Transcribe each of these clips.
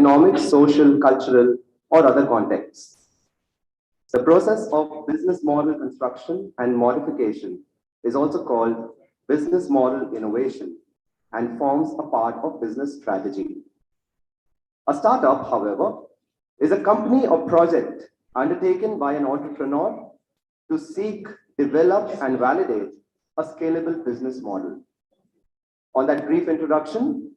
economic, social, cultural, or other contexts. The process of business model construction and modification is also called business model innovation and forms a part of business strategy. A startup, however, is a company or project undertaken by an entrepreneur to seek, develop, and validate a scalable business model. On that brief introduction,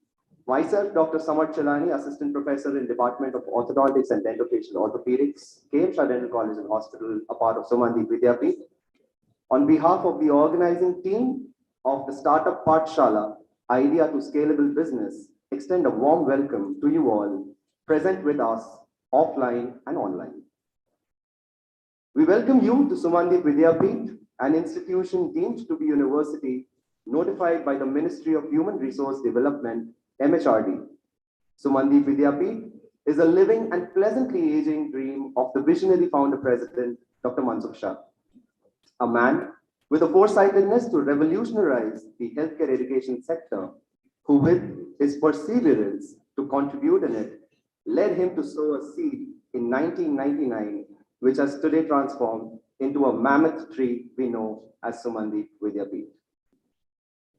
myself, Dr. Samar Chalani, Assistant Professor in Department of Orthodontics and Dentofacial Orthopedics, KM Dental College and Hospital, a part of Sumandeep Vidyapeeth. On behalf of the organizing team of the startup Pathshala, Idea to Scalable Business, extend a warm welcome to you all present with us offline and online. We welcome you to Sumandeep Vidyapeeth, an institution deemed to be university notified by the Ministry of Human Resource Development, MHRD. Sumandeep Vidyapeeth is a living and pleasantly aging dream of the visionary founder president, Dr. Mansukh Shah, a man with a foresightedness to revolutionize the healthcare education sector, who with his perseverance to contribute in it, led him to sow a seed in 1999, which has today transformed into a mammoth tree we know as Sumandeep Vidyapeeth.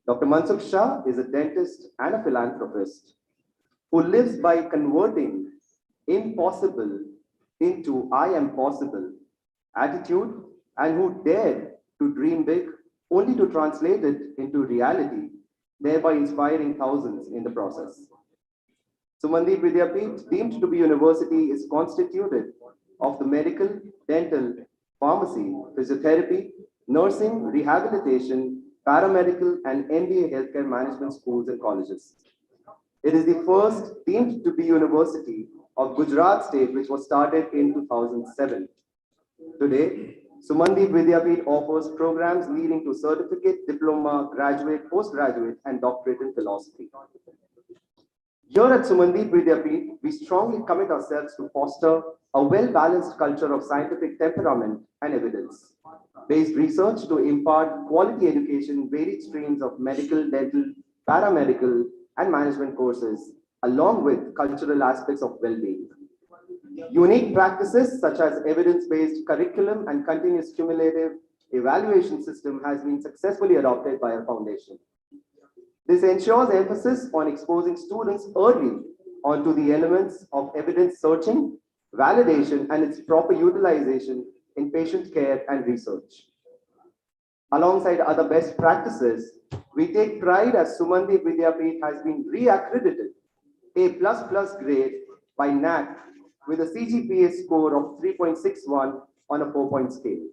Dr. Mansukh Shah is a dentist and a philanthropist who lives by converting impossible into I am possible attitude, and who dared to dream big only to translate it into reality, thereby inspiring thousands in the process. Sumandeep Vidyapeeth, deemed to be university, is constituted of the medical, dental, pharmacy, physiotherapy, nursing, rehabilitation, paramedical, and MBA healthcare management schools and colleges. It is the first deemed to be university of Gujarat state, which was started in 2007. Today, Sumandeep Vidyapeeth offers programs leading to certificate, diploma, graduate, postgraduate, and doctorate in philosophy. Here at Sumandeep Vidyapeeth, we strongly commit ourselves to foster a well-balanced culture of scientific temperament and evidence-based research to impart quality education, varied streams of medical, dental, paramedical, and management courses, along with cultural aspects of well-being. Unique practices such as evidence-based curriculum and continuous cumulative evaluation system has been successfully adopted by our foundation. This ensures emphasis on exposing students early onto the elements of evidence searching, validation, and its proper utilization in patient care and research. Alongside other best practices, we take pride as Sumandeep Vidyapeeth has been re-accredited A++ grade by NAC with a CGPA score of 3.61 on a 4-point scale.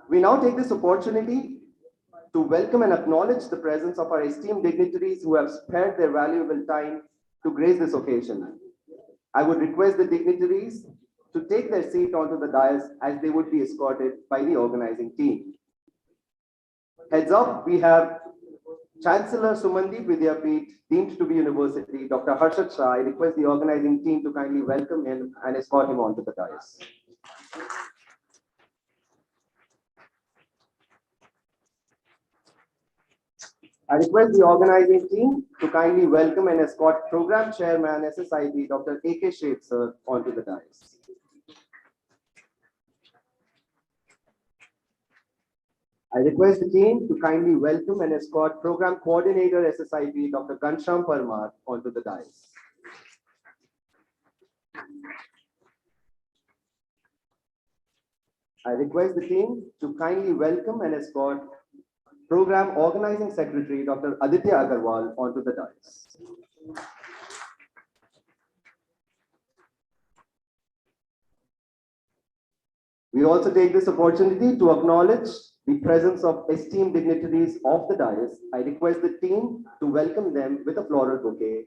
We now take this opportunity to welcome and acknowledge the presence of our esteemed dignitaries who have spared their valuable time to grace this occasion. I would request the dignitaries to take their seat onto the dais as they would be escorted by the organizing team. Heads up, we have Chancellor Sumandeep Vidyapeeth, deemed to be university, Dr. Harshad Shah. I request the organizing team to kindly welcome him and escort him onto the dais. I request the organizing team to kindly welcome and escort Program Chairman SSIB, Dr. A.K. Sheth, sir, onto the dais. I request the team to kindly welcome and escort Program Coordinator SSIB, Dr. Ghanshyam Parmar, onto the dais. I request the team to kindly welcome and escort Program Organizing Secretary, Dr. Aditya Agarwal, onto the dais. We also take this opportunity to acknowledge the presence of esteemed dignitaries of the dais. I request the team to welcome them with a floral bouquet.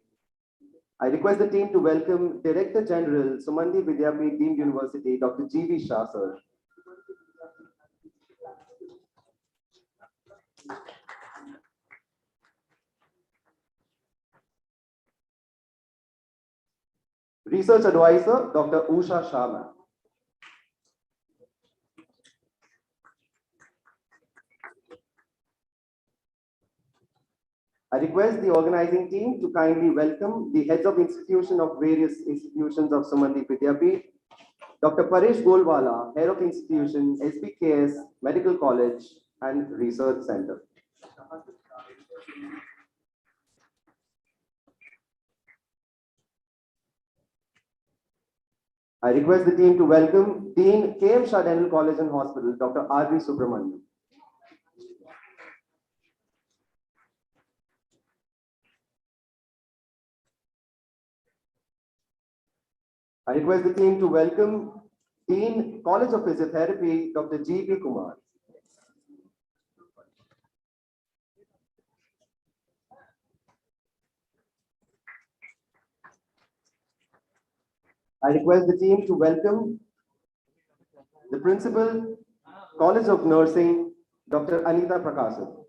I request the team to welcome Director General, Sumandeep Vidyapeeth Deemed University, Dr. G.V. Shah, sir. Research Advisor, Dr. Usha Shah, ma'am. I request the organizing team to kindly welcome the heads of institution of various institutions of Sumanti Vidyapeeth, Dr. Paresh Golwala, head of institution, SBKS Medical College and Research Center. I request the team to welcome Dean K.M. Shah Dental College and Hospital, Dr. R.V. Subramanian. I request the team to welcome Dean College of Physiotherapy, Dr. G.P. Kumar. I request the team to welcome the Principal, College of Nursing, Dr. Anita Prakasan.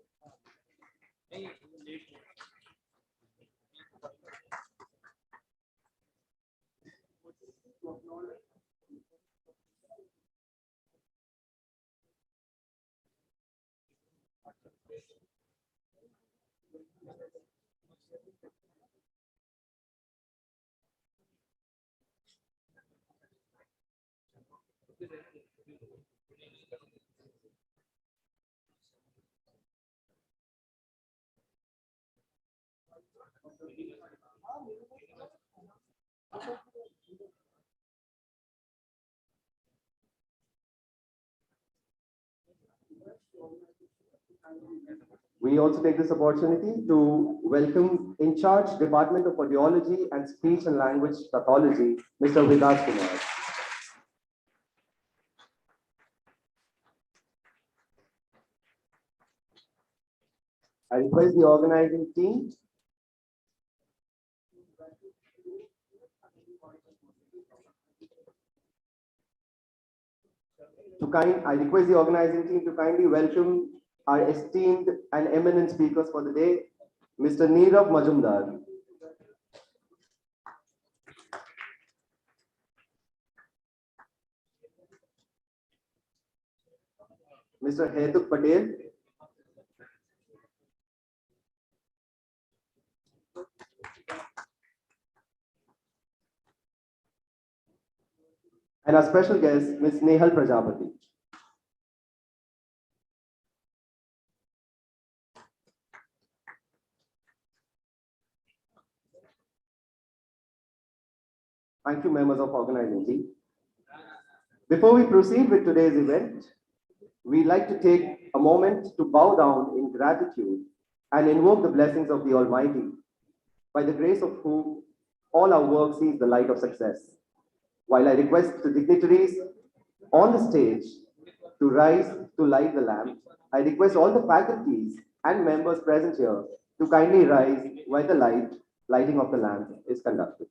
We also take this opportunity to welcome in charge Department of Audiology and Speech and Language Pathology, Mr. Vikas Kumar. I request the organizing team I request the organizing team to kindly welcome our esteemed and eminent speakers for the day, Mr. Neerav Majumdar, Mr. Hetuk Patel, and our special guest, Ms. Nehal Prajapati. Thank you, members of organizing team. Before we proceed with today's event, we'd like to take a moment to bow down in gratitude and invoke the blessings of the Almighty, by the grace of whom all our work sees the light of success. While I request the dignitaries on the stage to rise to light the lamp, I request all the faculties and members present here to kindly rise while the lighting of the lamp is conducted.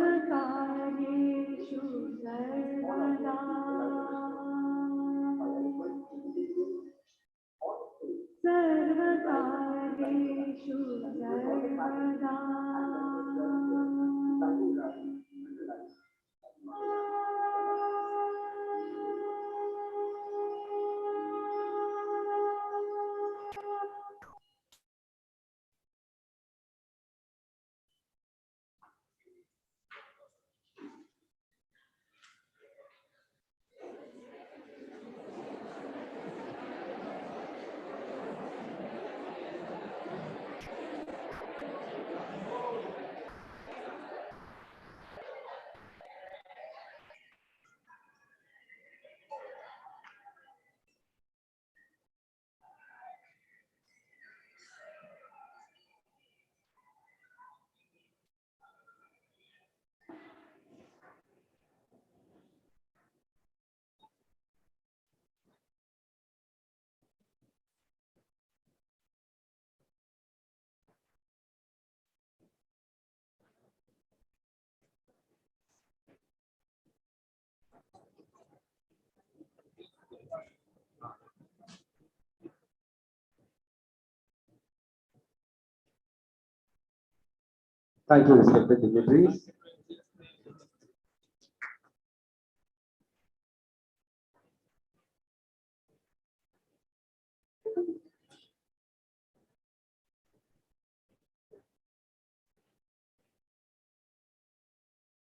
सर्वकार्येषु सर्वदा सर्वकार्येषु सर्वदा Thank you, respected dignitaries.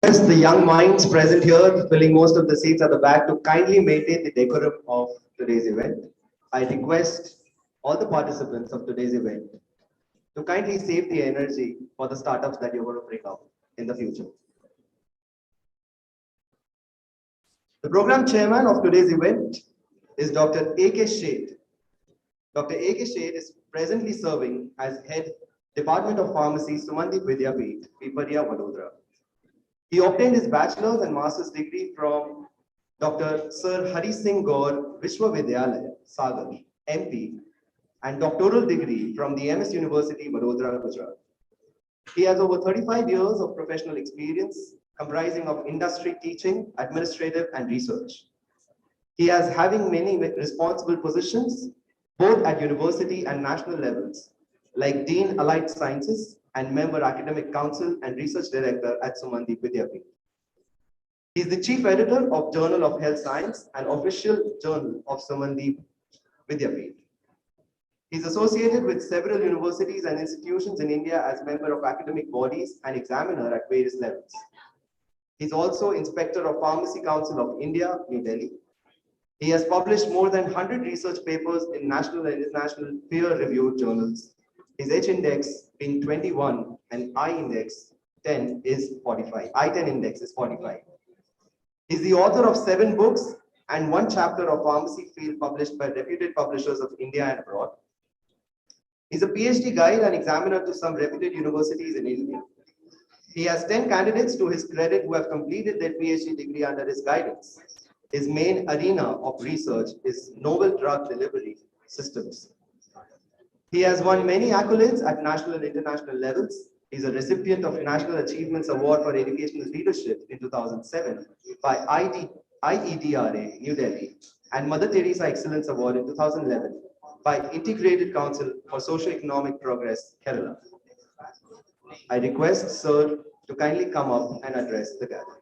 The young minds present here, filling most of the seats at the back, to kindly maintain the decorum of today's event. I request all the participants of today's event to kindly save the energy for the startups that you're going to bring up in the future. The program chairman of today's event is Dr. A.K. Sheth. Dr. A.K. Sheth is presently serving as head Department of Pharmacy, Sumandip Vidyapeeth, Piparia, Vadodara. He obtained his bachelor's and master's degree from Dr. Sir Hari Singh Gaur Vishwavidyalaya, Sagar, MP, and doctoral degree from the MS University, Vadodara, Gujarat. He has over 35 years of professional experience comprising of industry teaching, administrative, and research. He has having many responsible positions both at university and national levels, like Dean Allied Sciences and Member Academic Council and Research Director at Sumandip Vidyapeeth. He is the Chief Editor of Journal of Health Science and Official Journal of Sumandip Vidyapeeth. He is associated with several universities and institutions in India as member of academic bodies and examiner at various levels. He is also Inspector of Pharmacy Council of India, New Delhi. He has published more than 100 research papers in national and international peer-reviewed journals. His H-index being 21 and I-index 10 is 45. I-10 index is 45. He is the author of 7 books and 1 chapter of pharmacy field published by reputed publishers of India and abroad. He is a PhD guide and examiner to some reputed universities in India. He has 10 candidates to his credit who have completed their PhD degree under his guidance. His main arena of research is novel drug delivery systems. He has won many accolades at national and international levels. He is a recipient of National Achievements Award for Educational Leadership in 2007 by IEDRA, New Delhi, and Mother Teresa Excellence Award in 2011 by Integrated Council for Socio-Economic Progress, Kerala. I request Sir to kindly come up and address the gathering.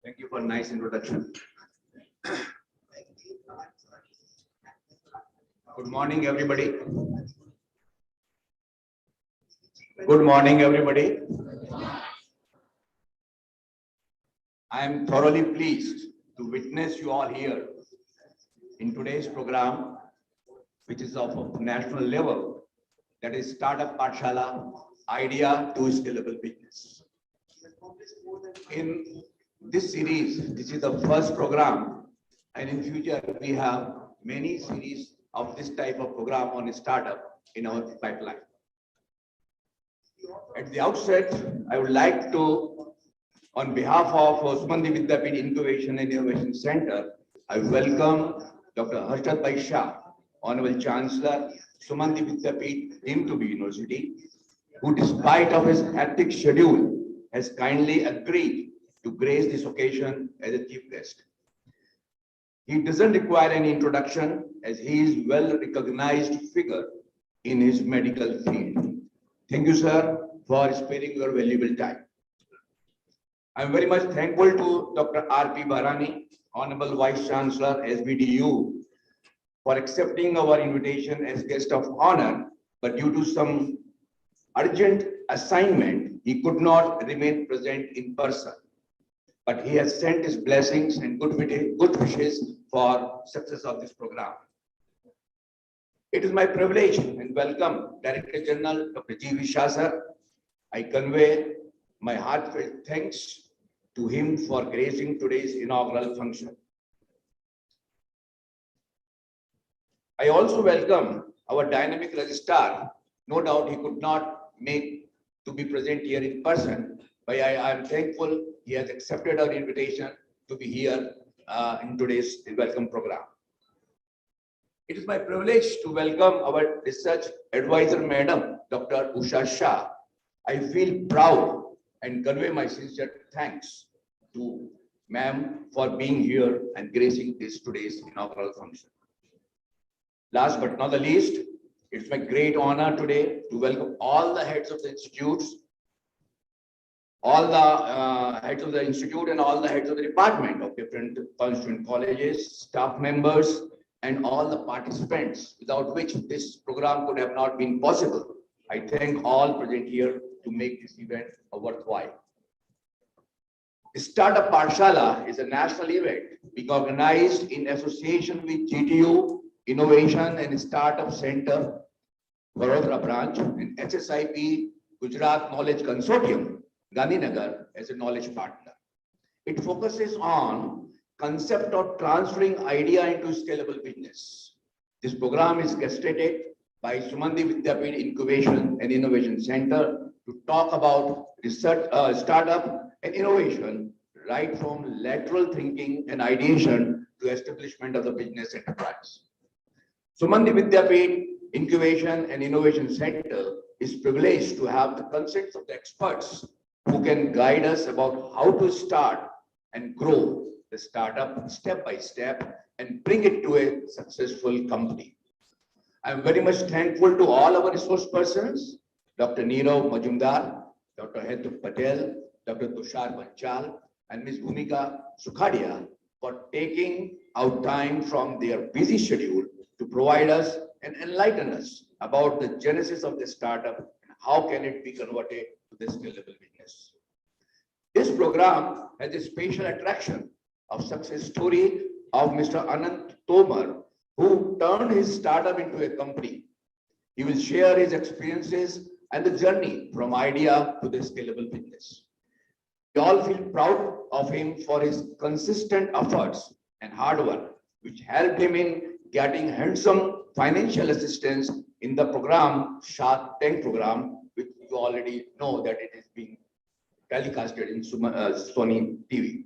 Thank you for a nice introduction. Good morning, everybody. Good morning, everybody. I am thoroughly pleased to witness you all here in today's program, which is of a national level, that is Startup Pathshala, Idea to Scalable Business. In this series, this is the first program, and in future we have many series of this type of program on a startup in our pipeline. At the outset, I would like to, on behalf of Sumandip Vidyapeeth Incubation and Innovation Center, I welcome Dr. Harshad Bhai Shah, Honorable Chancellor, Sumandip Vidyapeeth deemed to be University, who despite of his hectic schedule has kindly agreed to grace this occasion as a chief guest. He doesn't require any introduction as he is well recognized figure in his medical field. Thank you, sir, for sparing your valuable time. I am very much thankful to Dr. R.P. Bharani, Honorable Vice Chancellor, SBDU, for accepting our invitation as guest of honor, but due to some urgent assignment, he could not remain present in person. But he has sent his blessings and good wishes for success of this program. It is my privilege and welcome Director General Dr. G.V. Shah sir. I convey my heartfelt thanks to him for gracing today's inaugural function. I also welcome our dynamic registrar. No doubt he could not make to be present here in person, but I am thankful he has accepted our invitation to be here in today's welcome program. It is my privilege to welcome our research advisor, Madam Dr. Usha Shah, I feel proud and convey my sincere thanks to ma'am for being here and gracing this today's inaugural function. Last but not the least, it's my great honor today to welcome all the heads of the institutes, all the heads of the institute and all the heads of the department of different constituent colleges, staff members, and all the participants without which this program could have not been possible. I thank all present here to make this event a worthwhile. Startup Pathshala is a national event being organized in association with GTU Innovation and Startup Center, Vadodara branch, and HSIP Gujarat Knowledge Consortium, Gandhinagar, as a knowledge partner. It focuses on concept of transferring idea into scalable business. This program is gestated by Sumandi Vidyapith Incubation and Innovation Center to talk about research, startup and innovation, right from lateral thinking and ideation to establishment of the business enterprise. Sumandi Vidyapith Incubation and Innovation Center is privileged to have the consents of the experts who can guide us about how to start and grow the startup step by step and bring it to a successful company. I'm very much thankful to all our resource persons, Dr. Neerav Majumdar, Dr. Hetu Patel, Dr. Tushar Banchal, and Ms. Bhumika Sukhadia for taking out time from their busy schedule to provide us and enlighten us about the genesis of the startup and how can it be converted to the scalable business. This program has a special attraction of success story of Mr. Anant Tomar, who turned his startup into a company. He will share his experiences and the journey from idea to the scalable business. We all feel proud of him for his consistent efforts and hard work, which helped him in getting handsome financial assistance in the program, Shark Tank program, which you already know that it is being telecasted in Sony TV.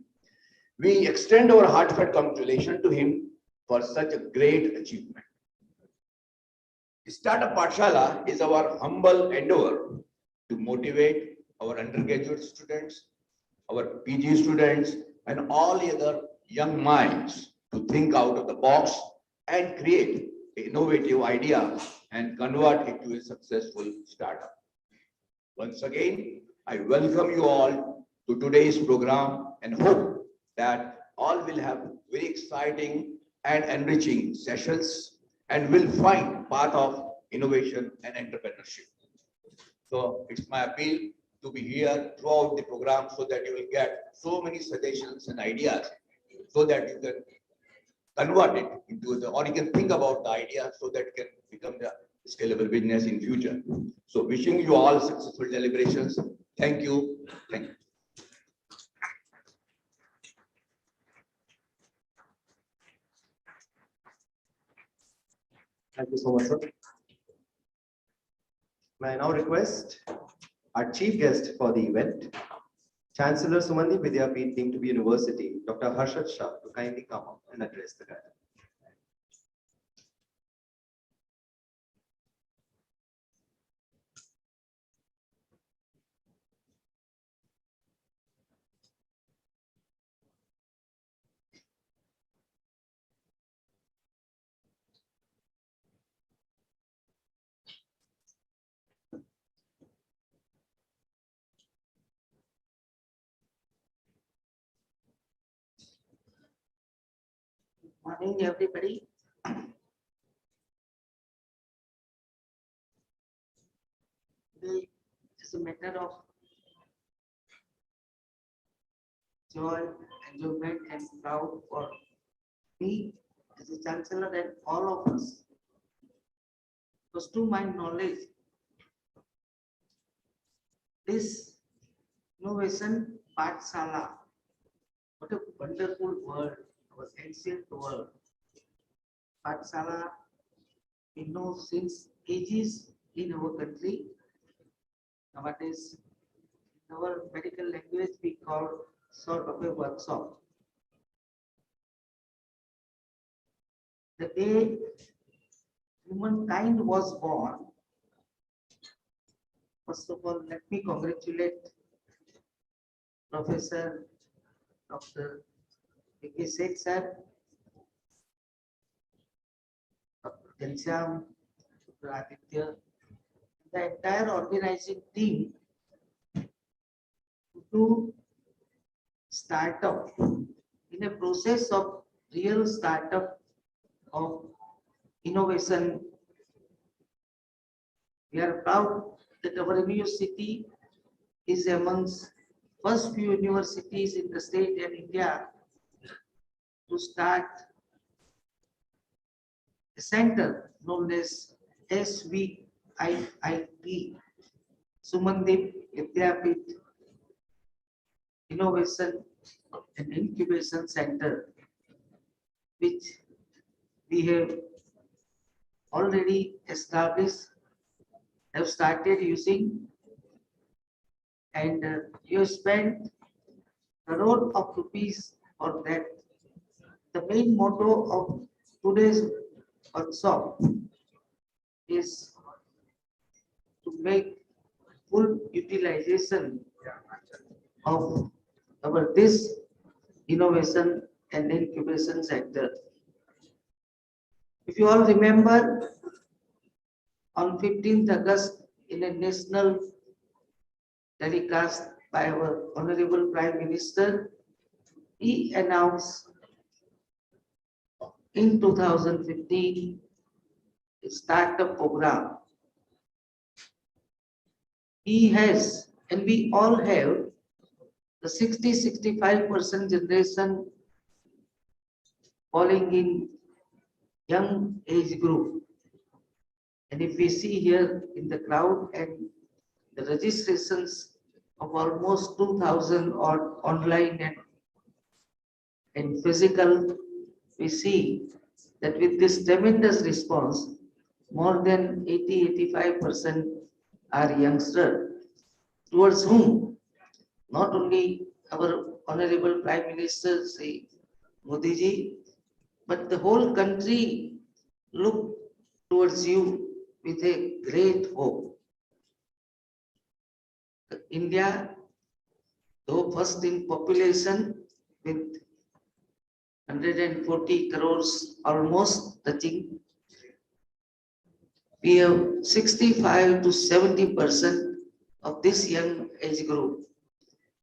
We extend our heartfelt congratulations to him for such a great achievement. Startup Pathshala is our humble endeavor to motivate our undergraduate students, our PG students, and all other young minds to think out of the box and create an innovative idea and convert it to a successful startup. Once again, I welcome you all to today's program and hope that all will have very exciting and enriching sessions and will find path of innovation and entrepreneurship. So it's my appeal to be here throughout the program so that you will get so many suggestions and ideas so that you can convert it into the, or you can think about the idea so that it can become the scalable business in future. So wishing you all successful deliberations. Thank you. Thank you. Thank you so much, sir. May I now request our chief guest for the event, Chancellor Sumandi Vidyapith deemed to be University, Dr. Harshad Shah, to kindly come up and address the gathering. Morning, everybody. Today is a matter of joy, enjoyment, and proud for me as a chancellor and all of us. Because to my knowledge, this innovation Pathshala, what a wonderful word, our ancient word. Pathshala, we know since ages in our country. Nowadays, in our medical language, we call sort of a workshop. The day humankind was born, First of all, let me congratulate Professor Dr. V.K. Seth sir, Dr. Ghanshyam, Dr. Aditya, the entire organizing team to start up in a process of real startup of innovation. We are proud that our university is amongst first few universities in the state and India to start a center known as SVIIP, Sumandip Vidyapit Innovation and Incubation Center, which we have already established, have started using, and you have spent crore of rupees for that. The main motto of today's workshop is to make full utilization of our this innovation and incubation center. If you all remember, on 15th August in a national telecast by our Honorable Prime Minister, he announced in 2015 a startup program. He has, and we all have, the 60-65% generation falling in young age group. And if we see here in the crowd and the registrations of almost 2,000 or online and physical, we see that with this tremendous response, more than 80-85% are youngsters, towards whom not only our Honorable Prime Minister Sri Modi ji, but the whole country look towards you with a great hope. India, though first in population with 140 crores almost touching, we have 65-70% of this young age group,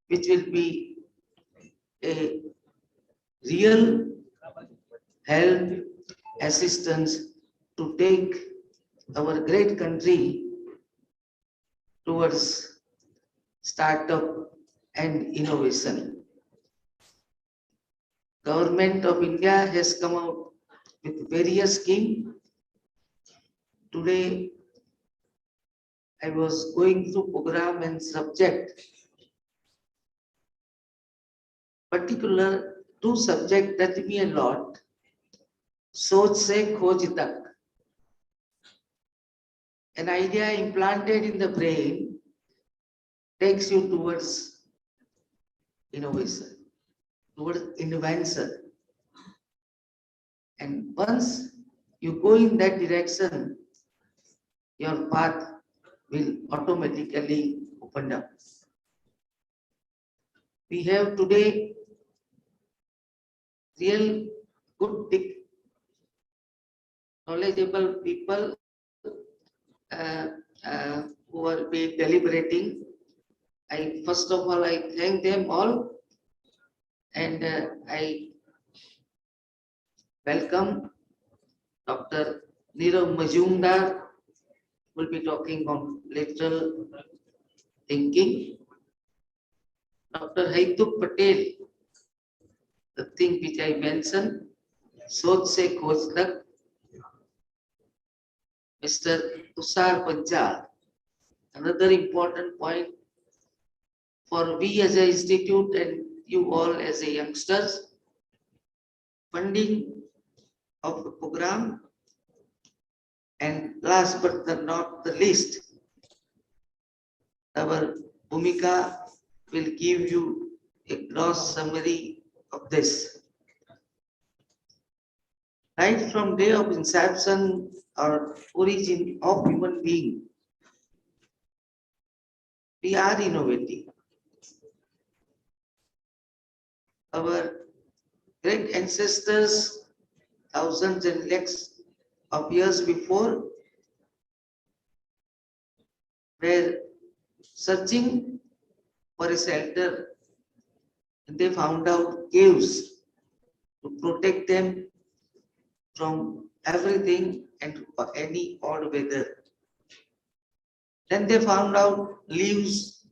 which will be a real help, assistance to take our great country towards startup and innovation. Government of India has come out with various schemes. Today, I was going through program and subject. Particular two subject touch me a lot. सोच से खोज तक. An idea implanted in the brain takes you towards innovation, towards invention. And once you go in that direction, your path will automatically open up. We have today real good, knowledgeable people who will be deliberating. First of all, I thank them all, and I welcome Dr. Nirav Majumdar, who will be talking on lateral thinking. Dr. Haituk Patel, the thing which I mentioned, सोच से खोज तक. Mr. Tushar Panchal, another important point for we as an institute and you all as a youngsters, funding of the program, and last but not the least, our Bhumika will give you a gross summary of this. Right from day of inception or origin of human being, we are innovative. Our great ancestors, thousands and lakhs of years before, were searching for a shelter. They found out caves to protect them from everything and any odd weather. Then they found out leaves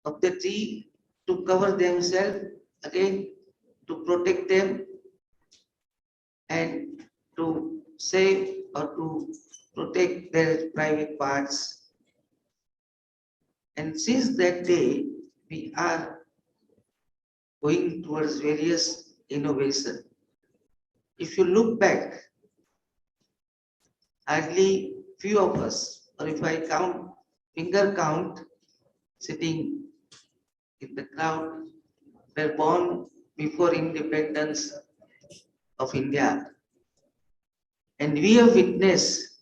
of the tree to cover themselves, again to protect them and to save or to protect their private parts. And since that day, we are going towards various innovation. If you look back, hardly few of us, or if I count, finger count, sitting in the crowd, were born before independence of India. And we have witnessed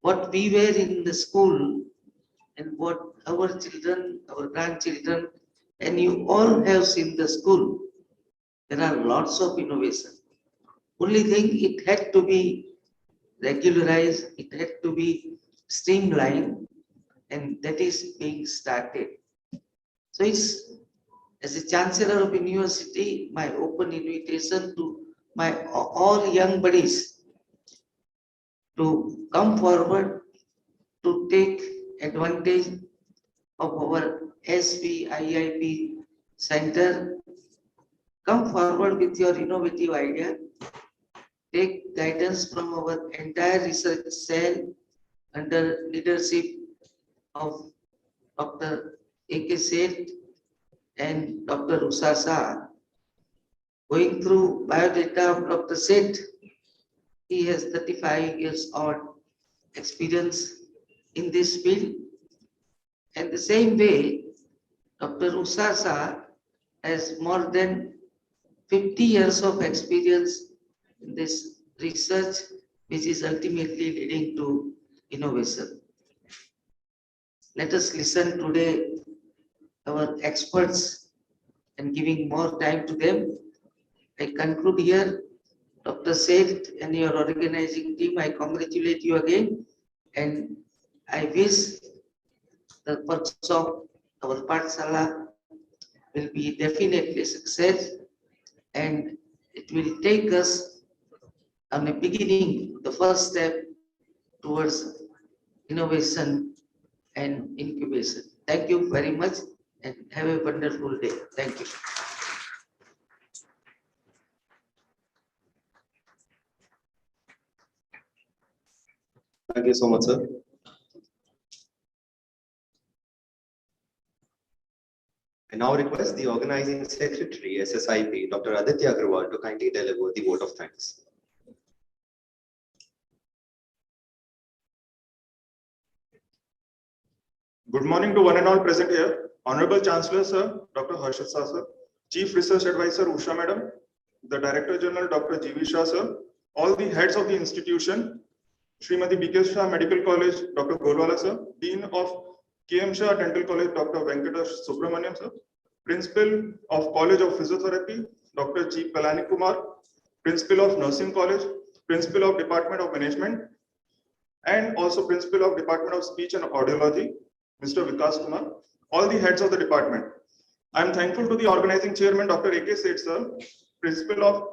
what we were in the school and what our children, our grandchildren, and you all have seen the school. There are lots of innovation. Only thing, it had to be regularized, it had to be streamlined, and that is being started. So it's, as a chancellor of university, my open invitation to my all young buddies to come forward to take advantage of our SVIIP center. Come forward with your innovative idea. Take guidance from our entire research cell under leadership of Dr. A.K. Seth and Dr. Usha Shah. Going through biodata of Dr. Seth, he has 35 years odd experience in this field. And the same way, Dr. Usha Shah has more than 50 years of experience in this research, which is ultimately leading to innovation. Let us listen today our experts and giving more time to them. I conclude here. Dr. Seth and your organizing team, I congratulate you again, and I wish the purpose of our Pathshala will be definitely a success, and it will take us on the beginning, the first step towards innovation and incubation. Thank you very much and have a wonderful day. Thank you. Thank you so much, sir. I now request the organizing secretary, SSIP, Dr. Aditya Agrawal, to kindly deliver the vote of thanks. Good morning to one and all present here. Honorable Chancellor, sir, Dr. Harshad Shah, sir, Chief Research Advisor Usha Madam, the Director General Dr. G.V. Shah, sir, all the heads of the institution, Srimati B.K. Shah Medical College, Dr. Golwala, sir, Dean of K.M. Shah Dental College, Dr. Venkatesh Subramaniam, sir, Principal of College of Physiotherapy, Dr. G. Palani Kumar, Principal of Nursing College, Principal of Department of Management, and also Principal of Department of Speech and Audiology, Mr. Vikas Kumar, all the heads of the department. I am thankful to the organizing chairman, Dr. A.K. Seth, sir, Principal of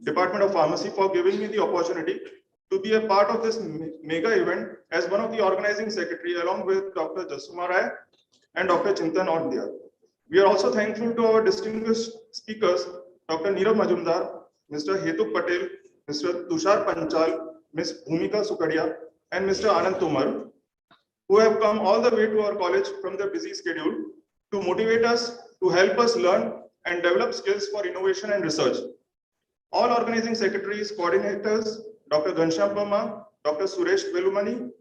Department of Pharmacy, for giving me the opportunity to be a part of this mega event as one of the organizing secretary, along with Dr. Jasuma Rai and Dr. Chintan Ondya. We are also thankful to our distinguished speakers, Dr. Neerav Majumdar, Mr. Hetu Patel, Mr. Tushar Panchal, Ms. Bhumika Sukadia, and Mr. Anand Tomar, who have come all the way to our college from their busy schedule to motivate us, to help us learn and develop skills for innovation and research. All organizing secretaries, coordinators, Dr. Ghanshyam Parmar, Dr. Suresh Velumani,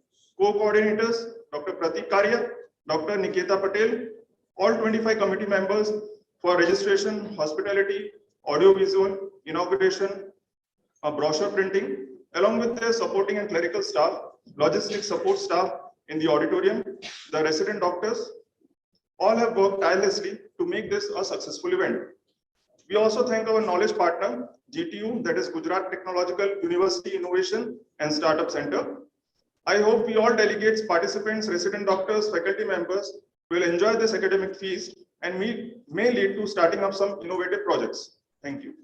co-coordinators, Dr. Pratik Karya, Dr. Niketa Patel, all 25 committee members for registration, hospitality, audiovisual, inauguration, brochure printing, along with their supporting and clerical staff, logistics support staff in the auditorium, the resident doctors, All have worked tirelessly to make this a successful event. We also thank our knowledge partner, GTU, that is Gujarat Technological University Innovation and Startup Center. I hope we all delegates, participants, resident doctors, faculty members will enjoy this academic feast and may lead to starting up some innovative projects. Thank you.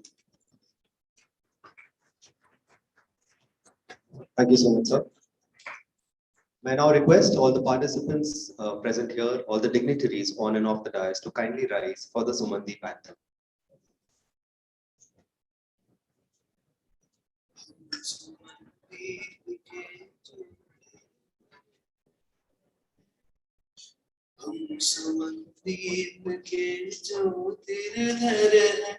Thank you so much, sir. May I now request all the participants present here, all the dignitaries on and off the dais to kindly rise for the Sumandi anthem. हम सुमनदीप के ज्योतिर्धर है,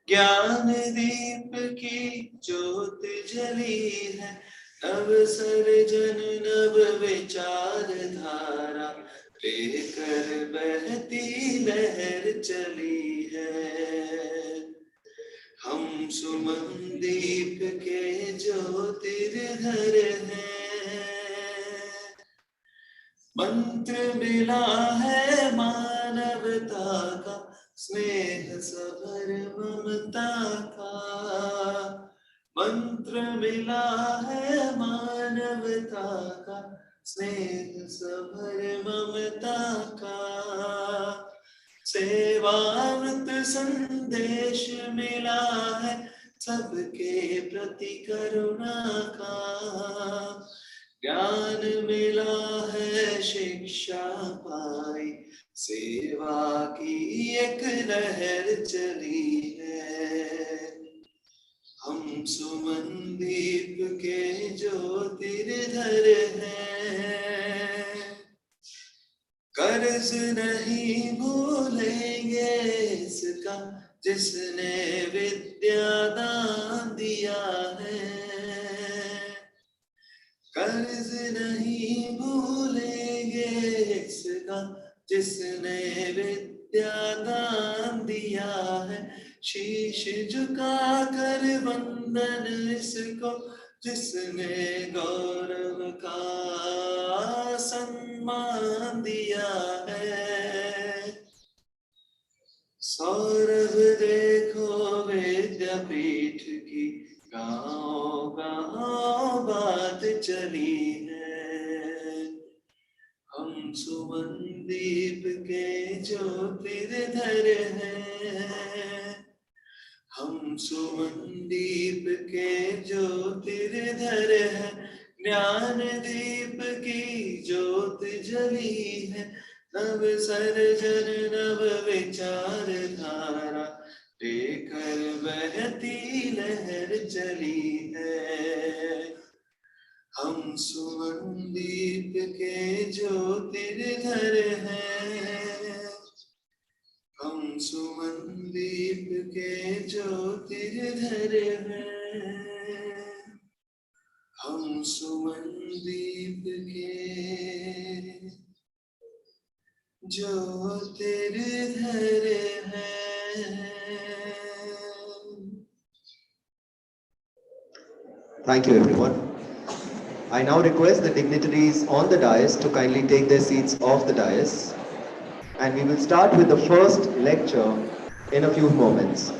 ज्ञान दीप की ज्योत जली है, नव surgeon नव विचार धारा लेकर बहती लहर चली है। हम सुमनदीप के ज्योतिर्धर हैं, मंत्र मिला है मानवता का, स्नेह सभर ममता का। मंत्र मिला है मानवता का, स्नेह सभर ममता का। सेवामृत संदेश मिला है सबके प्रति करुणा का। ज्ञान मिला है शिक्षा पाई, सेवा की एक लहर चली है। हम सुमनदीप के ज्योतिर्धर हैं, कर्ज नहीं भूलेंगे इसका जिसने विद्या दान दिया है। कर्ज नहीं भूलेंगे इसका जिसने विद्या दान दिया है। शीश झुका कर वंदन इसको जिसने गौरव का सम्मान दिया है। सौरभ देखो विद्यापीठ की गाँव गाँव बात चली है। हम सुमनदीप के ज्योतिर्धर हैं, हम सुमनदीप के ज्योतिर्धर हैं। ज्ञान दीप की ज्योत जली है, नव सर्जन नव विचार धारा लेकर बहती लहर चली है। हम सुमनदीप के ज्योतिर्धर हैं, हम सुमनदीप के ज्योतिर्धर हैं, हम सुमनदीप के ज्योतिर्धर हैं। Thank you, everyone. I now request the dignitaries on the dais to kindly take their seats off the dais, and we will start with the first lecture in a few moments.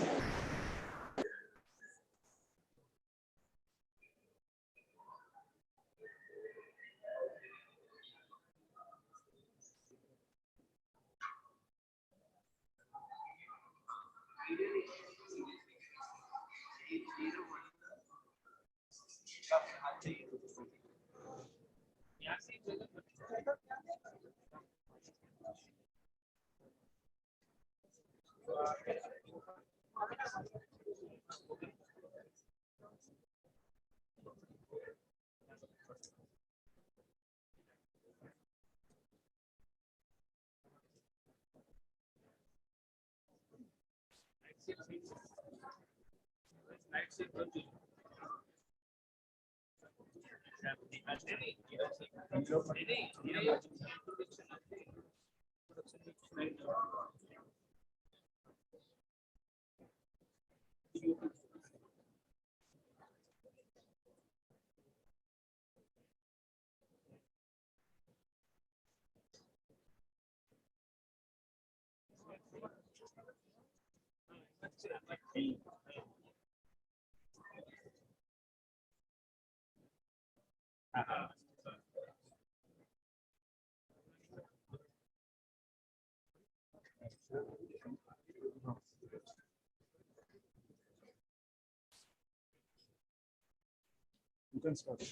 You can start.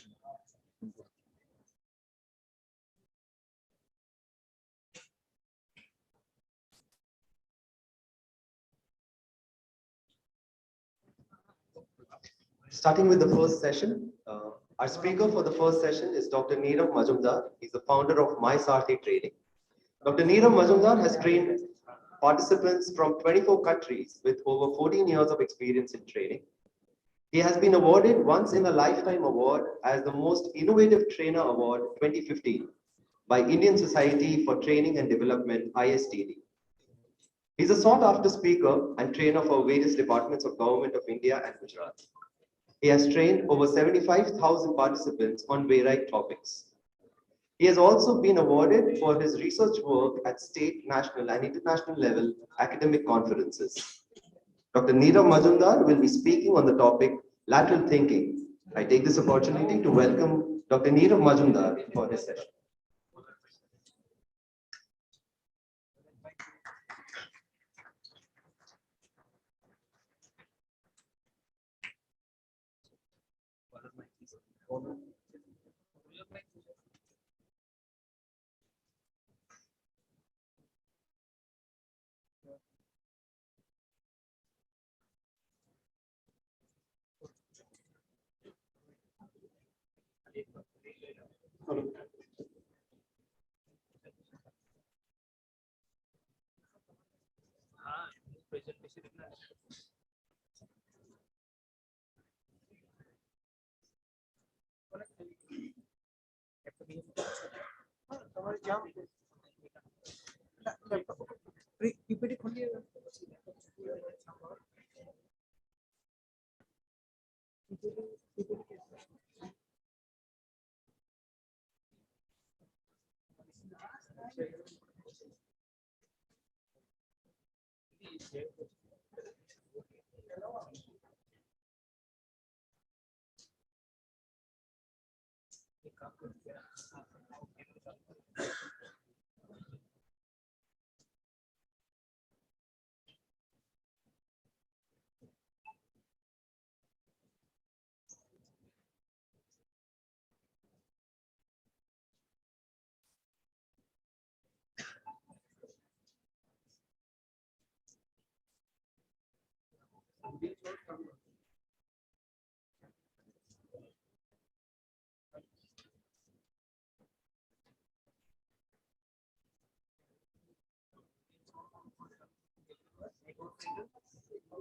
Starting with the first session, our speaker for the first session is Dr. Neerav Majumdar. He's the founder of My Sarthi Training. Dr. Neerav Majumdar has trained participants from 24 countries with over 14 years of experience in training. He has been awarded Once in a Lifetime Award as the Most Innovative Trainer Award 2015 by Indian Society for Training and Development, ISTD. He's a sought-after speaker and trainer for various departments of Government of India and Gujarat. He has trained over 75,000 participants on varied topics. He has also been awarded for his research work at state, national, and international level academic conferences. Dr. Neerav Majumdar will be speaking on the topic lateral thinking. I take this opportunity to welcome Dr. Neerav Majumdar for this session.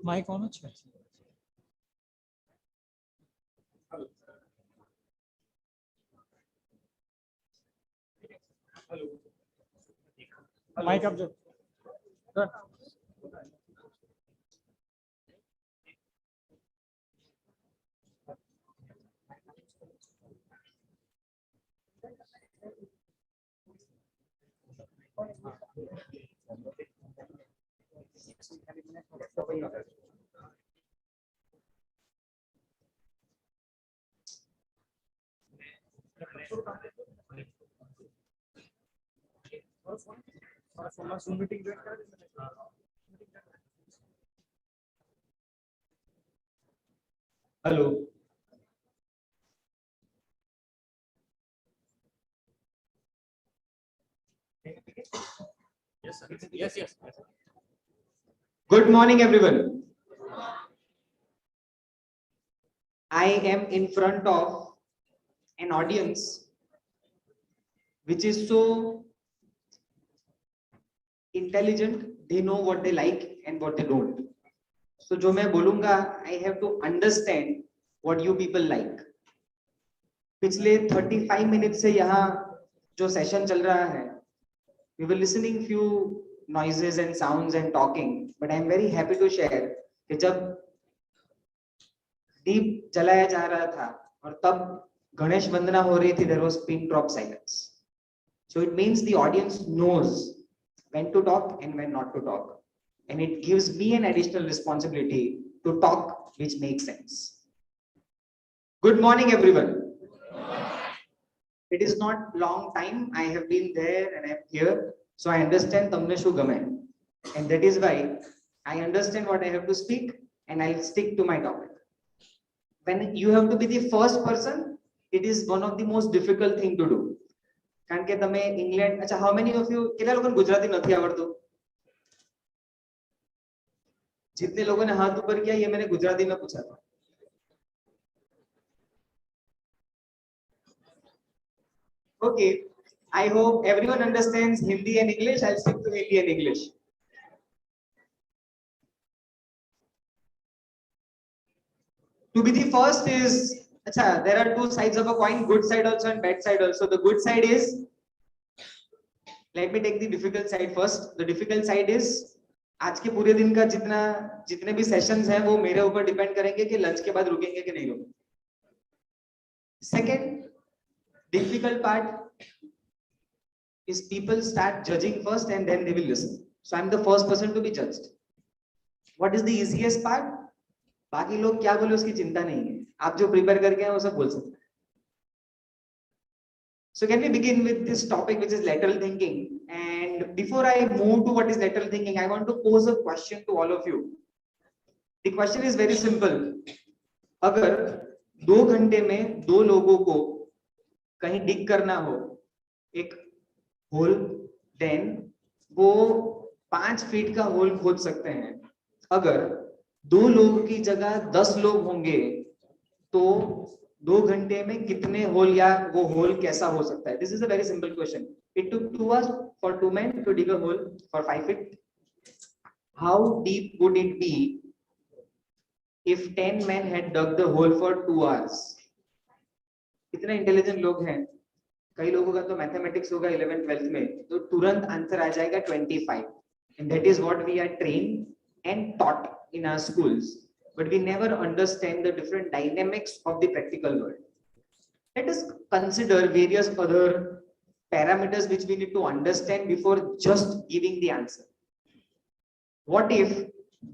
Mic on है mic आप जो Hello. Yes. Good morning, everyone. I am in front of an audience which is so intelligent. They know what they like and what they don't. So जो मैं बोलूँगा, I have to understand what you people like. पिछले 35 minutes से यहाँ जो session चल रहा है, we were listening few noises and sounds and talking, but I am very happy to share कि जब दीप जलाया जा रहा था और तब गणेश वंदना हो रही थी, there was pin drop silence. So it means the audience knows when to talk and when not to talk. and it gives me an additional responsibility to talk which makes sense. Good morning, everyone. It is not long time I have been there and I'm here, so I understand તમને શું ગમે, and that is why I understand what I have to speak and I'll stick to my topic. When you have to be the first person, it is one of the most difficult thing to do. કારણ કે તમે England, અચ્છા, how many of you, કેટલા લોકોને ગુજરાતી નથી આવડતું? जितने लोगों ने हाथ ऊपर किया ये मैंने गुजराती में पूछा था. Okay, I hope everyone understands Hindi and English. I'll stick to Hindi and English. To be the first is, acha, there are two sides of a coin, good side also and bad side also. The good side is, let me take the difficult side first. The difficult side is, आज के पूरे दिन का जितने भी sessions हैं वो मेरे ऊपर डिपेंड करेंगे कि लंच के बाद रुकेंगे कि नहीं रुकेंगे. Second difficult part is people start judging first and then they will listen. So I'm the first person to be judged. What is the easiest part? बाकी लोग क्या बोले उसकी चिंता नहीं है, आप जो प्रिपेयर करके हैं वो सब बोल सकते हैं. So can we begin with this topic, which is lateral thinking? And before I move to what is lateral thinking, I want to pose a question to all of you. The question is very simple. अगर 2 घंटे में 2 लोगों को कहीं डिग करना हो एक whole, then वो 5 फीट का होल खोद सकते हैं. अगर 2 लोगों की जगह 10 लोग होंगे तो 2 घंटे में कितने होल, या वो होल कैसा हो सकता है? This is a very simple question. It took 2 hours for 2 men to dig a hole for 5 feet. How deep would it be if 10 men had dug the hole for 2 hours? कितने intelligent लोग हैं? कई लोगों का तो mathematics होगा 11th 12th में, तो तुरंत आंसर आ जाएगा 25. And that is what we are trained and taught in our schools, but we never understand the different dynamics of the practical world. Let us consider various other parameters which we need to understand before just giving the answer. What if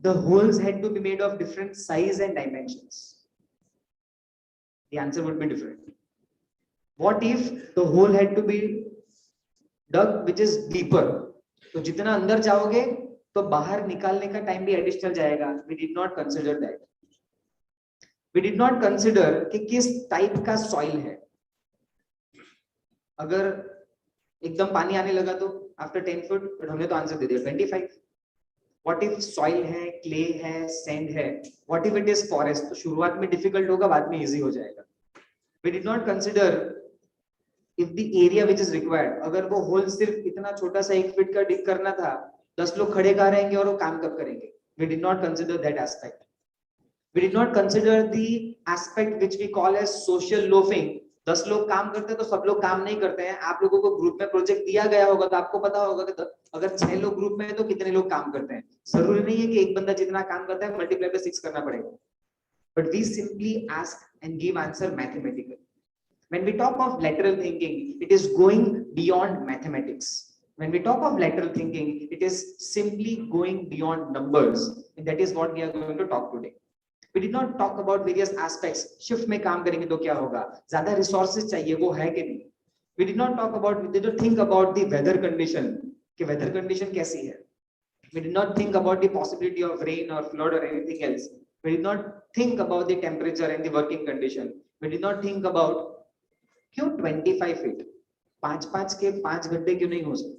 the holes had to be made of different size and dimensions? The answer would be different. What if the hole had to be dug which is deeper? तो जितना अंदर जाओगे तो बाहर निकालने का time भी additional जाएगा. We did not consider that. We did not consider कि किस टाइप का सॉइल है. अगर एकदम पानी आने लगा तो आफ्टर 10 फुट, बट हमने तो आंसर दे दिया 25. What if सॉइल है, क्ले है, सैंड है? What if it is forest? तो शुरुआत में डिफिकल्ट होगा, बाद में इजी हो जाएगा. We did not consider if the area which is required. अगर वो होल सिर्फ इतना छोटा सा 1 फीट का डिग करना था, 10 लोग खड़े कहाँ रहेंगे और वो काम कब करेंगे? We did not consider that aspect. We did not consider the aspect which we call as social loafing. 10 लोग काम करते हैं तो सब लोग काम नहीं करते हैं. आप लोगों को ग्रुप में प्रोजेक्ट दिया गया होगा तो आपको पता होगा कि अगर 6 लोग ग्रुप में हैं तो कितने लोग काम करते हैं. जरूरी नहीं है कि एक बंदा जितना काम करता है मल्टीप्लाई बाय 6 करना पड़ेगा. But we simply ask and give answer mathematically. When we talk of lateral thinking, it is going beyond mathematics. When we talk of lateral thinking, it is simply going beyond numbers, and that is what we are going to talk today. We did not talk about various aspects. Shift में काम करेंगे तो क्या होगा? ज़्यादा resources चाहिए, वो है कि नहीं? We did not talk about, we did not think about the weather condition, कि weather condition कैसी है? We did not think about the possibility of rain or flood or anything else. We did not think about the temperature and the working condition. We did not think about क्यों 25 feet, 5 के 5 घंटे क्यों नहीं हो सकते?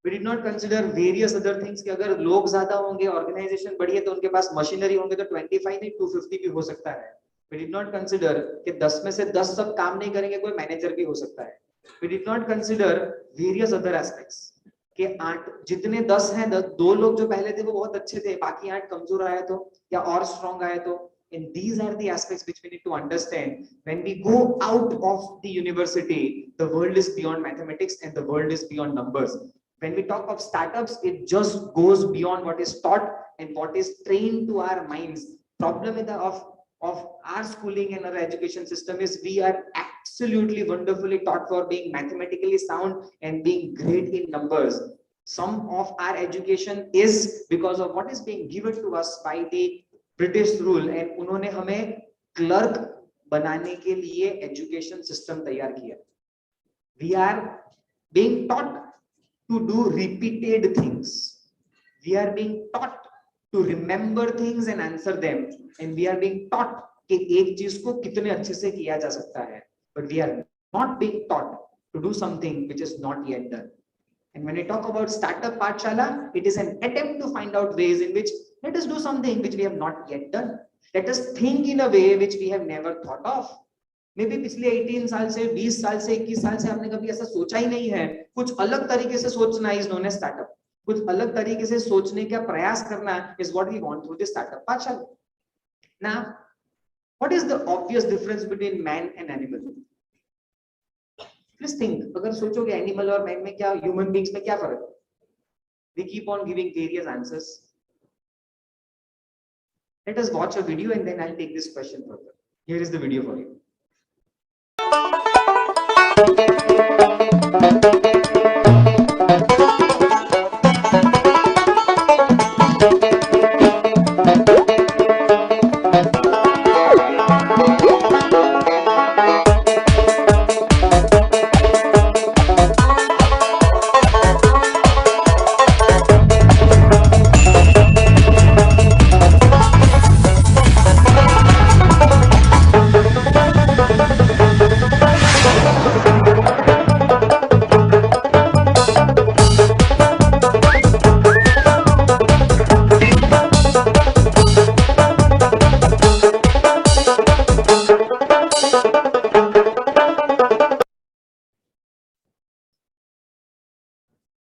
We did not consider various other things कि अगर लोग ज्यादा होंगे, ऑर्गेनाइजेशन बड़ी है तो उनके पास मशीनरी होंगे तो 25 नहीं 250 भी हो सकता है. We did not consider कि 10 में से 10 सब काम नहीं करेंगे, कोई मैनेजर भी हो सकता है. We did not consider various other aspects कि 8 जितने 10 हैं, 2 लोग जो पहले थे वो बहुत अच्छे थे, बाकी 8 कमजोर आए तो या और स्ट्रॉन्ग आए तो. And these are the aspects which we need to understand. When we go out of the university, the world is beyond mathematics and the world is beyond numbers. When we talk of startups, it just goes beyond what is taught and what is trained to our minds. Problem with of our schooling and our education system is we are absolutely wonderfully taught for being mathematically sound and being great in numbers. Some of our education is because of what is being given to us by the British rule, and उन्होंने हमें clerk बनाने के लिए education system तैयार किया. We are being taught to do repeated things. We are being taught to remember things and answer them, and we are being taught कि एक चीज को कितने अच्छे से किया जा सकता है. But we are not being taught to do something which is not yet done. And when I talk about startup Pathshala, it is an attempt to find out ways in which let us do something which we have not yet done. Let us think in a way which we have never thought of. Maybe पिछले 18 साल से 20 साल से 21 साल से हमने कभी ऐसा सोचा ही नहीं है. कुछ अलग तरीके से सोचना is known as startup. कुछ अलग तरीके से सोचने का प्रयास करना is what we want through this startup Pathshala. Now, what is the obvious difference between man and animal? Please think. अगर सोचोगे एनिमल और मैन में क्या, ह्यूमन बीइंग्स में क्या फर्क है? We keep on giving various answers. Let us watch a video and then I'll take this question further. Here is the video for you.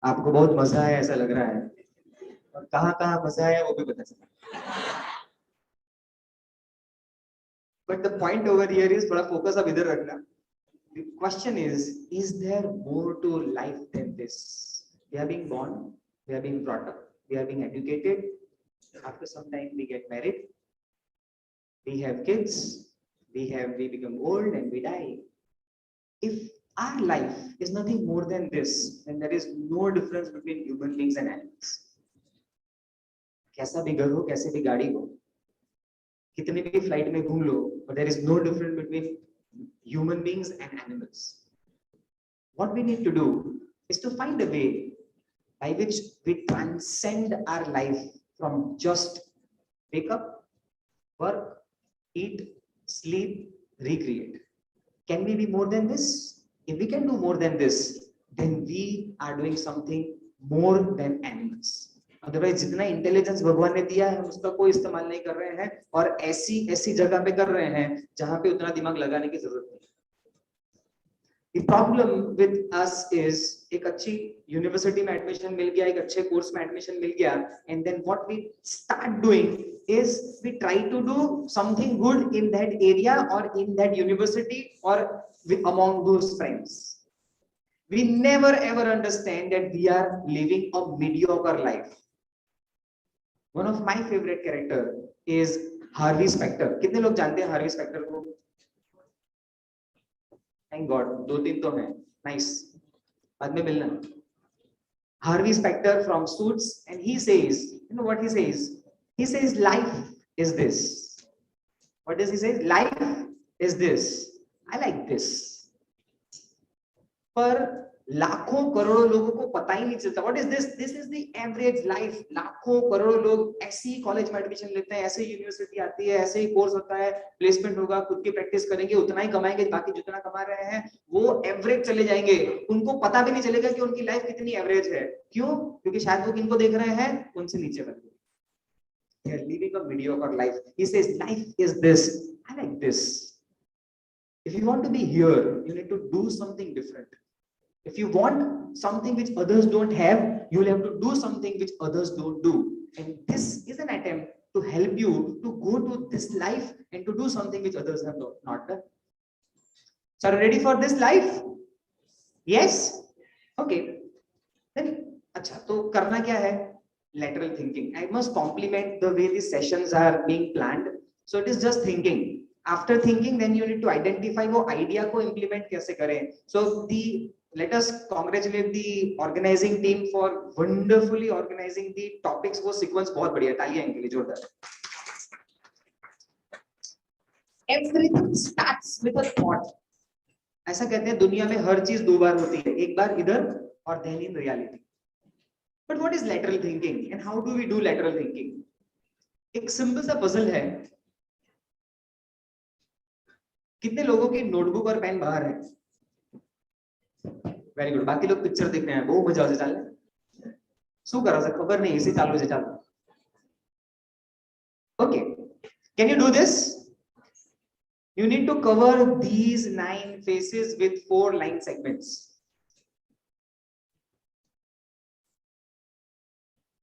आपको बहुत मजा आया ऐसा लग रहा है, और कहाँ मजा आया वो भी पता चला. But the point over here is थोड़ा फोकस अब इधर रखना. The question is there more to life than this? We are being born, we are being brought up, we are being educated. After some time we get married, we have kids, we become old and we die. If our life is nothing more than this, then there is no difference between human beings and animals. कैसा भी घर हो, कैसे भी गाड़ी हो, कितने भी फ्लाइट में घूम लो, but there is no difference between human beings and animals. What we need to do is to find a way by which we transcend our life from just wake up, work, eat, sleep, recreate. Can we be more than this? If we can do more than this, then we are doing something more than animals. Otherwise, जितना intelligence भगवान ने दिया है, हम उसका कोई इस्तेमाल नहीं कर रहे हैं, और ऐसी जगह पे कर रहे हैं जहां पे उतना दिमाग लगाने की जरूरत नहीं. The problem with us is एक अच्छी यूनिवर्सिटी में एडमिशन मिल गया, एक अच्छे कोर्स में एडमिशन मिल गया, and then what we start doing is we try to do something good in that area or in that university or among those friends. We never ever understand that we are living a mediocre life. One of my favorite character is Harvey Specter. कितने लोग जानते हैं Harvey Specter को? Thank God, 2-3 तो हैं. Nice. बाद में मिलना. Harvey Specter from Suits, and he says, you know what he says? He says life is this. What does he say? Life is this. I like this. पर लाखों करोड़ों लोगों को पता ही नहीं चलता. What is this? This is the average life. लाखों करोड़ों लोग ऐसे ही कॉलेज में एडमिशन लेते हैं, ऐसे ही यूनिवर्सिटी आती है, ऐसे ही कोर्स होता है, प्लेसमेंट होगा, खुद की प्रैक्टिस करेंगे, उतना ही कमाएंगे, बाकी जितना कमा रहे हैं वो एवरेज चले जाएंगे. उनको पता भी नहीं चलेगा कि उनकी लाइफ कितनी एवरेज है. क्यों? क्योंकि शायद वो किनको देख रहे हैं, उनसे नीचे वाले. They are living a mediocre life. He says life is this. I like this. If you want to be here, you need to do something different. If you want something which others don't have, you will have to do something which others don't do. And this is an attempt to help you to go to this life and to do something which others have not done. So are you ready for this life? Yes? Okay. Then, अच्छा, तो करना क्या है? Lateral thinking. I must compliment the way these sessions are being planned. So it is just thinking. After thinking, then you need to identify वो idea को implement कैसे करें. So the let us congratulate the organizing team for wonderfully organizing the topics. वो sequence बहुत बढ़िया, तालियां इनके लिए जोरदार. Everything starts with a thought. ऐसा कहते हैं दुनिया में हर चीज दो बार होती है, एक बार इधर और then in reality. But what is lateral thinking and how do we do lateral thinking? एक सिंपल सा पजल है. कितने लोगों की नोटबुक और पेन बाहर है? Very good. बाकी लोग पिक्चर देख रहे हैं, वो मजा से चल रहा है. શું કરો છો ખબર નહીં, એસી ચાલુ છે, ચાલો. Okay, can you do this? You need to cover these 9 faces with 4 line segments.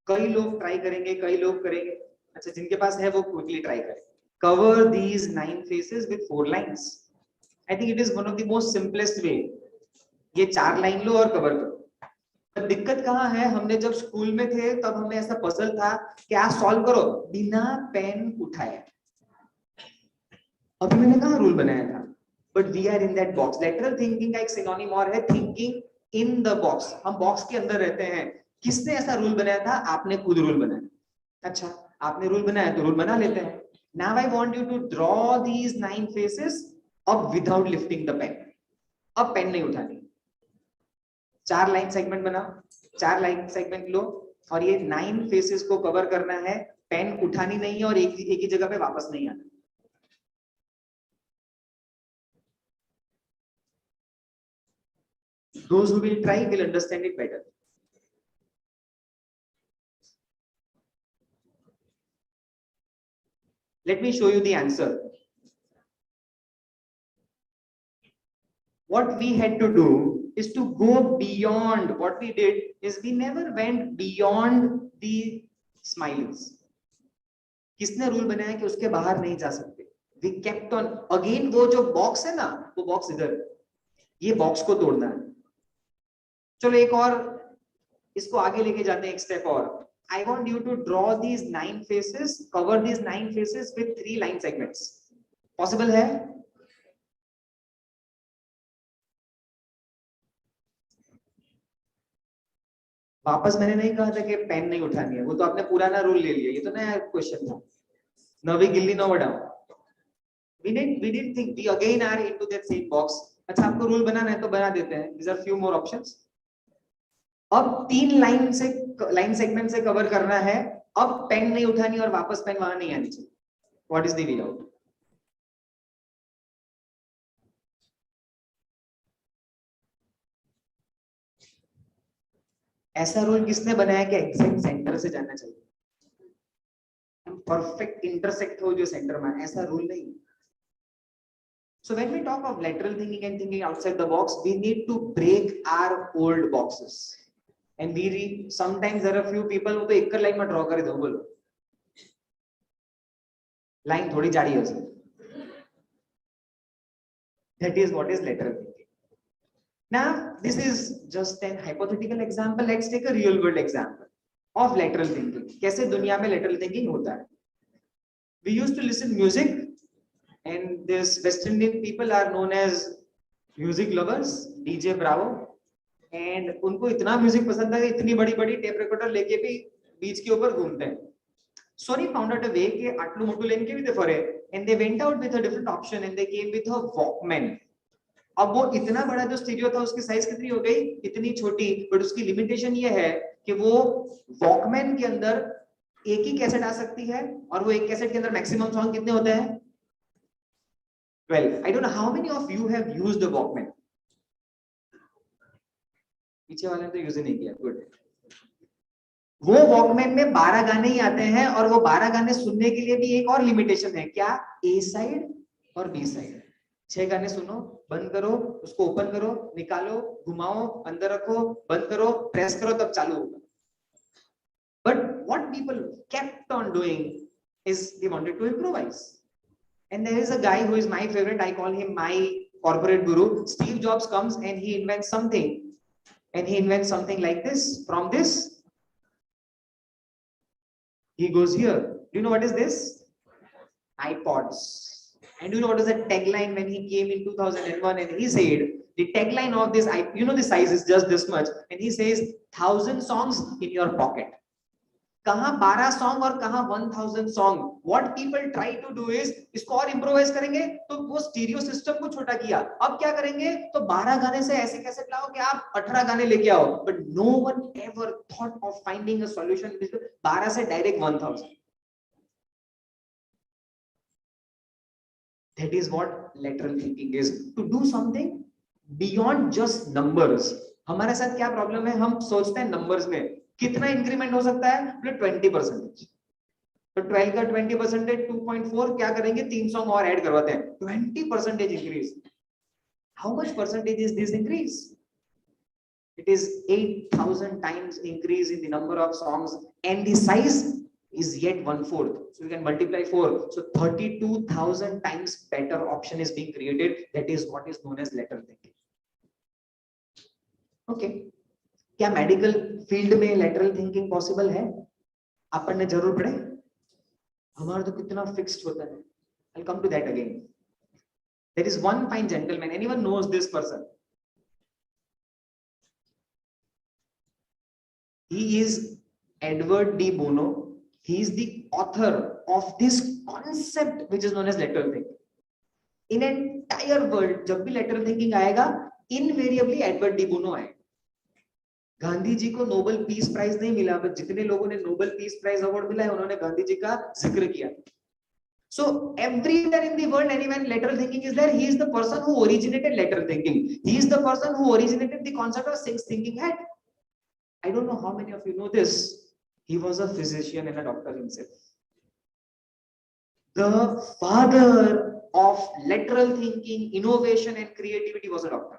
कई लोग ट्राई करेंगे, कई लोग करेंगे. अच्छा, जिनके पास है वो क्विकली ट्राई करें. Cover these 9 faces with 4 lines. I think it is one of the most simplest way. ये 4 लाइन लो और कवर करो. दिक्कत कहाँ है? हमने जब स्कूल में थे तब हमें ऐसा पजल था कि आप सॉल्व करो बिना पेन उठाए. अभी मैंने कहाँ रूल बनाया था? But we are in that box. Lateral thinking का एक सिनोनिम और है थिंकिंग इन द बॉक्स. हम बॉक्स के अंदर रहते हैं. किसने ऐसा रूल बनाया था? आपने खुद रूल बनाया. अच्छा, आपने रूल बनाया तो रूल बना लेते हैं. Now I want you to draw these 9 faces up without lifting the pen. अब पेन नहीं उठानी. 4 लाइन सेगमेंट बनाओ, 4 लाइन सेगमेंट लो और ये 9 फेसेस को कवर करना है. पेन उठानी नहीं है और एक ही जगह पे वापस नहीं आना. Those who will try will understand it better. Let me show you the answer. What we had to do is to go beyond. What we did is we never went beyond the smileys. किसने rule बनाया कि उसके बाहर नहीं जा सकते? We kept on. Again वो जो बॉक्स है ना, वो बॉक्स इधर, ये बॉक्स को तोड़ना है. चलो एक और इसको आगे लेके जाते हैं, एक स्टेप और. I want you to draw these 9 faces, cover these 9 faces with 3 line segments. Possible है? वापस मैंने नहीं कहा था कि पेन नहीं उठानी है, वो तो आपने पुराना रूल ले लिया. ये तो नया क्वेश्चन था. नवी गिल्ली no वडाओ. We didn't think. We again are into that same box. अच्छा, आपको रूल बनाना है तो बना देते हैं. These are few more options. अब 3 लाइन सेगमेंट से कवर करना है. अब पेन नहीं उठानी और वापस पेन वहां नहीं आनी चाहिए. What is the way out? ऐसा रूल किसने बनाया कि एग्जैक्ट सेंटर से जाना चाहिए, परफेक्ट इंटरसेक्ट हो जो सेंटर में? ऐसा रूल नहीं. So when we talk of lateral thinking and thinking outside the box, we need to break our old boxes. And sometimes there are few people who तो एक लाइन में draw कर दो, बोलो लाइन थोड़ी जाड़ी हो सकती. That is what is lateral thinking. Now this is just an hypothetical example. Let's take a real world example of lateral thinking. कैसे दुनिया में lateral thinking होता है? We used to listen music, and this West Indian people are known as music lovers, DJ Bravo. And उनको इतना music पसंद था कि इतनी बड़ी बड़ी टेप रिकॉर्डर लेके भी बीच के ऊपर घूमते हैं. Sony found out a way कि आटलू मोटू लेन के भी थे फरे, and they went out with a different option and they came with a Walkman. अब वो इतना बड़ा जो स्टीरियो था उसकी साइज कितनी हो गई? इतनी छोटी. बट उसकी लिमिटेशन ये है कि वो वॉकमैन के अंदर एक ही कैसेट आ सकती है और वो एक कैसेट के अंदर मैक्सिमम सॉन्ग कितने होते हैं? 12. I don't know how many of you have used a Walkman. पीछे वाले ने तो यूज नहीं किया. गुड. वो वॉकमैन में 12 गाने ही आते हैं और वो 12 गाने सुनने के लिए भी एक और लिमिटेशन है. क्या? ए साइड और बी साइड. 6 गाने सुनो, बंद करो, उसको ओपन करो, निकालो, घुमाओ, अंदर रखो, बंद करो, प्रेस करो, तब चालू होगा. But what people kept on doing is they wanted to improvise. And there is a guy who is my favorite. I call him my corporate guru. Steve Jobs comes and he invents something. And he invents something like this. From this, he goes here. Do you know what is this? iPods. And do you know what was the tagline when he came in 2001 and he said The tagline of this, the size is just this much, and he says 1,000 songs in your pocket. कहाँ 12 song और कहाँ 1000 song. What people try to do is इसको और improvise करेंगे तो वो stereo system को छोटा किया. अब क्या करेंगे तो 12 गाने से ऐसे कैसे लाओ कि आप 18 गाने लेके आओ. But no one ever thought of finding a solution. 12 से direct 1000. That is what lateral thinking is. To do something beyond just numbers. हमारे साथ क्या प्रॉब्लम है, हम सोचते हैं नंबर्स में कितना इंक्रीमेंट हो सकता है, बोले 20%. तो 12 का 20% 2.4 क्या करेंगे, 3 सॉन्ग और ऐड करवाते हैं. 20% increase. How much percentage is this increase? It is 8,000 times increase in the number of songs, and the size is yet 1/4. So we can multiply 4. So 32,000 times better option is being created. That is what is known as lateral thinking. Okay. क्या medical field में lateral thinking possible है? अपन ने जरूर पढ़े. हमारा तो कितना fixed होता है. I'll come to that again. There is one fine gentleman. Anyone knows this person? He is Edward D. Bono. He is the author of this concept which is known as lateral thinking. In entire world, जब भी lateral thinking आएगा, invariably Edward D. Bono आएगा. गांधी जी को Nobel peace prize नहीं मिला, but जितने लोगों ने नोबेल पीस प्राइज अवार्ड मिला है उन्होंने गांधी जी का जिक्र किया. So everywhere in the world, anywhere lateral thinking is there, he is the person who originated lateral thinking. He is the person who originated the concept of six thinking head. I don't know how many of you know this. He was a physician and a doctor himself. The father of lateral thinking, innovation and creativity was a doctor.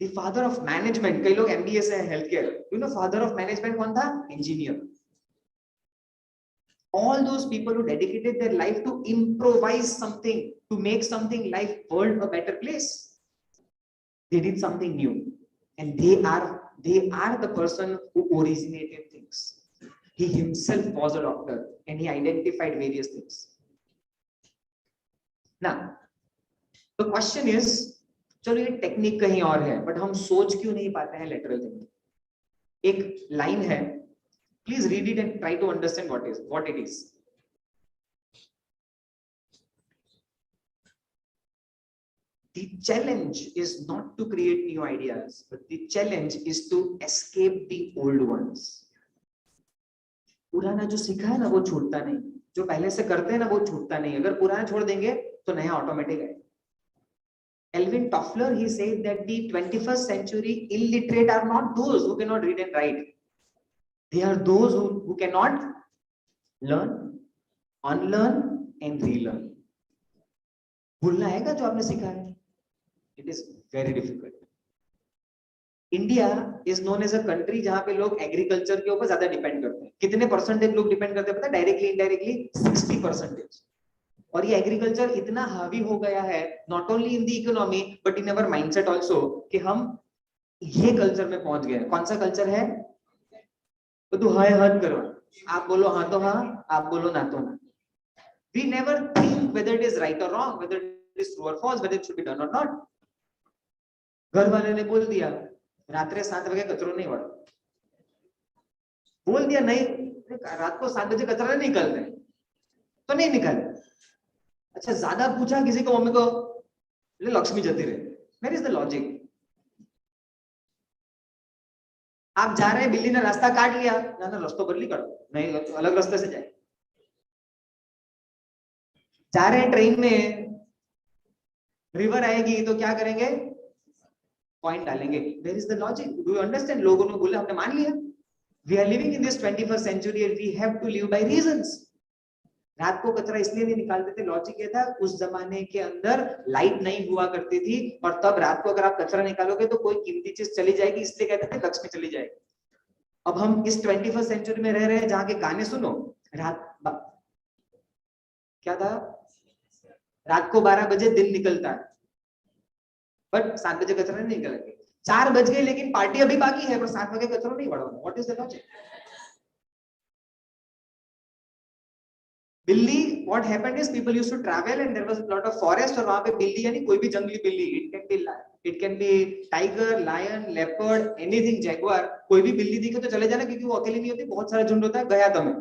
The father of management, कई लोग MBA से हैं healthcare. You know father of management कौन था? Engineer. All those people who dedicated their life to improvise something, to make something life world a better place. They did something new, and they are the person who originated things. He himself was a doctor, and he identified various things. Now, the question is, चलो ये technique कहीं और है, but हम सोच क्यों नहीं पाते हैं लेटरल थिंकिंग? एक लाइन है, please read it and try to understand what it is. The challenge is not to create new ideas, but the challenge is to escape the old ones. पुराना जो सीखा है ना वो छूटता नहीं, जो पहले से करते हैं ना वो छूटता नहीं. अगर पुराना छोड़ देंगे तो नया ऑटोमेटिक है. Alvin Toffler, he said that the 21st century illiterate are not those who cannot read and write. They are those who cannot learn, unlearn and relearn. भूलना है क्या जो आपने सीखा है? It is very difficult. India is known as a country जहाँ पे लोग एग्रीकल्चर के ऊपर ज्यादा डिपेंड करते हैं. कितने परसेंटेज लोग डिपेंड करते हैं पता है? Directly indirectly 60%. और ये एग्रीकल्चर इतना हावी हो गया है, not only in the economy but in our mindset also, कि हम ये कल्चर में पहुंच गए. कौन सा कल्चर है? तो तू हाय हद करो, आप बोलो हाँ तो हाँ, आप बोलो ना तो ना. We never think whether it is right और wrong, whether it is true और false, whether it should be done और नॉट. घर वाले ने बोल दिया रात्रे 7 बजे कचरो नहीं वाड़ो, बोल दिया नहीं रात को 7 बजे कचरा नहीं निकलते तो नहीं निकल. अच्छा ज्यादा पूछा किसी को, मम्मी को, लक्ष्मी जती रहे. Where is the logic? आप जा रहे हैं, बिल्ली ने रास्ता काट लिया, ना रास्ता बदली करो, नहीं अलग रास्ते से जाए. जा रहे हैं ट्रेन में, रिवर आएगी तो क्या करेंगे? पॉइंट डालेंगे. Where is the logic? Do you understand? लोगों ने बोला, हमने मान लिया. We are living in this 21st century and we have to live by reasons. रात को कचरा इसलिए नहीं निकालते थे, लॉजिक ये था उस जमाने के अंदर लाइट नहीं हुआ करती थी, और तब रात को अगर आप कचरा निकालोगे तो कोई कीमती चीज चली जाएगी, इसलिए कहते थे लक्ष्मी चली जाएगी. अब हम इस 21st century में रह रहे हैं जहाँ के गाने सुनो, क्या था? रात को 12 बजे दिन निकलता है, बट 7 बजे कचरा नहीं निकलेंगे. 4 बज गए लेकिन पार्टी अभी बाकी है, पर 7 बजे कचरा नहीं बढ़ाना. What is the logic? बिल्ली, what happened is people used to travel and there was a lot of forest और वहाँ पे बिल्ली यानी कोई भी जंगली बिल्ली, it can be tiger, lion, leopard, anything, jaguar, कोई भी बिल्ली दिखे तो चले जाना क्योंकि वो अकेली नहीं होती, बहुत सारा झुंड होता है, गया तो मैं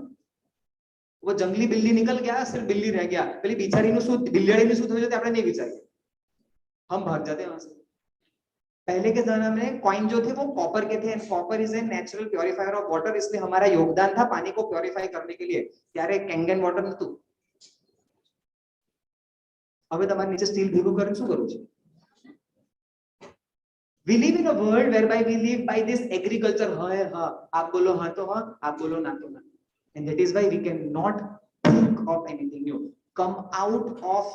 वो जंगली बिल्ली निकल गया, सिर्फ बिल्ली रह गया, पहले बिचारी नु सूत बिल्लियाड़ी नु सूत हो जाते, अपने नहीं बिचारी, हम भाग जाते हैं वहां से। पहले के जमाने में कॉइन जो थे वो कॉपर के थे and copper is a natural purifier of water, इसलिए हमारा योगदान था पानी को प्योरीफाई करने के लिए। ત્યારે કેંગન વોટર નતું, હવે તમારે નીચે સ્ટીલ ભેગું કરીને શું કરવું છે? We live in a world whereby we live by this agriculture, हाँ है हाँ, आप बोलो हाँ तो हाँ, आप बोलो ना तो ना, and that is why we cannot think of anything new, come out of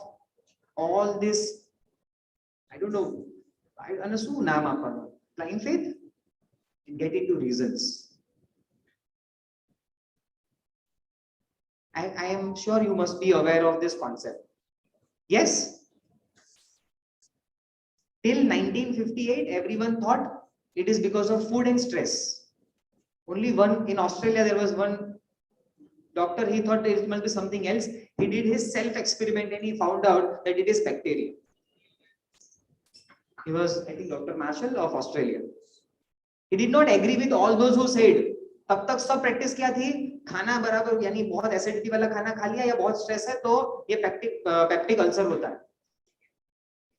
all this, I don't know, અને શું નામ આપવાનું, blind faith, and get into reasons. I am sure you must be aware of this concept. Yes, till 1958 everyone thought it is because of food and stress. Only one in Australia, there was one doctor, he thought it must be something else. He did his self experiment and he found out that it is bacteria. He was, I think, Dr. Marshall of Australia. He did not agree with all those who said, तब तक सब practice क्या थी, खाना बराबर यानी बहुत acidity वाला खाना खा लिया या बहुत स्ट्रेस है तो ये पेप्टिक अल्सर होता है।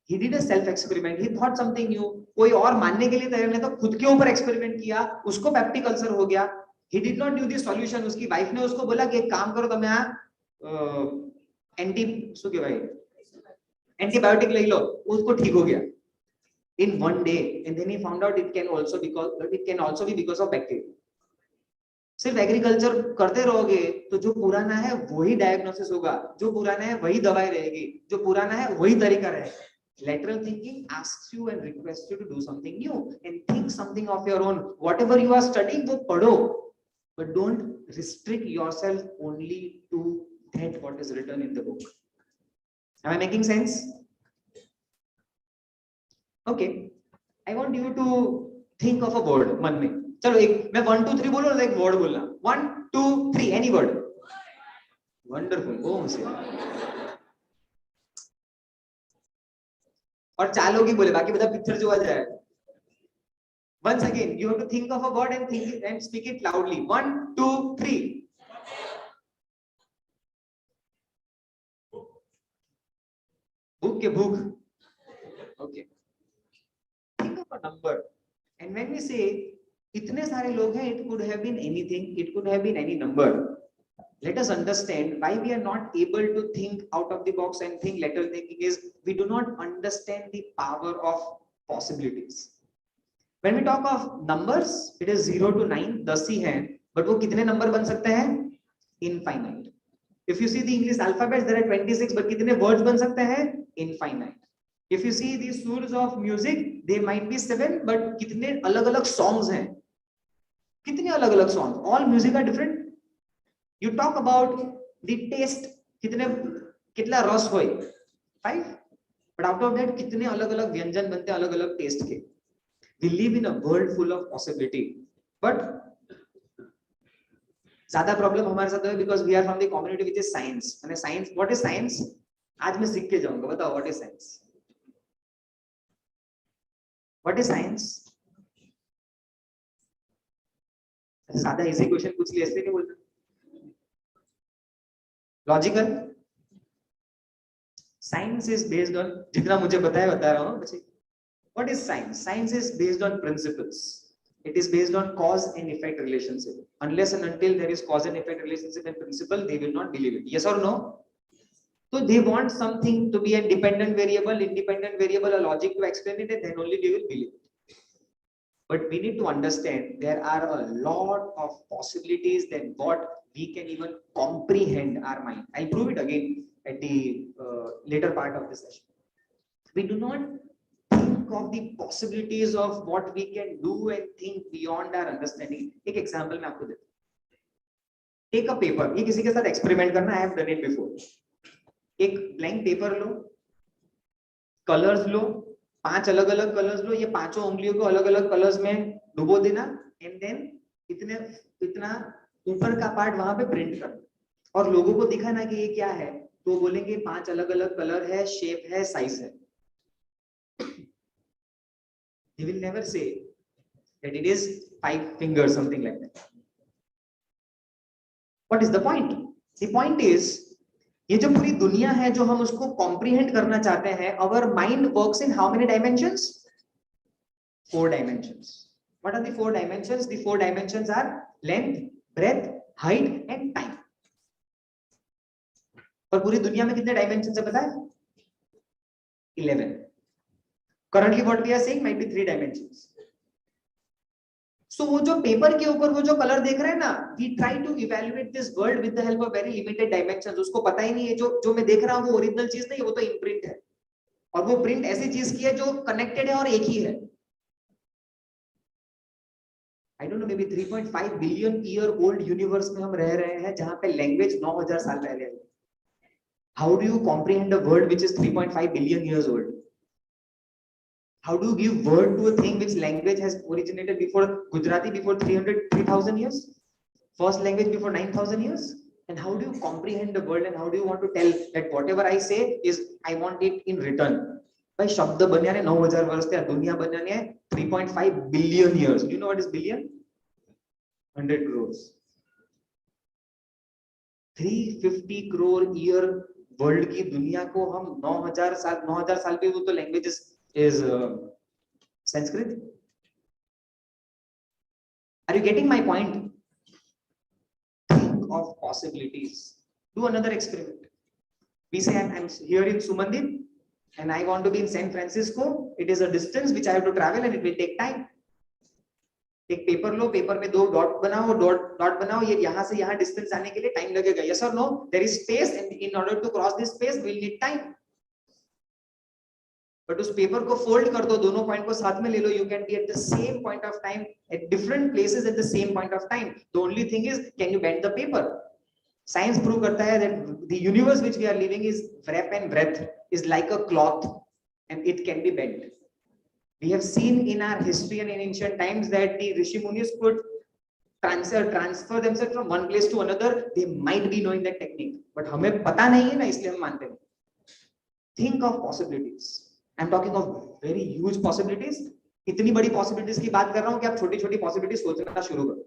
He did a self experiment, he thought something new, कोई और मानने के लिए तैयार नहीं, तो खुद के ऊपर एक्सपेरिमेंट किया, उसको पेप्टिक अल्सर हो गया। He did not knew the solution, उसकी वाइफ ने उसको बोला कि एक काम करो તમે આ શું કહેવાય एंटीबायोटिक ले लो, उसको ठीक हो गया in one day, and then he found out it can also be because of bacteria. सिर्फ एग्रीकल्चर करते रहोगे तो जो पुराना है वही डायग्नोसिस होगा, जो पुराना है वही दवाई रहेगी, जो पुराना है वही तरीका रहेगा। Lateral thinking asks you and requests you to do something new and think something of your own. Whatever you are studying, वो पढ़ो, but don't restrict yourself only to that what is written in the book. Am I making sense? Okay, I want you to think of a word मन में। चलो एक मैं 1 2 3 बोलूं और एक वर्ड बोलना, 1 2 3 एनी वर्ड। वंडरफुल, ओम से और चालो की बोले, बाकी બધા पिक्चर જોવા જાય। Once again you have to think of a word and think it and speak it loudly, 1 2 3। भूख के भूख, okay, think of a number and when we say इतने सारे लोग हैं, it could have been anything, it could have been any number. Let us understand why we are not able to think out of the box and think lateral thinking is we do not understand the power of possibilities. When we talk of numbers, it is 0 to 9, 10 ही हैं, but वो कितने number बन सकते हैं? Infinite. If you see the English alphabet, there are 26, but कितने words बन सकते हैं? Infinite. If you see the suits of music, they might be 7, but कितने अलग-अलग songs हैं? कितने अलग-अलग songs? All music are different. You talk about the taste, कितना रस होय, 5, but out of that कितने अलग-अलग व्यंजन बनते हैं अलग-अलग taste के। We live in a world full of possibility, but ज्यादा प्रॉब्लम हमारे साथ है because we are from the community which is science. and science, what is science? आज मैं सीख के जाऊंगा, बताओ what is science? What is science? सादा इजी क्वेश्चन पूछ लिया, ऐसे नहीं बोलते। Logical science is based on, जितना मुझे बता रहा हूँ बच्चे। What is science? Science is based on principles, it is based on cause and effect relationship. Unless and until there is cause and effect relationship and principle, they will not believe it. Yes or no? So they want something to be a dependent variable, independent variable, a logic to explain it, and then only they will believe it. But we need to understand there are a lot of possibilities than what we can even comprehend our mind. I'll prove it again at the later part of this session. We do not think of the possibilities of what we can do and think beyond our understanding. एक example मैं आपको देता हूँ। Take a paper. ये किसी के साथ experiment करना, I have done it before. एक blank paper लो, colors लो, 5 अलग अलग कलर्स लो, ये पांचों उंगलियों को अलग अलग कलर्स में डुबो देना, एंड देन इतना ऊपर का पार्ट वहां पे प्रिंट करना। और लोगों को दिखा ना कि ये क्या है, तो बोलेंगे 5 अलग अलग कलर है, शेप है, साइज है. He will never say that it is 5 fingers, something like that. What is the point? The point is, ये जो पूरी दुनिया है जो हम उसको कॉम्प्रिहेंड करना चाहते हैं, our mind works in how many dimensions? 4 dimensions. What are the 4 dimensions? The 4 dimensions are length, breadth, height and time. और पूरी दुनिया में कितने डायमेंशन है पता है? 11. Currently what we are saying might be 3 dimensions. So वो जो पेपर के ऊपर वो जो कलर देख रहे हैं ना, we try to evaluate this world with the help of very limited dimensions. उसको पता ही नहीं है जो मैं देख रहा हूँ वो ओरिजिनल चीज नहीं है, वो तो इम्प्रिंट है. और वो प्रिंट ऐसी चीज की है जो कनेक्टेड है और एक ही है. I don't know, maybe 3.5 billion year old universe में हम रह रहे हैं जहां पे लैंग्वेज 9000 साल पहले आई. How do you comprehend a word which is 3.5 billion years old? How do you give word to a thing which language has originated before Gujarati before 3,000 years? First language before 9,000 years? And how do you comprehend the world and how do you want to tell that whatever I say is I want it in return? भाई शब्द बनने ने 9000 वर्ष थे, दुनिया बनने ने 3.5 billion years. Do you know what is billion? 100 crores. 350 crore year world की दुनिया को हम 9000 साल पे, वो तो language is Sanskrit. Are you getting my point? Think of possibilities. Do another experiment. We say I'm here in Sumandip and I want to be in San Francisco. It is a distance which I have to travel and it will take time. एक paper लो, paper में 2 dot बनाओ, dot बनाओ, ये यहाँ से यहाँ distance जाने के लिए टाइम लगेगा. Yes or no? There is space and in order to cross this space we'll need time. But उस पेपर को फोल्ड कर दो, दोनों पॉइंट को साथ में ले लो, you can be at the same point of time at different places at the same point of time. The only thing is, can you bend the paper? Science prove करता है that the universe which we are living is breadth and breadth is like a cloth and it can be bent. We have seen in our history and in ancient times that the Rishi Munis could transfer themselves from one place to another. They might be knowing that technique, but हमें पता नहीं है ना, इसलिए हम मानते हैं. Think of possibilities. I'm talking of very huge possibilities. इतनी बड़ी possibilities की बात कर रहा हूँ कि आप छोटी-छोटी possibilities सोचना शुरू करो.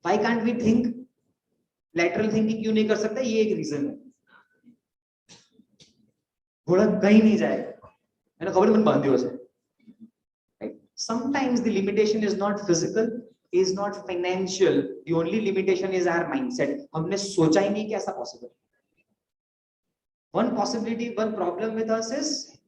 Why can't we think? Lateral thinking क्यों नहीं कर सकते? ये एक reason है. घोड़ा कहीं नहीं जाएगा, मैंने खबर मन बांधी हो से. Sometimes the limitation is not physical, is not financial. The only limitation is our mindset. हमने सोचा ही नहीं कि ऐसा possible. One possibility, one problem with us is,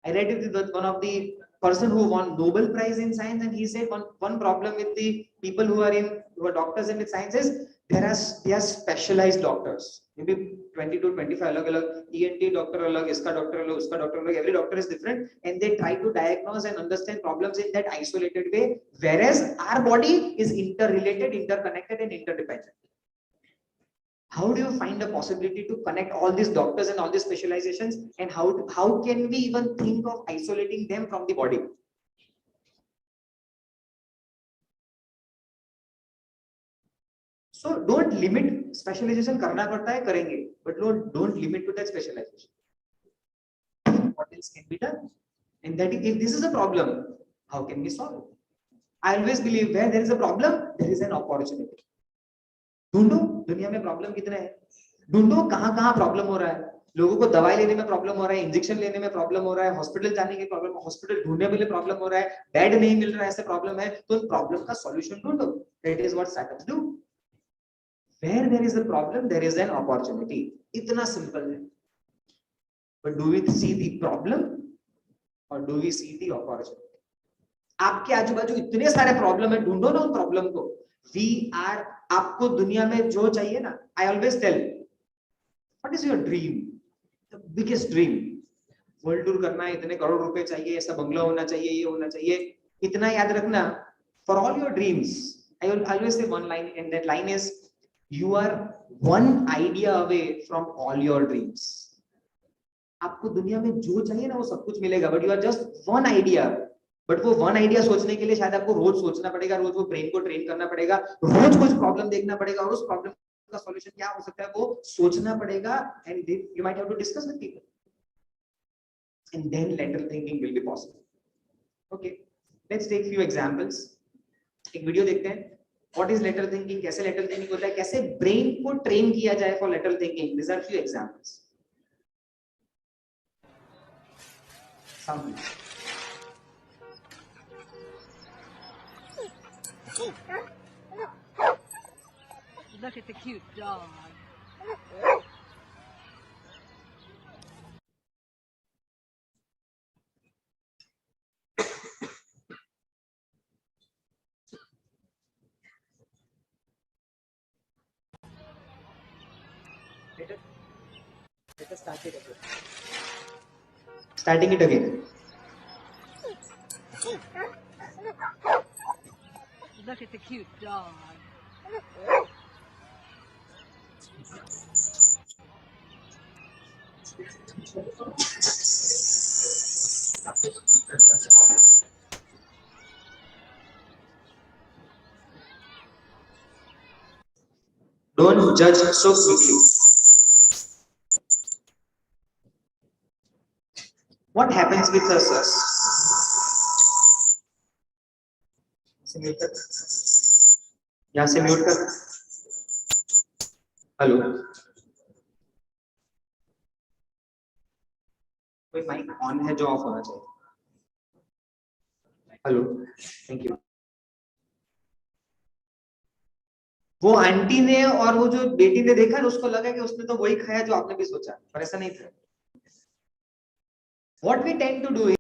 I read it with one of the person who won Nobel Prize in science, and he said one problem with the people who are doctors and with science is they are specialized doctors. Maybe 20 to 25 अलग-अलग ENT doctor अलग, इसका doctor अलग, उसका doctor अलग, every doctor is different, and they try to diagnose and understand problems in that isolated way, whereas our body is interrelated, interconnected and interdependent. How do you find a possibility to connect all these doctors and all these specializations, and how can we even think of isolating them from the body? So don't limit specialization. करना पड़ता है, करेंगे, but don't limit to that specialization. What else can be done? And that if this is a problem, how can we solve it? I always believe where there is a problem, there is an opportunity. ढूंढो दुनिया में problem कितने हैं, ढूंढो कहाँ problem हो रहा है. लोगों को दवाई लेने में प्रॉब्लम हो रहा है, इंजेक्शन लेने में प्रॉब्लम हो रहा है, हॉस्पिटल जाने की प्रॉब्लम, हॉस्पिटल ढूंढने में प्रॉब्लम हो रहा है, बेड नहीं मिल रहा है, ऐसे प्रॉब्लम है, तो प्रॉब्लम का सॉल्यूशन ढूंढो. That is what startups do. Where there is a problem there is an opportunity. इतना सिंपल है. But do we see the problem और do we see the opportunity? आपके आजू बाजू इतने सारे प्रॉब्लम है, ढूंढो ना उन प्रॉब्लम को. वी आर, आपको दुनिया में जो चाहिए ना, I always tell, what is your dream, the biggest dream? World tour करना है, इतने करोड़ रुपए चाहिए, ऐसा बंगला होना चाहिए, ये होना चाहिए. इतना याद रखना, for all your dreams, I always say one line, and that line is, you are one idea away from all your dreams. आपको दुनिया में जो चाहिए ना वो सब कुछ मिलेगा, but you are just one idea. But वो वन आइडिया सोचने के लिए शायद आपको रोज सोचना पड़ेगा, रोज वो ब्रेन को ट्रेन करना पड़ेगा, रोज कुछ प्रॉब्लम देखना पड़ेगा और उस प्रॉब्लम का सॉल्यूशन क्या हो सकता है वो सोचना पड़ेगा, and you might have to discuss with people, and then lateral thinking will be possible. Okay, let's take few examples. एक वीडियो देखते हैं, what is lateral thinking, कैसे lateral thinking होता है, कैसे ब्रेन को ट्रेन किया जाए for lateral thinking. These are few examples. Sound. Look at the cute dog. Let us start it again. Starting it again. Look at the cute dog. Don't judge so quickly. What happens with us? से mute कर, यहाँ से mute कर. Hello, कोई mic on है जो of होना चाहिए. Hello, thank you. वो आंटी ने और वो जो बेटी ने देखा, उसको लगा कि उसने तो वही खाया जो आपने भी सोचा, पर ऐसा नहीं था. What we tend to do is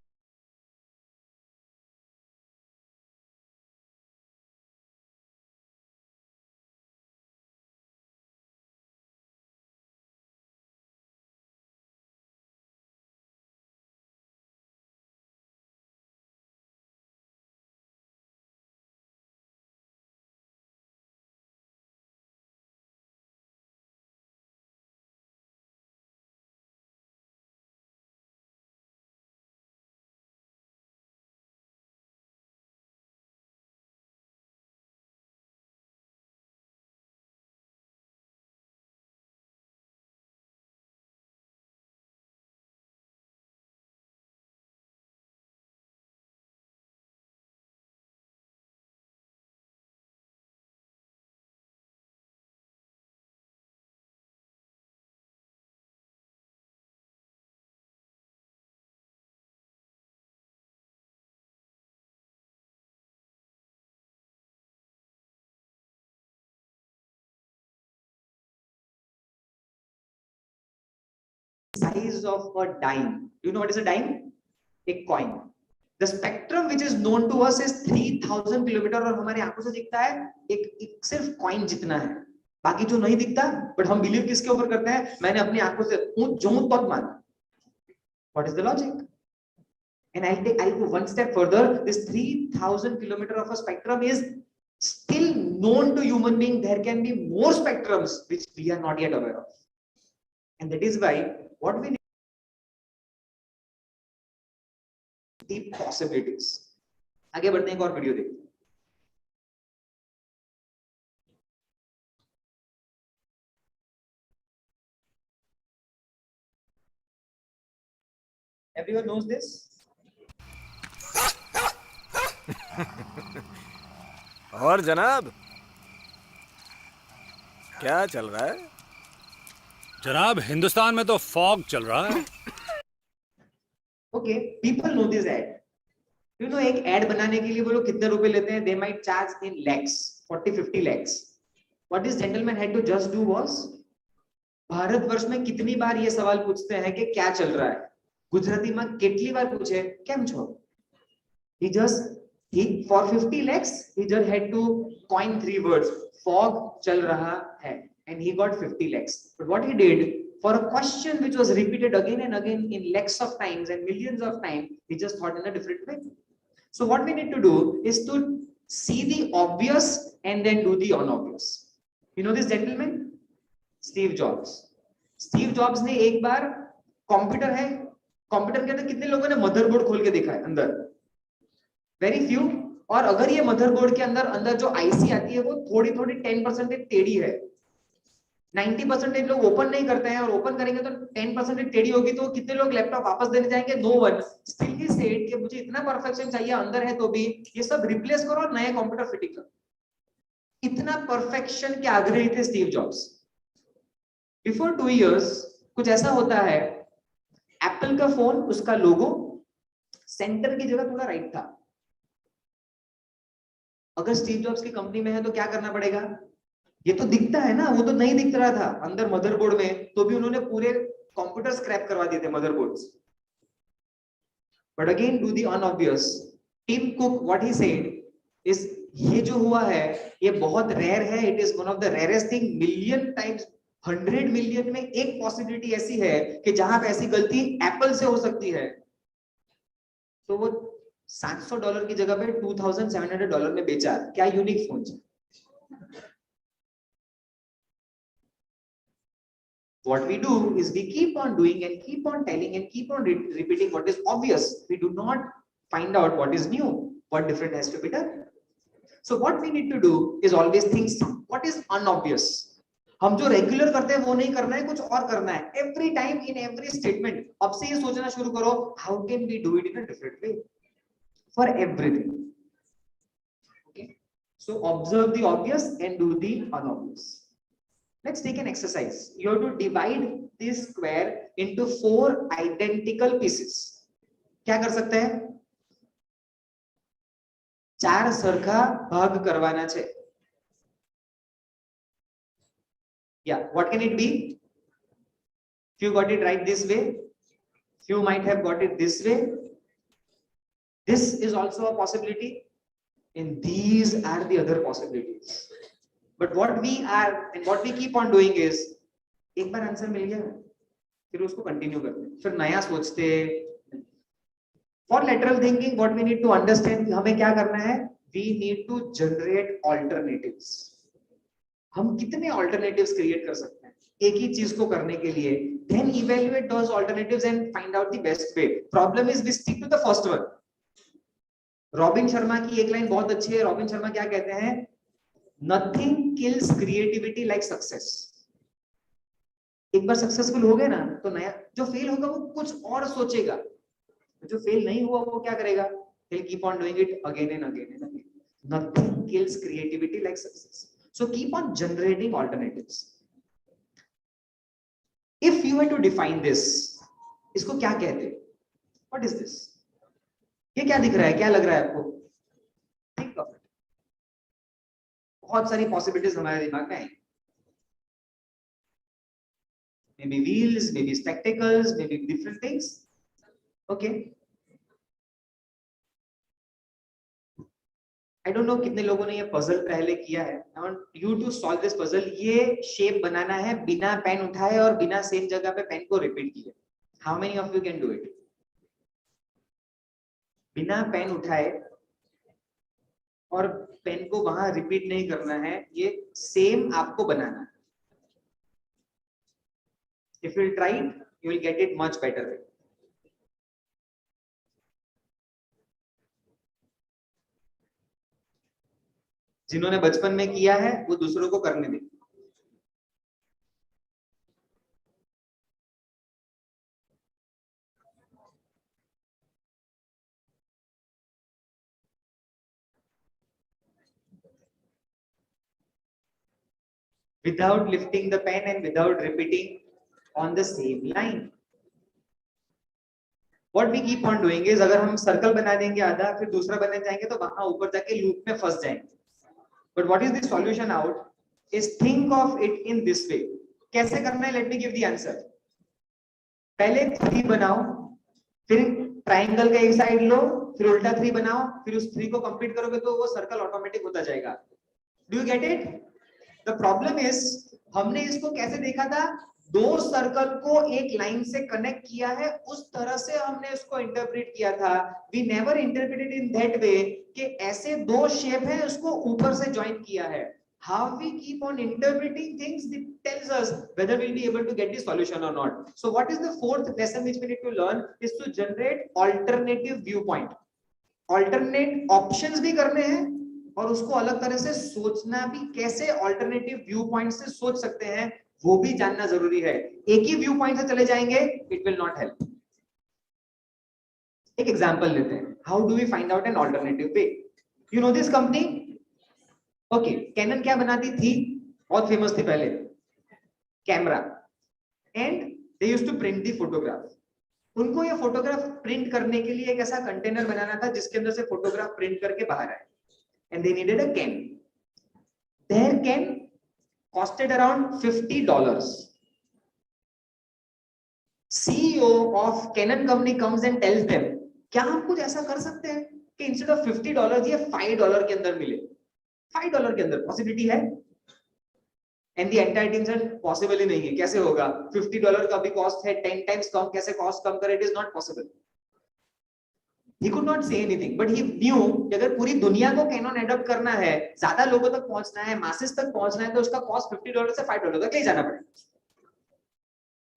size of a dime. Do you know what is a dime? A coin. The spectrum which is known to us is 3000 kilometre और हमारी आंखों से दिखता है एक सिर्फ कॉइन जितना है, बाकी जो नहीं दिखता, बट हम बिलीव किसके ऊपर करते हैं? मैंने अपनी आंखों से जो तक माना. What is the logic? And I'll go one step further. This 3000 kilometer of a spectrum is still known to human being. There can be more spectrums which we are not yet aware of, and that is why what we need deep possibilities. आगे बढ़ते हैं, एक और video देखते हैं. Everyone knows this? और जनाब क्या चल रहा है? जनाब हिंदुस्तान में तो फॉग चल रहा है. Okay, people know this ad. You know, एक ad बनाने के लिए वो लोग कितने रुपए लेते हैं? They might charge in lakhs, 40-50 lakhs. What this gentleman had to just do was, Bharatvarsh में कितनी बार ये सवाल पूछते हैं कि क्या चल रहा है? गुजराती में कितनी बार पूछे केम छो? For 50 lakhs, he just had to coin 3 words. Fog चल रहा है, and he got 50 lakhs. But what he did, for a question which was repeated again and again in lakhs of times and millions of times, he just thought in a different way. So what we need to do is to see the obvious and then do the unobvious. You know this gentleman? Steve Jobs. Steve Jobs ने एक बार computer है, computer के अंदर कितने लोगों ने motherboard खोल के देखा है अंदर? Very few. और अगर ये मदरबोर्ड के अंदर अंदर जो आईसी आती है वो थोड़ी थोड़ी 10% टेढ़ी है, 90% लोग ओपन नहीं करते हैं, और ओपन करेंगे तो 10% टेढ़ी होगी, तो कितने लोग लैपटॉप वापस देने जाएंगे? No one. Still he said कि मुझे इतना परफेक्शन चाहिए, अंदर है तो भी ये सब रिप्लेस करो और नए कंप्यूटर फिटिंग करो। इतना परफेक्शन के आग्रही थे स्टीव जॉब्स। बिफोर 2 इयर्स कुछ ऐसा होता है, एप्पल का फोन, उसका लोगो सेंटर की जगह थोड़ा राइट था। अगर स्टीव जॉब्स की कंपनी में है तो क्या करना पड़ेगा? ये तो दिखता है ना, वो तो नहीं दिख रहा था अंदर मदरबोर्ड में, तो भी उन्होंने पूरे कंप्यूटर स्क्रैप करवा दिए थे motherboards. But again do the unobvious, Tim Cook what he said is, ये जो हुआ है ये बहुत रेयर है, it is one of the rarest thing, million times, 100 million में एक पॉसिबिलिटी ऐसी है कि जहां पे ऐसी गलती एप्पल से हो सकती है। तो वो $700 की जगह पे $2700 में बेचा। क्या यूनिक फोन है। What we do is we keep on doing and keep on telling and keep on repeating what is obvious. We do not find out what is new, what different has to be done. So what we need to do is always think what is unobvious. हम जो regular करते हैं वो नहीं करना है, कुछ और करना है। Every time in every statement अब से ये सोचना शुरू करो, how can we do it in a different way for everything. Okay, so observe the obvious and do the unobvious. Let's take an exercise. You have to divide this square into 4 identical pieces. क्या कर सकते हैं? 4 सरखा भाग करवाना है। Yeah, what can it be? Few got it right this way. Few might have got it this way. This is also a possibility. And these are the other possibilities. But what we are and what we keep on doing is, एक बार answer मिल गया फिर उसको continue करते, फिर नया सोचते। For lateral thinking what we need to understand, हमें क्या करना है? We need to generate alternatives. हम कितने ऑल्टरनेटिव्स क्रिएट कर सकते हैं एक ही चीज को करने के लिए? Then evaluate those alternatives and find out the best way. Problem is we stick to the first one. Robin Sharma की एक लाइन बहुत अच्छी है। रॉबिन शर्मा क्या कहते हैं? Nothing kills creativity like success. एक बार सक्सेसफुल हो गए ना तो नया, जो फेल होगा वो कुछ और सोचेगा, जो फेल नहीं हुआ वो क्या करेगा? He'll keep on doing it again and again and again. Nothing kills creativity like success. So keep on generating alternatives. If you were to define this, इसको क्या कहते हैं? What is this? ये क्या दिख रहा है? क्या लग रहा है आपको? Think of it. बहुत सारी पॉसिबिलिटीज हमारे दिमाग में आएंगी। Maybe wheels, maybe spectacles, maybe different things. Okay. I don't know कितने लोगों ने ये पजल पहले किया है। I want you to solve this puzzle. ये शेप बनाना है बिना पेन उठाए और बिना सेम जगह पे पेन को रिपीट किए। How many of you can do it? बिना पेन उठाए और पेन को वहां रिपीट नहीं करना है, ये सेम आपको बनाना है। If you try it, you will get it much better way. जिन्होंने बचपन में किया है वो दूसरों को करने दें। Without lifting the pen and without repeating on the same line. What we keep on doing is, अगर हम सर्कल बना देंगे आधा फिर दूसरा बनाने जाएंगे तो वहां ऊपर जाके लूप में फंस जाएंगे। But what is the solution out? Is think of it in this way. कैसे करना है? Let me give the answer. पहले 3 बनाओ, फिर ट्राइंगल का एक साइड लो, फिर उल्टा 3 बनाओ, फिर उस 3 को कंप्लीट करोगे तो वो सर्कल ऑटोमेटिक होता जाएगा। Do you get it? The problem is, हमने इसको कैसे देखा था? 2 सर्कल को एक लाइन से कनेक्ट किया है, उस तरह से हमने इसको इंटरप्रेट किया था। We never interpreted in that way कि ऐसे 2 शेप है उसको ऊपर से ज्वाइन किया है। How we keep on interpreting things that tells us whether we'll be able to get the solution or not. So what is the 4th lesson which we need to learn is to generate alternative viewpoint. Alternate options भी करने हैं और उसको अलग तरह से सोचना भी, कैसे ऑल्टरनेटिव व्यू पॉइंट से सोच सकते हैं वो भी जानना जरूरी है। एक ही व्यू पॉइंट से चले जाएंगे, इट विल नॉट हेल्प। एक एग्जांपल लेते हैं, how do we find out an alternative way. You know this company, okay, Canon क्या बनाती थी, बहुत फेमस थी पहले, camera, and they used to print the photograph. उनको ये फोटोग्राफ प्रिंट करने के लिए एक ऐसा कंटेनर बनाना था जिसके अंदर से फोटोग्राफ प्रिंट करके बाहर आए, and they needed a can. Their can costed around $50। CEO of Canon company comes and tells them, क्या हम कुछ ऐसा कर सकते हैं कि इंस्टेड ऑफ $50 ये $5 के अंदर मिले। $5 के अंदर पॉसिबिलिटी है? And the entire team said possible ही नहीं है, कैसे होगा, $50 का भी कॉस्ट है, 10 टाइम्स कम, कैसे कॉस्ट कम करे, it is not possible. He could not say anything, but he knew कि अगर पूरी दुनिया को कैनन एडॉप्ट करना है, ज्यादा लोगों तक पहुंचना है, मासेस तक पहुंचना है, तो उसका कॉस्ट $50 से $5 तक ले जाना पड़ेगा।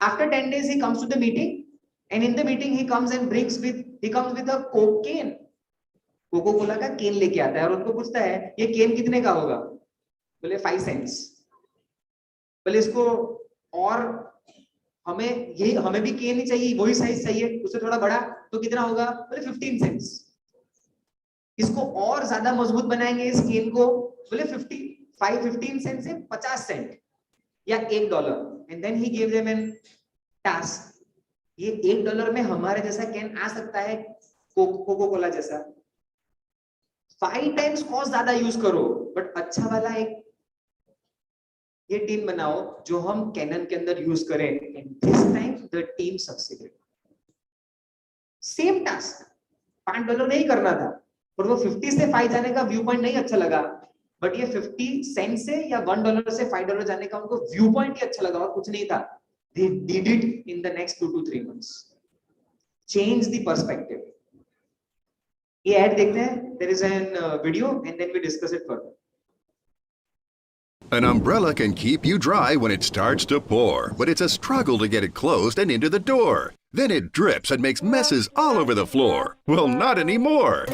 After 10 days he comes to the meeting, and in the meeting he comes with a coke can, Coca Cola का केन लेके आता है और उनको पूछता है ये केन कितने का होगा, बोले 5 सेंट्स। बोले इसको, और हमें भी केन ही चाहिए, वही साइज चाहिए, उससे थोड़ा बड़ा, तो कितना होगा, बोले 15 सेंट्स। इसको और ज्यादा मजबूत बनाएंगे इस केन को, बोले 15 सेंट से 50 सेंट या $1। And then he give them an task, ये $1 में हमारे जैसा कैन आ सकता है, कोको कोला जैसा। 5 टाइम्स कॉस्ट ज्यादा यूज करो, बट अच्छा वाला एक ये टीम बनाओ जो हम कैनन के अंदर यूज करें, and this time the team succeeded. Same task, $5 नहीं करना था, पर वो 50 से 5 जाने का व्यू पॉइंट नहीं अच्छा लगा, बट ये 50 सेंट से या $1 से $5 जाने का उनको व्यू पॉइंट ही अच्छा लगा और कुछ नहीं था। They did it in the next 2 to 3 months. Change the perspective. ये ऐड देखते हैं, there is an video and then we discuss it further. An umbrella can keep you dry when it starts to pour, but it's a struggle to get it closed and into the door. Then it drips and makes messes all over the floor. Well, not anymore.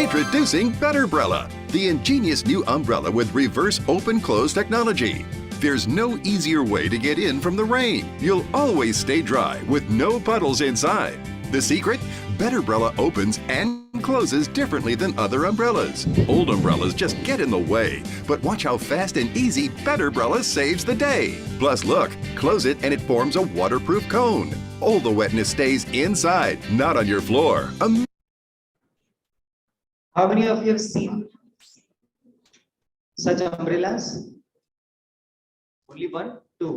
Introducing Betterbrella, the ingenious new umbrella with reverse open-close technology. There's no easier way to get in from the rain. You'll always stay dry with no puddles inside. The secret? Betterbrella opens and closes differently than other umbrellas. Old umbrellas just get in the way, but watch how fast and easy Betterbrella saves the day. Plus look, close it and it forms a waterproof cone. All the wetness stays inside, not on your floor. How many of you have seen such umbrellas? Only 1, 2.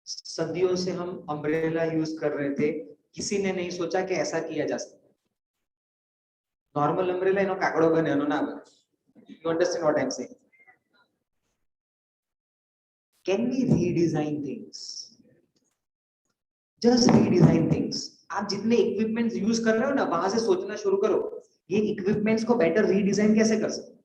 सदियों से हम umbrella use कर रहे थे, किसी ने नहीं सोचा कि ऐसा किया जा सकता है। नॉर्मल अम्ब्रेला इनो काकड़ो बने नो ना बने। You understand what I'm saying? Can we redesign things? Just redesign things. आप जितने इक्विपमेंट्स यूज कर रहे हो ना, वहां से सोचना शुरू करो, ये इक्विपमेंट्स को बेटर रीडिजाइन कैसे कर सकते हो।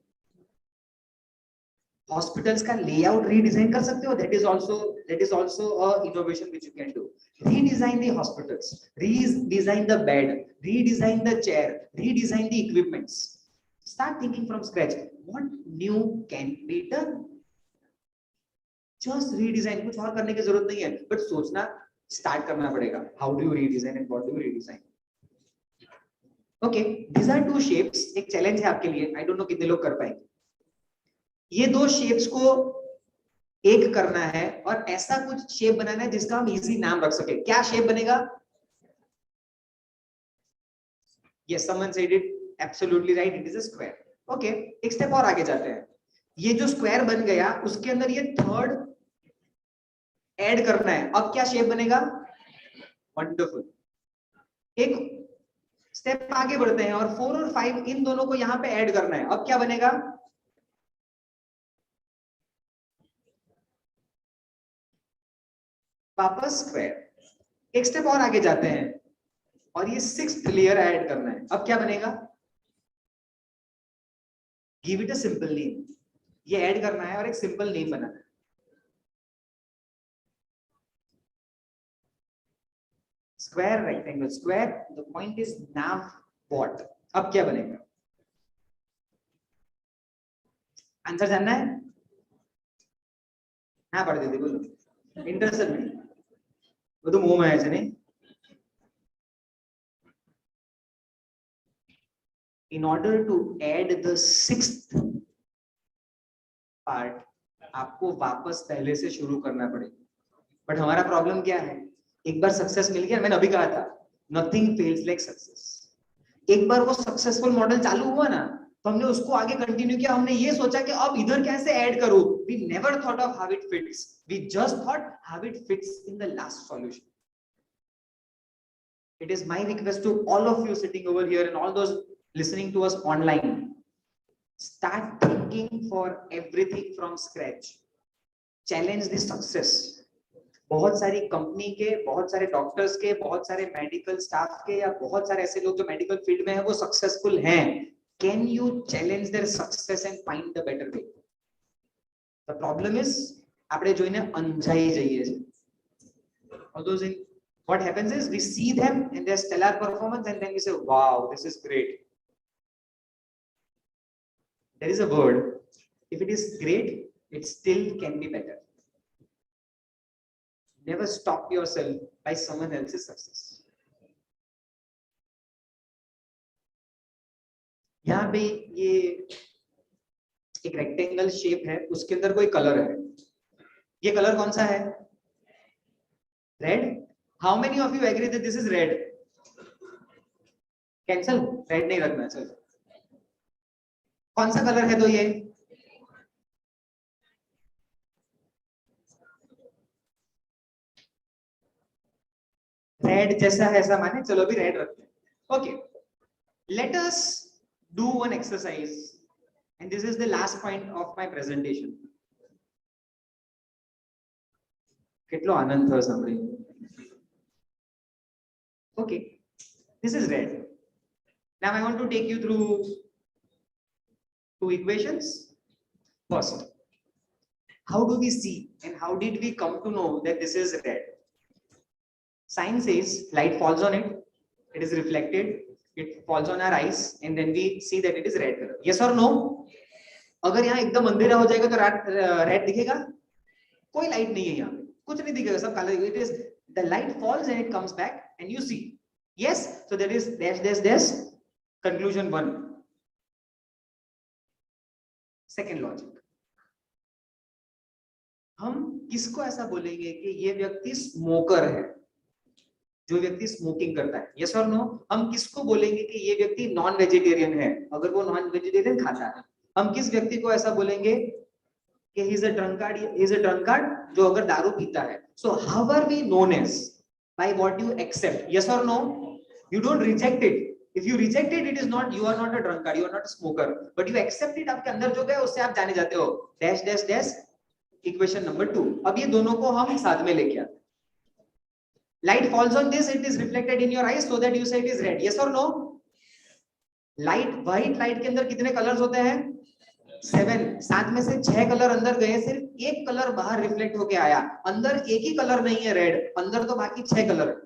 हॉस्पिटल्स का लेआउट रीडिजाइन कर सकते हो, that is also a innovation which you can do. Redesign the hospitals, redesign the bed, redesign the chair, redesign the equipments. Start thinking from scratch, what new can be done. Just redesign, कुछ और करने की जरूरत नहीं है, but सोचना start करना पड़ेगा। How do you redesign and what do you redesign? Okay, these are 2 shapes. एक चैलेंज है आपके लिए, I don't know कितने लोग कर पाएंगे। ये 2 शेप्स को एक करना है और ऐसा कुछ शेप बनाना है जिसका हम इजी नाम रख सके। क्या शेप बनेगा? Yes, someone said it absolutely right, it is a square. Okay, एक स्टेप और आगे जाते हैं। ये जो स्क्वायर बन गया, उसके अंदर ये थर्ड ऐड करना है। अब क्या शेप बनेगा? वंडरफुल। एक स्टेप आगे बढ़ते हैं और 4 और 5 इन दोनों को यहां पे ऐड करना है। अब क्या बनेगा? वापस स्क्वायर। एक स्टेप और आगे जाते हैं और ये 6th लेयर ऐड करना है। अब क्या बनेगा? Give it a simple name. ये ऐड करना है और एक सिंपल नेम बनाना है। Square, rectangle, square. The point is nav what? अब क्या बनेगा? आंसर जानना है? हाँ पढ़ देते बोलो. इंटरेस्टेड नहीं, वो तो मुंह में है नहीं. In order to add the sixth part, आपको वापस पहले से शुरू करना पड़ेगा. बट हमारा प्रॉब्लम क्या है? एक बार सक्सेस मिल गया, मैंने अभी कहा था, नथिंग फेल्स लाइक सक्सेस. एक बार वो सक्सेसफुल मॉडल चालू हुआ ना, तो हमने उसको आगे कंटिन्यू किया. हमने ये सोचा कि अब इधर कैसे ऐड करूं. We never thought of how it fits, we just thought how it fits in the last solution. It is my request to all of you sitting over here and all those listening to us online, start thinking for everything from scratch. Challenge the success. बहुत सारी company के, बहुत सारे doctors के, बहुत सारे medical staff के या बहुत सारे ऐसे लोग जो मेडिकल फील्ड में है वो सक्सेसफुल हैं. Can you challenge their success and find the better way? The problem is આપણે જોઈને અંજાઈ જઈએ છે. Although what happens is we see them in their stellar performance and then we say, wow, this is great. There is a word, if it is great, it still can be better. Never stop yourself by someone else's success. यहाँ पे ये एक rectangle shape है, उसके अंदर कोई colour है. ये कलर कौन सा है? Red. How many of you agree that this is red? Cancel. Red नहीं रखना. चलो. कौन सा कलर है तो ये? रेड जैसा है ऐसा माने, चलो अभी रेड रखते हैं. Okay. Let us do one exercise, and this is the last point of my presentation. કેટલો આનંદ થયો સાંભળીને. Okay, this is red. Now I want to take you through two equations. First, how do we see and how did we come to know that this is red? Science says light falls on it, it is reflected, it falls on our eyes, and then we see that it is red color. Yes or no? अगर यहाँ एकदम अंधेरा हो जाएगा तो red दिखेगा? कोई light नहीं है यहाँ पे, कुछ नहीं दिखेगा, सब काला दिखेगा. It is the light falls and it comes back and you see. Yes, so that is dash conclusion 1. Second logic, हम किसको ऐसा बोलेंगे कि ये व्यक्ति स्मोकर है, जो व्यक्ति स्मोकिंग करता है? यस और नो? हम किसको बोलेंगे कि ये व्यक्ति नॉन वेजिटेरियन है, अगर वो नॉन वेजिटेरियन खाता है? हम किस व्यक्ति को ऐसा बोलेंगे कि he is a drunkard, जो अगर दारू पीता है? So how are we known as? By what you accept. Yes or no? You don't reject it. If you reject it, it is not, you are not a drunkard, you are not a smoker, but you accept it. आपके अंदर जो गया उससे आप जाने जाते हो. Dash equation number 2. अब ये दोनों को हम साथ में लेके आते हैं. Light falls on this, it is reflected in your eyes, so that you say it is red. Yes or no? Light, white light के अंदर कितने कलर्स होते हैं? 7. 7 में से 6 कलर अंदर गए, सिर्फ एक कलर बाहर रिफ्लेक्ट होके आया. अंदर एक ही कलर नहीं है रेड, अंदर तो बाकी 6 कलर है.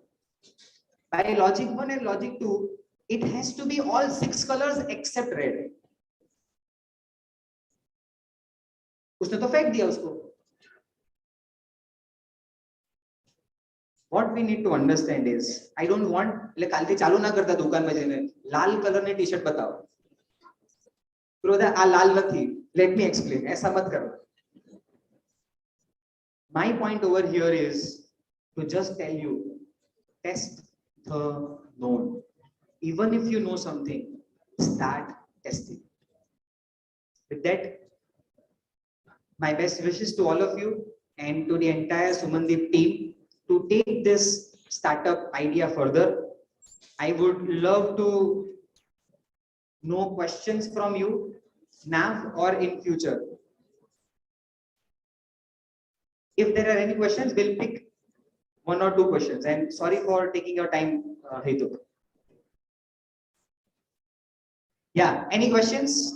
By logic 1 and logic 2, it has to be all 6 colors except red. उसने तो फेंक दिया उसको. What we need to understand is, I don't want, ले कालती चालू ना करता दुकान में जने लाल कलर ने टी-शर्ट बताओ. आ लाल નથી. Let me explain. ऐसा मत करो. My point over here is to just tell you, test the known. Even if you know something, start testing. With that, my best wishes to all of you and to the entire Sumandeep team to take this startup idea further. I would love to know questions from you now or in future. If there are any questions, we'll pick 1 or 2 questions. And sorry for taking your time, Hetu. Yeah, any questions?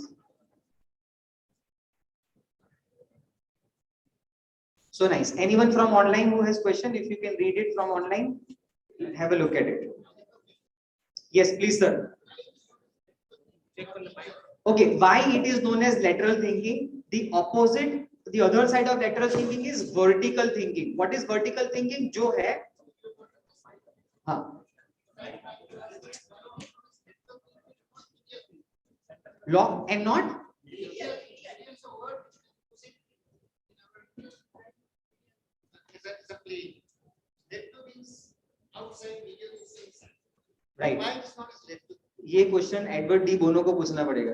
So nice. Anyone from online who has question, if you can read it from online, have a look at it. Yes, please, sir. Okay, why it is known as lateral thinking? The opposite, the other side of lateral thinking is vertical thinking. What is vertical thinking? जो है, हाँ, lock and not. Right. ये question Edward de Bono को पूछना पड़ेगा.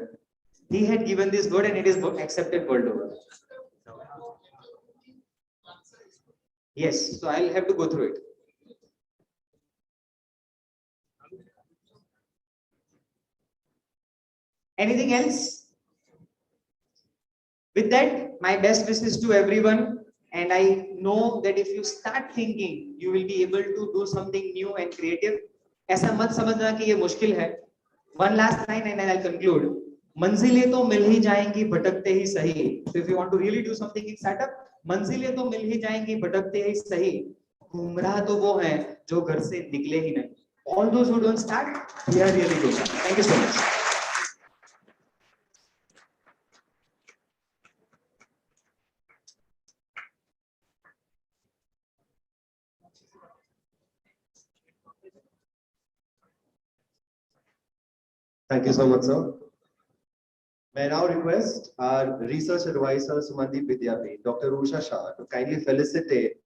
He had given this word and it is accepted world over. Yes, so I'll have to go through it. Anything else? With that, my best wishes to everyone. And I know that if you start thinking, you will be able to do something new and creative. ऐसा मत समझना कि ये मुश्किल है. One last line and then I'll conclude. मंजिलें तो मिल ही जाएंगी भटकते ही सही. So if you want to really do something in startup, मंजिलें तो मिल ही जाएंगी भटकते ही सही. गुमराह तो वो हैं जो घर से निकले ही नहीं. All those who don't start, we are really good. Thank you so much. Thank you so much, sir. May I now request our research advisor, Sumandip Vidyapith, Dr. Usha Shah, to kindly felicitate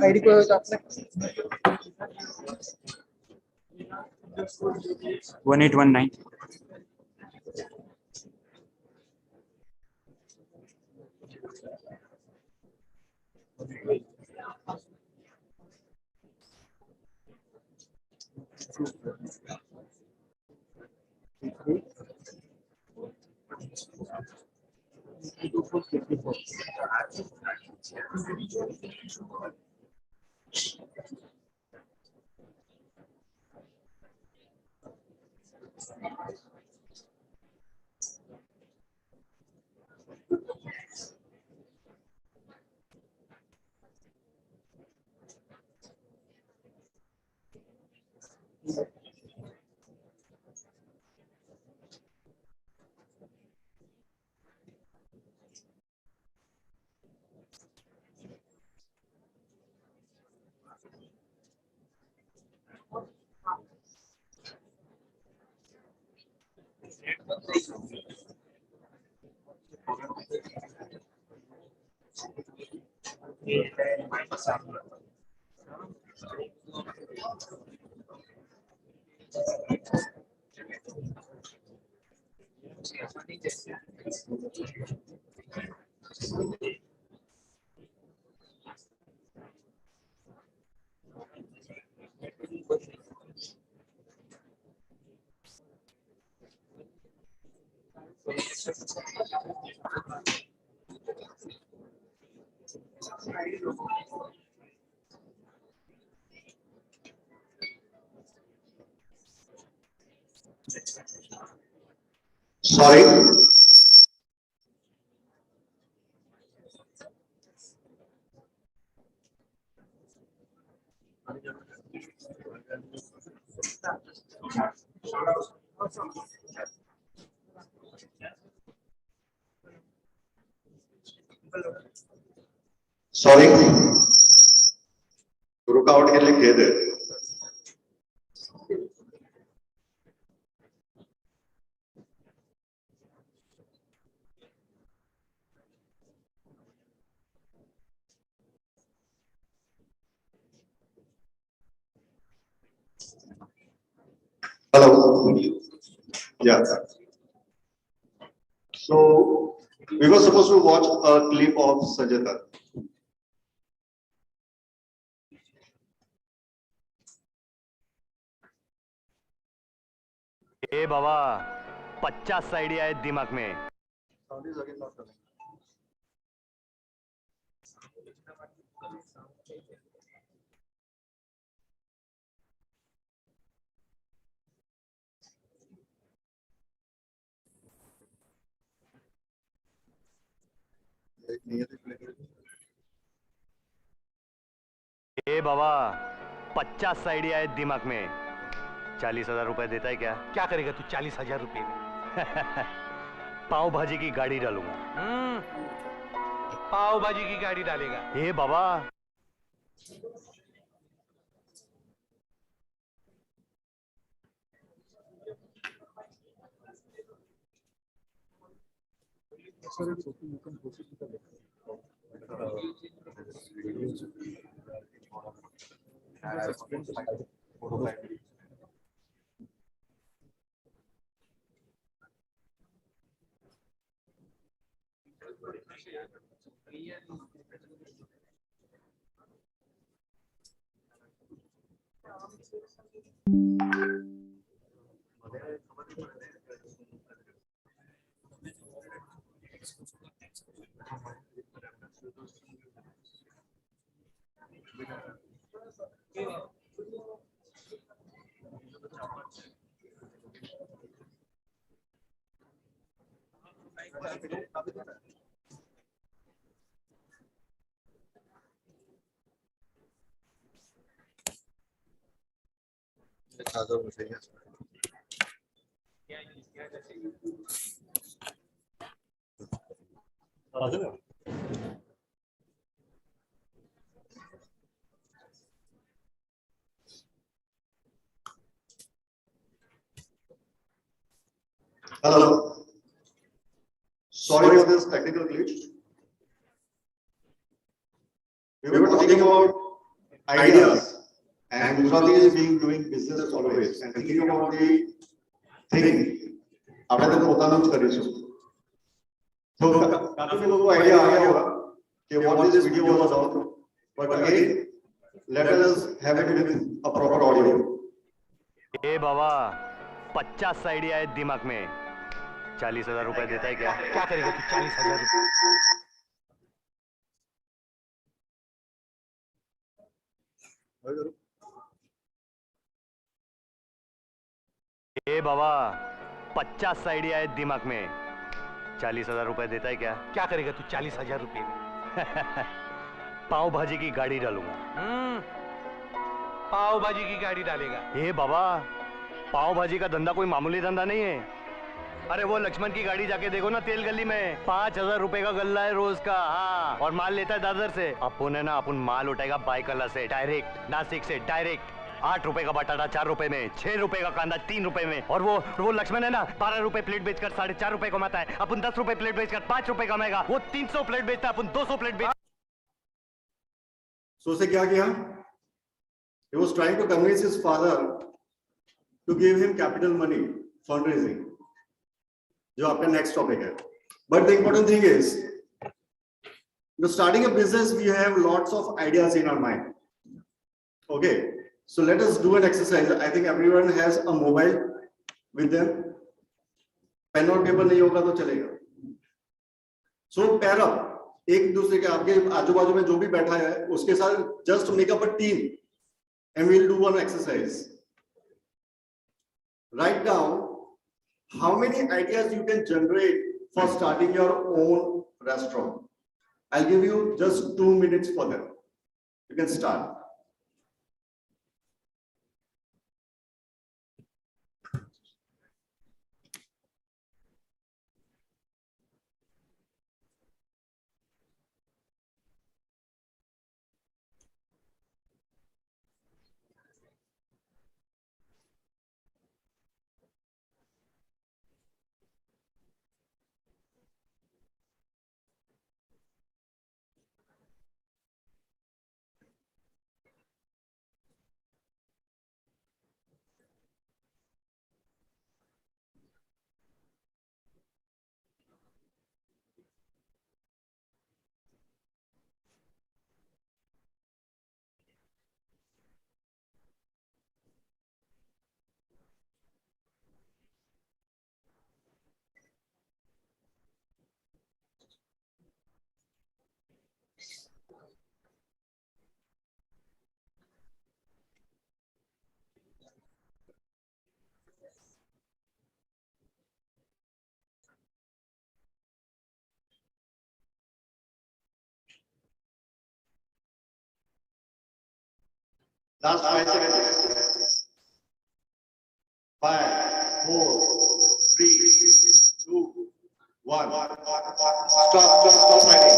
ID को आपने 1819 Sorry. Sorry. रुकावट के लिए खेद है. Hello. Yeah. So we were supposed to watch a clip of Sanjay Dutt. A Baba 50 idea है दिमाग में. Sound is again not coming. A Baba 50 idea है दिमाग में. 40,000 रुपए देता है क्या? क्या करेगा तू 40,000 रुपए में? पाव भाजी की गाड़ी डालूंगा। पाव भाजी की गाड़ी डालेगा। ए बाबा, Hello. Sorry for this technical glitch. We were talking about ideas and Gujarati is being doing business always and thinking about the thing. આપણે તો પોતાનું જ કરીશું. તો કાફી લોગો को आइडिया आ गया होगा कि what this video was about. But again, let us have it with a proper audio. A Baba, 50 idea है दिमाग में। 40,000 रुपए देता है क्या? क्या करेगा तू 40,000 रुपए? ए बाबा, 50 आइडिया है दिमाग में। 40,000 रुपए देता है क्या? क्या करेगा तू 40,000 रुपए में? पाव भाजी की गाड़ी डालूंगा। पाव भाजी की गाड़ी डालेगा। ए बाबा, पाव भाजी का धंधा कोई मामूली धंधा नहीं है। अरे वो लक्ष्मण की गाड़ी जाके देखो ना तेल गली में, 5,000 रुपए का गल्ला है रोज का। हाँ, और माल लेता है दादर से। अपन है ना, अपन माल उठाएगा बाइकला से डायरेक्ट, नासिक से डायरेक्ट। 8 रुपए का बटाटा 4 रुपए में, 6 रुपए का कांदा 3 रुपए में। और वो लक्ष्मण है ना, 12 रुपए प्लेट बेचकर 4.5 रुपए कमाता है। अपन 10 रुपए प्लेट बेचकर 5 रुपए कमाएगा। वो 300 प्लेट बेचता है, अपन 200 प्लेट बेच। So उसे क्या किया? He was trying to convince his father to give him capital money, fundraising. जो आपका next topic है. But the important thing is, starting a business, we have lots of ideas in our mind. Okay, so let us do an exercise. I think everyone has a mobile with them. Pen और paper नहीं होगा तो चलेगा. So pair up. एक दूसरे के आपके आजू बाजू में जो भी बैठा है उसके साथ just make up a team and we'll do one exercise. Write down how many ideas you can generate for starting your own restaurant. I'll give you just 2 minutes for them. You can start. Last 5 seconds. 5, 4, 3, 2, One. Stop writing.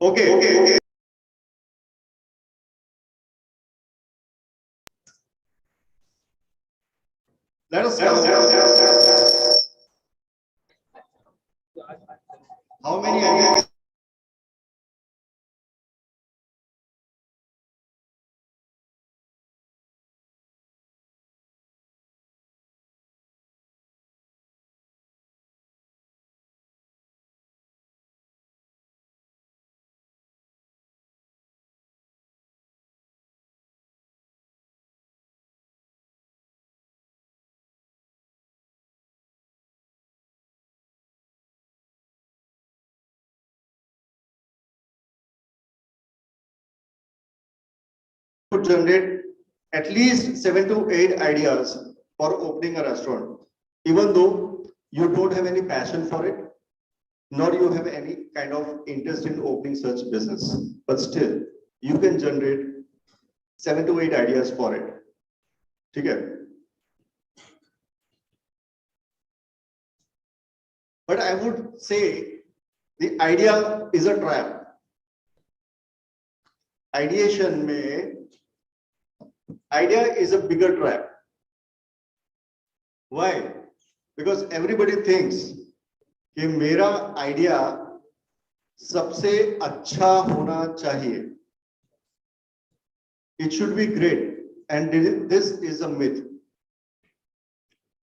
Okay. Let us count. How many ideas? Could generate at least 7 to 8 ideas for opening a restaurant, even though you don't have any passion for it, nor you have any kind of interest in opening such business, but still you can generate 7 to 8 ideas for it. Okay. But I would say the idea is a trap. Ideation may idea is a bigger trap. Why? Because everybody thinks कि मेरा idea सबसे अच्छा होना चाहिए. It should be great, and this is a myth.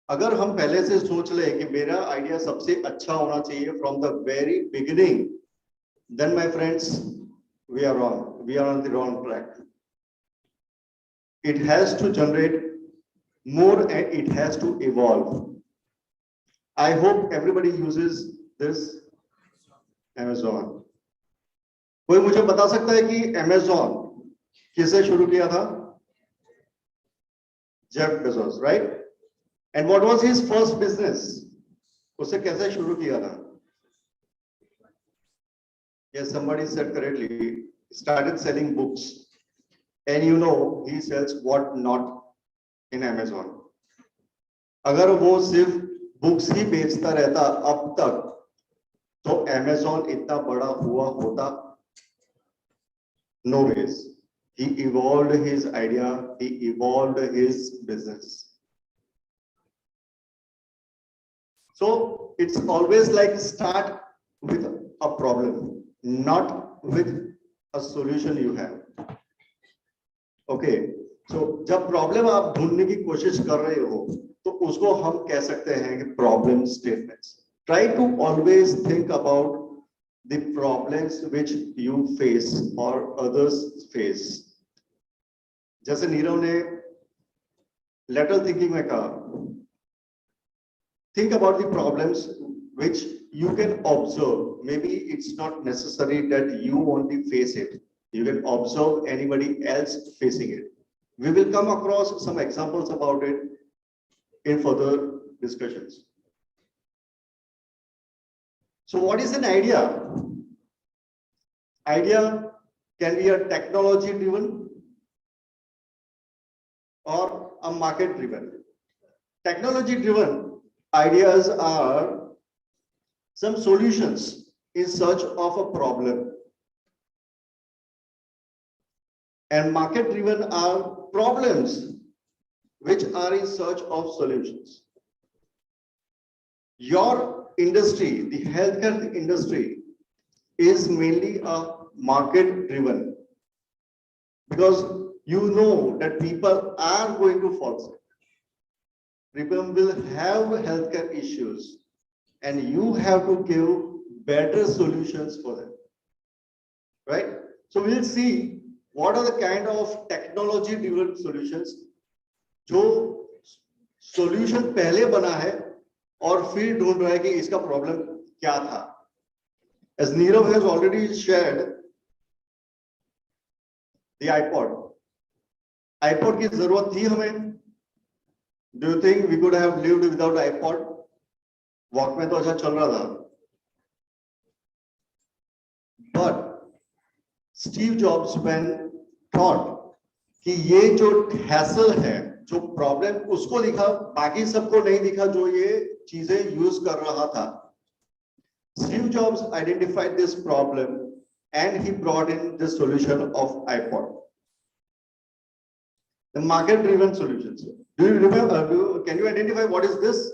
अगर हम पहले से सोच ले कि मेरा आइडिया सबसे अच्छा होना चाहिए from the very beginning, then my friends, we are wrong. We are on the wrong track. It has to generate more and it has to evolve. I hope everybody uses this Amazon. कोई मुझे बता सकता है कि Amazon किसे शुरू किया था? Jeff Bezos, right? And what was his first business? उसे कैसे शुरू किया था? Yes, somebody said correctly. Started selling books, and you know he sells what not in Amazon. अगर वो सिर्फ बुक्स ही बेचता रहता अब तक, तो Amazon इतना बड़ा हुआ होता? No ways. He evolved his idea. He evolved his business. So it's always like start with a problem, not with a solution you have. Okay. So जब प्रॉब्लम आप ढूंढने की कोशिश कर रहे हो, तो उसको हम कह सकते हैं कि problem statements. Try to always think about the problems which you face or others face. जैसे नीरव ने lateral thinking में कहा, think about the problems which you can observe. Maybe it's not necessary that you only face it. You can observe anybody else facing it. We will come across some examples about it in further discussions. So what is an idea? Idea can be a technology driven or a market driven. Technology driven ideas are some solutions in search of a problem, and market driven are problems which are in search of solutions. Your industry, the healthcare industry, is mainly a market driven, because you know that people are going to fall sick. People will have healthcare issues, and you have to give better solutions for them, right? So we'll see what are the kind of technology driven solutions जो solution पहले बना है और फिर ढूंढ रहा है कि इसका प्रॉब्लम क्या था. As Nirav has already shared the iPod. iPod की जरूरत थी हमें. Do you think we could have lived without iPod? Walkman तो अच्छा चल रहा था. But Steve Jobs when thought कि ये जो hassle है जो प्रॉब्लम उसको दिखा, बाकी सबको नहीं दिखा जो ये चीजें यूज कर रहा था. Steve Jobs identified this problem and he brought in the solution of iPod. The market driven solutions. Do you remember, can you identify what is this?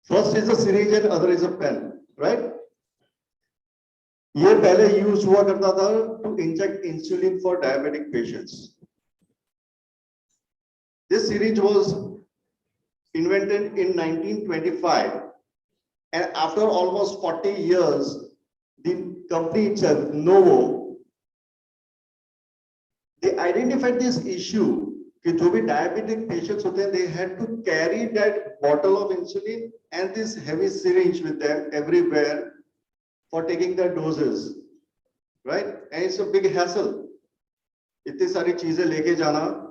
First is a syringe and other is a pen, right? ये पहले use हुआ करता था to inject insulin for diabetic patients. This syringe was invented in 1925, and after almost 40 years, the company itself, Novo, they identified this issue कि जो भी diabetic patients होते हैं, they had to carry that bottle of insulin and this heavy syringe with them everywhere for taking their doses, right? And it's a big hassle. इतनी सारी चीजें लेके जाना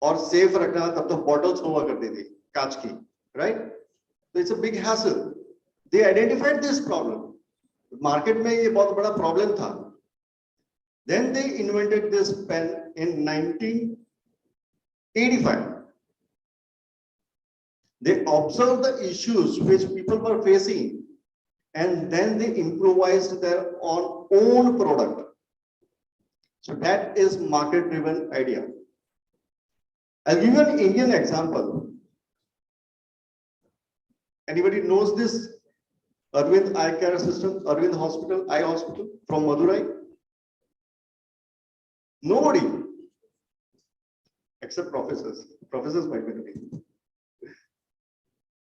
और सेफ रखना, तब तो बॉटल्स हुआ करती थी कांच की, right? So it's a big hassle. They identified this problem. Market में ये बहुत बड़ा प्रॉब्लम था. Then they invented this pen in 1985. They observed the issues which people were facing, and then they improvised their own product. So that is market-driven idea. I'll give you an Indian example. Anybody knows this Arvind Eye Care System, Arvind Hospital, Eye Hospital from Madurai? Nobody, except professors. Professors might be knowing.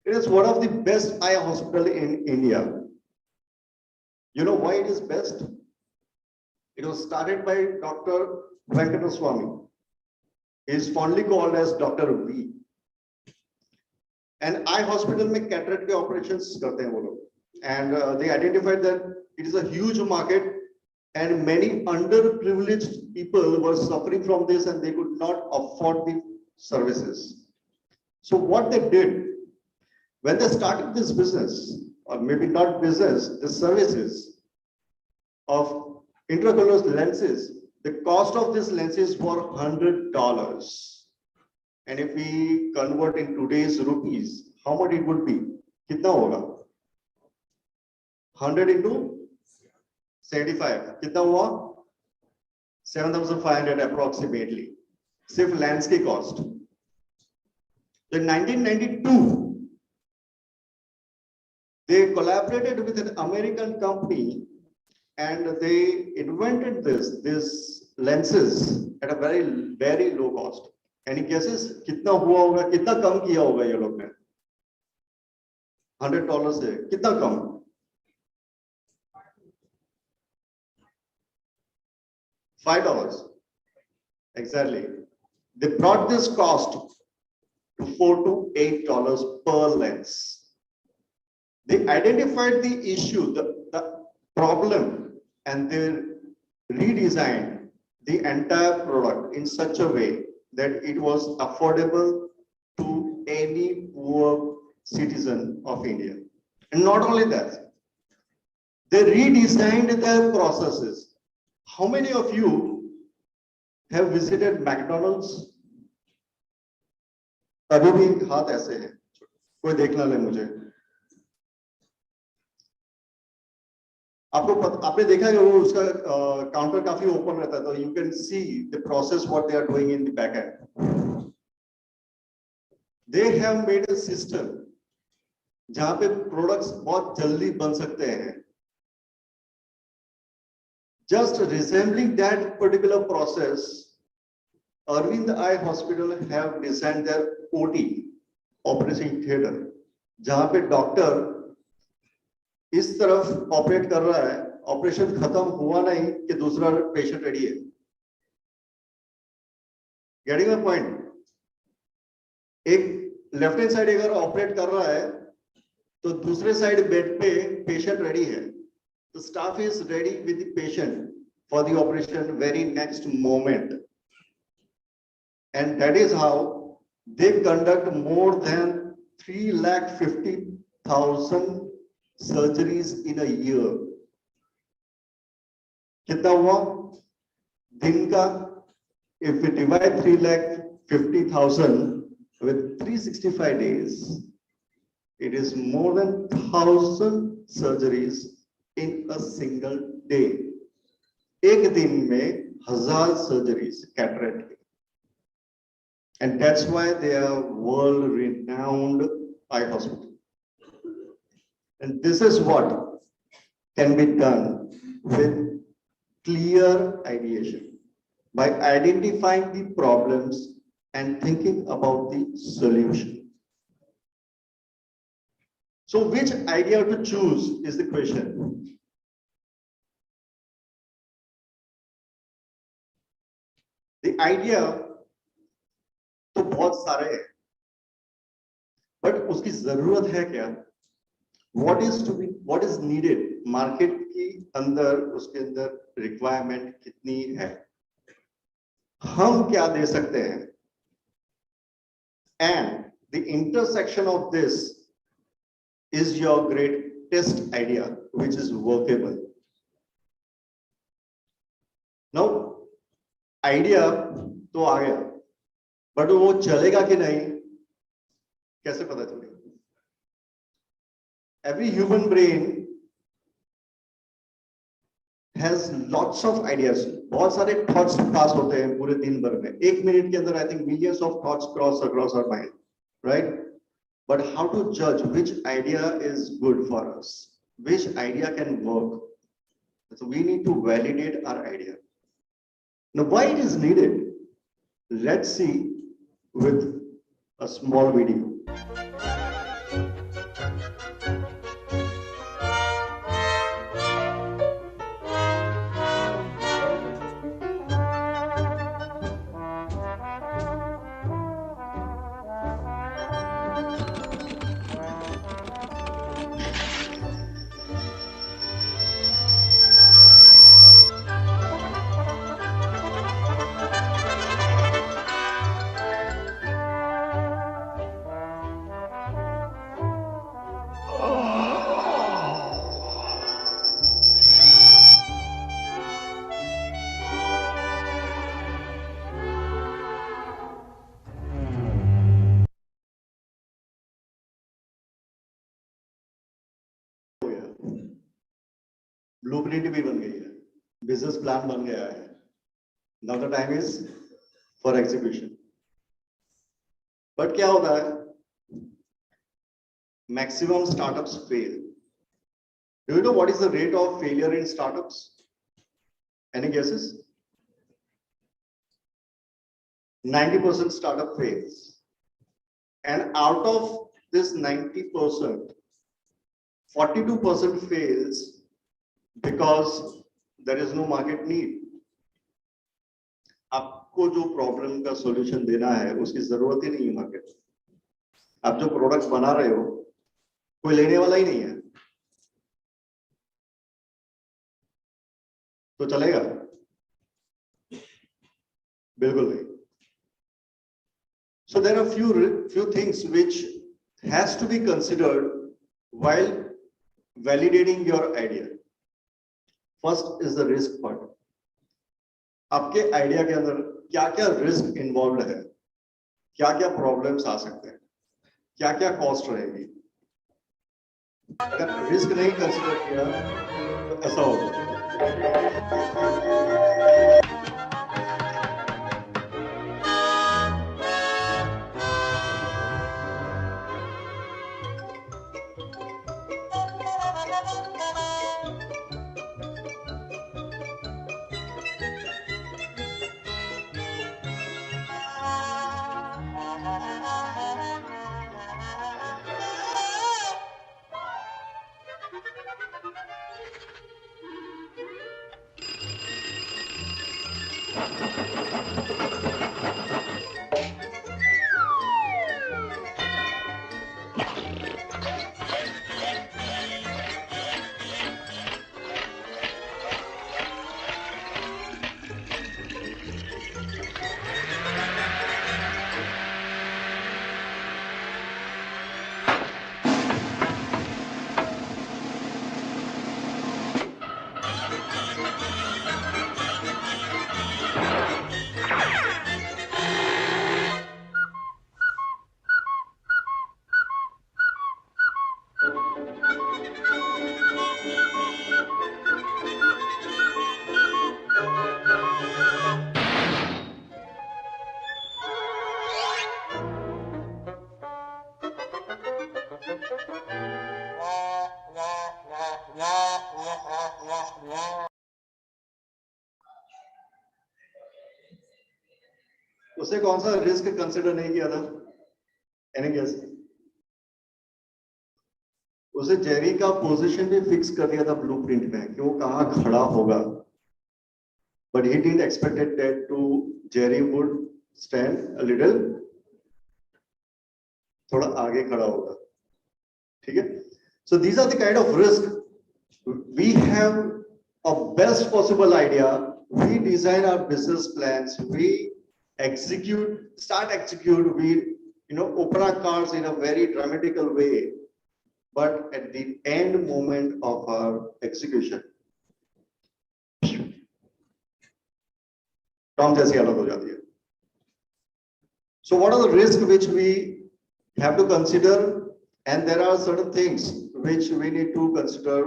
It is one of the best eye hospital in India. You know why it is best? It was started by Dr. Venkataswamy. He is fondly called as Dr. V. And eye hospital में cataract के operations करते हैं वो लोग. And they identified that it is a huge market and many underprivileged people were suffering from this and they could not afford the services. So what they did, when they started this business, or maybe not business, the services of intraocular lenses, the cost of these lenses were $100. And if we convert in today's rupees, how much it would be? कितना होगा? 100 into 75. कितना हुआ? 7,500 approximately. सिर्फ lens की cost. In 1992, they collaborated with an American company and they invented this lenses at a very, very low cost. Any guesses? कितना हुआ होगा? कितना कम किया होगा ये लोग ने? $100 से कितना कम? $5. Exactly. They brought this cost to $4 to $8 per lens. They identified the issue, the problem, and they redesigned the entire product in such a way that it was affordable to any poor citizen of India. And not only that, they redesigned their processes. How many of you have visited McDonald's? अभी भी हाथ ऐसे है, कोई देखना ले मुझे. आपने देखा है वो उसका काउंटर काफी ओपन रहता है, तो you can see the process what they are doing in the back end. They have made a system जहां पे प्रोडक्ट्स बहुत जल्दी बन सकते हैं. Just resembling that particular process, Arvind Eye Hospital have designed their OT, operating theater, जहां पे doctor इस तरफ ऑपरेट कर रहा है, ऑपरेशन खत्म हुआ नहीं कि दूसरा पेशेंट रेडी है. Getting my point? एक लेफ्ट हैंड साइड अगर ऑपरेट कर रहा है तो दूसरे साइड बेड पे पेशेंट रेडी है. The staff is ready with the patient for the operation very next moment. And that is how they conduct more than 3,50,000 surgeries in a year. कितना हुआ दिन का? If we divide 3,50,000 with 365 days, it is more than 1,000 surgeries in a single day. एक दिन में 1,000 surgeries cataract की. And that's why they are world renowned eye hospital. And this is what can be done with clear ideation by identifying the problems and thinking about the solution. So which idea to choose is the question. The idea तो बहुत सारे हैं, but उसकी जरूरत है क्या? What is needed? Market की अंदर उसके अंदर रिक्वायरमेंट कितनी है? हम क्या दे सकते हैं? And the intersection of this is your greatest idea, which is workable. Now, idea तो आ गया, but वो चलेगा कि नहीं, कैसे पता चलेगा? Every human brain has lots of ideas. बहुत सारे thoughts pass होते हैं पूरे दिन भर में. एक मिनट के अंदर I think millions of thoughts cross across our mind, right? But how to judge which idea is good for us? Which idea can work? So we need to validate our idea. Now, why it is needed? Let's see with a small video. Blueprint भी बन गई है, business plan बन गया है. Now the time is for execution. But क्या होता है? Maximum startups fail. Do you know what is the rate of failure in startups? Any guesses? 90% startup fails, and out of this 90%, 42% fails because there is no market need. आपको जो problem का solution देना है उसकी जरूरत ही नहीं है market. आप जो प्रोडक्ट बना रहे हो कोई लेने वाला ही नहीं है, तो चलेगा? बिल्कुल नहीं. So there are few things which has to be considered while validating your idea. First is the risk part. आपके आइडिया के अंदर क्या क्या रिस्क इन्वॉल्व है, क्या क्या प्रॉब्लम्स आ सकते हैं, क्या क्या कॉस्ट रहेगी. अगर रिस्क नहीं कंसिडर किया तो ऐसा होगा. उसे कौन सा रिस्क कंसिडर नहीं किया था? Any guess? उसे जेरी का पोजीशन भी फिक्स कर दिया था ब्लूप्रिंट में कि वो कहाँ खड़ा होगा, but he didn't expected that to Jerry would stand a little, थोड़ा आगे खड़ा होगा, ठीक है? So these are the kind of risk we have a best possible idea, we design our business plans, we start execute, we open our cards in a very dramatical way, but at the end moment of our execution Tom जैसी हालत हो जाती है. So what are the risks which we have to consider, and there are certain things which we need to consider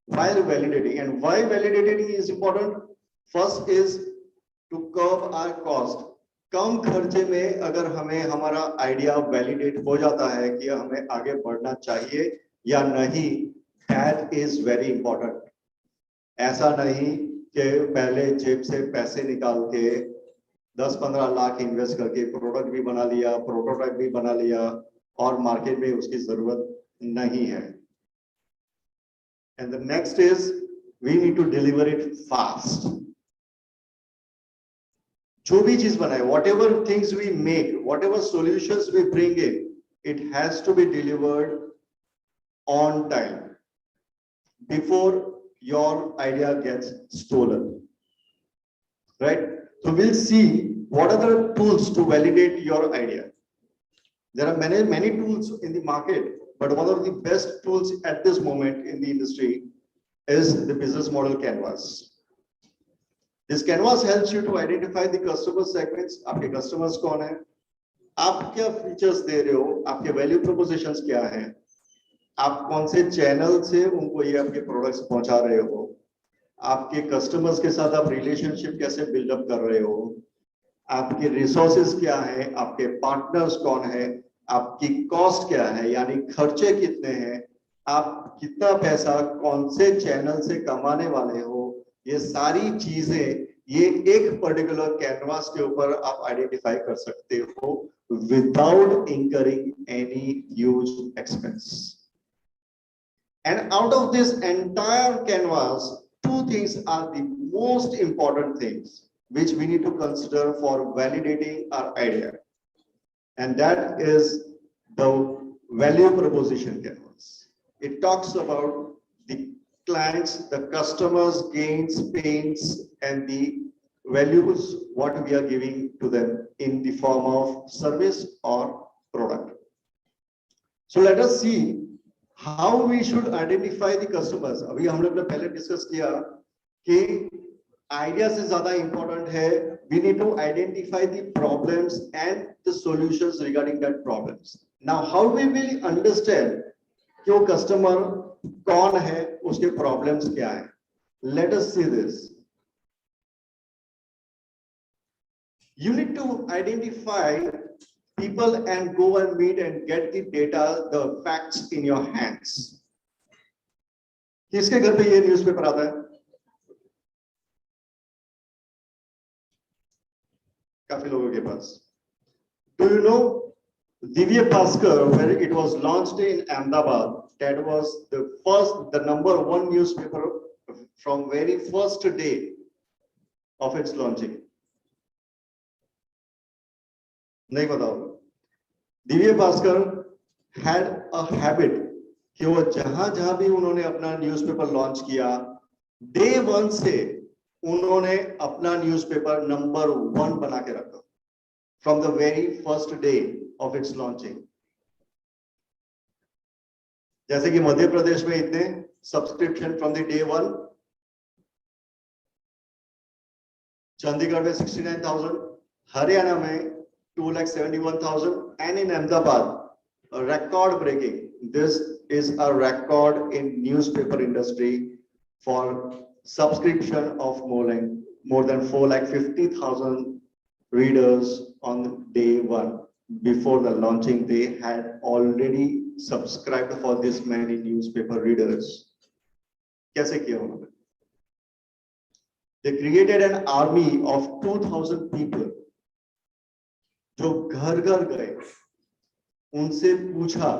while validating. And why validating is important? First is to curb our cost. कम खर्चे में अगर हमें हमारा idea validate हो जाता है कि हमें आगे बढ़ना चाहिए या नहीं, that is very important. ऐसा नहीं कि पहले जेब से पैसे निकाल के 10-15 लाख इन्वेस्ट करके प्रोडक्ट भी बना लिया, प्रोटोटाइप भी बना लिया और मार्केट में उसकी जरूरत नहीं है. And the next is we need to deliver it fast. जो भी चीज बनाए, whatever things we make, whatever solutions we bring in, it has to be delivered on time before your idea gets stolen, right? So we'll see what are the tools to validate your idea. There are many tools in the market, but one of the best tools at this moment in the industry is the business model canvas. This canvas helps you to identify the customer segments. आपके customers कौन हैं? आप क्या features दे रहे हो? आपके value propositions क्या हैं? आप कौन से channel से उनको ये आपके products पहुंचा रहे हो? आपके customers के साथ आप relationship कैसे build up कर रहे हो? आपके resources क्या हैं? आपके partners कौन हैं? आपकी कॉस्ट क्या है, यानी खर्चे कितने हैं, आप कितना पैसा कौन से चैनल से कमाने वाले हो, ये सारी चीजें ये एक पर्टिकुलर कैनवास के ऊपर आप आइडेंटिफाई कर सकते हो without incurring any huge expense. And out of this entire canvas, two things are the most important things which we need to consider for validating our idea. And that is the value proposition canvas. It talks about the clients, the customers' gains, pains, and the values what we are giving to them in the form of service or product. So let us see how we should identify the customers. अभी हम लोग ने पहले discuss किया कि idea से ज्यादा important है, we need to identify the problems and the solutions regarding that problems. Now how we will understand कि वो कस्टमर कौन है, उसके प्रॉब्लम्स क्या है? Let us see this. You need to identify people and go and meet and get the data, the facts in your hands. किसके घर पे ये न्यूज़पेपर आता है? काफी लोगों के पास. Do you know Divya Bhaskar, where it was launched in Ahmedabad, that was the number one newspaper from very first day of its launching. नहीं बताओ. Divya Bhaskar had a habit कि वो जहां भी उन्होंने अपना न्यूज़पेपर लॉन्च किया, day one से उन्होंने अपना न्यूज़पेपर नंबर 1 बना के रखा from the very first day of its launching. जैसे कि मध्य प्रदेश में इतने subscription from the day 1, Chandigarh में 69,000, हरियाणा में 2,71,000, and in Ahmedabad, a record breaking. This is a record in newspaper industry for subscription of more than 4,50,000 readers on day 1. Before the launching, they had already subscribed for this many newspaper readers. कैसे किया उन्होंने? They created an army of 2,000 people जो घर घर गए, उनसे पूछा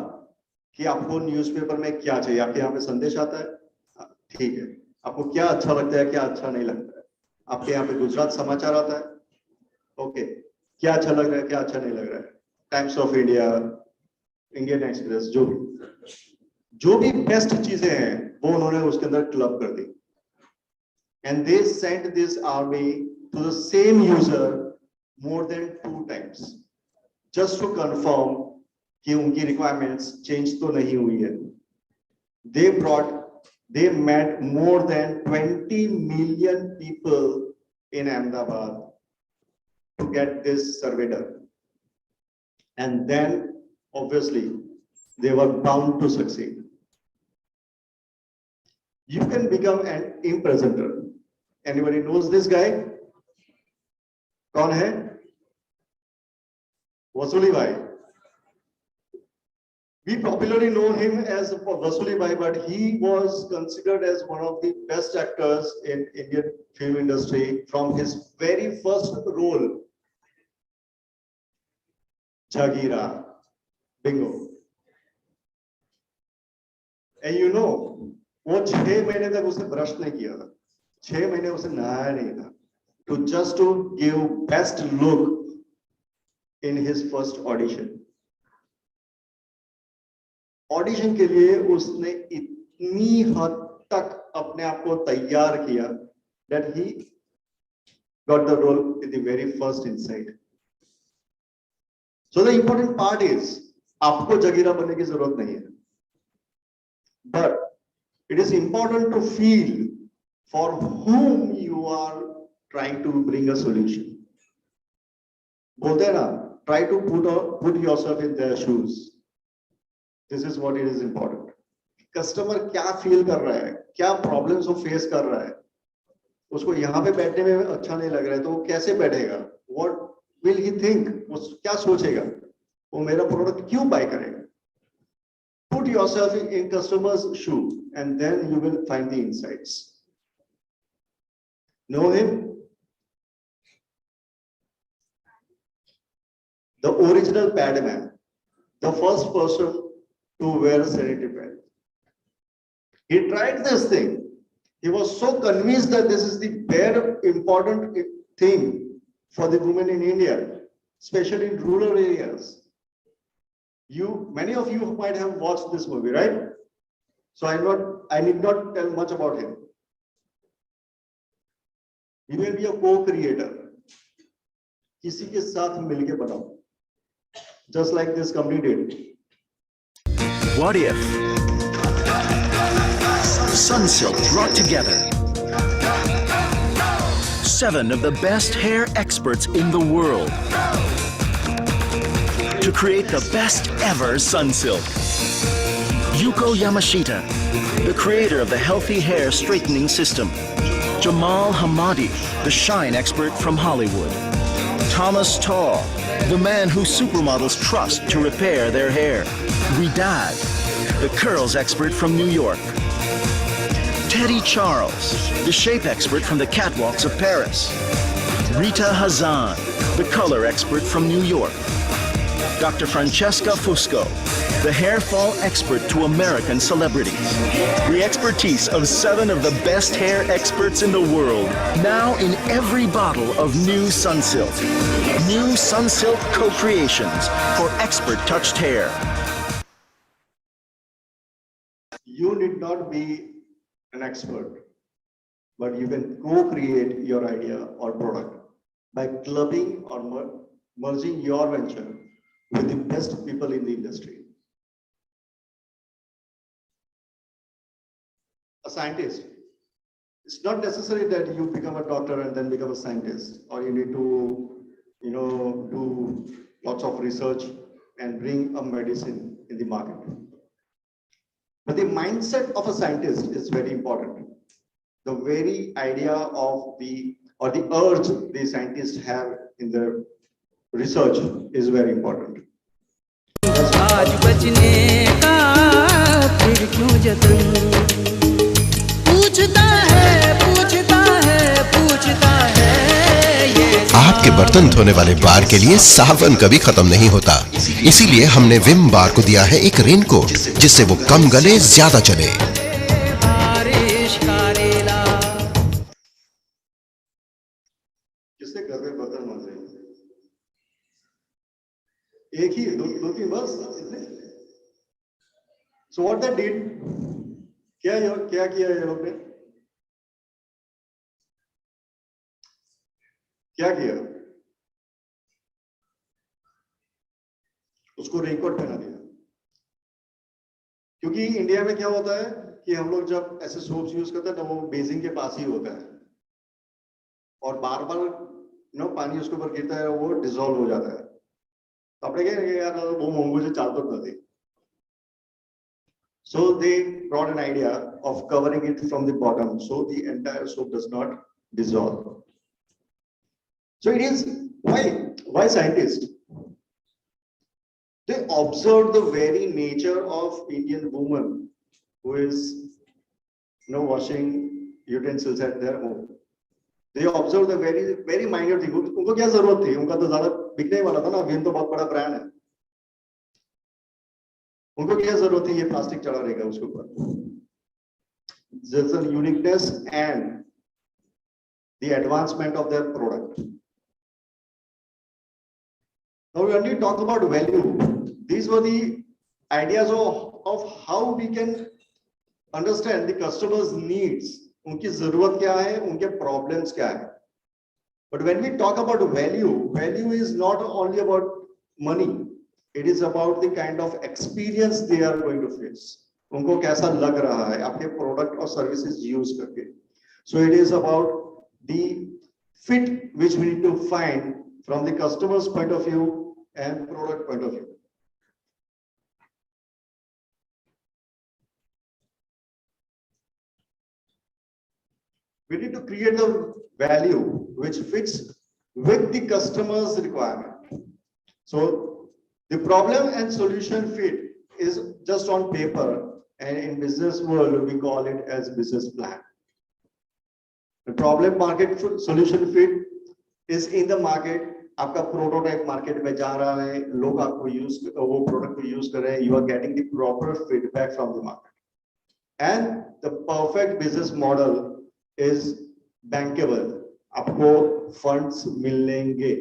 कि आपको न्यूज़पेपर में क्या चाहिए, आपके यहाँ पे संदेश आता है, ठीक है, आपको क्या अच्छा लगता है, क्या अच्छा नहीं लगता है, आपके यहाँ पे गुजरात समाचार आता है, ओके, क्या अच्छा लग रहा है, क्या अच्छा नहीं लग रहा है, times of India, Indian express, जो भी बेस्ट चीजें हैं वो उन्होंने उसके अंदर क्लब कर दी, and they sent this army to the same user more than 2 times just to confirm कि उनकी रिक्वायरमेंट्स चेंज तो नहीं हुई है. They met more than 20 million people in Ahmedabad to get this survey done. And then, obviously, they were bound to succeed. You can become an impresenter. Anybody knows this guy? कौन है? वसूली भाई. We popularly know him as Vasuli Bhai, but he was considered as one of the best actors in Indian film industry from his very first role, Jagira, bingo. And you know, वो 6 महीने तक उसने brush नहीं किया था, 6 महीने उसे नहाया नहीं था, just to give best look in his first audition. Audition के लिए उसने इतनी हद तक अपने आप को तैयार किया that he got the role in the very first insight. So the important part is आपको जगीरा बनने की जरूरत नहीं है, but it is important to feel for whom you are trying to bring a solution. बोलते हैं ना, try to put yourself in their shoes. This is what it is important. Customer क्या फील कर रहा है, क्या प्रॉब्लम्स वो face कर रहा है, उसको यहाँ पे बैठने में अच्छा नहीं लग रहा है तो वो कैसे बैठेगा, what will he think, वो क्या सोचेगा, वो मेरा प्रोडक्ट क्यों बाय करेगा. Put yourself in customer's shoe and then you will find the insights. Know him? The original pad man, the first person to wear sanitary pad. He tried this thing. He was so convinced that this is the very important thing for the women in India, especially in rural areas. Many of you might have watched this movie, right? So I need not tell much about him. He will be a co-creator. किसी के साथ मिलके बनाओ, just like this company did. What if Sunsilk brought together 7 of the best hair experts in the world to create the best ever Sunsilk? Yuko Yamashita, the creator of the healthy hair straightening system. Jamal Hamadi, the shine expert from Hollywood. Thomas Tall, the man who supermodels trust to repair their hair. Widad, the curls expert from New York. Teddy Charles, the shape expert from the catwalks of Paris. Rita Hazan, the color expert from New York. Dr. Francesca Fusco, the hair fall expert to American celebrities. The expertise of 7 of the best hair experts in the world, now in every bottle of new Sunsilk. New Sunsilk co-creations for expert touched hair. You need not be an expert, but you can co-create your idea or product by clubbing or merging your venture with the best people in the industry. A scientist, it's not necessary that you become a doctor and then become a scientist, or you need to, do lots of research and bring a medicine in the market. But the mindset of a scientist is very important. The very idea of the urge the scientists have in their research is very important. आज बचने का फिर क्यों जतन, पूछता है ये आपके बर्तन धोने वाले बार के लिए सावन कभी खत्म नहीं होता। इसीलिए हमने विम बार को दिया है एक रेनकोट, जिससे वो कम गले, ज्यादा चले। बारिश का रेला किसने घर में बर्तन मांजे? एक ही, दो तीन बस इतने। So what they did? क्या किया ये लोग ने? क्या किया? उसको रेनकोट पहना दिया। क्योंकि इंडिया में क्या होता है कि हम लोग जब ऐसे सोप्स यूज करते हैं तो वो बेसिन के पास ही होता है और बार बार पानी उसके ऊपर गिरता है, वो डिसॉल्व हो जाता है। तो આપણે કહીએ કે યાર બહુ મોંઘું છે, ચાલતો જ નથી. So they brought an idea of covering it from the bottom so the entire soap does not dissolve. So it is why scientists? They observe the very nature of Indian woman who is washing utensils at their home. They observe the very minor thing. उनको क्या जरूरत थी? उनका तो ज्यादा बिकने ही वाला था ना, विन तो बहुत बड़ा ब्रांड है। उनको क्या जरूरत थी ये प्लास्टिक चढ़ा रहेगा उसके ऊपर? There's a uniqueness and the advancement of their product. Now when we talk about value, these were the ideas of how we can understand the customer's needs. उनकी जरूरत क्या है, उनके प्रॉब्लम्स क्या है। But when we talk about value, value is not only about money. It is about the kind of experience they are going to face. उनको कैसा लग रहा है आपके प्रोडक्ट और सर्विसेज यूज करके। So it is about the fit which we need to find from the customer's point of view and product point of view. We need to create the value which fits with the customer's requirement. So the problem and solution fit is just on paper, and in business world we call it as business plan. The problem market solution fit is in the market. आपका prototype market में जा रहा है, लोग आपको वो product को use कर रहे हैं, you are getting the proper feedback from the market, and the perfect business model is bankable. आपको फंड्स मिलेंगे।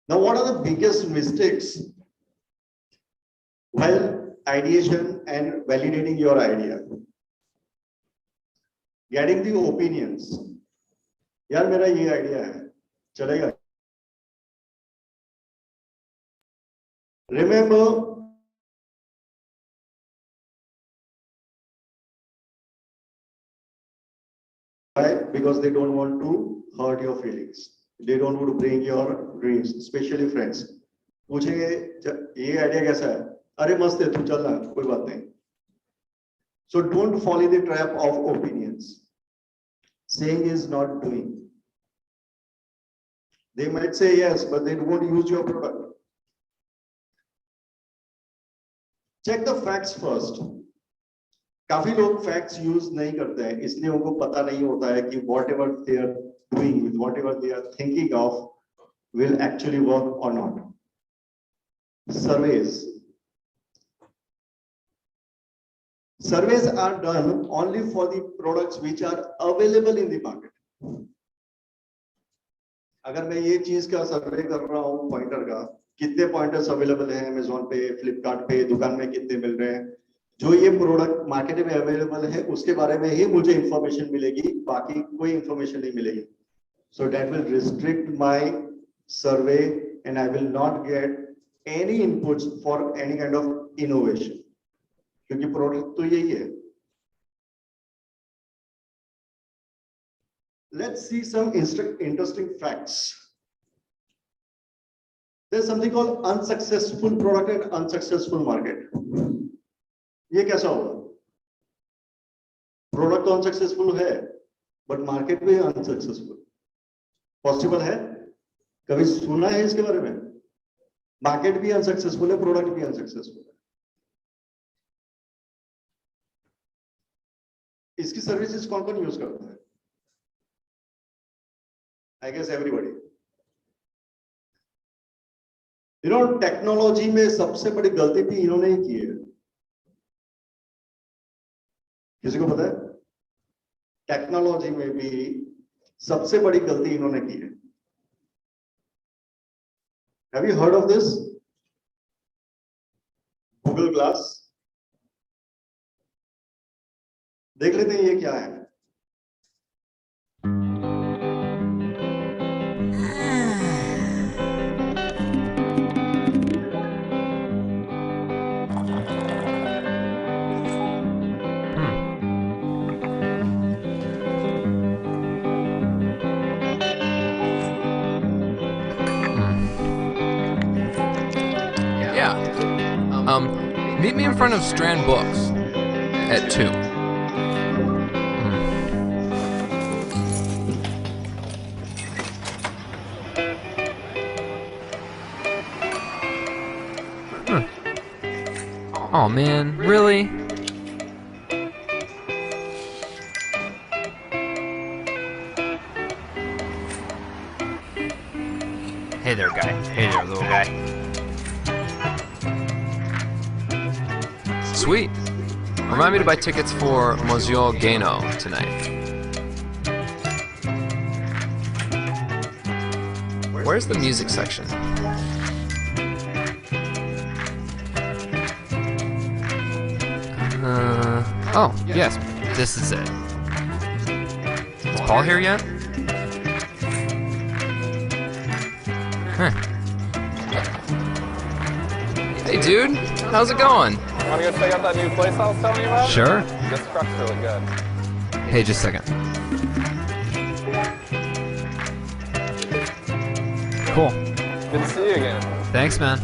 Now what are the biggest mistakes while ideation and validating your idea? Getting the opinions. यार मेरा ये idea है, चलेगा? Remember, why? Because they don't want to hurt your feelings. They don't want to break your dreams, especially friends. पूछेंगे ये idea कैसा है? अरे मस्त है, तू चलना, कोई बात नहीं. So don't fall in the trap of opinions. Saying is not doing. They might say yes, but they won't use your product. Check the facts first. काफी लोग फैक्ट्स यूज नहीं करते हैं, इसलिए उनको पता नहीं होता है कि whatever they are doing with whatever they are thinking of will actually work or not. Surveys are done only for the products which are available in the market. अगर मैं ये चीज का सर्वे कर रहा हूँ पॉइंटर का, कितने पॉइंटर्स अवेलेबल हैं अमेजोन पे, फ्लिपकार्ट पे, दुकान में कितने मिल रहे हैं, जो ये प्रोडक्ट मार्केट में अवेलेबल है उसके बारे में ही मुझे इंफॉर्मेशन मिलेगी, बाकी कोई इंफॉर्मेशन नहीं मिलेगी. So that will restrict my survey and I will not get any inputs for any kind of innovation, क्योंकि प्रोडक्ट तो यही है. Let's see some interesting facts. There's something called unsuccessful product and unsuccessful market. ये कैसा होगा? Product तो unsuccessful है but market भी अनसक्सेसफुल. पॉसिबल है? कभी सुना है इसके बारे में? मार्केट भी अनसक्सेसफुल है, प्रोडक्ट भी अनसक्सेसफुल है. इसकी सर्विसेज कौन कौन यूज करता है? I guess everybody. You know, technology में सबसे बड़ी गलती भी इन्होंने ही की है. किसी को पता है? टेक्नोलॉजी में भी सबसे बड़ी गलती इन्होंने की है. Have you heard of this? Google Glass. देख लेते हैं ये क्या है. Meet me in front of Strand Books at 2. Oh man, really? Hey there, guy. Hey there, little guy. Sweet. Remind me to buy tickets for Monsieur Gano tonight. Where's the music section? Oh, yes, this is it. Is Paul here yet? Huh. Hey, dude, how's it going? Want to go check out that new place I was telling you about? Sure. This truck's really good. Hey, just a second. Cool. Good to see you again. Thanks, man.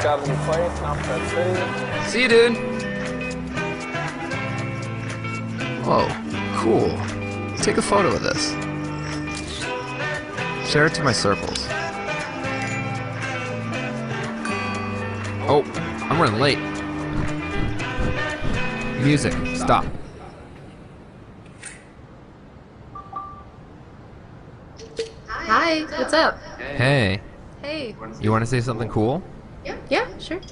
Got a new place in Oxford City. See you, dude. Whoa, cool. Take a photo of this. Share it to my circles. Oh, I'm running late. Music, stop. Hi, what's up? Hey, Hey. you want to say something cool? Yeah, sure. Is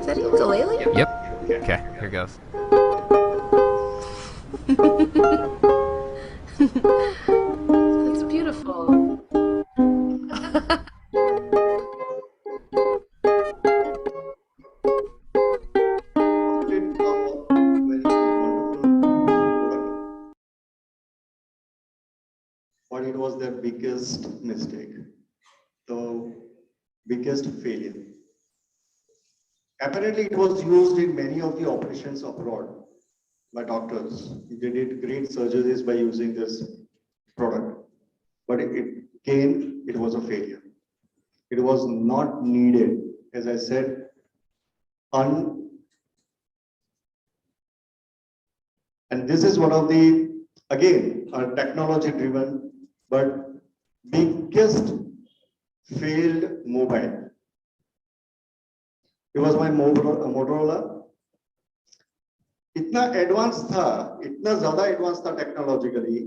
that a ukulele? Yep. Okay, here goes. That's beautiful. But it was their biggest mistake, the biggest failure. Apparently, it was used in many of the operations abroad by doctors. They did great surgeries by using this product. But it was a failure. It was not needed. As I said, and this is one of the, again, technology driven, but biggest failed mobile. It was my Motorola. इतना advance था, इतना ज्यादा advance था technologically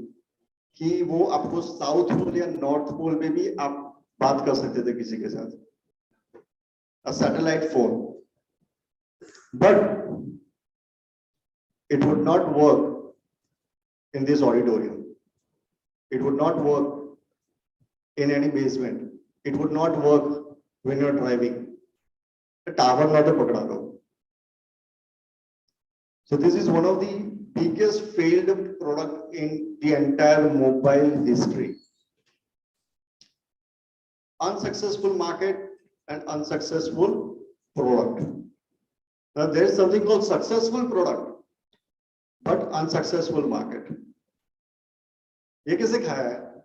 कि वो आपको south pole या north pole में भी आप बात कर सकते थे किसी के साथ. A satellite phone, but it would not work in this auditorium. It would not work in any basement. It would not work when you're driving. The tower na to pakda lo. So this is one of the biggest failed product in the entire mobile history. Unsuccessful market and unsuccessful product. Now there is something called successful product, but unsuccessful market. ये किसे खाया है?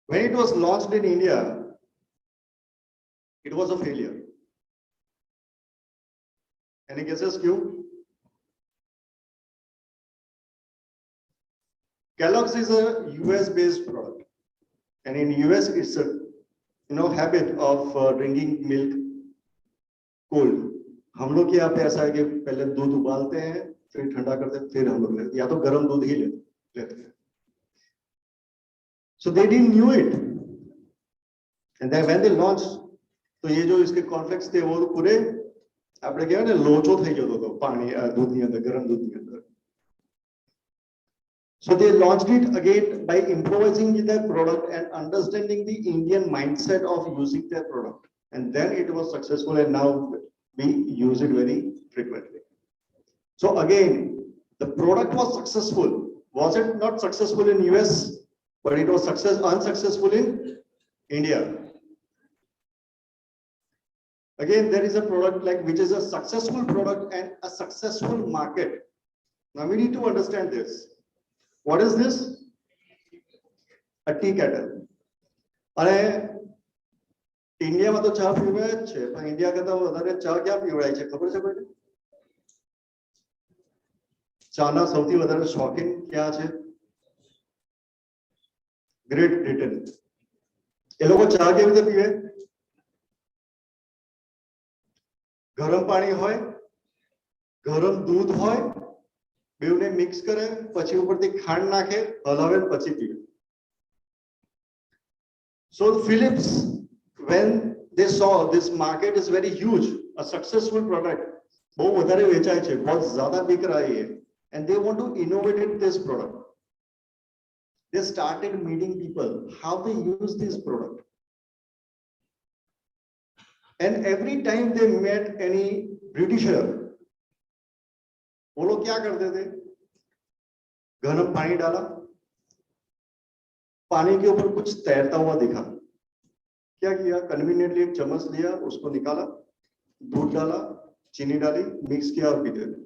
When it was launched in India, it was a failure. Any guesses, Q? Kellogg's is a US-based product, and in US it's a habit of drinking milk cold. हम लोग यहाँ पे ऐसा है कि पहले दूध उबालते हैं, फिर ठंडा करते हैं, फिर हम लोग लेते हैं, या तो गर्म दूध ही लेते हैं. So they didn't knew it. And then when they launched, तो ये जो इसके कॉन्फ्लेक्स थे वो पूरे આપણે કહેવાય ને લોચો થઈ જતો હતો પાણી દૂધની અંદર ગરમ દૂધની અંદર. So they launched it again by improvising with their product and understanding the Indian mindset of using their product. And then it was successful, and now we use it very frequently. So again, the product was successful. Was it not successful in US, but it was unsuccessful in India? Again, there is a product which is a successful product and a successful market. Now we need to understand this. What is this? A tea kettle. અને ઇન્ડિયામાં તો ચા પીવાય જ છે, પણ India કરતા વધારે ચા ક્યાં પીવડાય છે ખબર છે કોઈને? ચાના સૌથી વધારે શોખીન ક્યાં છે? Great Britain. એ લોકો ચા કેવી રીતે પીવે? ગરમ પાણી હોય, ગરમ દૂધ હોય, બેવને મિક્સ કરે, પછી ઉપરથી ખાંડ નાખે, હલાવે પછી પીવે. So Philips, when they saw this market is very huge, a successful product, बहुत વધારે વેચાય છે, बहुत ज़्यादा बिक रहा है, and they want to innovate this product. They started meeting people how they use this product, and every time they met any Britisher, वो लोग क्या करते थे? गर्म पानी डाला, पानी के ऊपर कुछ तैरता हुआ दिखा, क्या किया? कन्वीनियंटली एक चम्मच लिया, उसको निकाला, दूध डाला, चीनी डाली, मिक्स किया और पीते थे.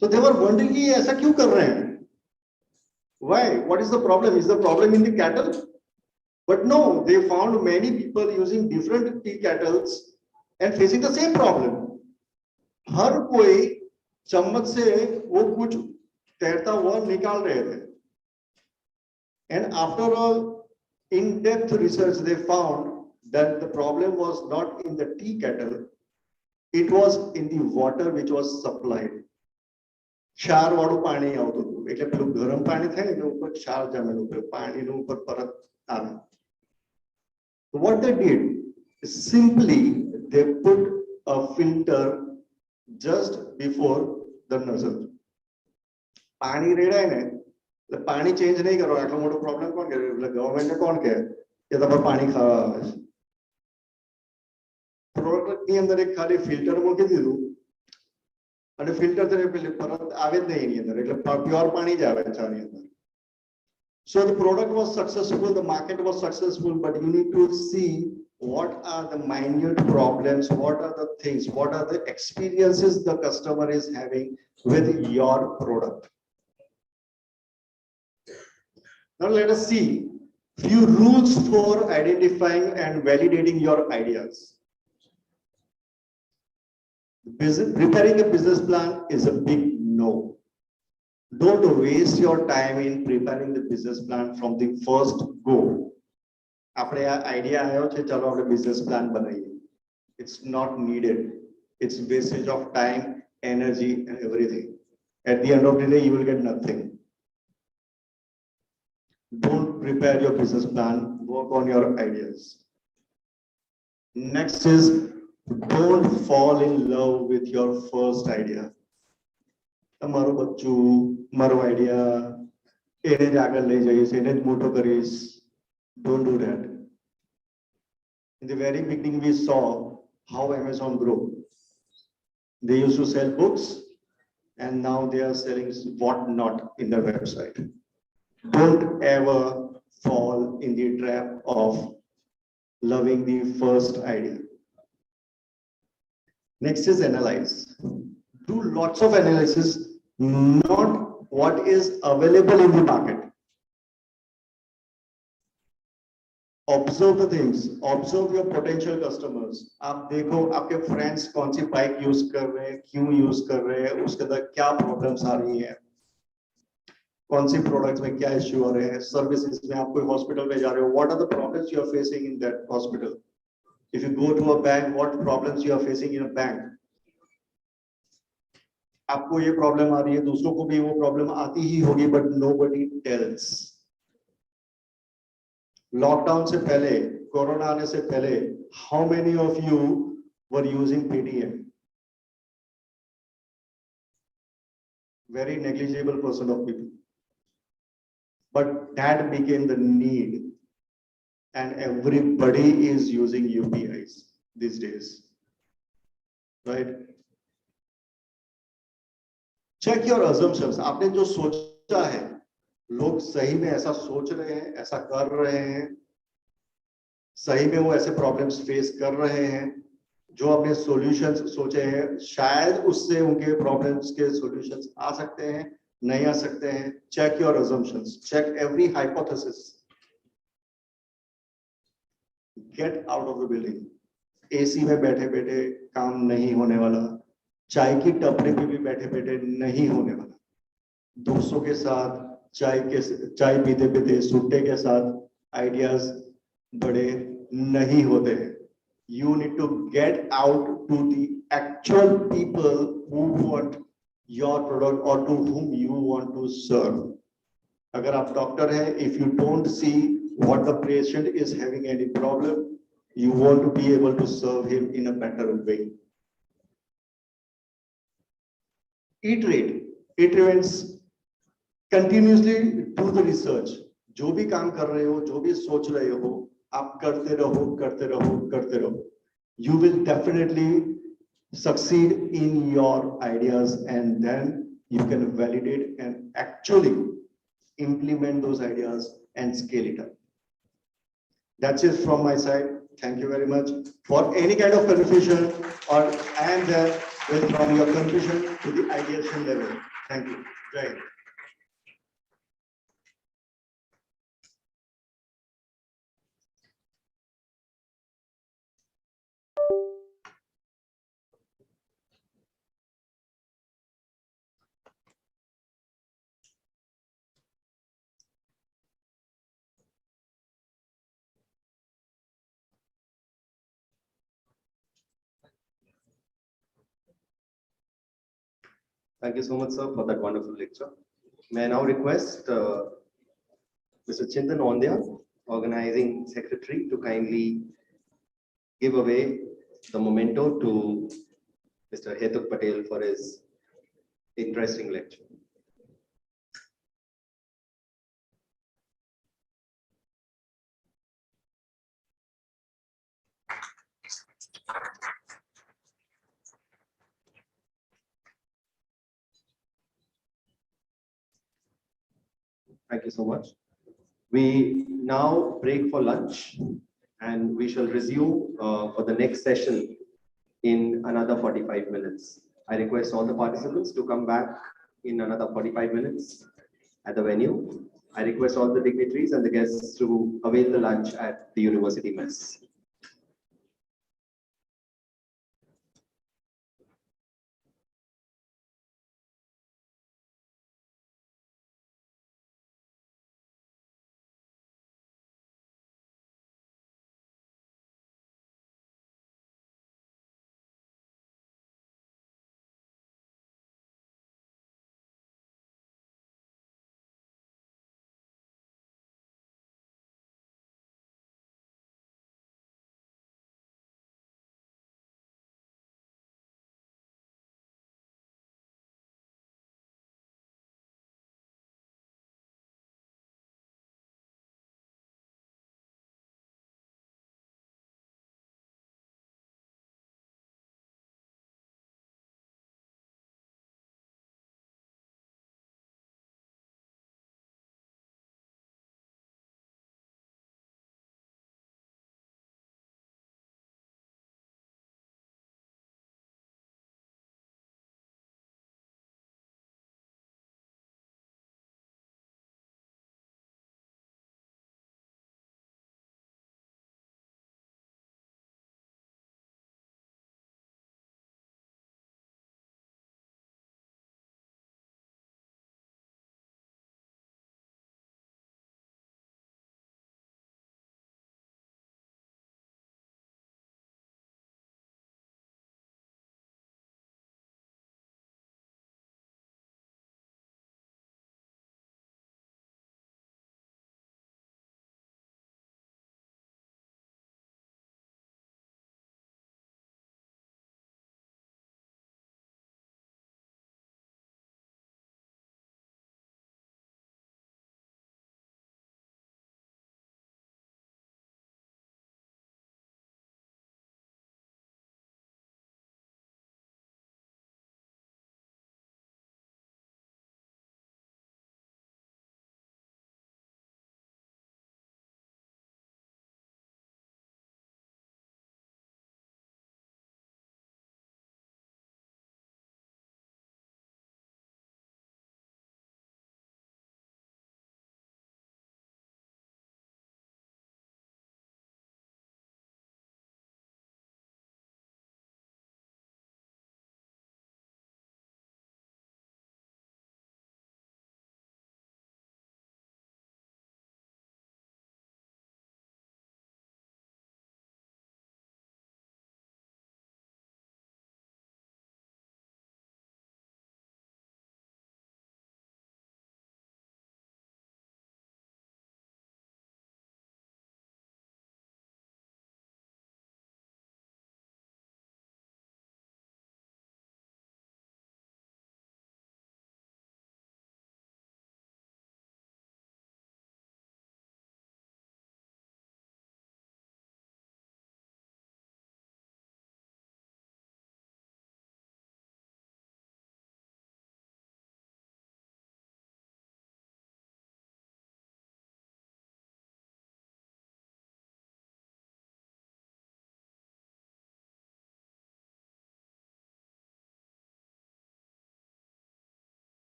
So they were wondering कि ऐसा क्यों कर रहे हैं? Why? What is the problem? Is the problem in the kettle? But no, they found many people using different tea kettles and facing the same problem. हर कोई चम्मच से वो कुछ तैरता हुआ निकाल रहे थे. And after all in-depth research, they found that the problem was not in the tea kettle, it was in the water which was supplied. क्षार वाળું પાણી આવતું હતું, એટલે પેલું ગરમ પાણી થાય ને ઉપર ક્ષાર જમેલું, પાણીનું ઉપર પરત આવે. What they did is simply they put a filter just before the nozzle. પાણી રેડાય ને એટલે પાણી ચેન્જ નહીં કરો, આટલો મોટો પ્રોબ્લેમ કોણ કરે? એટલે ગવર્નમેન્ટને કોણ કહે કે તમારે પાણી ખાવા આવે છે? પ્રોડક્ટની અંદર એક ખાલી ફિલ્ટર મૂકી દીધું અને ફિલ્ટર પરત આવે જ નહીં એની અંદર, એટલે પ્યોર પાણી જ આવે ચાની અંદર. So the product was successful, the market was successful, but you need to see what are the minute problems, what are the things, what are the experiences the customer is having with your product. Now let us see few rules for identifying and validating your ideas. Preparing a business plan is a big no. Don't waste your time in preparing the business plan from the first go. આપણે આ idea આવ્યો છે, ચાલો આપણે business plan બનાવીએ. It's not needed. It's wastage of time, energy and everything. At the end of the day, you will get nothing. Don't prepare your business plan, work on your ideas. Next is don't fall in love with your first idea. તમારું બચ્ચું, મારો idea, એને જ આગળ લઈ જઈશ, એને જ મોટો કરીશ. Don't do that. In the very beginning, we saw how Amazon grew. They used to sell books, and now they are selling whatnot in their website. Don't ever fall in the trap of loving the first idea. Next is analyze. Do lots of analysis, not what is available in the market. Observe the things, observe your potential customers. आप देखो आपके friends कौन सी bike use कर रहे हैं, क्यों use कर रहे हैं, उसके अंदर क्या प्रॉब्लम्स आ रही हैं, कौन सी प्रोडक्ट्स में क्या इश्यू आ रहे हैं, सर्विसेज में आप कोई हॉस्पिटल में जा रहे हो, what are the problems you are facing in that hospital? If you go to a bank, what problems you are facing in a bank? आपको ये प्रॉब्लम आ रही है, दूसरों को भी वो प्रॉब्लम आती ही होगी, बट नोबडी टेल्स। लॉकडाउन से पहले, कोरोना आने से पहले, how many of you were using Paytm? Very negligible percent of people. But that became the need, and everybody is using UPIs these days, right? Check your assumptions. आपने जो सोचा है, लोग सही में ऐसा सोच रहे हैं, ऐसा कर रहे हैं, सही में वो ऐसे प्रॉब्लम्स फेस कर रहे हैं, जो अपने सॉल्यूशंस सोचे हैं, शायद उससे उनके प्रॉब्लम्स के सॉल्यूशंस आ सकते हैं, नहीं आ सकते हैं। Check your assumptions, check every hypothesis. Get out of the building. AC में बैठे बैठे काम नहीं होने वाला, चाय की टपरी पे भी बैठे बैठे नहीं होने वाला, दोस्तों के साथ चाय पीते पीते सुट्टे के साथ आइडियाज बड़े नहीं होते हैं। You need to get out to the actual people who want your product or to whom you want to serve. अगर आप डॉक्टर हैं, if you don't see what the patient is having any problem, you want to be able to serve him in a better way. Iterate remains continuously, do the research. जो भी काम कर रहे हो, जो भी सोच रहे हो, आप करते रहो, करते रहो, करते रहो. You will definitely succeed in your ideas, and then you can validate and actually implement those ideas and scale it up. That's it from my side. Thank you very much. For any kind of confusion, or I am there with from your confusion to the ideation level. Thank you. Jai Hind. Thank you so much, sir, for that wonderful lecture. May I now request Mr. Chintan Ondya, organizing secretary, to kindly give away the memento to Mr. Hetuk Patel for his interesting lecture. Thank you so much. We now break for lunch, and we shall resume for the next session in another 45 minutes. I request all the participants to come back in another 45 minutes at the venue. I request all the dignitaries and the guests to avail the lunch at the university mess.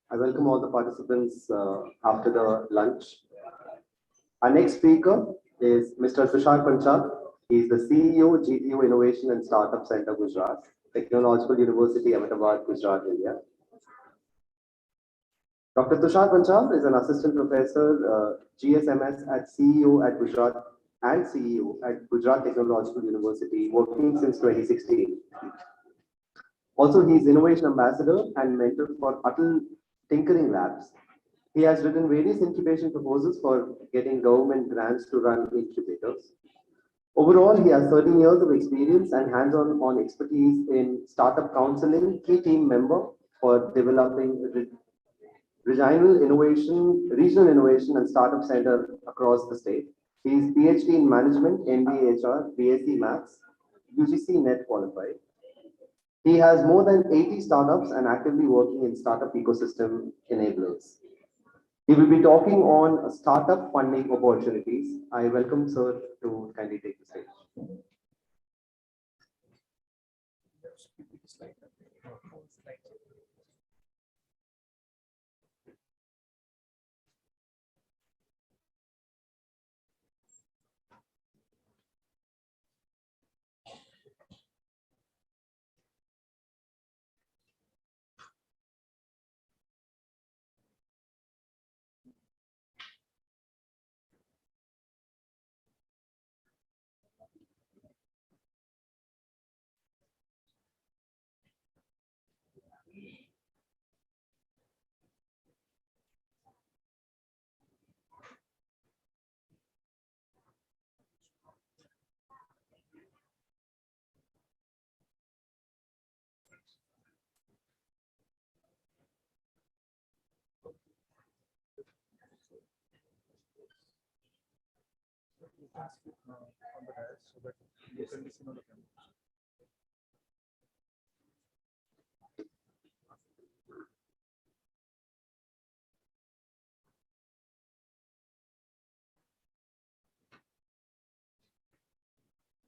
I welcome all the participants after the lunch. Our next speaker is Mr. Tushar Panchal. He is the CEO, GTU Innovation and Startup Center, Gujarat, Technological University, Ahmedabad, Gujarat, India. Dr. Tushar Panchal is an assistant professor, GSMS at CEO at Gujarat and CEO at Gujarat Technological University, working since 2016. Also, he is innovation ambassador and mentor for Atal Tinkering Labs. He has written various incubation proposals for getting government grants to run incubators. Overall, he has 13 years of experience and hands-on expertise in startup counseling, key team member for developing regional innovation and startup center across the state. He is PhD in management, MBA HR, BSc Maths, UGC NET qualified. He has more than 80 startups and actively working in startup ecosystem enablers. He will be talking on startup funding opportunities. I welcome sir to kindly take the stage.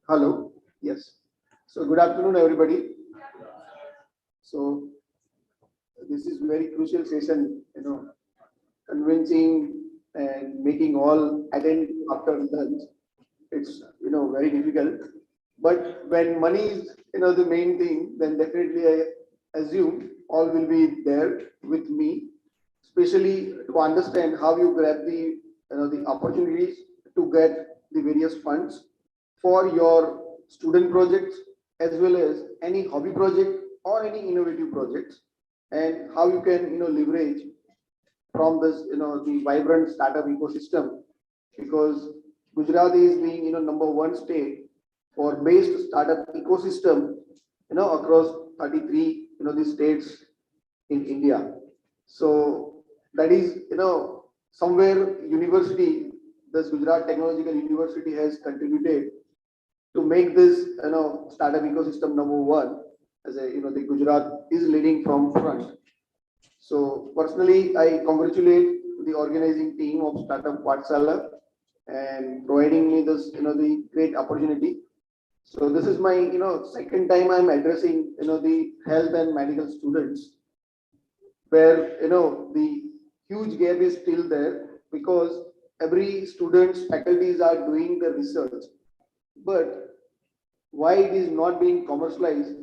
Hello. Yes. So good afternoon, everybody. So this is very crucial session, convincing and making all attend after lunch. It's, very difficult. But when money is, the main thing, then definitely I assume all will be there with me, especially to understand how you grab the opportunities to get the various funds for your student projects as well as any hobby project or any innovative projects, and how you can leverage from this the vibrant startup ecosystem, because Gujarat is being number one state for based startup ecosystem across 33 the states in India. So that is somewhere university, this Gujarat Technological University has contributed to make this startup ecosystem number one, as a the Gujarat is leading from front. So personally, I congratulate the organizing team of Startup Pathshala and providing me this the great opportunity. So this is my second time I'm addressing the health and medical students, where the huge gap is still there, because every students faculties are doing the research, but why it is not being commercialized,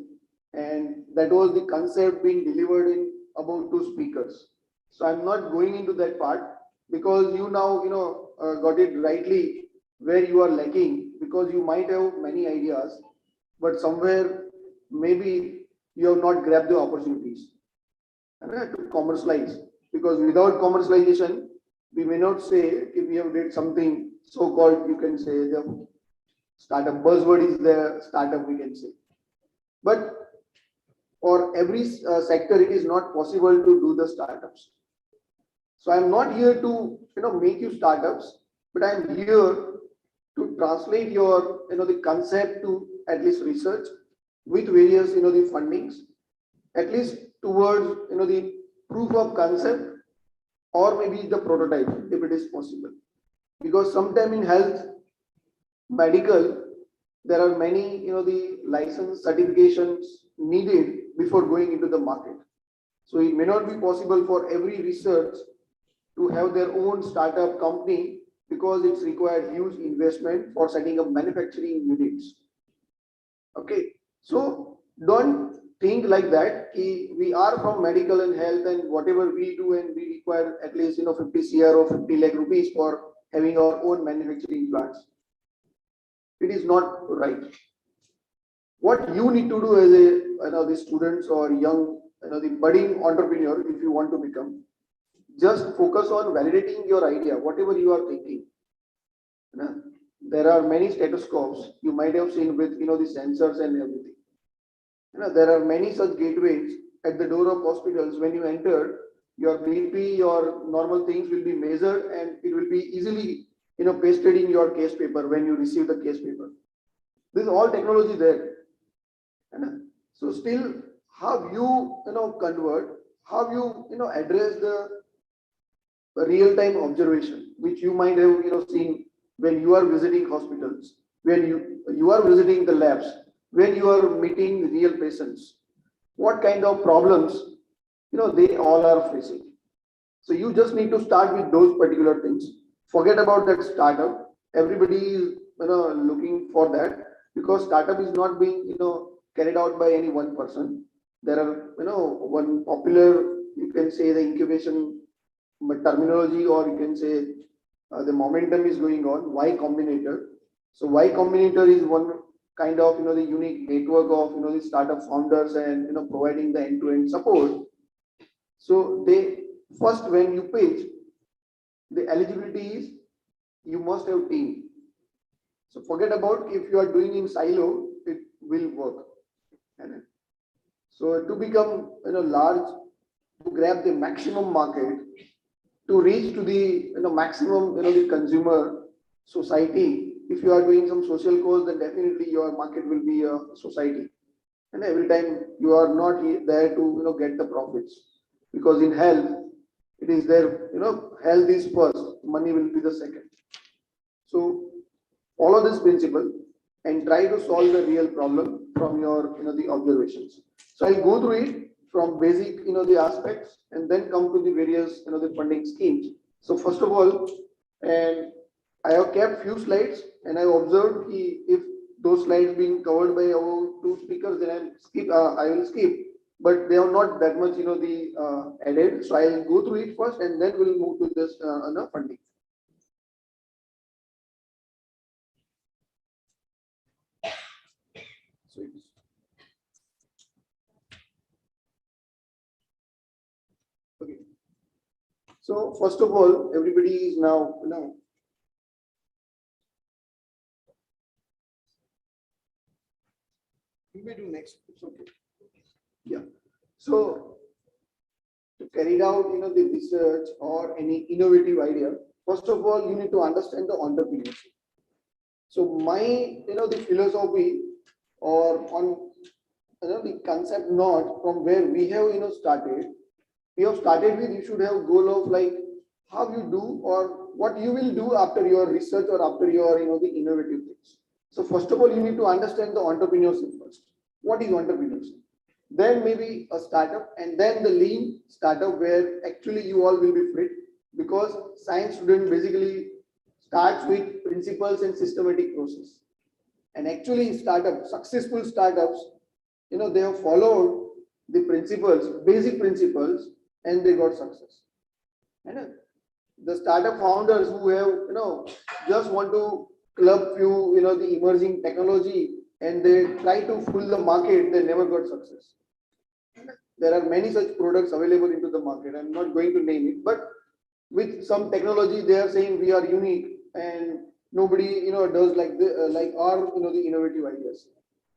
and that was the concept being delivered in about two speakers. So I'm not going into that part, because you now got it rightly where you are lacking, because you might have many ideas, but somewhere maybe you have not grabbed the opportunities to commercialize, because without commercialization we may not say if we have did something so called, you can say the startup buzzword is the startup, we can say, but for every sector it is not possible to do the startups. So I'm not here to make you startups, but I'm here to translate your the concept to at least research with various the fundings, at least towards the proof of concept, or maybe the prototype if it is possible, because sometime in health medical there are many the license certifications needed before going into the market. So it may not be possible for every research to have their own startup company because it's required huge investment for setting up manufacturing units. Okay, so don't think like that. We are from medical and health, and whatever we do, and we require at least 50 CR or 50 lakh rupees for having our own manufacturing plants. It is not right. What you need to do as a the students or young the budding entrepreneur, if you want to become, just focus on validating your idea, whatever you are thinking. You know, there are many stethoscopes you might have seen with the sensors and everything. There are many such gateways at the door of hospitals. When you enter, your BP, your normal things will be measured, and it will be easily pasted in your case paper when you receive the case paper. This is all technology there. So still, how you convert, how you address the real-time observation, which you might have seen when you are visiting hospitals, when you are visiting the labs, when you are meeting real patients, what kind of problems they all are facing. So you just need to start with those particular things. Forget about that startup. Everybody is looking for that, because startup is not being carried out by any one person. There are one popular, you can say, the incubation terminology, or you can say the momentum is going on Y Combinator. So Y Combinator is one kind of the unique network of the startup founders, and providing the end-to-end support. So they first, when you pitch, the eligibility is you must have team. So forget about if you are doing in silo, it will work. So to become large, to grab the maximum market, to reach to the maximum the consumer society, if you are doing some social cause, then definitely your market will be a society. And every time you are not there to get the profits, because in health it is there, health is first, money will be the second. So follow this principle and try to solve the real problem from your the observations. So I'll go through it from basic the aspects, and then come to the various the funding schemes. So first of all, and I have kept few slides, and I observed if those slides being covered by our two speakers, then I will skip, but they are not that much the added. So I'll go through it first, and then we'll move to this funding. So okay. So first of all, everybody is now you may do next. It's okay. Yeah. So to carry out the research or any innovative idea, first of all you need to understand the entrepreneurship. So my the philosophy, or on the concept note from where we have started. We have started with, you should have goal of like how you do or what you will do after your research or after your the innovative things. So first of all, you need to understand the entrepreneurship first. What is entrepreneurship? Then maybe a startup, and then the lean startup where actually you all will be fit, because science student basically starts with principles and systematic process. And actually startup, successful startups, they have followed the principles, basic principles, and they got success. And the startup founders who have just want to club few the emerging technology, and they try to fool the market, they never got success. There are many such products available into the market. I'm not going to name it, but with some technology they are saying we are unique, and nobody does like the like our the innovative ideas.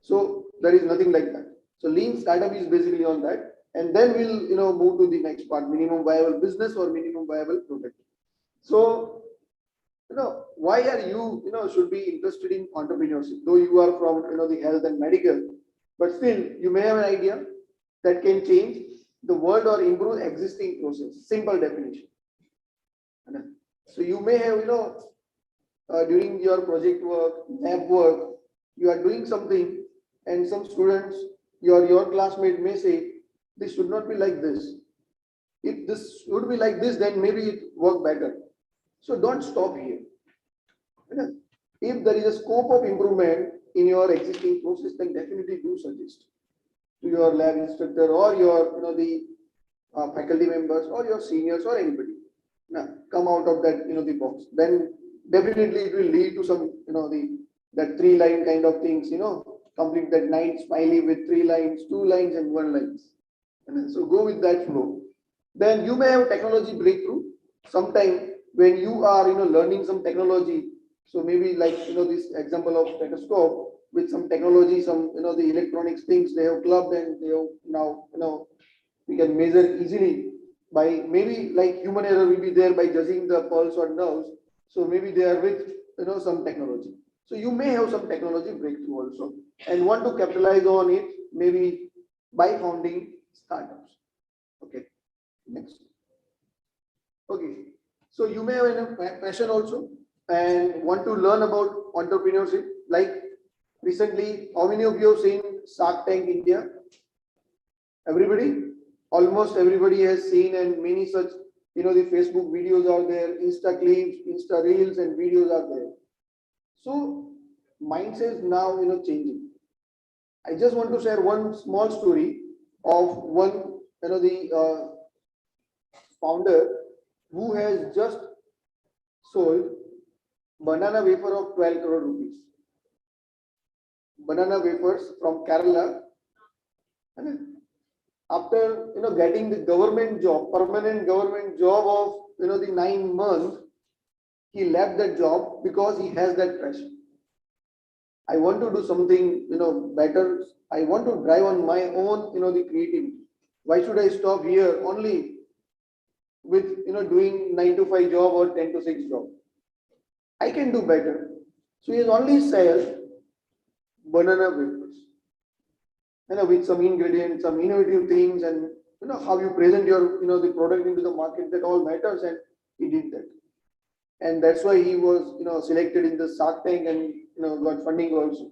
So there is nothing like that. So lean startup is basically on that, and then we'll move to the next part: minimum viable business or minimum viable product. So why are you should be interested in entrepreneurship, though you are from the health and medical, but still you may have an idea that can change the world or improve existing process. Simple definition. So you may have during your project work, lab work, you are doing something, and some students, your classmate may say, this should not be like this. if this would be like this, then maybe it work better. So don't stop here. If there is a scope of improvement in your existing process, then definitely do suggest to your lab instructor or your, the faculty members or your seniors or anybody. Now, come out of that, the box. Then definitely it will lead to some, that 3-line kind of things, complete that 9 smiley with 3 lines, 2 lines and 1 lines. And so go with that flow. Then you may have technology breakthrough sometime when you are, learning some technology. So maybe like, this example of stethoscope with some technology, some, the electronics things they have clubbed and they have now, we can measure easily by maybe like human error will be there by judging the pulse or nerves. So maybe they are with, some technology. So you may have some technology breakthrough also and want to capitalize on it maybe by founding startups. Okay, next. Okay, so you may have a passion also and want to learn about entrepreneurship. Like recently, how many of you have seen Shark Tank India? Everybody? Almost everybody has seen, and many such, the Facebook videos are there, Insta clips, Insta reels and videos are there. So mindset now, changing. I just want to share one small story of one, the founder who has just sold banana wafer of 12 crore rupees. Banana wafers from Kerala. And after getting the government job, permanent government job of the 9 months, he left that job because he has that passion. I want to do something better. I want to drive on my own the creativity. Why should I stop here only with doing 9 to 5 job or 10 to 6 job? I can do better. So he has only sell banana wafers, with some ingredients, some innovative things, and how you present your the product into the market, that all matters, and he did that. And that's why he was selected in the Shark Tank and got funding also.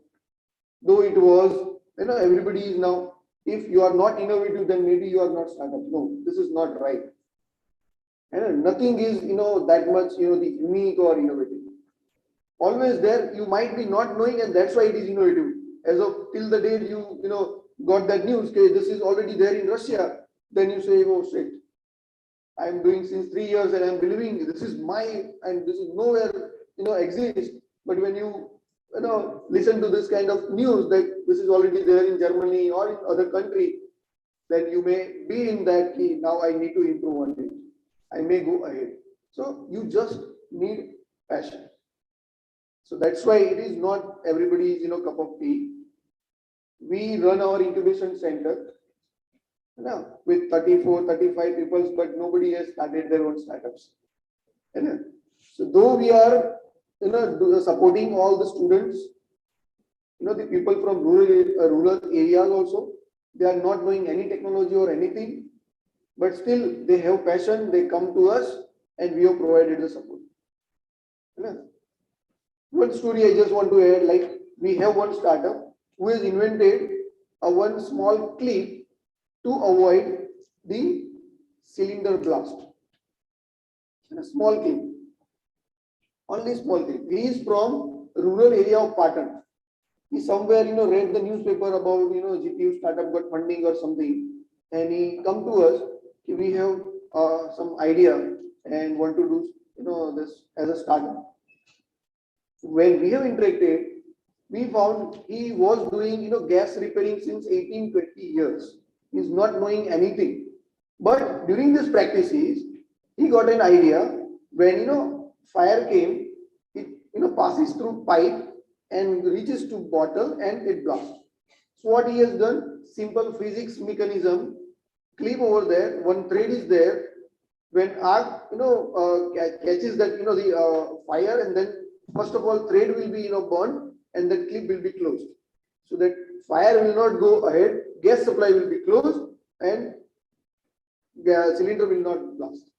Though it was everybody is now, if you are not innovative, then maybe you are not startup. No, this is not right. And nothing is that much the unique or innovative. Always there, you might be not knowing, and that's why it is innovative. As of till the day you got that news, okay, this is already there in Russia, then you say, oh shit, I am doing since 3 years and I'm believing this is my, and this is nowhere exists. But when you listen to this kind of news that this is already there in Germany or in other country, then you may be in that key. Now I need to improve on it. I may go ahead. So you just need passion. So that's why it is not everybody's cup of tea. We run our incubation center with 34, 35 people, but nobody has started their own startups. So though we are supporting all the students, the people from rural areas also, they are not knowing any technology or anything, but still they have passion, they come to us and we have provided the support. One story I just want to add, like we have one startup who has invented a one small clip to avoid the cylinder blast. A small clip, only small clip. He is from rural area of Patan. He somewhere read the newspaper about GPU startup got funding or something, and he come to us. We have some idea and want to do this as a startup. When we have interacted, we found he was doing gas repairing since 18-20 years. He's not knowing anything. But during this practices, he got an idea when fire came, it passes through pipe and reaches to bottle and it blasts. So what he has done, simple physics mechanism, clip over there, one thread is there. When arc catches that the fire, and then first of all thread will be burned and that clip will be closed, so that fire will not go ahead, gas supply will be closed and gas cylinder will not blast.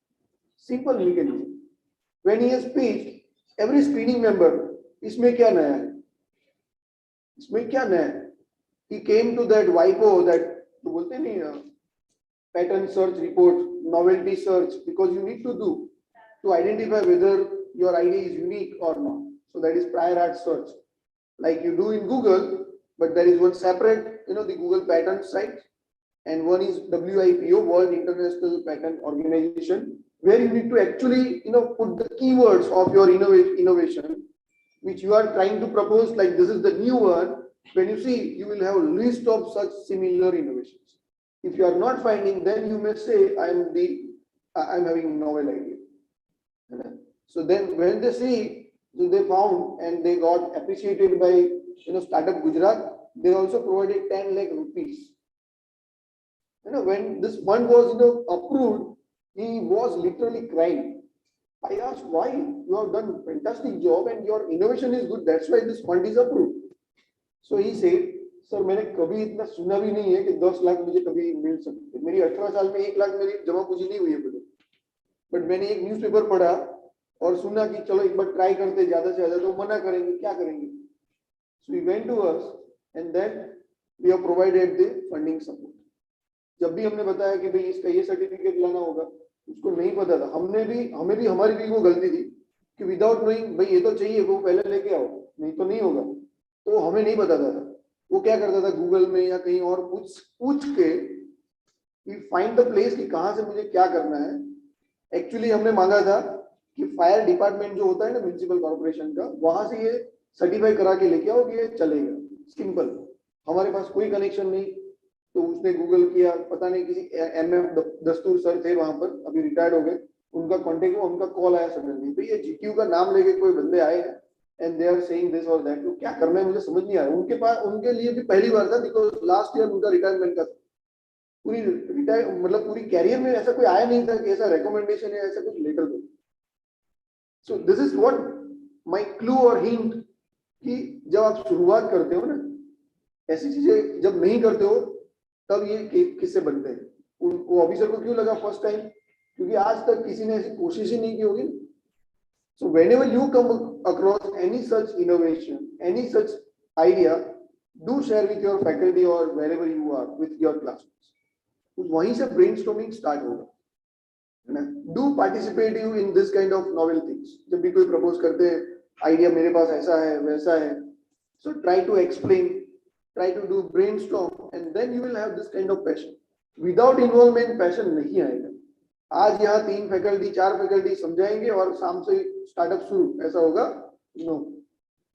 Simple mechanism. When he has pitched, every screening member, इसमें क्या नया है? इसमें क्या नया है? He came to that WIPO, that तो बोलते नहीं pattern search report, novelty search, because you need to do to identify whether your idea is unique or not. So that is prior art search, like you do in Google, but there is one separate, the Google patent site, and one is WIPO, World International Patent Organization, where you need to actually, put the keywords of your innovation, which you are trying to propose, like this is the new one. When you see, you will have a list of such similar innovations. If you are not finding, then you may say, I'm having novel idea. So then when they see, so they found and they got appreciated by, Startup Gujarat, they also provided 10 lakh rupees. When this fund was, approved, he was literally crying. I asked, why? You have done fantastic job and your innovation is good. That's why this fund is approved. So he said, sir मैंने कभी इतना सुना भी नहीं है कि 10 लाख मुझे कभी मिल सकते। मेरी 18 साल में 1 लाख मेरी जमा पूंजी नहीं हुई है बोले, बट मैंने एक न्यूज़पेपर पढ़ा और सुना कि चलो एक बार ट्राई करते, ज्यादा से ज्यादा तो मना करेंगे, क्या करेंगे। So he went to us and then we have provided the funding support. जब भी हमने बताया कि भाई इसका ये सर्टिफिकेट लाना होगा, उसको नहीं पता था, हमें भी हमारी भी वो गलती थी कि विदाउट नोइंग भाई ये तो चाहिए, वो पहले लेके आओ, नहीं तो नहीं होगा। तो हमें नहीं पता था, वो क्या करता था गूगल में या कहीं और पूछ के फाइंड द प्लेस कि कहाँ से मुझे क्या करना है। एक्चुअली हमने मांगा था कि फायर डिपार्टमेंट जो होता है ना म्युनिसिपल कॉर्पोरेशन का, वहां से ये सर्टिफाई करा के लेके आओ कि ये चलेगा, सिंपल। हमारे पास कोई कनेक्शन नहीं, तो उसने गूगल किया, पता नहीं किसी MM दस्तूर सर थे वहां पर, अभी रिटायर्ड हो गए, उनका कॉन्टेक्ट हुआ, उनका कॉल आया सडनली, तो ये GTU का नाम लेके कोई बंदे आए हैं and they are saying this और दैट। तो क्या करना है मुझे समझ नहीं आया। उनके पास, उनके लिए भी पहली बार था, बिकॉज लास्ट ईयर उनका रिटायरमेंट का, पूरी रिटायर मतलब पूरी कैरियर में ऐसा कोई आया नहीं था कि ऐसा रिकमेंडेशन है, ऐसा कुछ लेटर दो। सो this is what my clue और हिंट कि जब आप शुरुआत करते हो ना, ऐसी चीजें जब नहीं करते हो तब ये किससे बनते हैं। वो ऑफिसर को क्यों लगा फर्स्ट टाइम, क्योंकि आज तक किसी ने ऐसी कोशिश ही नहीं की होगी। So whenever you come across any such innovation, any such idea, do share with your faculty or wherever you are with your classmates. वहीं से brainstorming start होगा, है ना। Do participate you in this kind of novel things. जब भी कोई propose करते हैं idea, मेरे पास ऐसा है वैसा है, so try to explain, try to do brainstorm, and then you will have this kind of passion. Without involvement passion नहीं आएगा। आज यहाँ 3 फैकल्टी 4 फैकल्टी समझाएंगे और शाम से स्टार्टअप शुरू, ऐसा होगा? No.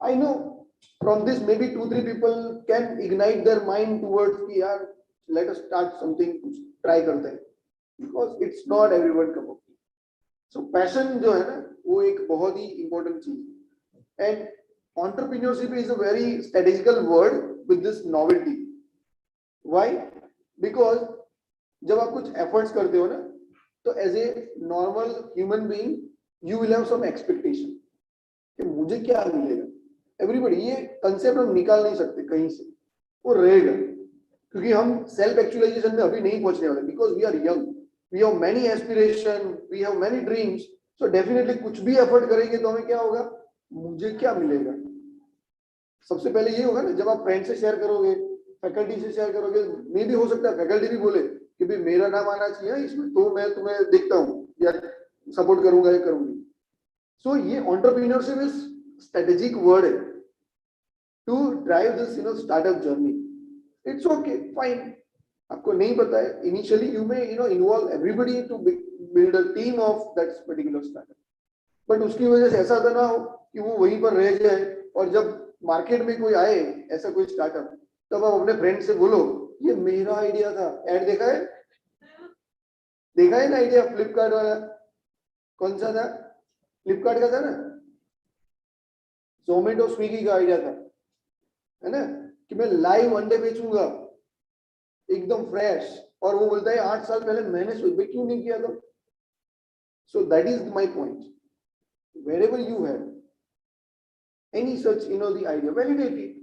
I know from this maybe 2-3 people can ignite their mind towards कि यार let us start something, try करते हैं, because it's not everyone cup of tea. So passion जो है ना, वो एक बहुत ही इंपॉर्टेंट चीज है। And entrepreneurship is a very strategical word with this novelty. Why? Because जब आप कुछ एफर्ट्स करते हो ना, तो as a normal human being you will have some expectation कि मुझे क्या मिलेगा। एवरीबॉडी, ये कंसेप्ट हम निकाल नहीं सकते कहीं से, वो रहेगा, क्योंकि हम सेल्फ एक्चुअलाइजेशन में अभी नहीं पहुंचने वाले, because we are young, we have many aspiration, we have many dreams. So definitely कुछ भी एफर्ट करेंगे तो हमें क्या होगा, मुझे क्या मिलेगा। सबसे पहले ये होगा ना, जब आप फ्रेंड से शेयर करोगे, फैकल्टी से शेयर करोगे, मे भी हो सकता है फैकल्टी भी बोले कि भाई मेरा नाम आना चाहिए इसमें, तो मैं तुम्हें देखता हूँ या सपोर्ट करूंगा या करूंगी। सो ये एंटरप्रेन्योरशिप इज स्ट्रेटेजिक वर्ड है to drive this startup journey. It's okay, fine. आपको नहीं पता है initially, you may involve everybody to build a team of that particular startup, but उसकी वजह से ऐसा तो ना हो कि वो वहीं पर रह जाए, और जब मार्केट में कोई आए ऐसा कोई स्टार्टअप, तब आप अपने फ्रेंड से बोलो ये मेरा आइडिया था। एड देखा है ना आइडिया, फ्लिपकार्ट वाला, कौन सा था? फ्लिपकार्ट का था ना, जोमेटो स्विगी का आइडिया था, है ना, कि मैं लाइव अंडे बेचूंगा एकदम फ्रेश, और वो बोलता है 8 साल पहले मैंने सोच भाई क्यों नहीं किया था। So that is my point. wherever you have any such the idea, validate it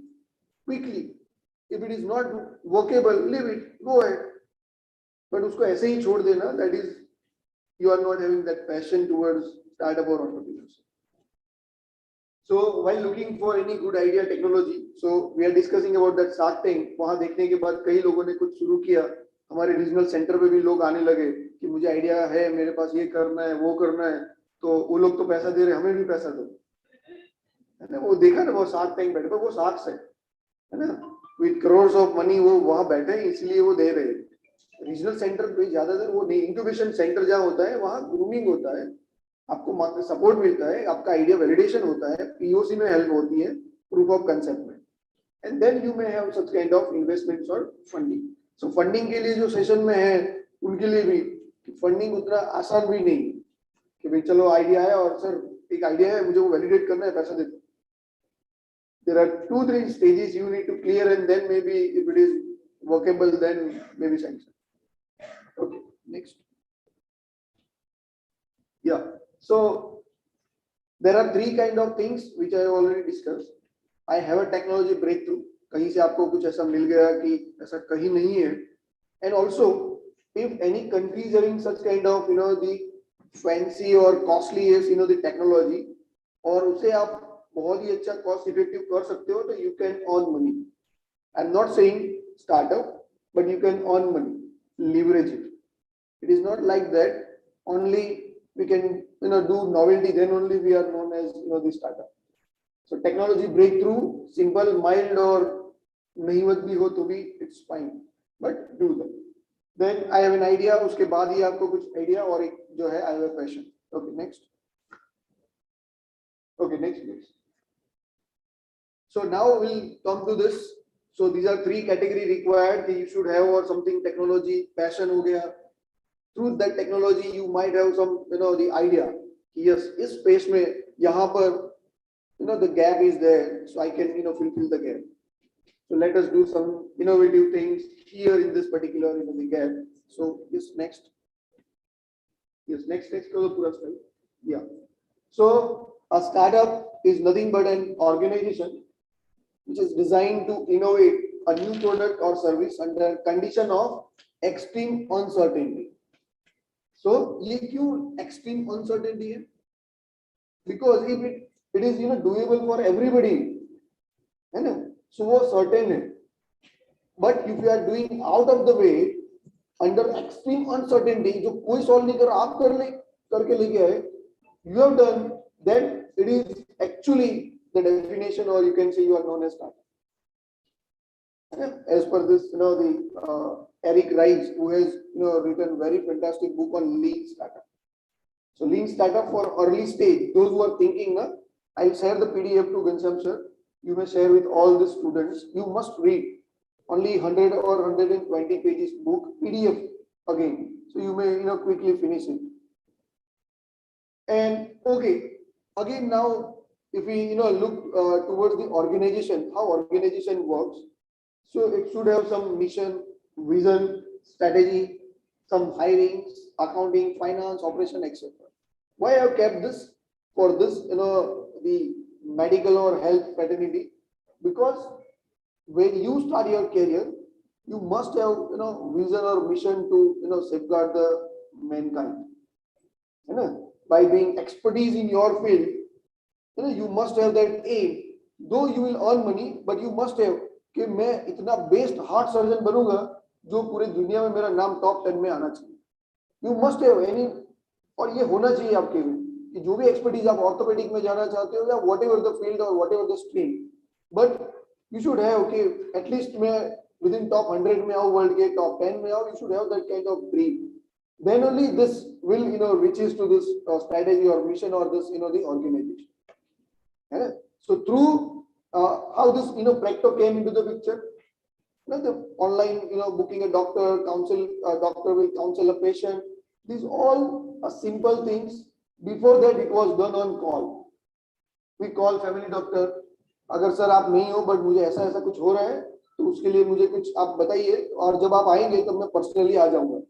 quickly. If it is not workable, leave it, go ahead. But उसको ऐसे ही छोड़ देना, that is you are not having that passion towards startup or entrepreneurship. So while looking for any good idea technology, so we are discussing about that Shark Tank. वहां देखने के बाद कई लोगों ने कुछ शुरू किया, हमारे रीजनल सेंटर पे भी लोग आने लगे कि मुझे आइडिया है, मेरे पास ये करना है, वो करना है, तो वो लोग तो पैसा दे रहे, हमें भी पैसा दो, है ना। वो देखा ना, वो सार्क टैंक बैठे, वो सार्क्स है ना, विद करोड्स ऑफ मनी, वो वहां बैठे हैं इसलिए वो दे रहे हैं। रीजनल सेंटर पे ज्यादातर वो नहीं, इंक्यूबेशन सेंटर जहाँ होता है वहाँ ग्रूमिंग होता है, आपको सपोर्ट मिलता है, आपका आइडिया वैलिडेशन होता है, पीओसी में हेल्प होती है, प्रूफ ऑफ कंसेप्ट में, and then you may have such kind of investments और फंडिंग। सो फंडिंग के लिए जो सेशन में है उनके लिए भी फंडिंग उतना आसान भी नहीं कि भाई चलो आइडिया है और सर एक आइडिया है, मुझे वो वैलिडेट करना है, पैसा दे दो। There are 2-3 stages you need to clear, and then maybe if it is workable, then maybe sanction. Okay, next. Yeah, so there are 3 kind of things which I have already discussed. I have a technology breakthrough. कहीं से आपको कुछ ऐसा मिल गया कि ऐसा कहीं नहीं है, and also if any country is having such kind of the fancy or costly the technology, और उसे आप बहुत ही अच्छा कॉस्ट इफेक्टिव कर सकते हो, तो you can earn money. I am not saying startup, but you can earn money, leverage it. It is not like that only we can do novelty, then only we are known as the startup. So technology breakthrough, simple, mild और नहींवत भी हो तो भी it's fine, but do that. Then I have an idea, उसके बाद ही आपको कुछ idea, और एक जो है I have a passion. Okay, next. Okay, next. So now we'll come to this. So these are 3 category required that you should have, or something technology, passion हो गया. Through that technology you might have some the idea. Yes, इस space में यहाँ पर the gap is there, so I can fulfill the gap. So let us do some innovative things here in this particular the gap. So yes, next. Yes, next करो पूरा slide. Yeah. So a startup is nothing but an organization which is designed to innovate a new product or service under condition of extreme uncertainty. So ये क्यों extreme uncertainty है? Because if it is doable for everybody, है ना, so वो certain है. But if you are doing out of the way under extreme uncertainty, जो कोई solve नहीं कर रहा, आप करके लेके आए, you have done, then it is actually the definition, or you can say you are known as startup. As per this, the Eric Rice, who has written very fantastic book on lean startup. So lean startup for early stage, those who are thinking, I'll share the PDF to Ghanshyam sir. You may share with all the students. You must read only 100 or 120 pages book PDF again. So you may quickly finish it. And okay, again now, if we look towards the organization, how organization works, so it should have some mission, vision, strategy, some hirings, accounting, finance, operation, etc. Why I have kept this for this the medical or health fraternity? Because when you start your career, you must have vision or mission to safeguard the mankind, by being expertise in your field. You must have that aim. Though you will earn money, but you must have कि मैं इतना best heart surgeon बनूंगा जो पूरे दुनिया में मेरा नाम टॉप 10 में आना चाहिए. You must have any, और ये होना चाहिए आपके में कि जो भी एक्सपर्टीज आप ऑर्थोपेडिक में जाना चाहते हो या whatever the field or whatever the stream, but you should have at least मैं within top 100 में आऊँ, वर्ल्ड के top 10 में आऊँ. You should have that kind of dream. Then only this will reaches to this strategy or mission or this the organization. So through how this Practo came into the picture, the online booking a doctor, doctor will counsel a patient. These all are simple things. Before that it was done on call. We call family doctor. अगर sir आप नहीं हो but मुझे ऐसा कुछ हो रहा है तो उसके लिए मुझे कुछ आप बताइए, और जब आप आएंगे तब मैं पर्सनली आ जाऊंगा.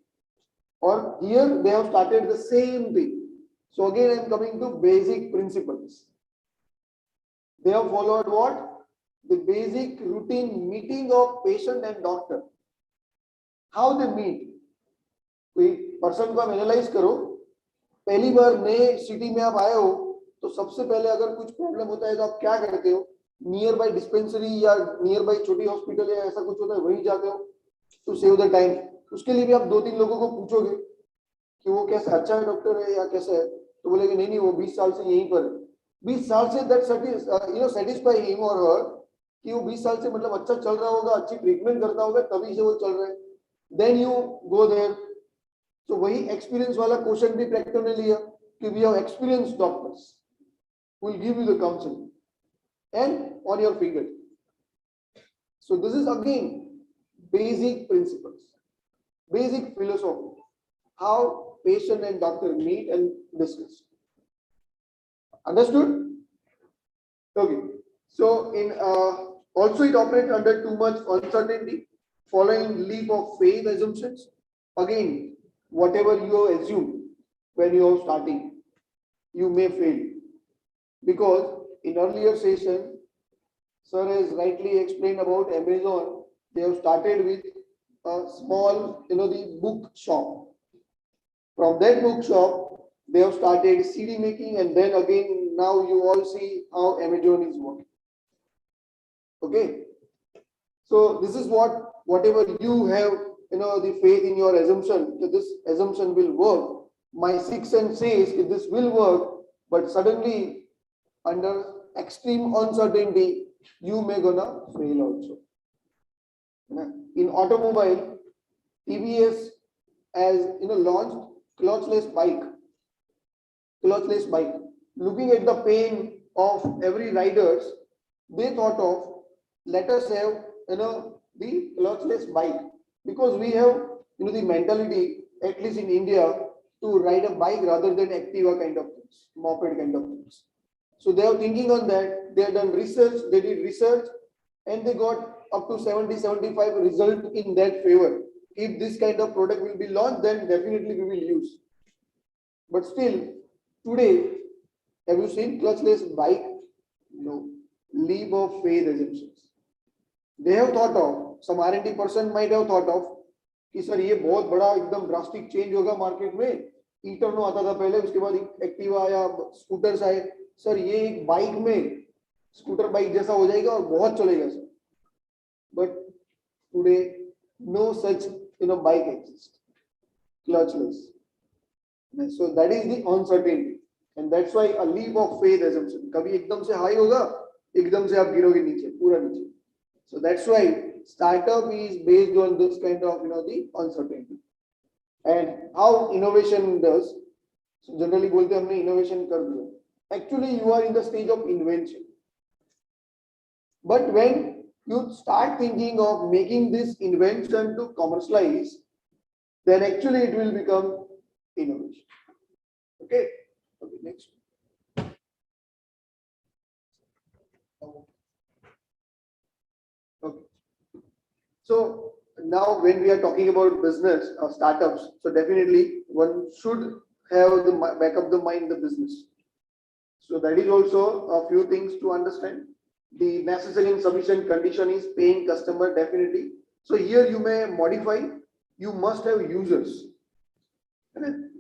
और here they have started the same thing. So again I am coming to basic principles. They have followed what? The basic routine meeting of patient and doctor. How they meet? कोई person को आप analyse करो, पहली बार नए city में आप आए हो तो सबसे पहले अगर कुछ प्रॉब्लम होता है तो आप क्या करते हो? नियर बाय डिस्पेंसरी या नियर बाय छोटी हॉस्पिटल या ऐसा कुछ होता है वहीं जाते हो टू सेव द टाइम. उसके लिए भी आप 2-3 लोगों को पूछोगे कि वो कैसा अच्छा है डॉक्टर है या कैसा है, तो बोलेगे नहीं नहीं वो 20 साल से यहीं पर है। 20 साल से दैट सेटिस्फाई हिम और हर कि वो 20 साल से मतलब अच्छा चल रहा होगा, अच्छी ट्रीटमेंट करता होगा, तभी से वो चल रहा है। Then you go there. तो वही एक्सपीरियंस वाला क्वेश्चन भी प्रैक्टिकल ने लिया कि we have experience doctors will give you the counseling and on your finger. So this is again basic principles, basic philosophy, how patient and doctor meet and discuss. Understood? Okay. So in also it operates under too much uncertainty, following leap of faith assumptions. Again, whatever you assume when you are starting, you may fail. Because in earlier session, sir has rightly explained about Amazon. They have started with a small, the book shop. From that book shop, they have started CD making, and then again, now you all see how Amazon is working. Okay. So this is whatever you have, the faith in your assumption that this assumption will work. My sixth sense says that this will work, but suddenly, under extreme uncertainty, you may gonna fail also. In automobile, TVS has launched clutchless bike. Clutchless bike. Looking at the pain of every riders, they thought of let us have the clutchless bike, because we have the mentality, at least in India, to ride a bike rather than Activa kind of things, moped kind of things. So they are thinking on that. They have done research, they did research, and they got up to 70-75 result in that favor. If this kind of product will be launched, then definitely we will use. But still, today, have you seen clutchless bike? No. Leap of faith assumptions. They have thought of, some R&D person might have thought of, कि sir ये बहुत बड़ा एकदम drastic change होगा market में, ई-टर्नो आता था पहले, उसके बाद एक्टिवा या स्कूटर्स आए, सर ये एक बाइक में स्कूटर बाइक जैसा हो जाएगा और बहुत चलेगा sir. But today no such bike exist, clutchless. So that is the uncertainty, and that's why a leap of faith assumption. कभी एकदम से हाई होगा, एकदम से आप गिरोगे नीचे, पूरा नीचे. So that's why startup is based on this kind of the uncertainty. And how innovation does? So generally बोलते हैं हमने innovation कर दिया. Actually, you are in the stage of invention. But when you start thinking of making this invention to commercialize, then actually it will become innovation. Okay. Okay. Next. Okay. So now when we are talking about business or startups, so definitely one should have the back of the mind the business. So that is also a few things to understand. The necessary and sufficient condition is paying customer, definitely. So here you may modify, you must have users.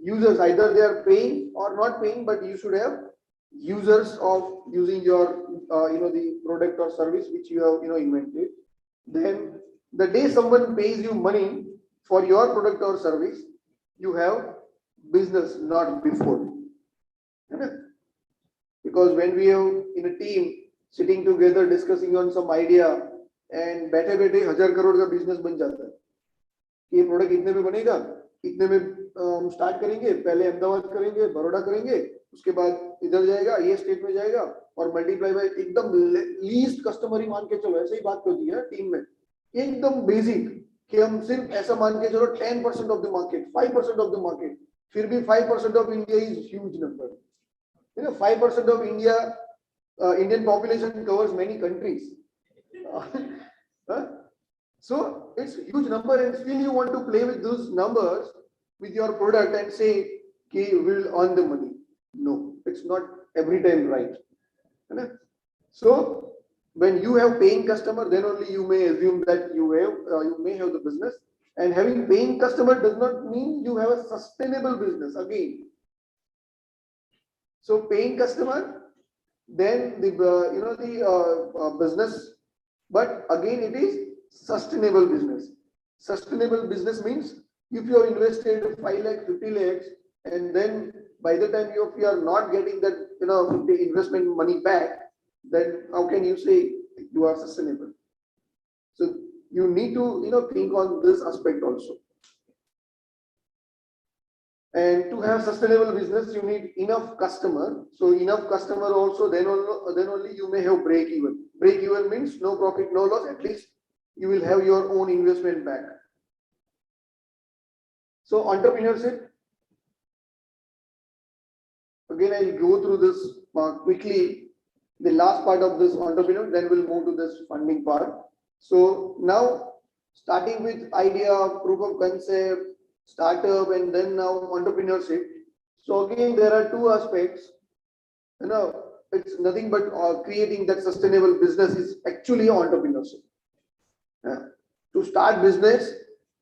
Users, either they are paying or not paying, but you should have users of using your the product or service which you have invented. Then the day someone pays you money for your product or service, you have business, not before. Because when we have in a team sitting together discussing on some idea, and बैठे बैठे 1000 करोड़ का business बन जाता है कि ये product इतने में बनेगा, इतने में हम स्टार्ट करेंगे, पहले अहमदाबाद करेंगे, बड़ौदा करेंगे, उसके बाद इधर जाएगा, ये स्टेट में जाएगा, और मल्टीप्लाई बाय एकदम लीस्ट कस्टमर ही मान के चलो, ऐसे ही बात होती है टीम में, एकदम बेसिक कि हम सिर्फ ऐसा मान के चलो 10% of the market, 5% of the market, फिर भी 5% of India is huge number. 5% of Indian population covers many countries. So it's a huge number, and still you want to play with those numbers with your product and say, okay, we'll earn the money. No, it's not every time right. So when you have paying customer, then only you may assume that you may have the business. And having paying customer does not mean you have a sustainable business again. So paying customer, then the business, but again it is sustainable business. Sustainable business means if you have invested 5 lakhs, 50 lakhs, and then by the time you are not getting that 50 investment money back, then how can you say you are sustainable? So you need to think on this aspect also. And to have sustainable business, you need enough customer. So enough customer also, then only you may have break even. Break even means no profit, no loss. At least you will have your own investment back. So entrepreneurship. Again, I'll go through this quickly. The last part of this entrepreneur, then we'll move to this funding part. So now, starting with idea, proof of concept, startup, and then now entrepreneurship. So again, there are two aspects. It's nothing but creating that sustainable business is actually entrepreneurship. To start business,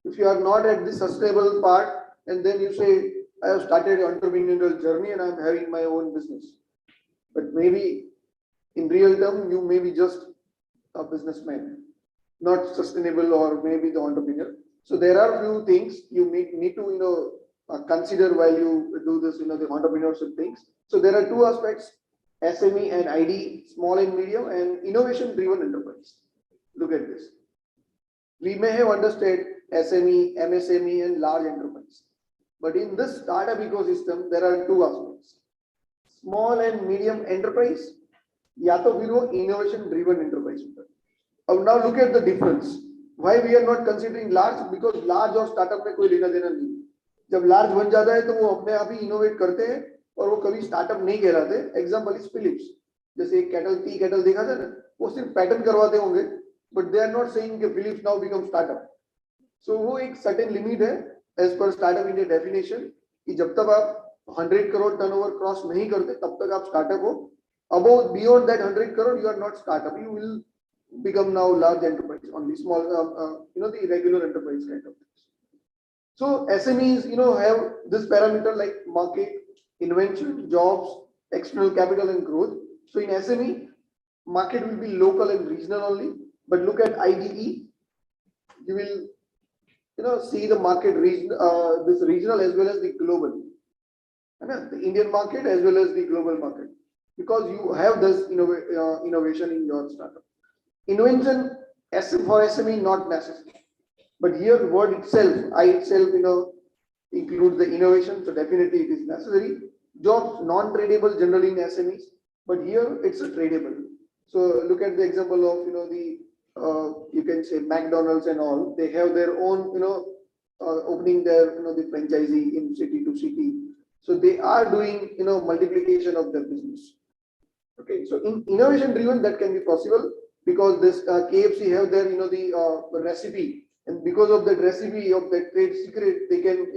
if you are not at the sustainable part, and then you say, I have started entrepreneurial journey and I'm having my own business. But maybe in real term, you may be just a businessman, not sustainable, or maybe the entrepreneur. So there are few things you need to consider while you do this, the entrepreneurship things. So there are two aspects: SME and ID, small and medium, and innovation-driven enterprise. Look at this. We may have understood SME, MSME, and large enterprise, but in this startup ecosystem, there are two aspects: small and medium enterprise, या तो फिर वो innovation-driven enterprise. Now look at the difference. Why we are not considering large? Because large और startup में कोई लेना देना नहीं. जब large बन जाता है तो वो अपने आप ही innovate करते हैं और वो कभी startup नहीं कहलाते. Example is Philips. जैसे एक kettle, tea kettle देखा था ना, वो सिर्फ patent करवाते होंगे, but they are not saying कि Philips now become startup. So वो एक certain limit है as per startup India definition कि जब तक आप 100 crore turnover cross नहीं करते तब तक आप startup हो. Above beyond that 100 crore, you are not startup. You will become now large enterprise, only small, the regular enterprise kind of things. So SMEs, have this parameter like market, invention, jobs, external capital, and growth. So in SME, market will be local and regional only. But look at IDE, you will, see the market region, this regional as well as the global, the Indian market as well as the global market, because you have this innovation in your startup. Invention for SME not necessary, but here word itself, I itself, includes the innovation, so definitely it is necessary. Jobs non-tradable generally in SMEs, but here it's a tradable. So look at the example of you can say McDonald's and all. They have their own opening their the franchisee in city to city. So they are doing multiplication of their business. Okay, so in innovation driven that can be possible. Because this KFC have their the recipe, and because of that recipe of that trade secret, they can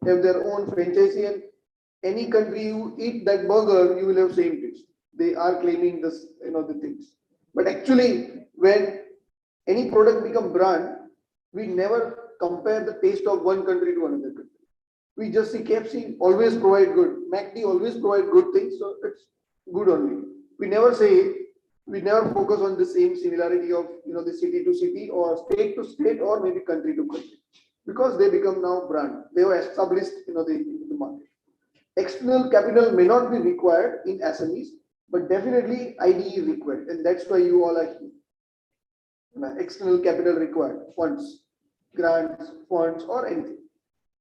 have their own franchisee, and any country you eat that burger, you will have same taste. They are claiming this the things, but actually when any product become brand, we never compare the taste of one country to another country. We just see KFC always provide good, McD always provide good things, so it's good only. We never focus on the same similarity of the city to city or state to state or maybe country to country, because they become now brand. They are established the market. External capital may not be required in SMEs, but definitely IDE is required, and that's why you all are here. External capital required, funds, grants, funds, or anything.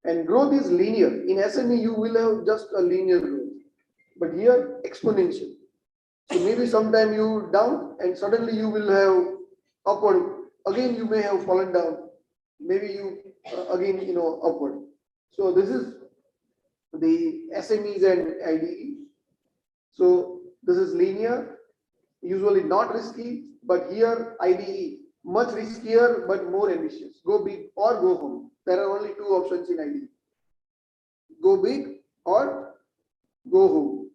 And growth is linear. In SME, you will have just a linear growth, but here exponential. So maybe sometime you down and suddenly you will have upward. Again, you may have fallen down. Maybe you again, upward. So this is the SMEs and IDE. So this is linear, usually not risky, but here IDE, much riskier but more ambitious. Go big or go home. There are only two options in IDE. Go big or go home.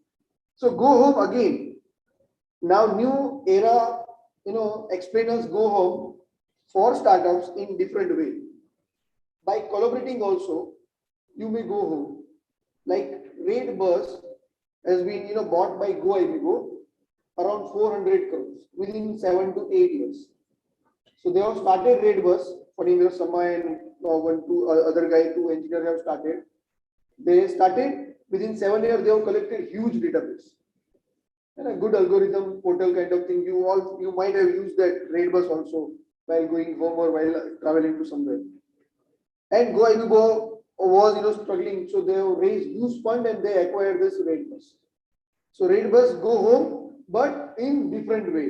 So go home again. Now new era, explainers go home for startups in different way. By collaborating also, you may go home. Like Raid Bus has been bought by Go Amigo around 400 crores within 7 to 8 years. So they have started Raid Bus Panindra Sama and two other guy, two engineers have started. They started within 7 years. They have collected huge database and a good algorithm portal kind of thing. You might have used that raid bus also while going home or while traveling to somewhere. And Go Ibubo was struggling, so they have raised huge fund and they acquired this raid bus. So raid bus go home, but in different way.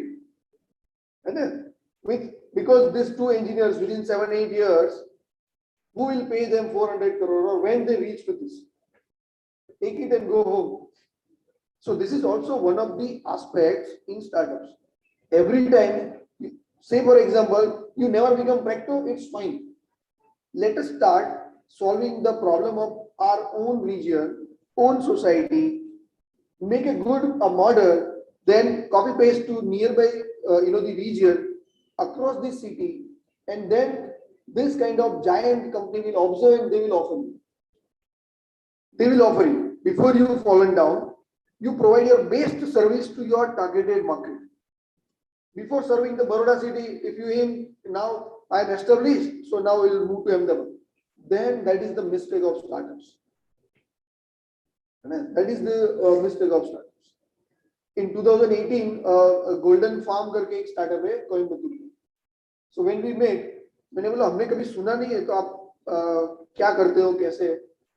And then because these two engineers within 7-8 years, who will pay them 400 crore or when they reach to this? Take it and go home. So this is also one of the aspects in startups. Every time, say for example, you never become practo, it's fine. Let us start solving the problem of our own region, own society, make a model, then copy paste to nearby, the region across the city, and then this kind of giant company will observe and they will offer you. They will offer you before you fallen down. You provide your best service to your targeted market. Before serving the Baroda city, if you aim now, I am established, so now we will move to Ahmedabad. Then that is the mistake of startups. That is the mistake of startups. In 2018, a Golden Farm करके एक startup है कोयम्बतूर में. So when we met, मैंने बोला हमने कभी सुना नहीं है तो आप क्या करते हो कैसे?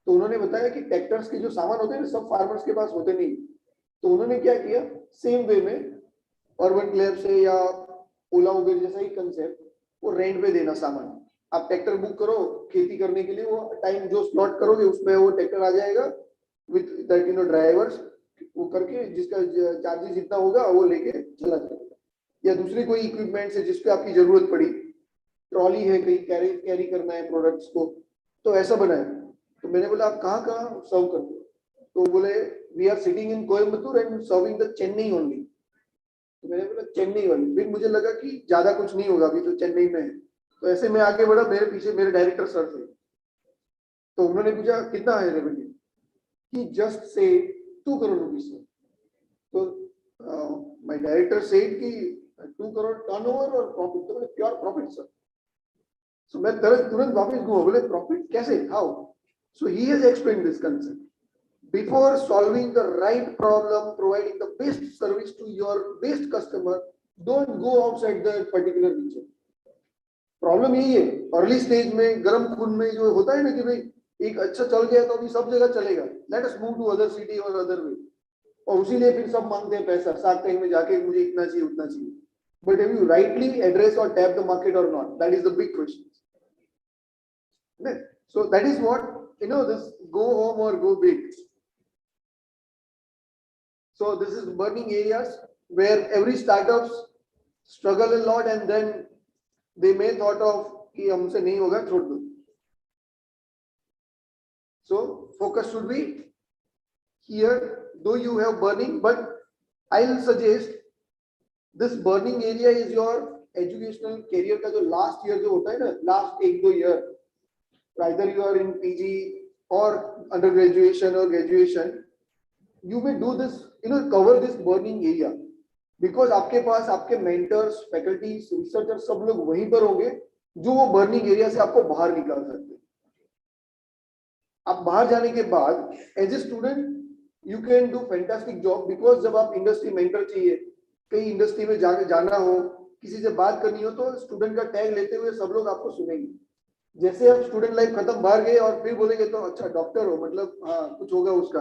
तो उन्होंने बताया कि ट्रैक्टर्स के जो सामान होते हैं सब फार्मर्स के पास होते नहीं. तो उन्होंने क्या किया, सेम वे में अर्बन क्लैब से या ओला उबेर जैसा ही कंसेप्ट, वो रेंट पे देना सामान. आप ट्रैक्टर बुक करो खेती करने के लिए, वो टाइम जो स्लॉट करोगे उसमें वो ट्रैक्टर आ जाएगा विद दैट ड्राइवर्स, वो करके जिसका चार्जेस जितना होगा वो लेके चला जाएगा. या दूसरी कोई इक्विपमेंट है जिसकी आपकी जरूरत पड़ी, ट्रॉली है कहीं कैरी करना है प्रोडक्ट्स को, तो ऐसा बनाए. तो मैंने बोला आप कहाँ कहाँ सर्व करते हो? तो बोले we are sitting in Coimbatore and serving the Chennai only. तो मैंने बोला चेन्नई वाली. फिर मुझे लगा कि ज्यादा कुछ नहीं होगा, अभी तो चेन्नई में है. तो ऐसे मैं आगे बढ़ा, मेरे पीछे मेरे डायरेक्टर सर थे. तो उन्होंने पूछा कितना है रेवेन्यू, कि जस्ट से 2 करोड़ रुपीस. तो माय डायरेक्टर सेड कि 2 करोड़ टर्नओवर और प्रॉफिट. तो बोले प्योर प्रॉफिट सर. सो मैं तुरंत वापस घूमा, बोले प्रॉफिट कैसे, how? So he has explained this concept. Before solving the right problem, providing the best service to your best customer, don't go outside the particular region. Problem यही है, early stage में गर्म खून में जो होता है ना कि भाई एक अच्छा चल गया तो अभी सब जगह चलेगा, let us move to other city और अदर वे. और उसी लिए फिर सब मांगते हैं पैसा, शार्क टैंक में जाके मुझे इतना चाहिए उतना चाहिए. But have you rightly address और टैप द मार्केट और not? That is the big question. So that is what this go home or go big. So this is burning areas where every startups struggle a lot and then they may thought of कि हमसे नहीं होगा छोड़ दो. So focus should be here, though you have burning, but I'll suggest this burning area is your educational career का जो last year जो होता है ना, last 1-2 year, either you are in PG or undergraduation or graduation, you may do this, cover this burning area, because आपके पास आपके mentors, faculties, researchers सब लोग वहीं पर होंगे जो वो burning area से आपको बाहर निकाल सकते हैं. आप बाहर जाने के बाद as a student you can do fantastic job, because जब आप industry mentor चाहिए, कहीं इंडस्ट्री में जाना हो, किसी से बात करनी हो, तो स्टूडेंट का टैग लेते हुए सब लोग आपको सुनेंगे. जैसे आप स्टूडेंट लाइफ खत्म बाहर गए और फिर बोलेंगे तो अच्छा डॉक्टर हो, मतलब हाँ कुछ होगा, उसका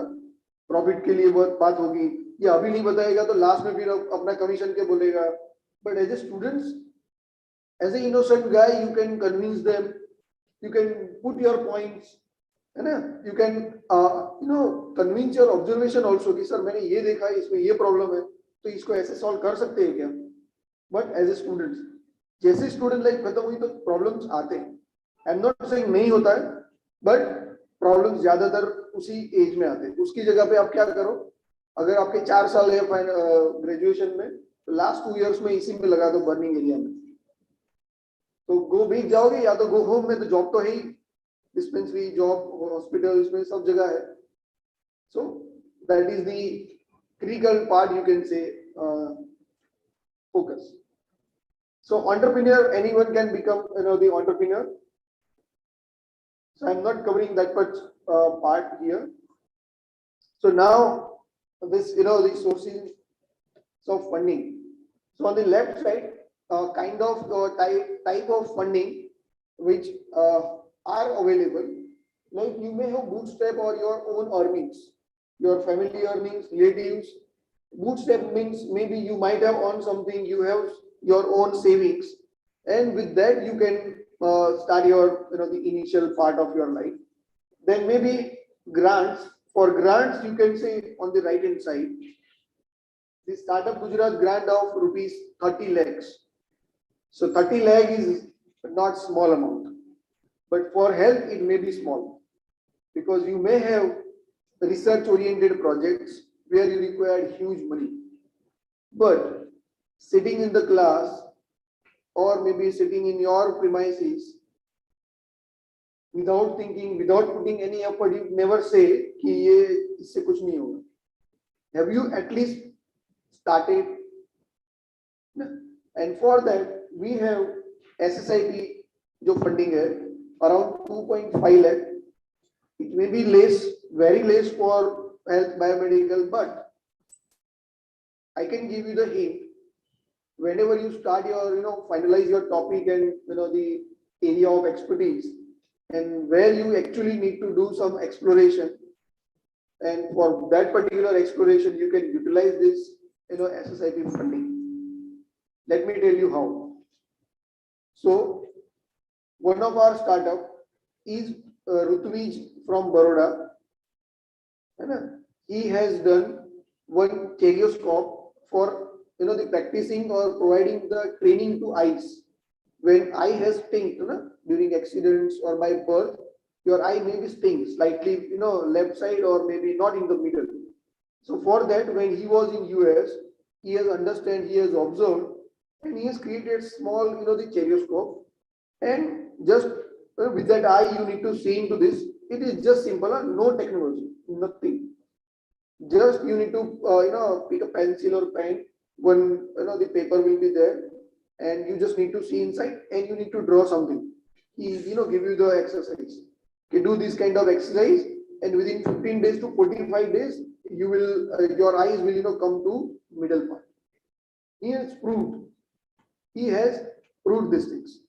प्रॉफिट के लिए बहुत बात होगी, या अभी नहीं बताएगा तो लास्ट में फिर अपना कमीशन के बोलेगा. But as a students, as a innocent guy, you can convince them, you can put your points, है ना, you can convince your observation also कि सर मैंने ये देखा है, इसमें ये प्रॉब्लम है, तो इसको ऐसे सॉल्व कर सकते हैं क्या. बट एज ए स्टूडेंट्स, जैसे स्टूडेंट लाइफ खत्म हुई तो प्रॉब्लम्स आते हैं. आई एम नॉट सेइंग नहीं होता है, बट प्रॉब्लम्स ज्यादातर उसी एज में आते हैं. उसकी जगह पे आप क्या करो, अगर आपके 4 साल है ग्रेजुएशन में, तो लास्ट 2 इयर्स में इसी में लगा दो बर्निंग एरिया में. तो गो बिग जाओगे या तो गो होम में, तो जॉब तो है ही, डिस्पेंसरी जॉब, हॉस्पिटल, इसमें सब जगह है. So that is the critical part, you can say, focus. So entrepreneur, anyone can become, the entrepreneur. So I'm not covering that much part here. So now this, the sources of funding. So on the left side, kind of type of funding which are available. Like you may have bootstrap or your own earnings, your family earnings, relatives. Bootstrap means maybe you might have earned something, you have your own savings, and with that you can start your, the initial part of your life. Then maybe grants. For grants, you can say on the right hand side, the Startup Gujarat grant of rupees 30 lakhs. So 30 lakh is not small amount, but for health it may be small because you may have research oriented projects where you require huge money. But sitting in the class or maybe sitting in your premises without thinking, without putting any effort, you never say कि ये इससे कुछ नहीं होगा. Have you at least started? And for that we have SSIP जो funding है around 2.5 lakh. It may be less, very less for health biomedical, but I can give you the hint. Whenever you start your, finalize your topic and the area of expertise, and where you actually need to do some exploration, and for that particular exploration you can utilize this, SSIP funding. Let me tell you how. So one of our startup is Rutvij from Baroda. He has done one stereoscope for, the practicing or providing the training to eyes. When eye has stinked, during accidents or by birth, your eye may be sting slightly, left side or maybe not in the middle. So for that, when he was in US, he has understand, he has observed, and he has created small, the stereoscope, and just with that eye you need to see into this. It is just simple, no technology, nothing. Just you need to pick a pencil or pen. One, the paper will be there, and you just need to see inside, and you need to draw something. He, give you the exercise. Okay, do this kind of exercise, and within 15 days to 45 days, you will your eyes will come to middle part. He has proved. He has proved these things.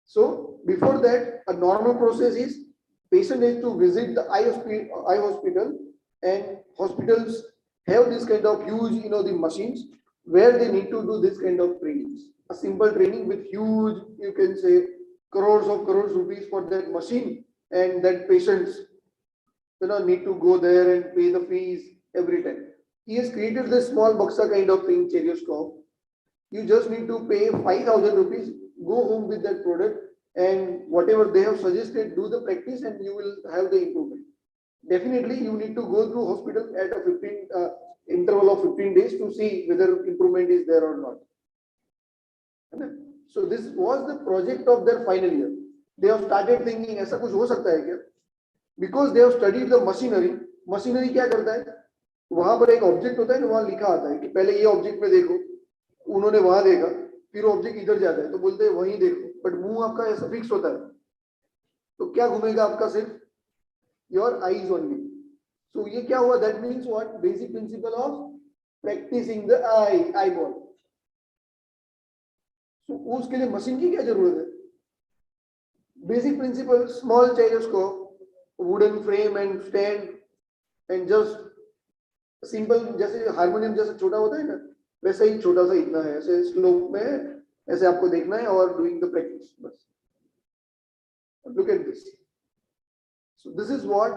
So before that, a normal process is patient has to visit the eye hospital, and hospitals have this kind of huge, the machines where they need to do this kind of trainings. A simple training with huge, you can say, crores rupees for that machine, and that patients, need to go there and pay the fees every time. He has created this small boxa kind of thing, stereoscope. You just need to pay 5,000 rupees, go home with that product, and whatever they have suggested, do the practice, and you will have the improvement. Definitely, you need to go through hospital at a 15 interval of 15 days to see whether improvement is there or not. So this was the project of their final year. They have started thinking, ऐसा कुछ हो सकता है क्या? Because they have studied the machinery. Machinery क्या करता है? वहां पर एक ऑब्जेक्ट होता है ना, वहां लिखा आता है कि पहले ये ऑब्जेक्ट में देखो. उन्होंने वहां देखा, फिर ऑब्जेक्ट इधर जाता है तो बोलते हैं वहीं देखो, बट मुंह आपका ऐसा फिक्स होता है, तो क्या घूमेगा आपका? सिर्फ योर आईज ओनली. सो ये क्या हुआ? That means what? Basic principle of practicing the eyeball. So उसके लिए मशीन की क्या जरूरत है? Basic principle, small stethoscope, wooden frame and stand, and just simple, जैसे हारमोनियम जैसे छोटा होता है ना, वैसे ही छोटा सा इतना है, ऐसे स्लोप में ऐसे आपको देखना है और डूइंग द प्रैक्टिस बस. Look at this. So this is what,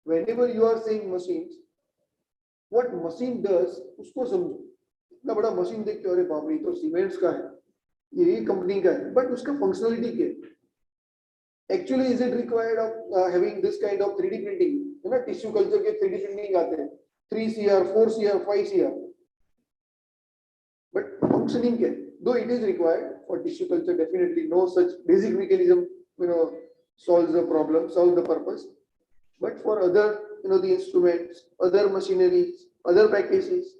whenever you are saying machines, what machine does उसको समझो. इतना बड़ा मशीन देखते हो, अरे बाप रे, तो सीमेंट्स का है, ये कंपनी का है, बट उसका फंक्शनलिटी क्या है? Actually is it required of having this kind of 3D printing? है ना, टिश्यू कल्चर के 3D प्रिंटिंग आते हैं 3 CR 4 CR 5 CR, but functioning can, though it is required for tissue culture, definitely no such basic mechanism solves the problem, solves the purpose. But for other, the instruments, other machineries, other practices,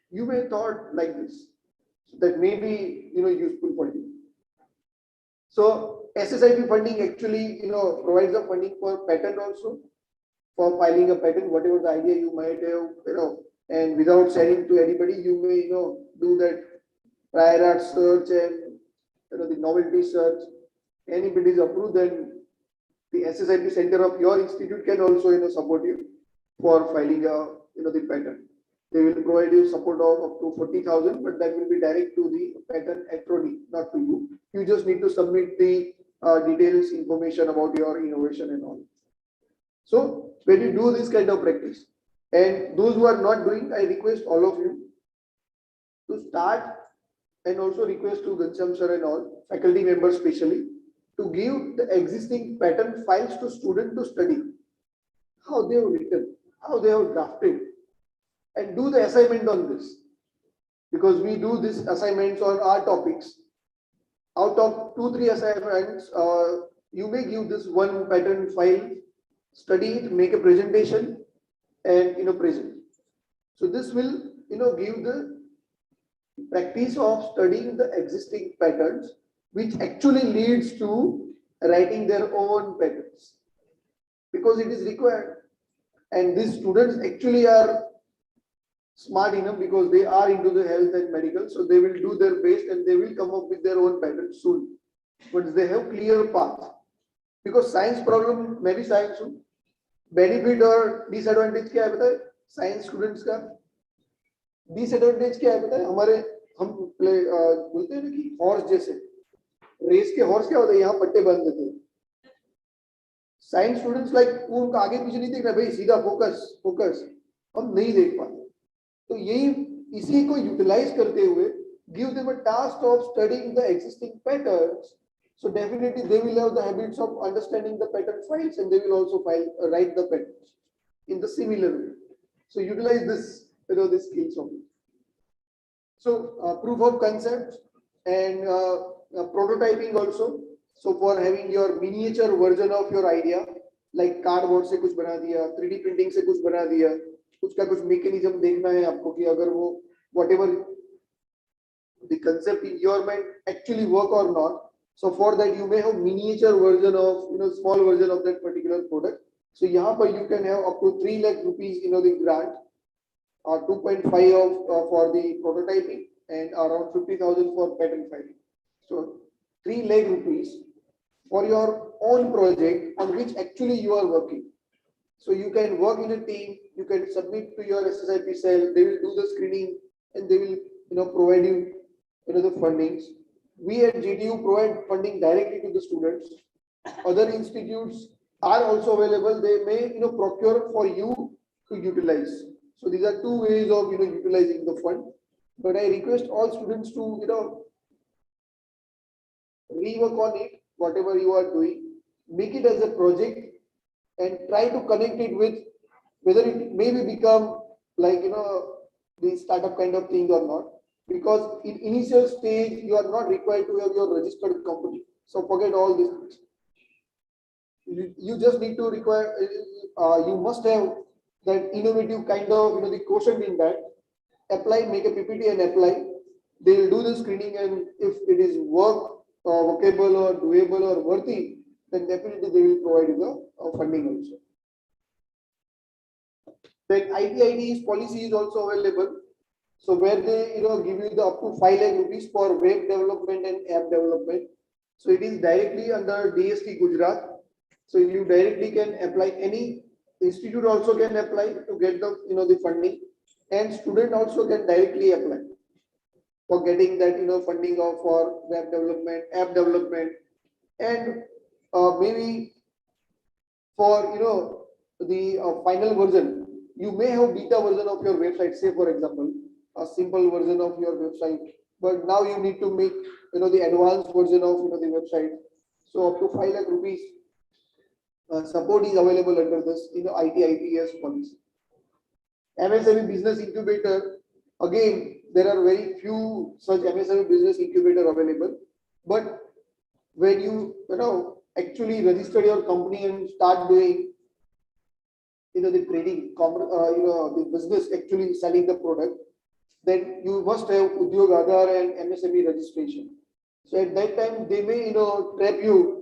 you may thought like this. So that may be, useful for you. So SSIP funding actually, provides the funding for patent also, for filing a patent, whatever the idea you might have, and without sharing to anybody, you may, do that prior art search and, the novelty search. Anybody is approved, then the SSIP center of your institute can also, support you for filing a, the patent. They will provide you support of up to 40,000, but that will be direct to the patent attorney, not to you. You just need to submit the details, information about your innovation and all. So when you do this kind of practice, and those who are not doing, I request all of you to start, and also request to Ghanshyam sir and all faculty members especially, to give the existing patent files to students to study how they have written, how they have drafted, and do the assignment on this. Because we do these assignments on our topics. Out of 2-3 assignments, you may give this one patent file, study it, make a presentation, and present. So this will give the practice of studying the existing patents, which actually leads to writing their own patents, because it is required. And these students actually are smart enough, because they are into the health and medical, so they will do their best and they will come up with their own patents soon. But they have clear path, because science problem may be science हो, benefit और disadvantage क्या है बताए science students का? Disadvantage क्या है बताए? हमारे हम बोलते हैं ना कि horse जैसे, रेस के horse क्या होता है, यहाँ पट्टे बांध देते हैं. साइंस स्टूडेंट्स लाइक उनका आगे पीछे नहीं देखना भाई, सीधा फोकस फोकस, हम नहीं देख पाते. तो यही इसी को यूटिलाइज करते हुए give them a task of studying the existing patterns, so definitely they will have the habits of understanding the patent files, and they will also write the patents in the similar way. So utilize this, the skills of it. So proof of concept and prototyping also. So for having your miniature version of your idea, like cardboard से कुछ बना दिया, 3D printing से कुछ बना दिया, कुछ का कुछ mechanism देखना है आपको कि अगर वो whatever the concept in your mind actually work or not. So for that you may have miniature version of, small version of that particular product. So यहाँ पर you can have up to 3 lakh rupees, the grant, or 2.5 of for the prototyping, and around 50,000 for patent filing. So 3 lakh rupees for your own project on which actually you are working. So you can work in a team, you can submit to your SSIP cell, they will do the screening, and they will, provide you, the fundings. We at GTU provide funding directly to the students. Other institutes are also available. They may, procure for you to utilize. So these are two ways of, utilizing the fund. But I request all students to, rework on it, whatever you are doing, make it as a project, and try to connect it with whether it maybe become like, the startup kind of thing or not. Because in initial stage, you are not required to have your registered company. So forget all these things. You just need to require, you must have that innovative kind of, the quotient in that. Apply, make a PPT and apply. They will do the screening, and if it is workable or doable or worthy, then definitely they will provide you the funding also. Then ITID's policy is also available. So where they, give you the up to 5 lakh rupees for web development and app development. So it is directly under DST Gujarat. So you directly can apply. Any institute also can apply to get the, the funding, and student also can directly apply for getting that, funding for web development, app development, and maybe for, the final version. You may have beta version of your website, say for example, a simple version of your website, but now you need to make, the advanced version of, the website. So up to 5 lakh rupees support is available under this, ITITS policy. MSME business incubator, again, there are very few such MSME business incubator available, but when you, actually register your company and start doing, the trading, the business actually selling the product, then you must have Udyog Aadhaar and MSME registration. So at that time, they may, trap you.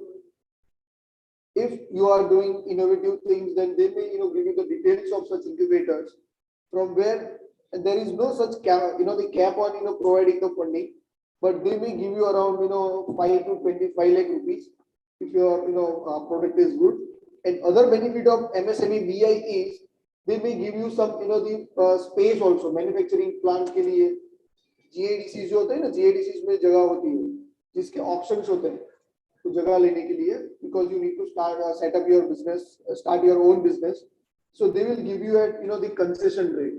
If you are doing innovative things, then they may, give you the details of such incubators from where, and there is no such cap, the cap on, providing the funding, but they may give you around, 5 to 25 lakh rupees if your, product is good. And other benefit of MSME BI is they may give you some, the space also, manufacturing plant के लिए GADCs जो होते हैं ना, GADCs में जगह होती है, जिसके options होते हैं, तो जगह लेने के लिए, because you need to start set up your business, start your own business, so they will give you at the concession rate.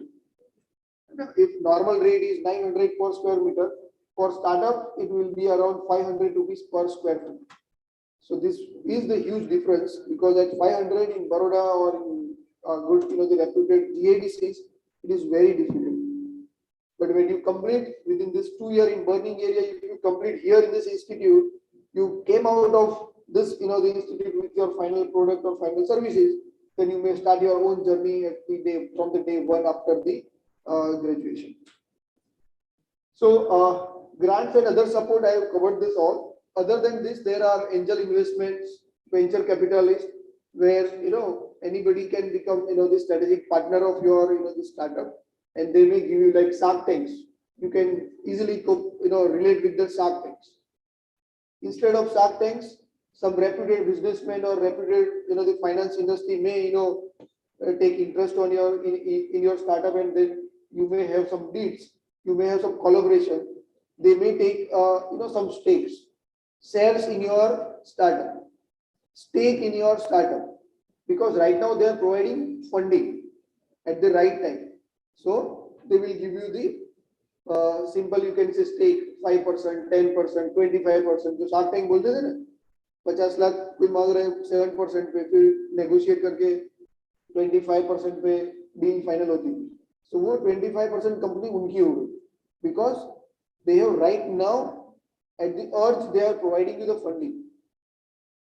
If normal rate is 900 per square meter, for startup it will be around 500 rupees per square foot. So this is the huge difference, because at 500 in Baroda or in good, the reputed GADCs, it is very difficult. But when you complete within this 2 year in burning area, if you complete here in this institute, you came out of this, the institute with your final product or final services, then you may start your own journey at the day, from the day one after the graduation. So grants and other support, I have covered this all. Other than this, there are angel investments, venture capitalists, where anybody can become the strategic partner of your the startup, and they may give you like Shark Tanks. You can easily relate with the Shark Tanks. Instead of Shark Tanks, some reputed businessmen or reputed the finance industry may take interest on your in your startup, and then you may have some deeds, you may have some collaboration. They may take some stakes, shares in your startup, stake in your startup, because right now they are providing funding at the right time. So they will give you the simple, you can say stake 5%, 10%, 25%. जो Shark Tank बोलते थे ना, 50 लाख कोई मांग रहे 7% पे, फिर negotiate करके 25% पे deal final होती थी. So वो 25% company उनकी हो गई, because they have right now at the urge they are providing you the funding.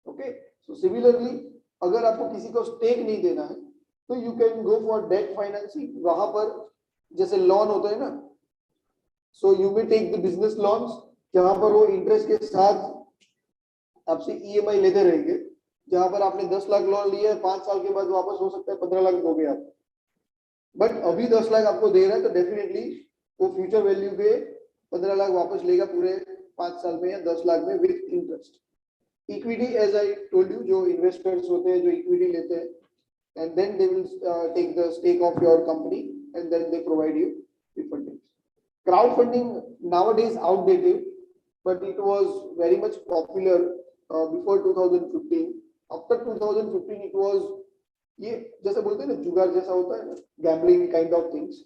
Okay. So similarly, अगर आपको किसी को stake नहीं देना है, तो you can go for debt financing. वहां पर जैसे loan होता है ना, so you may take the business loans, जहां पर वो interest के साथ आपसे EMI लेते रहेंगे, जहां पर आपने 10 लाख लोन लिया है, 5 साल के बाद वापस हो सकता है 15 लाख दोगे आप, बट अभी 10 लाख आपको दे रहा है, तो डेफिनेटली वो फ्यूचर वैल्यू पे 15 लाख वापस लेगा पूरे 5 साल में या 10 लाख में with interest. Equity, as I told you, जो इन्वेस्टर्स होते हैं जो इक्विटी लेते हैं, and then they will take the stake of your company and then they provide you the funding. Crowdfunding nowadays outdated, but it was very much popular before 2015. After 2015, it was ये जैसे बोलते हैं ना जुगाड़ जैसा होता है ना, gambling kind of things.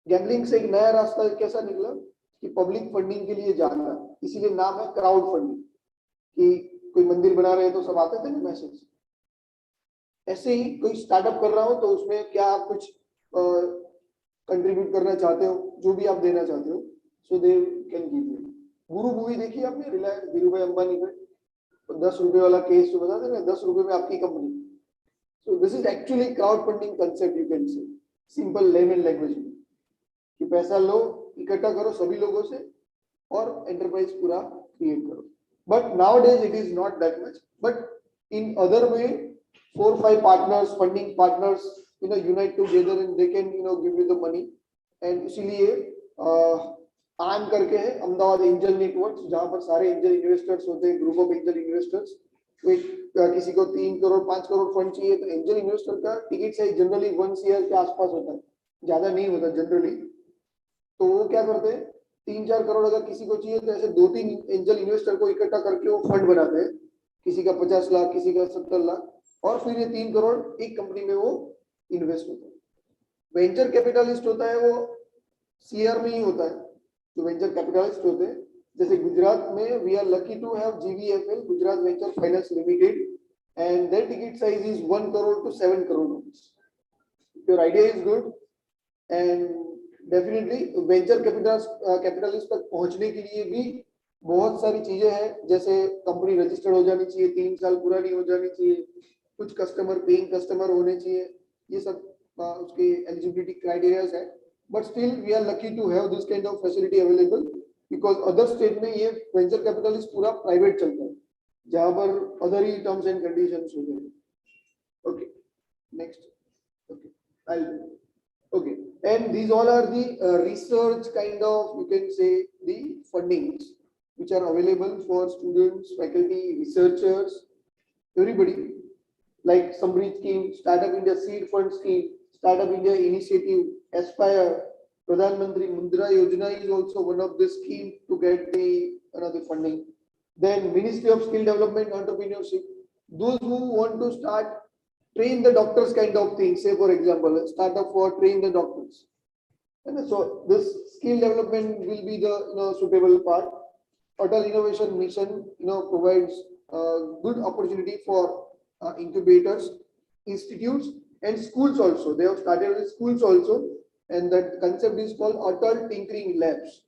Gambling से एक नया रास्ता कैसा निकला कि पब्लिक फंडिंग के लिए जाना, इसीलिए नाम है क्राउड फंडिंग. कि कोई मंदिर बना रहे हैं तो सब आते थे ना मैसेज, ऐसे ही कोई स्टार्टअप कर रहा हो तो उसमें क्या आप कुछ कंट्रीब्यूट करना चाहते हो, जो भी आप देना चाहते हो, सो they can give you. Guru movie देखी आपने, रिलायंस धीरू भाई अंबानी पे, तो 10 रुपए वाला केस जो बताते ना, 10 रुपए में आपकी company. So this is actually crowd funding concept, you can से सिंपल लेमन लैंग्वेज में, कि पैसा लो, इकट्ठा करो सभी लोगों से और एंटरप्राइज पूरा क्रिएट करो. But nowadays it is not that much. But in other way, 4-5 partners, funding partners, unite together and they can, give you the money. And इसीलिए आम करके है अहमदाबाद एंजल नेटवर्क, जहाँ पर सारे एंजल इन्वेस्टर्स होते हैं, ग्रुप ऑफ एंजल इन्वेस्टर्स. किसी को 3 करोड़ 5 करोड़ फंड चाहिए, तो एंजल इन्वेस्टर का टिकट साइज जनरली 1 CR के आसपास होता है, ज्यादा नहीं होता जनरली. तो वो क्या करते हैं, 3-4 करोड़ अगर किसी को चाहिए, तो ऐसे 2-3 एंजल इन्वेस्टर को इकट्ठा करके वो फंड बनाते हैं, किसी का 50 लाख, किसी का 70 लाख, और फिर ये 3 करोड़ एक कंपनी में वो इन्वेस्ट होता है. वेंचर कैपिटलिस्ट होता है वो CR में ही होता है. जो वेंचर कैपिटलिस्ट होते हैं, जैसे गुजरात में we are lucky to have GVFL, Gujarat venture finance limited, and their ticket size is 1 crore to 7 crore rupees. Your idea is good, and definitely venture capitalist तक पहुंचने के लिए भी बहुत सारी चीजें हैं, जैसे कंपनी रजिस्टर्ड हो जानी चाहिए, 3 साल पुरानी हो जानी चाहिए, कुछ कस्टमर पेइंग कस्टमर होने चाहिए, ये सब उसके एलिजिबिलिटी क्राइटेरियाज है. but still we are lucky to have this kind of facility available because other state में ये venture capitalist पूरा private चलता है जहाँ पर other he terms and conditions होते हैं. Okay, next. Okay, okay, and these all are the research kind of, you can say, the fundings which are available for students, faculty, researchers, everybody, like Samrit scheme, Startup India Seed Fund scheme, Startup India Initiative, Aspire, Pradhan Mantri Mudra Yojana is also one of the scheme to get the another funding. Then Ministry of Skill Development, Entrepreneurship, those who want to start train the doctors kind of thing, say for example, a startup for train the doctors. And so this skill development will be the suitable part. Atal Innovation Mission provides good opportunity for incubators, institutes, and schools also. They have started with schools also, and that concept is called Atal Tinkering Labs.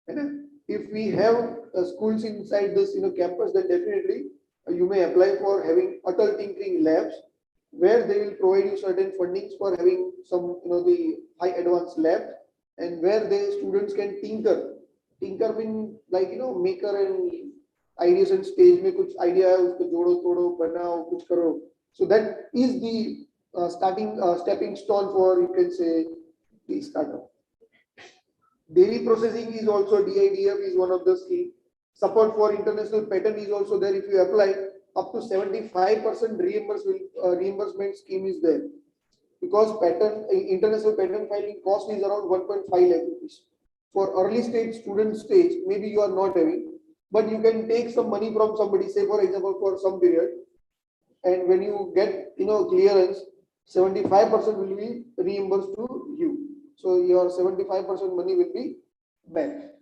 And if we have schools inside this campus, then definitely you may apply for having Atal Tinkering Labs, where they will provide you certain fundings for having some the high advanced lab, and where the students can tinker. Tinker mean like maker and ideas and stage में कुछ idea है उसको जोड़ो तोड़ो बनाओ कुछ करो. So that is the stepping stone for, you can say, the startup. Dairy processing is also DIDF is one of the scheme. Support for international patent is also there. If you apply, up to 75% reimbursement scheme is there, because international patent filing cost is around 1.5 lakh rupees. For early stage student stage, maybe you are not having, but you can take some money from somebody, say for example for some period, and when you get clearance, 75% will be reimbursed to you. So your 75% money will be back.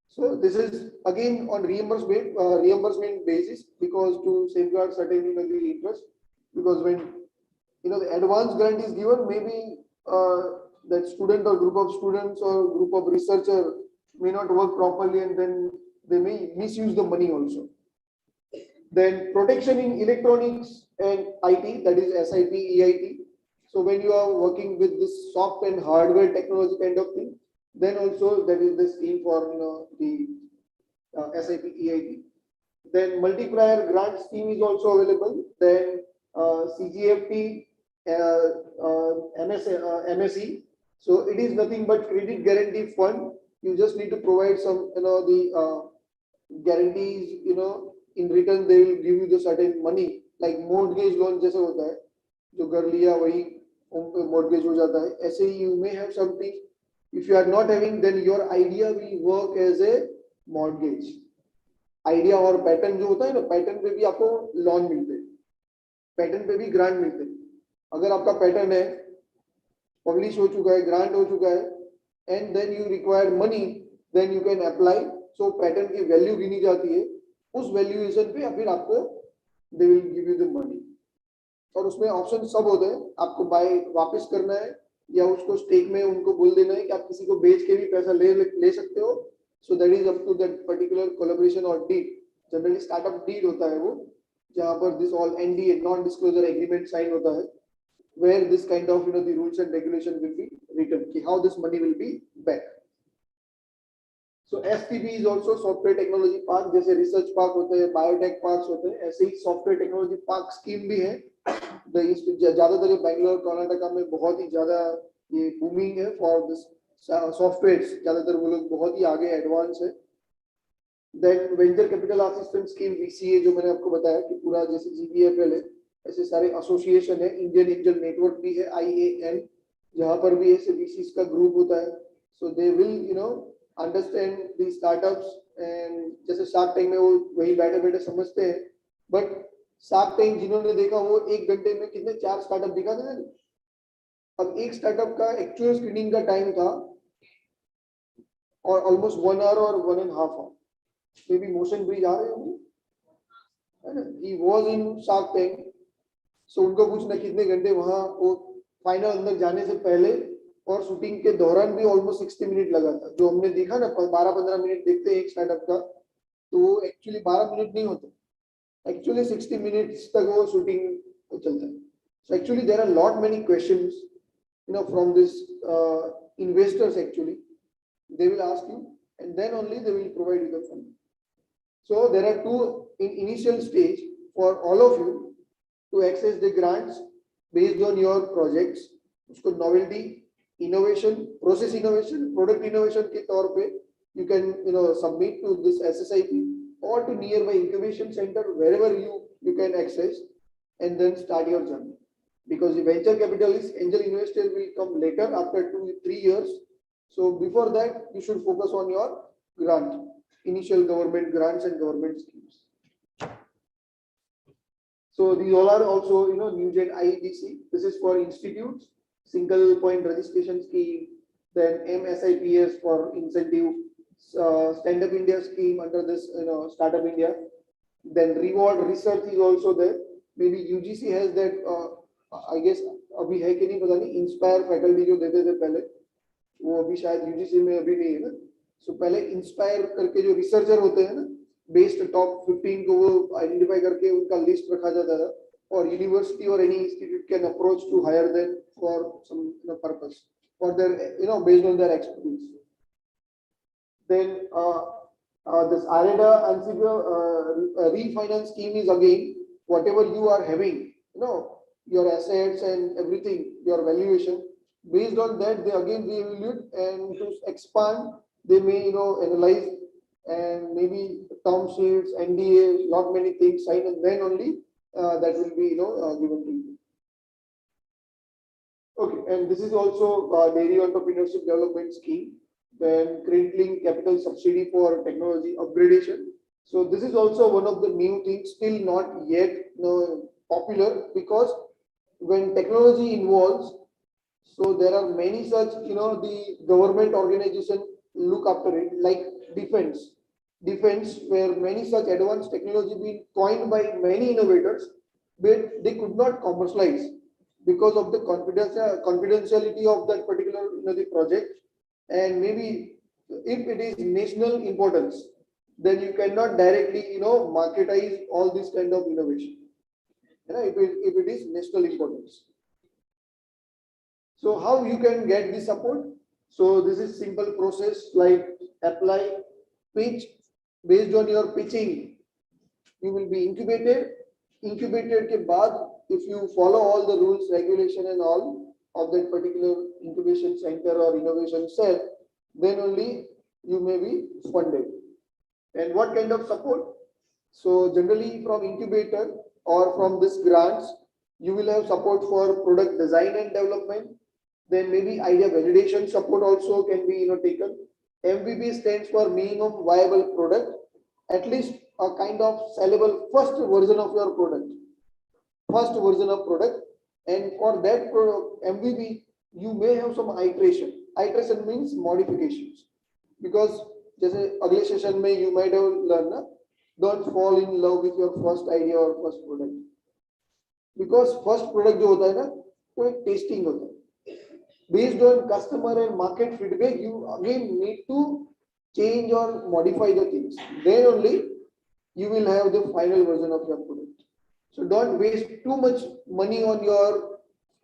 So this is again on reimbursement basis, because to safeguard certain the interest, because when the advance grant is given, maybe that student or group of students or group of researcher may not work properly, and then they may misuse the money also. Then protection in electronics and IT, that is SIP, EIT. So when you are working with this soft and hardware technology kind of thing, then also that is the scheme for the SIP, EIT. Then multiplier grant scheme is also available. Then CGFT, MSE. So it is nothing but credit guarantee fund. You just need to provide some the guarantees. In return they will give you the certain money, like mortgage loan जैसे होता है, जो घर लिया वही mortgage हो जाता है. ऐसे ही you may have something. If you are not having, then your idea will work as a mortgage. Idea और patent जो होता है ना, patent पे भी आपको loan मिलते हैं, patent पे भी grant मिलते हैं. अगर आपका patent है, publish हो चुका है, grant हो चुका है, and then you require money, then you can apply. So patent की value गिनी जाती है, उस valuation पे फिर आपको they will give you the money. और उसमें ऑप्शन सब होते हैं, आपको बाय वापस करना है या उसको स्टेक में उनको बोल देना है कि आप किसी को बेच के भी पैसा ले सकते हो. So that is up to that particular collaboration or deed. Generally startup deed होता है वो, जहाँ पर this all NDA, non-disclosure agreement sign होता है, where this kind of the rules and regulation will be written, कि how this money will be back. So STP is also software technology park, जैसे research park होते हैं, biotech parks होते हैं, ऐसे ही software technology park scheme भी है. ज्यादातर बैंगलोर कर्नाटका में बहुत ही ज्यादा ये बूमिंग है फॉर दिस सॉफ्टवेयर. ज्यादातर वो लोग बहुत ही आगे एडवांस है. Then venture capital assistance scheme VCA, जो मैंने आपको बताया कि पूरा जैसे GBFL है, ऐसे सारे एसोसिएशन है. इंडियन एंजल नेटवर्क भी है, IAN, जहाँ पर भी ऐसे VCs का ग्रुप होता है. So they will understand the startups, and जैसे शार्क टैंक में वो वही बैठे बैठे समझते हैं, बट शार्क टैंक जिन्होंने देखा वो 1 घंटे में कितने 4 स्टार्टअप दिखाते थे. अब एक स्टार्टअप का एक्चुअल स्क्रीनिंग का टाइम था और ऑलमोस्ट 1 आवर और 1.5 hour. Maybe motion bridge आ रहे होंगे, है ना. He was in Shark Tank. So उनको पूछना कितने घंटे वहां, वो फाइनल अंदर जाने से पहले और शूटिंग के दौरान भी ऑलमोस्ट 60 मिनट लगा था. जो हमने देखा ना 12-15 मिनट देखते हैं एक स्टार्टअप का, तो वो एक्चुअली 12 मिनट नहीं होता, actually 60 minutes तक वो शूटिंग चलता है. So actually there are lot many questions from this investors actually. They will ask you, and then only they will provide you the funding. So there are two in initial stage for all of you to access the grants based on your projects. उसको novelty, innovation, process innovation, product innovation के तौर पे you can submit to this SSIP or to nearby incubation center wherever you can access, and then start your journey. Because the venture capitalist angel investor will come later after 2-3 years. So before that, you should focus on your grant, initial government grants and government schemes. So these all are also new gen IEDC. This is for institutes, single point registration scheme, then MSIPS for incentive, Stand Up India scheme under this Startup India. Then reward research is also there. Maybe UGC has that. I guess अभी है कि नहीं पता नहीं. Inspire faculty जो देते थे पहले, वो अभी शायद UGC में अभी नहीं है ना. So पहले Inspire करके जो researcher होते हैं ना, based top 15 को वो identify करके उनका list रखा जाता था, और university or any institute can approach to hire them for some purpose, for their based on their expertise. Then this AREDA refinance scheme is again whatever you are having, your assets and everything, your valuation. Based on that, they again reevaluate, and to expand, they may analyze and maybe term sheets, NDA, lot many things signed, and then only that will be given to you. Okay, and this is also Dairy Entrepreneurship Development Scheme. Then cradling capital subsidy for technology upgradation. So this is also one of the new things, still not yet popular, because when technology involves, so there are many such the government organization look after it, like defense, where many such advanced technology being coined by many innovators, but they could not commercialize because of the confidentiality of that particular the project. And maybe if it is national importance, then you cannot directly marketize all this kind of innovation, if it is national importance. So how you can get the support? So this is simple process, like apply, pitch. Based on your pitching, you will be incubated ke baad, if you follow all the rules, regulation and all of that particular incubation center or innovation cell, then only you may be funded. And what kind of support? So generally from incubator or from this grants, you will have support for product design and development. Then maybe idea validation support also can be taken. MVP stands for minimum viable product, at least a kind of sellable first version of your product. And for that product, MVP, you may have some iteration. Iteration means modifications. Because जैसे अगले session में you might have learned, don't fall in love with your first idea or first product. Because first product जो होता है ना, वो एक tasting होता है. Based on customer and market feedback, you again need to change or modify the things. Then only you will have the final version of your product. So don't waste too much money on your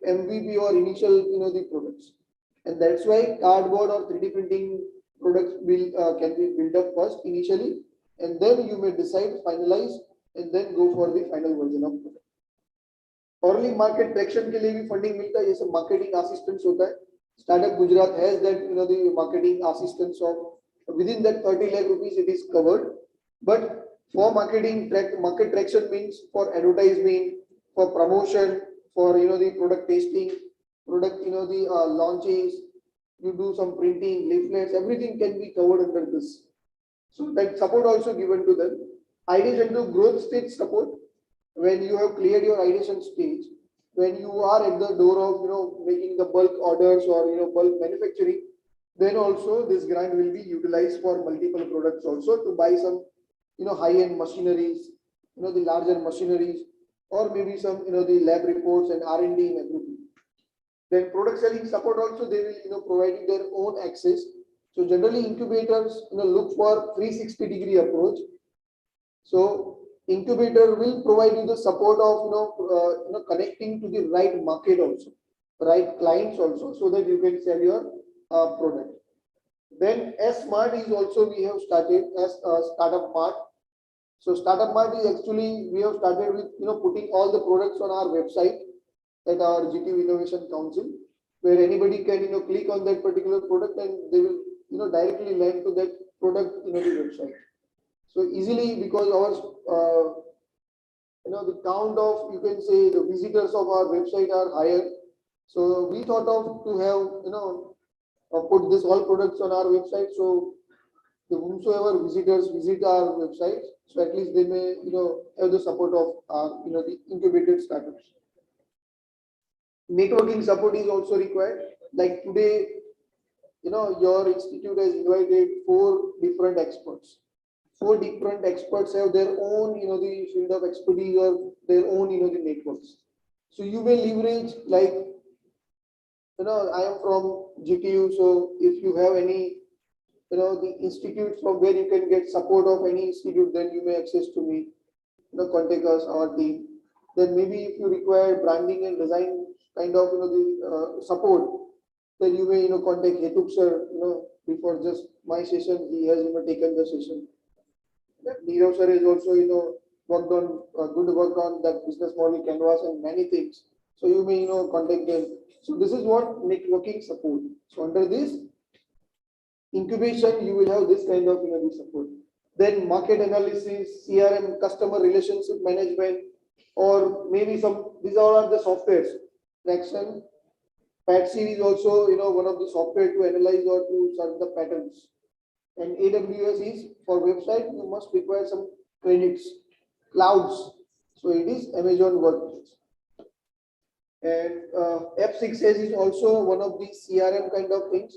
MVP or initial the products. And that's why cardboard or 3D printing products can be built up first initially, and then you may decide, finalize, and then go for the final version of product. Early market traction के लिए भी funding मिलता है, जैसे marketing assistance होता है. Startup Gujarat has that the marketing assistance of within that 30 lakh rupees it is covered. But for market traction means for advertisement, for promotion, for the product tasting, product the launches, you do some printing, leaflets, everything can be covered under this. So that support also given to them. Ideation to growth stage support, when you have cleared your ideation stage, when you are at the door of making the bulk orders or bulk manufacturing, then also this grant will be utilized for multiple products also, to buy some high-end machineries, the larger machineries, or maybe some the lab reports and R&D and everything. Then product selling support also, they will provide their own access. So generally incubators look for 360-degree approach. So incubator will provide you the support of connecting to the right market also, right clients also, so that you can sell your product. Then S Mart is also we have started as a startup mart. So startup mart is actually we have started with putting all the products on our website at our GTU Innovation Council, where anybody can click on that particular product and they will directly land to that product the website. So easily, because our the count of, you can say, the visitors of our website are higher. So we thought of to have put this all products on our website. So the whomsoever visitors visit our website, so at least they may have the support of our the incubated startups. Networking support is also required. Like today, your institute has invited 4 different experts. 4 different experts have their own the field of expertise or their own the networks. So you may leverage, like I am from GTU, so if you have any the institute from where you can get support of any institute, then you may access to me, contact us, our team. Then maybe if you require branding and design kind of the support, then you may contact Hetuk sir. Before just my session, he has taken the session. Nirav sir has also worked on good work on that business model canvas and many things. So you may contact them. So this is what networking support. So under this incubation, you will have this kind of the support. Then market analysis, CRM, customer relationship management, or maybe some, these all are the softwares. Traction, Pathshala is also one of the software to analyze or to search the patterns. And AWS is for website, you must require some credits. Clouds, so it is Amazon WordPress. And F6S is also one of the CRM kind of things.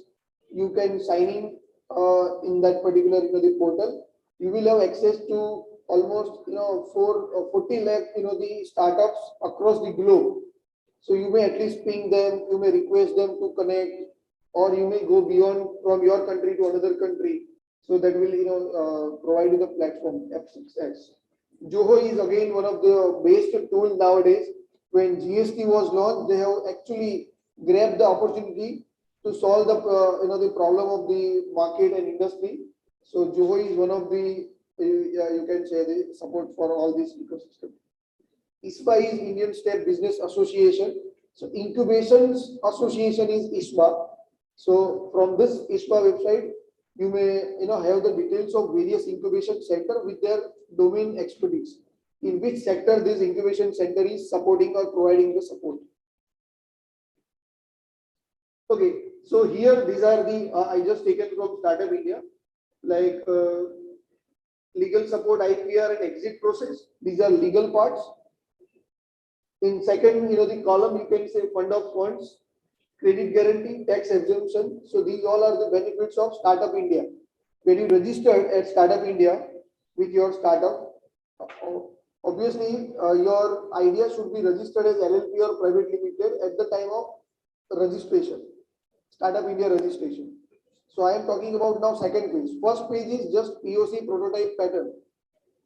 You can sign in that particular the portal. You will have access to almost 40 lakh the startups across the globe. So you may at least ping them, you may request them to connect, or you may go beyond from your country to another country. So that will provide you the platform F6S. Joho is again one of the best tools nowadays. When GST was launched, they have actually grabbed the opportunity to solve the the problem of the market and industry. So Joho is one of the you can say the support for all this ecosystem. ISPA is Indian State Business Association. So Incubations Association is ISPA. So from this ISPA website, you may have the details of various incubation center with their domain expertise, in which sector this incubation center is supporting or providing the support. Okay, so here these are the I just taken from Startup India, like legal support, IPR and exit process. These are legal parts. In second, the column you can say fund of funds, credit guarantee, tax exemption. So these all are the benefits of Startup India. When you registered at Startup India with your startup, obviously your idea should be registered as LLP or private limited at the time of registration, Startup India registration. So I am talking about now second page. First page is just POC, prototype pattern.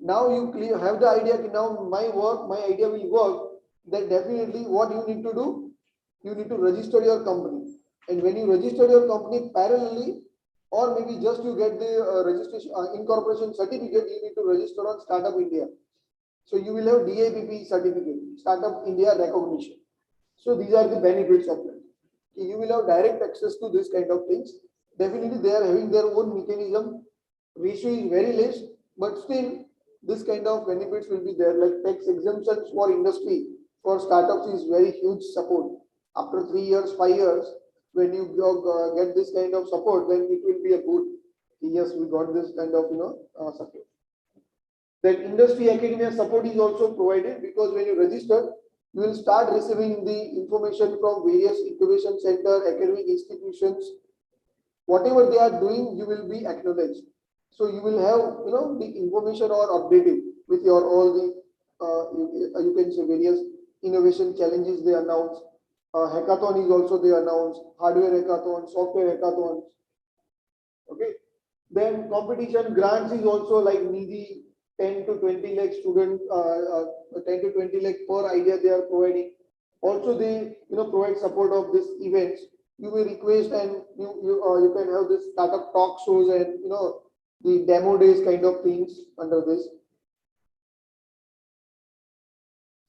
Now you have the idea, now my idea will work. Then definitely what you need to do, you need to register your company. And when you register your company parallelly, or maybe just you get the registration incorporation certificate, you need to register on Startup India. So you will have DAPP certificate, Startup India recognition. So these are the benefits of that. You will have direct access to this kind of things. Definitely they are having their own mechanism. Ratio is very less, but still this kind of benefits will be there, like tax exemptions for industry. For startups is very huge support. After 3 years, 5 years, when you get this kind of support, then it will be a good, yes, we got this kind of support. Then industry academia support is also provided, because when you register, you will start receiving the information from various incubation center, academic institutions. Whatever they are doing, you will be acknowledged. So you will have the information or updated with your all the you can say various innovation challenges they announce. Hackathon is also they announce, hardware hackathon, software hackathons. Okay. Then competition grants is also like Nidhi, 10 to 20 lakh student, 10 to 20 lakh per idea they are providing. Also they provide support of these events. you may request and you can have this startup talk shows and the demo days kind of things under this.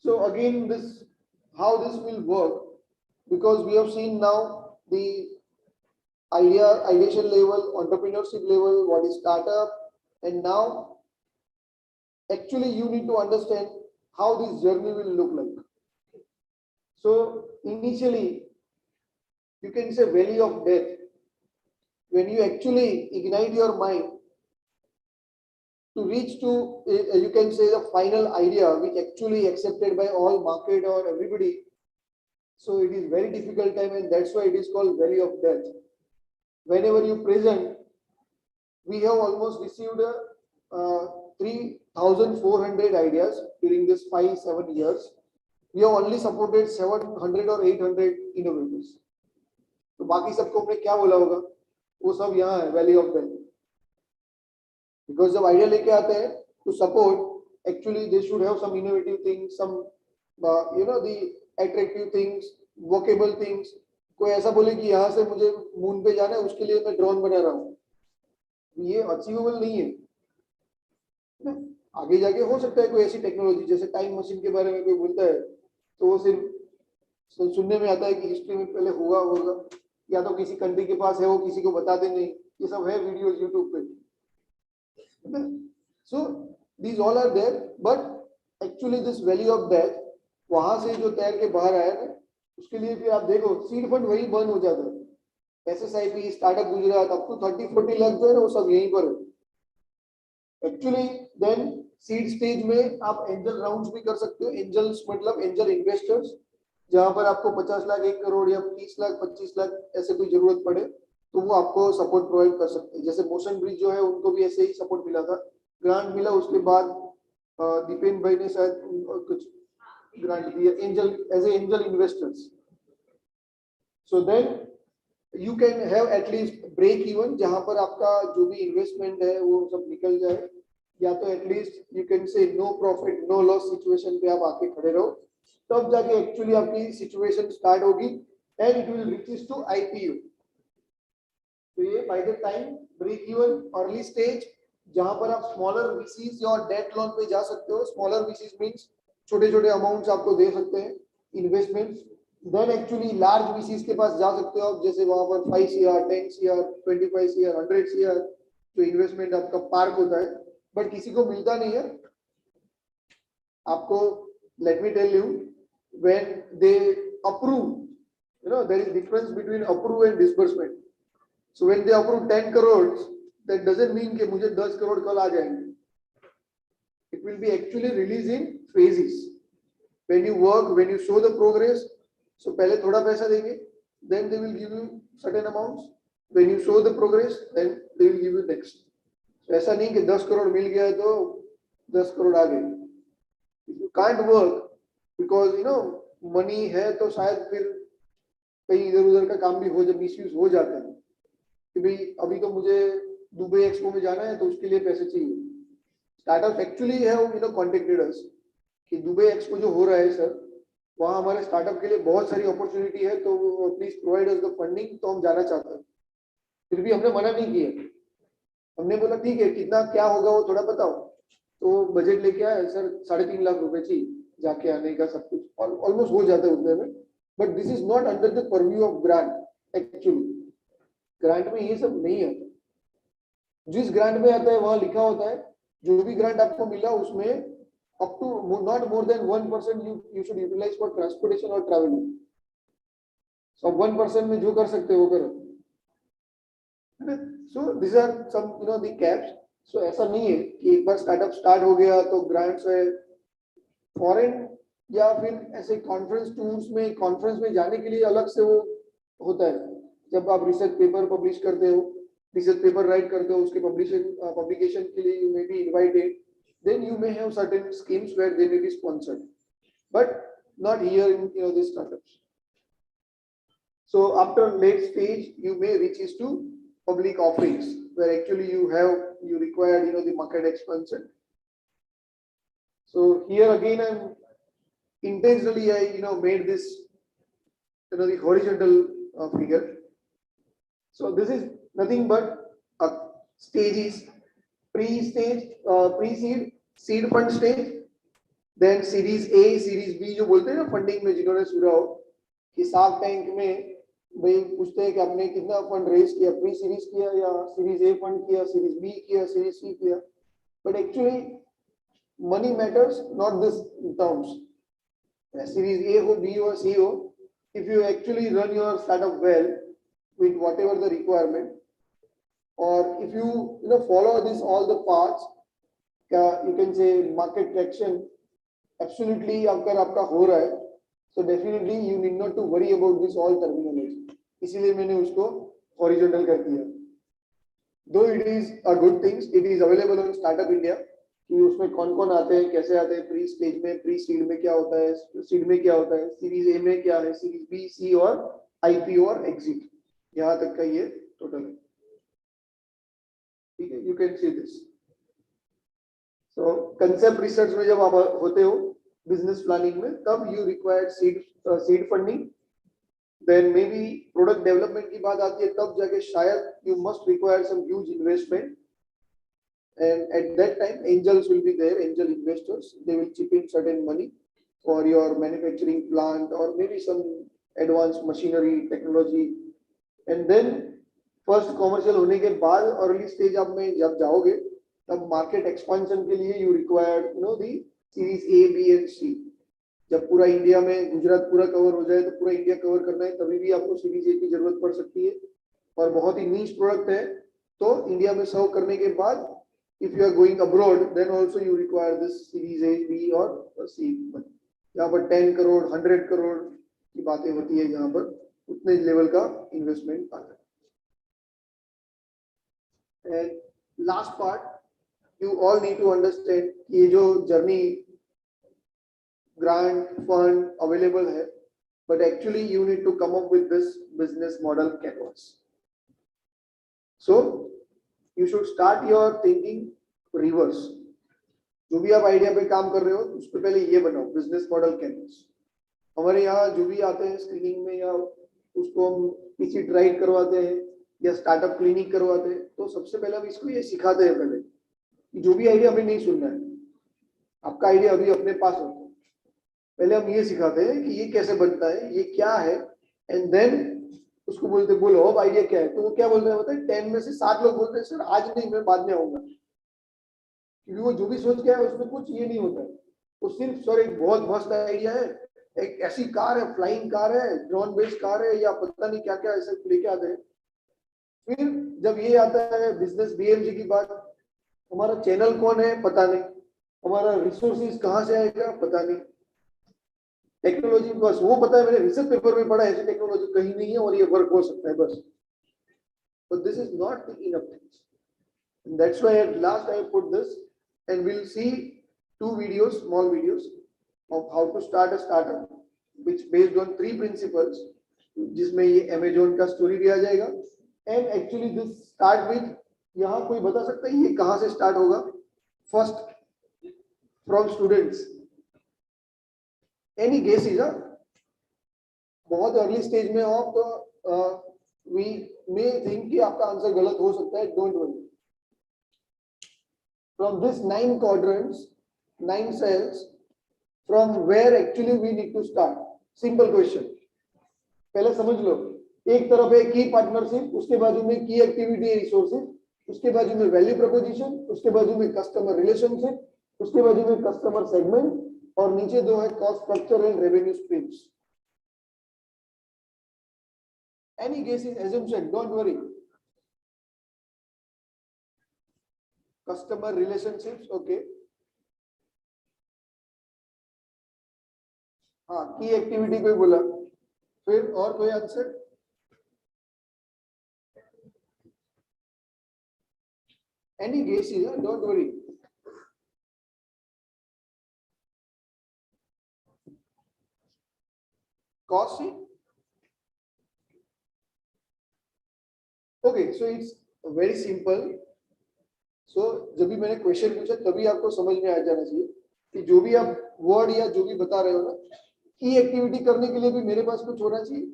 So again, this how this will work, because we have seen now the ideation level, entrepreneurship level, what is startup, and now actually you need to understand how this journey will look like. So initially, you can say valley of death. When you actually ignite your mind to reach to, you can say the final idea, which actually accepted by all market or everybody. So it is very difficult time, and that's why it is called valley of death. Whenever you present, we have almost received 3,400 ideas during this 5-7 years. We have only supported 700 or 800 innovators. तो बाकी सबको हमने क्या बोला होगा, वो सब यहाँ है वैली ऑफ डेथ. बिकॉज जब आइडिया लेके आते हैं to support, actually they should have some innovative things, some the attractive things, workable things. कोई ऐसा बोले कि यहाँ से मुझे मून पे जाना है, उसके लिए मैं ड्रोन बना रहा हूँ, ये अचीवेबल नहीं है. आगे जाके हो सकता है कोई ऐसी टेक्नोलॉजी, जैसे टाइम मशीन के बारे में कोई बोलता है तो वो सिर्फ सुनने में आता है कि हिस्ट्री में पहले हुआ होगा, या तो किसी कंट्री के पास है वो किसी को बताते नहीं. ये सब है वीडियोस यूट्यूब पे. So these all are there, but actually this valley of death वहां से जो तैर के बाहर आया ना, उसके लिए फिर आप देखो सीड फंड वही बंद हो जाता है. SSIP, स्टार्टअप गुजरात, अब तो 30-40 लाख जो है ना वो सब यहीं पर है. एक्चुअली देन सीड स्टेज में आप एंजल राउंड्स भी कर सकते हो. एंजल्स मतलब एंजल इन्वेस्टर्स, जहां पर आपको 50 लाख, 1 करोड़ या 30 लाख, 25 लाख ऐसे कोई जरूरत पड़े तो वो आपको सपोर्ट प्रोवाइड कर सकते हैं. जैसे मोशन ब्रिज जो है उनको भी ऐसे ही सपोर्ट मिला था, ग्रांट मिला. उसके बाद दीपेन भाई ने शायद कुछ ग्रांट दिया angel as a angel investors. So then you can have at least break even, जहां पर आपका जो भी इन्वेस्टमेंट है वो सब निकल जाए, या तो at least you can say no profit no loss situation पे आप आके खड़े रहो. तब जाके एक्चुअली आपकी सिचुएशन स्टार्ट होगी and it will reaches to IPO. तो ये by the time break even early stage, जहां पर आप स्मॉलर VCs या डेट लोन पे जा सकते हो. स्मॉलर VCs मींस छोटे छोटे अमाउंट्स आपको दे सकते हैं investments. Then actually large VCs के पास जा सकते हो आप, जैसे वहां पर 5 CR, 10 CR, 25 CR, 100 CR जो इन्वेस्टमेंट आपका पार्क होता है, बट किसी को मिलता नहीं है आपको. Let me tell you, when they approve, there is difference between approve and disbursement. So when they approve 10 crores, that doesn't mean कि मुझे 10 करोड़ कल आ जाएंगे. It will be actually released in phases. When you work, when you show the progress, so पहले थोड़ा पैसा देंगे, then they will give you certain amounts. When you show the progress, then they will give you next. So ऐसा नहीं कि 10 करोड़ मिल गया तो 10 करोड़ आ गए. If you can't work, because money है तो शायद फिर कहीं इधर उधर का काम भी हो जाए, मिसयूज हो जाता है कि भाई अभी तो मुझे दुबई एक्सपो में जाना है तो उसके लिए पैसे चाहिए. स्टार्टअप एक्चुअली है कॉन्टेक्टेड अस कि दुबई एक्सपो जो हो रहा है सर, वहाँ हमारे स्टार्टअप के लिए बहुत सारी अपॉर्चुनिटी है, तो please provide us the funding. तो हम जाना चाहते हैं, फिर भी हमने मना नहीं किया. हमने बोला ठीक है, कितना क्या होगा वो थोड़ा बताओ. तो बजट लेके आए सर, 3.5 लाख रुपए चाहिए जाके आने का, सब कुछ ऑलमोस्ट हो जाता है उतने में. But this is not under the purview of grant. Actually grant में ये सब नहीं आता. जिस ग्रांट में आता है वहां लिखा होता है जो भी ग्रांट आपको मिला उसमें up to not more than 1% you should utilize for transportation और ट्रैवलिंग. सो 1% में जो कर सकते हो वो करो. So this are some the caps. So ऐसा नहीं है कि एक बार स्टार्टअप स्टार्ट हो गया तो ग्रांट्स है. फॉरेन या फिर ऐसे कॉन्फ्रेंस टूर्स में, कॉन्फ्रेंस में जाने के लिए अलग से वो होता है. जब आप रिसर्च पेपर पब्लिश करते हो, रिसर्च पेपर राइट करते हो, उसके पब्लिकेशन के लिए you may be invited, then you may have certain schemes where they may be sponsored, but not here in this startups. So after late stage you may reach to public offerings where actually you require the market expansion. So here again I'm intentionally I made this the horizontal figure So this is nothing but a stages, pre-stage, pre-seed, seed fund stage, then series A, series B जो बोलते हैं ना funding में जिन्होंने सुना हो कि shark Tank में भाई पूछते हैं कि आपने कितना फंड रेज किया, प्री सीरीज किया या सीरीज ए फंड किया, सीरीज बी किया, सीरीज सी किया, but actually money matters not this terms, series A हो बी हो सी हो, if you actually run your startup well with whatever the requirement, or if you follow this all the paths, you can say market traction absolutely अगर आपका हो रहा है, so definitely you need not to worry about this all terminology. इसीलिए मैंने उसको horizontal कर दिया. Though it is a good things, it is available on Startup India कि उसमें कौन-कौन आते हैं, कैसे आते हैं, प्री स्टेज में, प्री सीड में क्या होता है, सीड में क्या होता है, सीरीज ए में क्या है, सीरीज बी, सी और आईपीओ और एग्जिट, यहाँ तक का ये टोटल है. ठीक है, you can see this. So concept research में जब आप होते हो बिजनेस प्लानिंग में, then you required seed funding, then maybe product development की बात आती है, तब जाके शायद you must require some huge investment. And at that time, angels will be there, angel investors. They will chip in certain money for your manufacturing plant or maybe some advanced machinery, technology. And then first commercial होने के बाद early stage आप में जब जाओगे, तब market expansion के लिए you require, the series A, B and C. जब पूरा इंडिया में गुजरात पूरा कवर हो जाए, तो पूरा इंडिया कवर करना है, तभी भी आपको सीरीज ए की जरूरत पड़ सकती है. और बहुत ही नीश प्रोडक्ट है, तो इंडिया में सर्व करने के बाद if you are going abroad, then also you require this series A, B और C. यहाँ पर 10 करोड़ 100 करोड़ की बातें होती है, यहाँ पर उतने लेवल का इन्वेस्टमेंट आता है. And last part, you all need to understand कि ये जो जर्नी ग्रांट फंड अवेलेबल है, but actually you need to come up with this business model canvas. So you should start your thinking reverse. जो भी आप idea पे काम कर रहे हो, उससे पहले ये बनाओ बिजनेस मॉडल कैनवस. हमारे यहाँ जो भी आते हैं स्क्रीनिंग में, या उसको हम किसी ड्राइव करवाते हैं या स्टार्टअप क्लिनिक करवाते हैं, तो सबसे पहले हम इसको ये सिखाते हैं पहले कि जो भी आइडिया हमें नहीं सुनना है, आपका आइडिया अभी अपने पास होता है, पहले हम ये सिखाते हैं कि ये कैसे बनता है, ये क्या है, एंड देन उसको बोलते बोलो अब आइडिया क्या है. तो वो क्या बोलते हैं, होता है 10 में से 7 लोग बोलते हैं सर आज नहीं, मैं बाद में आऊंगा. क्योंकि वो जो भी सोच के आया उसमें कुछ ये नहीं होता है, वो सिर्फ सर एक बहुत मस्त आइडिया है, एक ऐसी कार है, फ्लाइंग कार है, ड्रोन बेस्ड कार है, या पता नहीं क्या क्या ऐसे लेके आते हैं. फिर जब ये आता है बिजनेस बीएमजी की बात, हमारा चैनल कौन है पता नहीं, हमारा रिसोर्सेज कहाँ से आएगा पता नहीं, टेक्नोलॉजी बस वो पता है, मैंने रिसर्च पेपर में पढ़ा ऐसी टेक्नोलॉजी कहीं नहीं है और ये वर्क हो सकता है बस. But this is not enough things. And that's why at last I put this, and we'll see 2 videos, small videos of how to start a startup, which based on 3 principles, जिसमें ये Amazon का story भी आ जाएगा. And actually this start with, यहाँ कोई बता सकता है ये कहाँ से स्टार्ट होगा? First from students. Any guesses? बहुत अर्ली स्टेज में हो तो we may think कि आपका आंसर गलत हो सकता है. Don't worry. From this 9 quadrants, 9 cells, from where actually we need to start? Simple question. पहले समझ लो, एक तरफ है की पार्टनरशिप, उसके बाजू में की एक्टिविटी रिसोर्सेज, उसके बाजू में वैल्यू प्रोपोजिशन, उसके बाजू में कस्टमर रिलेशनशिप, उसके बाजू में कस्टमर सेगमेंट, और नीचे 2 है cost structure and revenue streams. Any guesses, assumption, don't worry. Customer relationships, okay. हाँ, की एक्टिविटी कोई बोला, फिर और कोई answer? Any guesses, don't worry. Cost sheet? Okay, so it's very simple. So जब भी मैंने क्वेश्चन पूछा तभी आपको समझ में आ जाना चाहिए कि जो भी आप वर्ड या जो भी बता रहे हो ना, की एक्टिविटी करने के लिए भी मेरे पास कुछ होना चाहिए,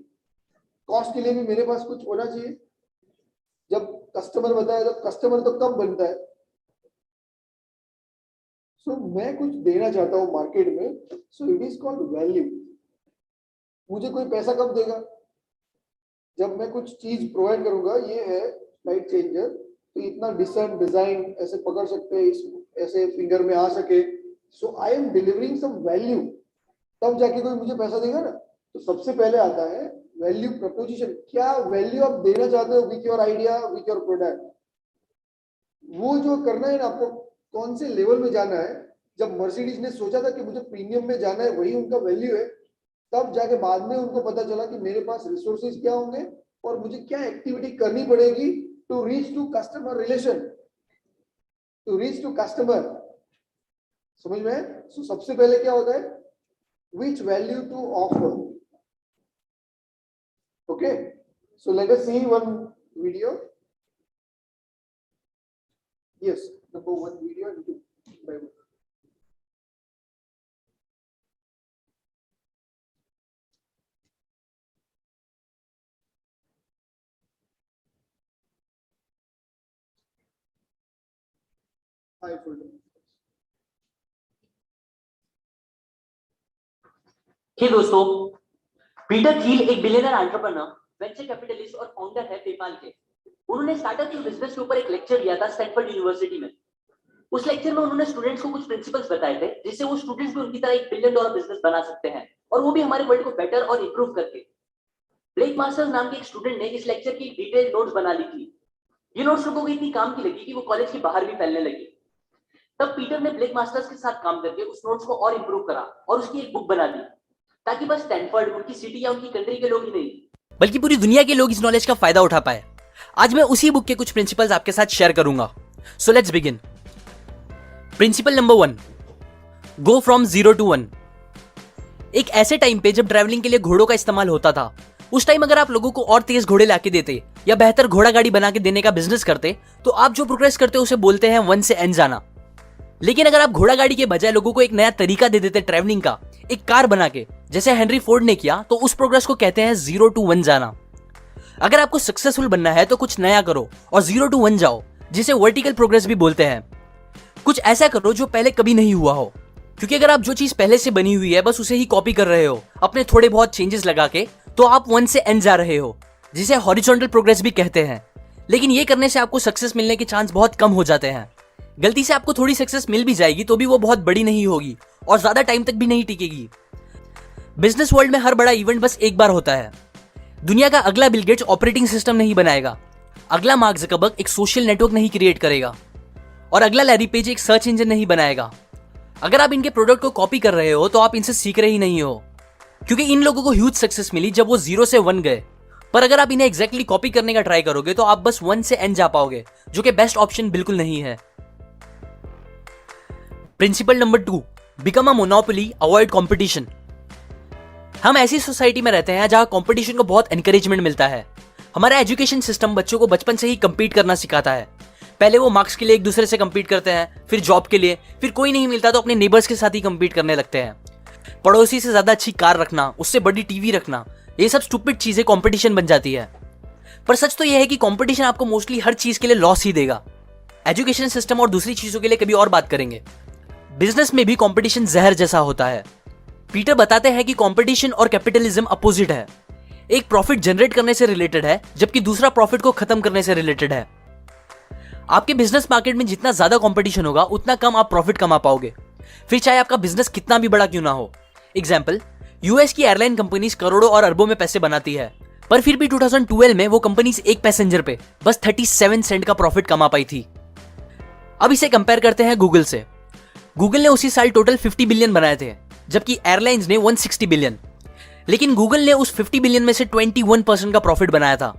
कॉस्ट के लिए भी मेरे पास कुछ होना चाहिए, जब कस्टमर बताया तो कस्टमर तो कब बनता है? सो मैं कुछ देना चाहता हूँ मार्केट में, so it is called value. मुझे कोई पैसा कब देगा? जब मैं कुछ चीज प्रोवाइड करूंगा। ये है लाइट चेंजर, तो इतना डिसेंट डिजाइन ऐसे पकड़ सकते हैं, इस ऐसे फिंगर में आ सके। So I am delivering some value, तब जाके कोई मुझे पैसा देगा ना। तो सबसे पहले आता है वैल्यू प्रपोजिशन। क्या वैल्यू आप देना चाहते हो with your idea, with your product? वो जो करना है ना आपको, कौन से लेवल में जाना है। जब मर्सिडीज ने सोचा था कि मुझे प्रीमियम में जाना है, वही उनका वैल्यू है। तब जाके बाद में उनको पता चला कि मेरे पास रिसोर्सेज क्या होंगे और मुझे क्या एक्टिविटी करनी पड़ेगी to reach to customer relation, to reach to customer. समझ में? सो सबसे पहले क्या होता है, which value to offer. Okay, so let us see one video. Yes, number one video. Hi, full. हे दोस्तों, पीटर थिल एक बिलियनर एंटरप्रेन्योर, वेंचर कैपिटलिस्ट और फाउंडर है पेपाल के। उन्होंने स्टार्टअप के बिजनेस के ऊपर एक लेक्चर दिया था स्टैनफोर्ड यूनिवर्सिटी में। उस लेक्चर में उन्होंने स्टूडेंट्स को कुछ प्रिंसिपल्स बताए थे जिससे वो स्टूडेंट्स भी उनकी तरह एक $1 बिलियन बिजनेस बना सकते हैं, और वो भी हमारे वर्ल्ड को बेटर और इंप्रूव करके। ब्लेक मास्टर्स नाम के एक स्टूडेंट ने इस लेक्चर की डिटेल्ड नोट्स बना ली थी। ये नोट्स लोगों को इतनी काम की लगी कि वो कॉलेज के बाहर भी फैलने लगी। तब पीटर ने ब्लेक मास्टर्स के साथ काम करके उस नोट्स को और इंप्रूव करा और उसकी एक बुक बना दी, ताकि बस स्टैनफोर्ड, उनकी सिटी या उनकी कंट्री के लोग ही नहीं बल्कि पूरी दुनिया के लोग इस नॉलेज का फायदा उठा पाए। आज मैं उसी बुक के कुछ प्रिंसिपल्स आपके साथ शेयर करूंगा। So let's begin. Principle number 1, go from 0 to 1। एक ऐसे टाइम पे जब ट्रैवलिंग के लिए घोड़ों का इस्तेमाल होता था, उस टाइम अगर आप लोगों को और तेज घोड़े लाके देते या बेहतर घोड़ा गाड़ी बना के देने का बिजनेस करते, तो आप जो प्रोग्रेस करते उसे बोलते हैं 1 से N जाना। लेकिन अगर आप घोड़ा गाड़ी के बजाय लोगों को एक नया तरीका दे देते ट्रैवलिंग का, एक कार बना के, जैसे हेनरी फोर्ड ने किया, तो उस प्रोग्रेस को कहते हैं 0 to 1 जाना। अगर आपको सक्सेसफुल बनना है तो कुछ नया करो और 0 to 1 जाओ, जिसे वर्टिकल प्रोग्रेस भी बोलते हैं। कुछ ऐसा करो जो पहले कभी नहीं हुआ हो, क्योंकि अगर आप जो चीज पहले से बनी हुई है बस उसे ही कॉपी कर रहे हो अपने थोड़े बहुत चेंजेस लगा के, तो आप 1 से N जा रहे हो, जिसे हॉरिजॉन्टल प्रोग्रेस भी कहते हैं। लेकिन ये करने से आपको सक्सेस मिलने के चांस बहुत कम हो जाते हैं। गलती से आपको थोड़ी सक्सेस मिल भी जाएगी तो भी वो बहुत बड़ी नहीं होगी और ज्यादा टाइम तक भी नहीं टिकेगी। बिजनेस वर्ल्ड में हर बड़ा इवेंट बस एक बार होता है। दुनिया का अगला बिल गेट्स ऑपरेटिंग सिस्टम नहीं बनाएगा, अगला मार्क ज़करबर्ग एक सोशल नेटवर्क नहीं क्रिएट करेगा, और अगला लैरी पेज एक सर्च इंजन नहीं बनाएगा। अगर आप इनके प्रोडक्ट को कॉपी कर रहे हो तो आप इनसे सीख रहे ही नहीं हो, क्योंकि इन लोगों को ह्यूज सक्सेस मिली जब वो 0 से 1 गए। पर अगर आप इन्हें एग्जैक्टली कॉपी करने का ट्राई करोगे तो आप बस 1 से N जा पाओगे, जो कि बेस्ट ऑप्शन बिल्कुल नहीं है। Principle number 2, become a monopoly, avoid competition. हम ऐसी सोसाइटी में रहते हैं जहां कंपटीशन को बहुत एनकरेजमेंट मिलता है। हमारा एजुकेशन सिस्टम बच्चों को बचपन से ही कंपीट करना सिखाता है। पहले वो मार्क्स के लिए एक दूसरे से कंपीट करते हैं, फिर जॉब के लिए, फिर कोई नहीं मिलता तो अपने नेबर्स के साथ ही कंपीट करने लगते हैं। पड़ोसी से ज्यादा अच्छी कार रखना, उससे बड़ी टीवी रखना, ये सब स्टूपिड चीजें कंपटीशन बन जाती है। पर सच तो यह है कि कंपटीशन आपको मोस्टली हर चीज के लिए लॉस ही देगा। एजुकेशन सिस्टम और दूसरी चीजों के लिए कभी और बात करेंगे। बिजनेस में भी कंपटीशन जहर जैसा होता है। पीटर बताते हैं कि कंपटीशन और कैपिटलिज्म अपोजिट है। एक प्रॉफिट जनरेट करने से रिलेटेड है, जबकि दूसरा प्रॉफिट को खत्म करने से रिलेटेड है। आपके बिजनेस मार्केट में जितना ज्यादा कंपटीशन होगा उतना कम आप प्रॉफिट कमा पाओगे, फिर चाहे आपका बिजनेस कितना भी बड़ा क्यों ना हो। एग्जाम्पल, यूएस की एयरलाइन कंपनीज करोड़ों और अरबों में पैसे बनाती है, पर फिर भी 2012 में वो कंपनीज एक पैसेंजर पे बस 37 सेंट का प्रॉफिट कमा पाई थी। अब इसे कंपेयर करते हैं गूगल से। गूगल ने उसी साल टोटल 50 बिलियन बनाए थे, जबकि एयरलाइंस ने 160 बिलियन। लेकिन गूगल ने उस 50 बिलियन में से 21% का प्रॉफिट बनाया था,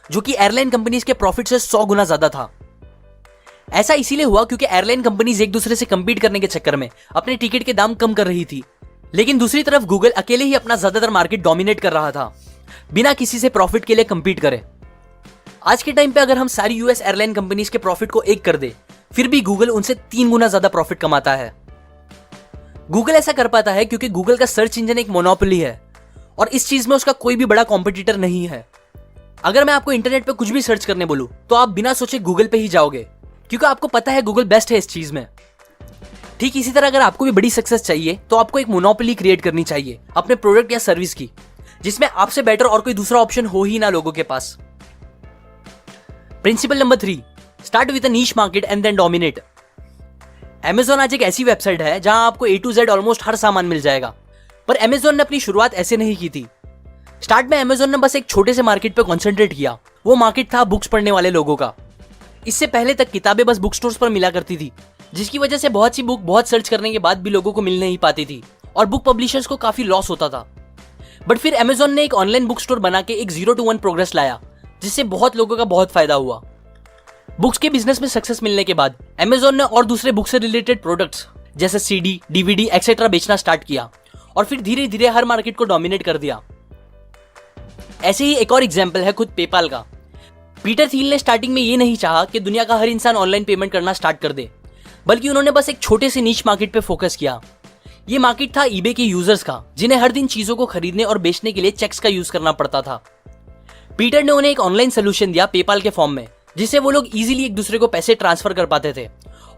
जो कि एयरलाइन कंपनीज के प्रॉफिट से 100 गुना ज्यादा था। ऐसा इसीलिए हुआ क्योंकि एयरलाइन कंपनीज एक दूसरे से कंपीट करने के चक्कर में अपने टिकट के दाम कम कर रही थी, लेकिन दूसरी तरफ गूगल अकेले ही अपना ज्यादातर मार्केट डोमिनेट कर रहा था, बिना किसी से प्रॉफिट के लिए कंपीट करे। आज के टाइम पे अगर हम सारी यूएस एयरलाइन कंपनीज के प्रॉफिट को एक कर दे, फिर भी गूगल उनसे 3 गुना ज्यादा प्रॉफिट कमाता है। गूगल ऐसा कर पाता है क्योंकि गूगल का सर्च इंजन एक मोनोपोली है और इस चीज में उसका कोई भी बड़ा कॉम्पिटिटर नहीं है। अगर मैं आपको इंटरनेट पे कुछ भी सर्च करने बोलूं तो आप बिना सोचे गूगल पे ही जाओगे, क्योंकि आपको पता है गूगल बेस्ट है इस चीज में। ठीक इसी तरह अगर आपको भी बड़ी सक्सेस चाहिए तो आपको एक मोनोपोली क्रिएट करनी चाहिए अपने प्रोडक्ट या सर्विस की, जिसमें आपसे बेटर और कोई दूसरा ऑप्शन हो ही ना लोगों के पास। Principal number 3, start with a niche market and then dominate. Amazon आज एक ऐसी वेबसाइट है जहां आपको A to Z ऑलमोस्ट हर सामान मिल जाएगा, पर Amazon ने अपनी शुरुआत ऐसे नहीं की थी। स्टार्ट में Amazon ने बस एक छोटे से मार्केट पे कॉन्सेंट्रेट किया। वो मार्केट था बुक्स पढ़ने वाले लोगों का। इससे पहले तक किताबें बस बुक स्टोर्स पर मिला करती थी, जिसकी वजह से बहुत सी बुक बहुत सर्च करने के बाद भी लोगों को मिल नहीं पाती थी और बुक पब्लिशर्स को काफी लॉस होता था। बट फिर Amazon ने एक ऑनलाइन बुक स्टोर बना के एक 0 to 1 प्रोग्रेस लाया, जिससे बहुत लोगों का बहुत फायदा हुआ। बुक्स के बिजनेस में सक्सेस मिलने के बाद Amazon ने और दूसरे बुक से रिलेटेड प्रोडक्ट्स जैसे CD, DVD एक्सेट्रा बेचना स्टार्ट किया और फिर धीरे धीरे हर मार्केट को डोमिनेट कर दिया। ऐसे ही एक और एग्जांपल है खुद पेपाल का। पीटर थील ने स्टार्टिंग में ये नहीं चाहा कि दुनिया का हर इंसान ऑनलाइन पेमेंट करना स्टार्ट कर दे, बल्कि उन्होंने बस एक छोटे से नीश मार्केट पे फोकस किया। ये मार्केट था ईबे के यूजर्स का, जिन्हें हर दिन चीजों को खरीदने और बेचने के लिए चेक्स का यूज करना पड़ता था। पीटर ने उन्हें एक ऑनलाइन सोल्यूशन दिया पेपाल के फॉर्म में, जिससे वो लोग इजीली एक दूसरे को पैसे ट्रांसफर कर पाते थे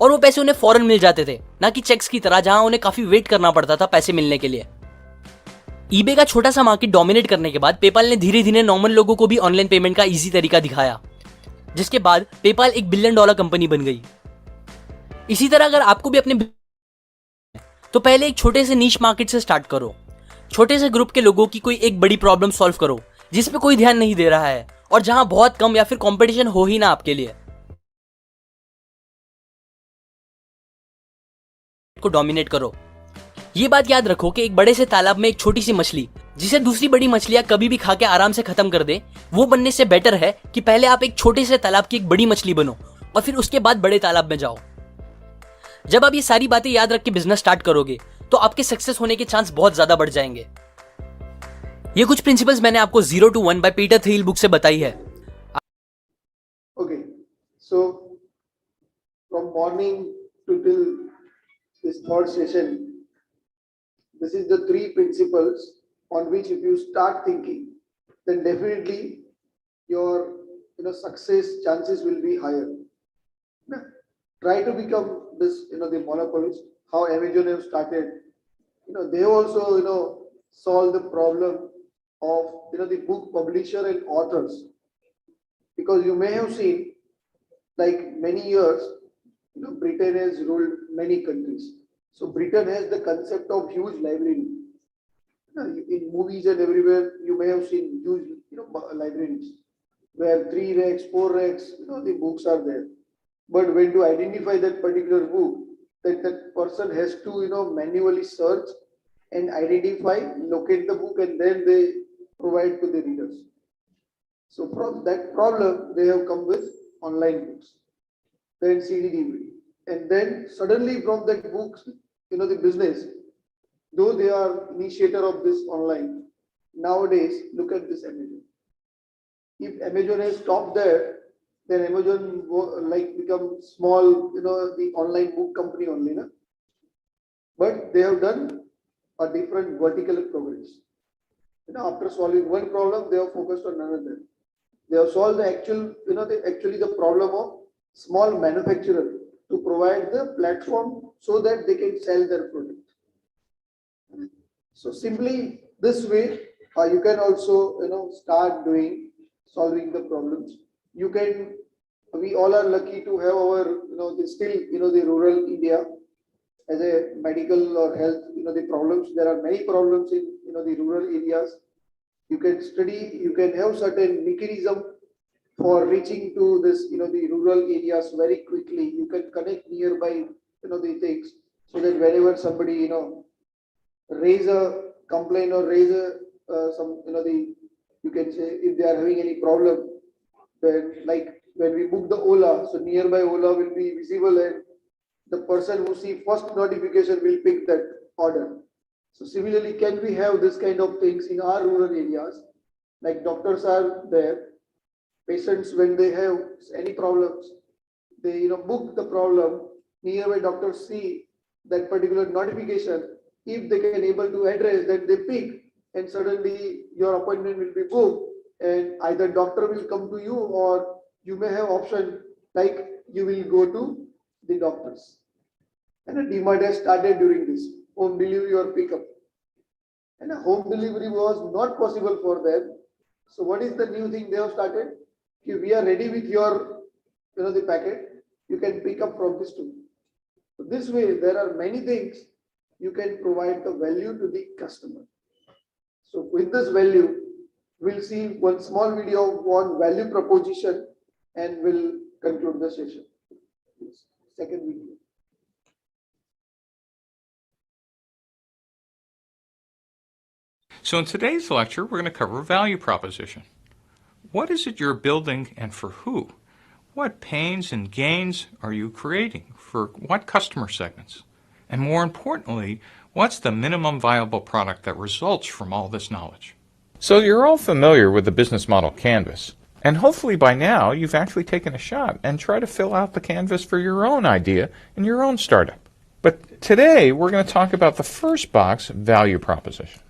और वो पैसे उन्हें फौरन मिल जाते थे, ना कि चेक्स की तरह जहां उन्हें काफी वेट करना पड़ता था पैसे मिलने के लिए। ईबे का छोटा सा मार्केट डोमिनेट करने के बाद पेपाल ने धीरे धीरे नॉर्मल लोगों को भी ऑनलाइन पेमेंट का इजी तरीका दिखाया, जिसके बाद पेपाल एक $1 बिलियन कंपनी बन गई। इसी तरह अगर आपको भी अपने तो पहले एक छोटे से नीश मार्केट से स्टार्ट करो। छोटे से ग्रुप के लोगों की कोई एक बड़ी प्रॉब्लम सॉल्व करो जिस पे कोई ध्यान नहीं दे रहा है और जहां बहुत कम या फिर कंपटीशन हो ही ना आपके लिए, को डोमिनेट करो। ये बात याद रखो कि एक बड़े से तालाब में एक छोटी सी मछली जिसे दूसरी बड़ी मछलियां कभी भी खा के आराम से खत्म कर दे, वो बनने से बेटर है कि पहले आप एक छोटे से तालाब की एक बड़ी मछली बनो और फिर उसके बाद बड़े तालाब में जाओ। जब आप ये सारी बातें याद रख के बिजनेस स्टार्ट करोगे तो आपके सक्सेस होने के चांस बहुत ज्यादा बढ़ जाएंगे। ये कुछ प्रिंसिपल्स मैंने आपको 0 to 1 by Peter Thiel book से बताई है। Okay, so from morning to till this third session, this is the 3 principles on which if you start thinking, then definitely your success chances will be higher. Now, try to become this the monopolist. How Amazon have started, they also solve the problem of the book publisher and authors, because you may have seen like many years Britain has ruled many countries. So Britain has the concept of huge library. In movies and everywhere you may have seen huge libraries where 3 racks, 4 racks, the books are there. But when to identify that particular book, that person has to manually search and identify, locate the book, and then they provide to the readers. So from that problem they have come with online books, then CD, DVD, and then suddenly from that books, the business, though they are initiator of this online, nowadays look at this Amazon. If Amazon has stopped there, then Amazon like become small, the online book company only, na? But they have done a different vertical progress. After solving one problem, they have focused on another. They have solved the actual, actually the problem of small manufacturer to provide the platform so that they can sell their product. So simply this way, you can also start doing solving the problems. You can. We all are lucky to have our the rural India as a medical or health the problems. There are many problems in the rural areas. You can study. You can have certain mechanism for reaching to this the rural areas very quickly. You can connect nearby the things, so that whenever somebody raise a complaint or raise a some you can say if they are having any problem, then like when we book the Ola, so nearby Ola will be visible and the person who see first notification will pick that order. So similarly, can we have this kind of things in our rural areas? Like doctors are there, patients when they have any problems, they book the problem, nearby doctors see that particular notification. If they can able to address that, they pick, and suddenly your appointment will be booked, and either doctor will come to you or you may have option like you will go to the doctors. And a demand has started during this home delivery or pickup. And a home delivery was not possible for them. So what is the new thing they have started? If we are ready with your, the packet, you can pick up from the store. So this way, there are many things you can provide the value to the customer. So with this value, we'll see one small video on value proposition and we'll conclude the session. Second video. So in today's lecture, we're going to cover value proposition. What is it you're building and for who? What pains and gains are you creating for what customer segments? And more importantly, what's the minimum viable product that results from all this knowledge? So you're all familiar with the business model canvas. And hopefully by now you've actually taken a shot and try to fill out the canvas for your own idea and your own startup. But today we're going to talk about the first box, value proposition.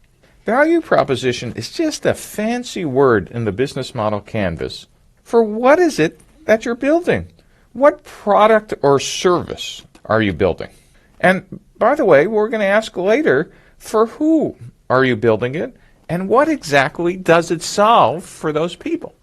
Value proposition is just a fancy word in the business model canvas for what is it that you're building. What product or service are you building? And by the way, we're going to ask later, for who are you building it? And what exactly does it solve for those people?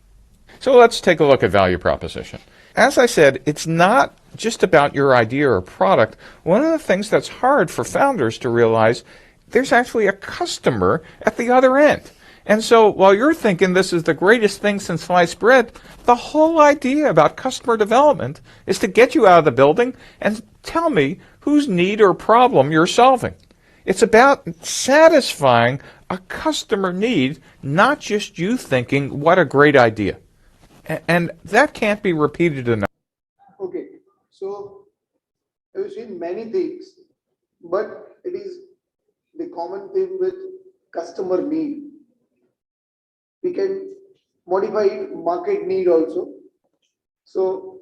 So let's take a look at value proposition. As I said, it's not just about your idea or product. One of the things that's hard for founders to realize, there's actually a customer at the other end. And so while you're thinking this is the greatest thing since sliced bread, the whole idea about customer development is to get you out of the building and tell me whose need or problem you're solving. It's about satisfying a customer need, not just you thinking, what a great idea. And that can't be repeated enough. Okay, so I've seen many things, but it is the common thing with customer need. We can modify market need also. So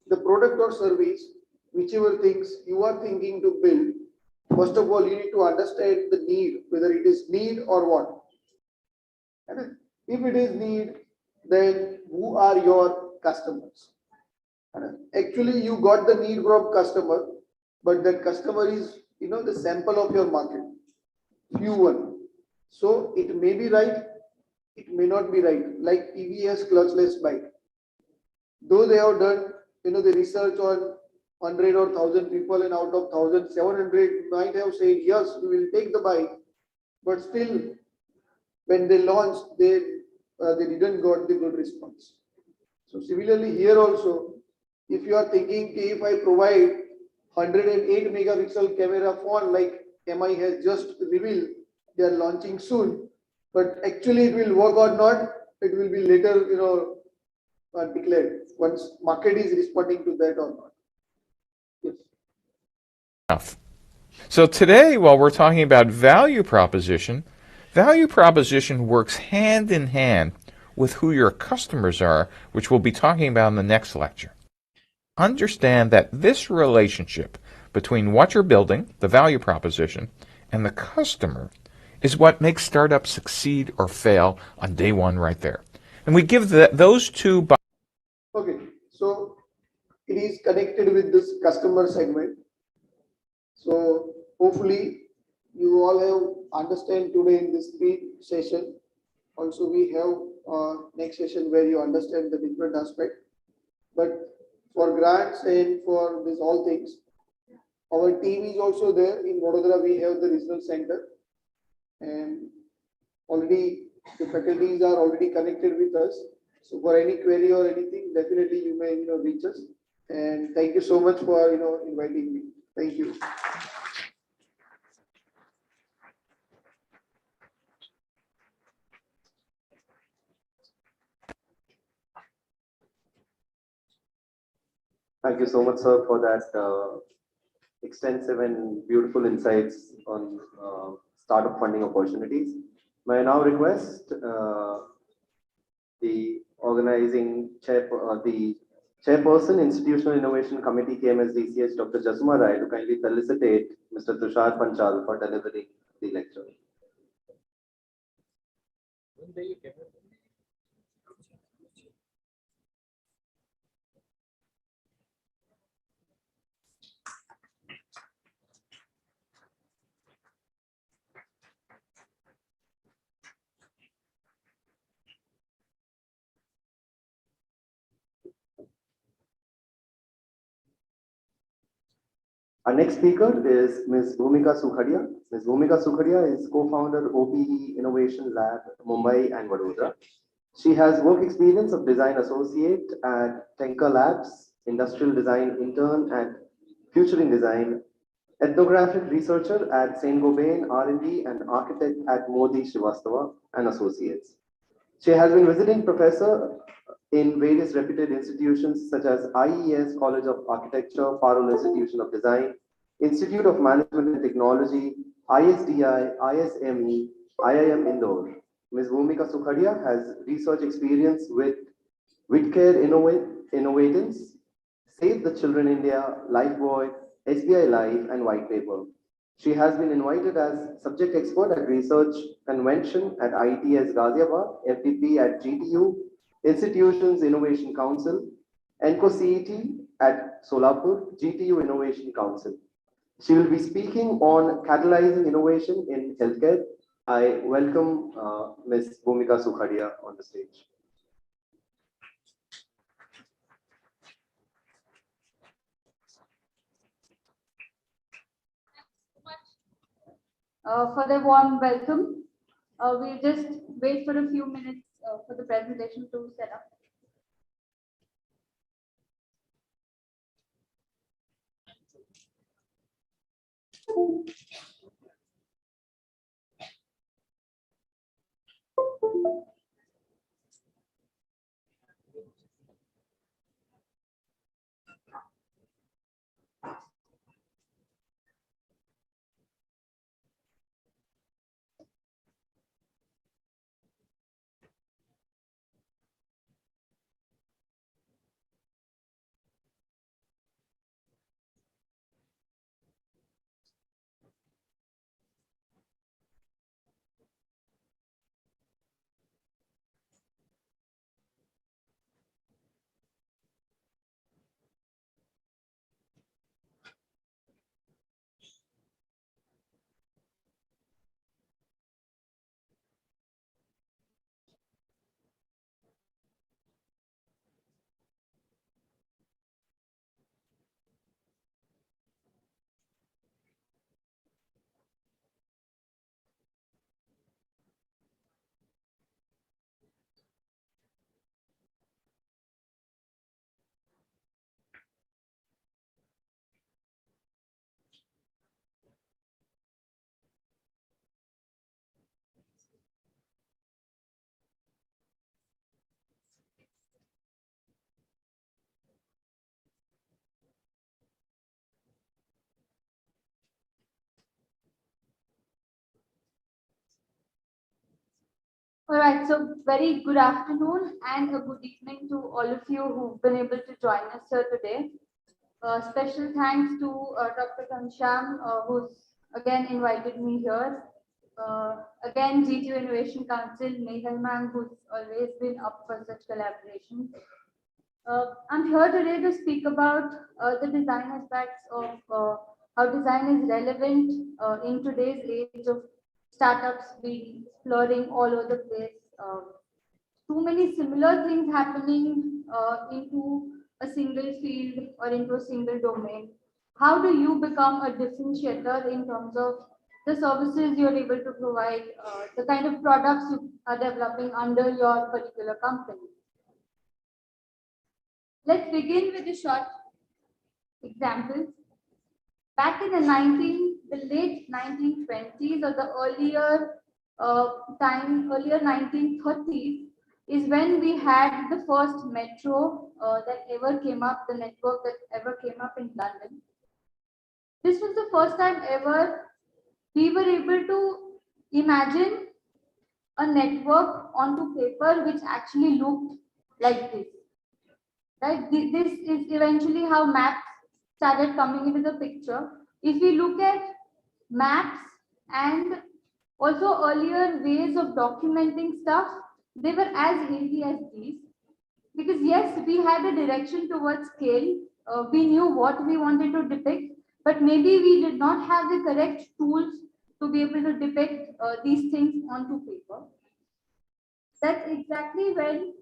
the product or service, whichever things you are thinking to build, first of all, you need to understand the need, whether it is need or what. And if it is need, then who are your customers? And actually, you got the need from customer, but that customer is, the sample of your market, few one. So it may be right, it may not be right. Like EVS clutchless bike, though they have done, the research on 100 or 1,000 people, and out of 1,700 might have said yes, we will take the bike, but still, when they launched, they didn't got the good response. So similarly here also, if you are thinking, if I provide 108 megapixel camera phone like MI has just revealed, they are launching soon, but actually it will work or not, it will be later, declared once market is responding to that or not. Yes. So today, while we're talking about value proposition works hand in hand with who your customers are, which we'll be talking about in the next lecture. Understand that this relationship between what you're building, the value proposition, and the customer is what makes startups succeed or fail on day one right there. And we give those two... Okay, so it is connected with this customer segment. So hopefully you all have understand today in this session. Also we have next session where you understand the different aspect. But for grants and for this all things, our team is also there. In Vadodara we have the regional center, and already the faculties are already connected with us. So for any query or anything, definitely you may reach us. And thank you so much for inviting me. Thank you. Thank you so much, sir, for that extensive and beautiful insights on startup funding opportunities. May I now request the organizing the chairperson, Institutional Innovation Committee, KMSDCH, Dr. Jasuma Rai, to kindly felicitate Mr. Tushar Panchal for delivering the lecture. Our next speaker is Ms. Bhumika Sukhadia. Ms. Bhumika Sukhadia is co-founder OPE Innovation Lab, Mumbai and Vadodara. She has work experience of design associate at Tenka Labs, industrial design intern at Futuring Design, ethnographic researcher at Saint Gobain R&D, and architect at Modi Srivastava and Associates. She has been visiting professor in various reputed institutions such as IES College of Architecture, Farul Institution of Design, Institute of Management and Technology, ISDI, ISME, IIM Indore. Ms. Bhumika Sukhadia has research experience with Whitcare Innovators, Save the Children India, Lifebuoy, SBI Life, and White Paper. She has been invited as subject expert at research convention at ITS Ghaziabad, FDP at GTU, Institutions Innovation Council, ENCO-CET at Solapur, GTU Innovation Council. She will be speaking on catalyzing innovation in healthcare. I welcome Ms. Bhumika Sukhadia on the stage. For the warm welcome. We'll just wait for a few minutes for the presentation to set up. All right, so very good afternoon and a good evening to all of you who've been able to join us here today. Special thanks to Dr. Ghanshyam, who's again invited me here. Again, GTU Innovation Council, Nehal ma'am, who's always been up for such collaboration. I'm here today to speak about the design aspects of how design is relevant in today's age of startups being exploring all over the place. Too many similar things happening into a single field or into a single domain. How do you become a differentiator in terms of the services you're able to provide, the kind of products you are developing under your particular company? Let's begin with a short example. Back in the late 1920s or the earlier 1930s is when we had the first metro that ever came up, the network that ever came up in London. This was the first time ever we were able to imagine a network onto paper which actually looked like this. Right? This is eventually how maps started coming into the picture. If we look at maps and also earlier ways of documenting stuff, they were as hazy as these. Because yes, we had a direction towards scale. We knew what we wanted to depict, but maybe we did not have the correct tools to be able to depict these things onto paper. That's exactly when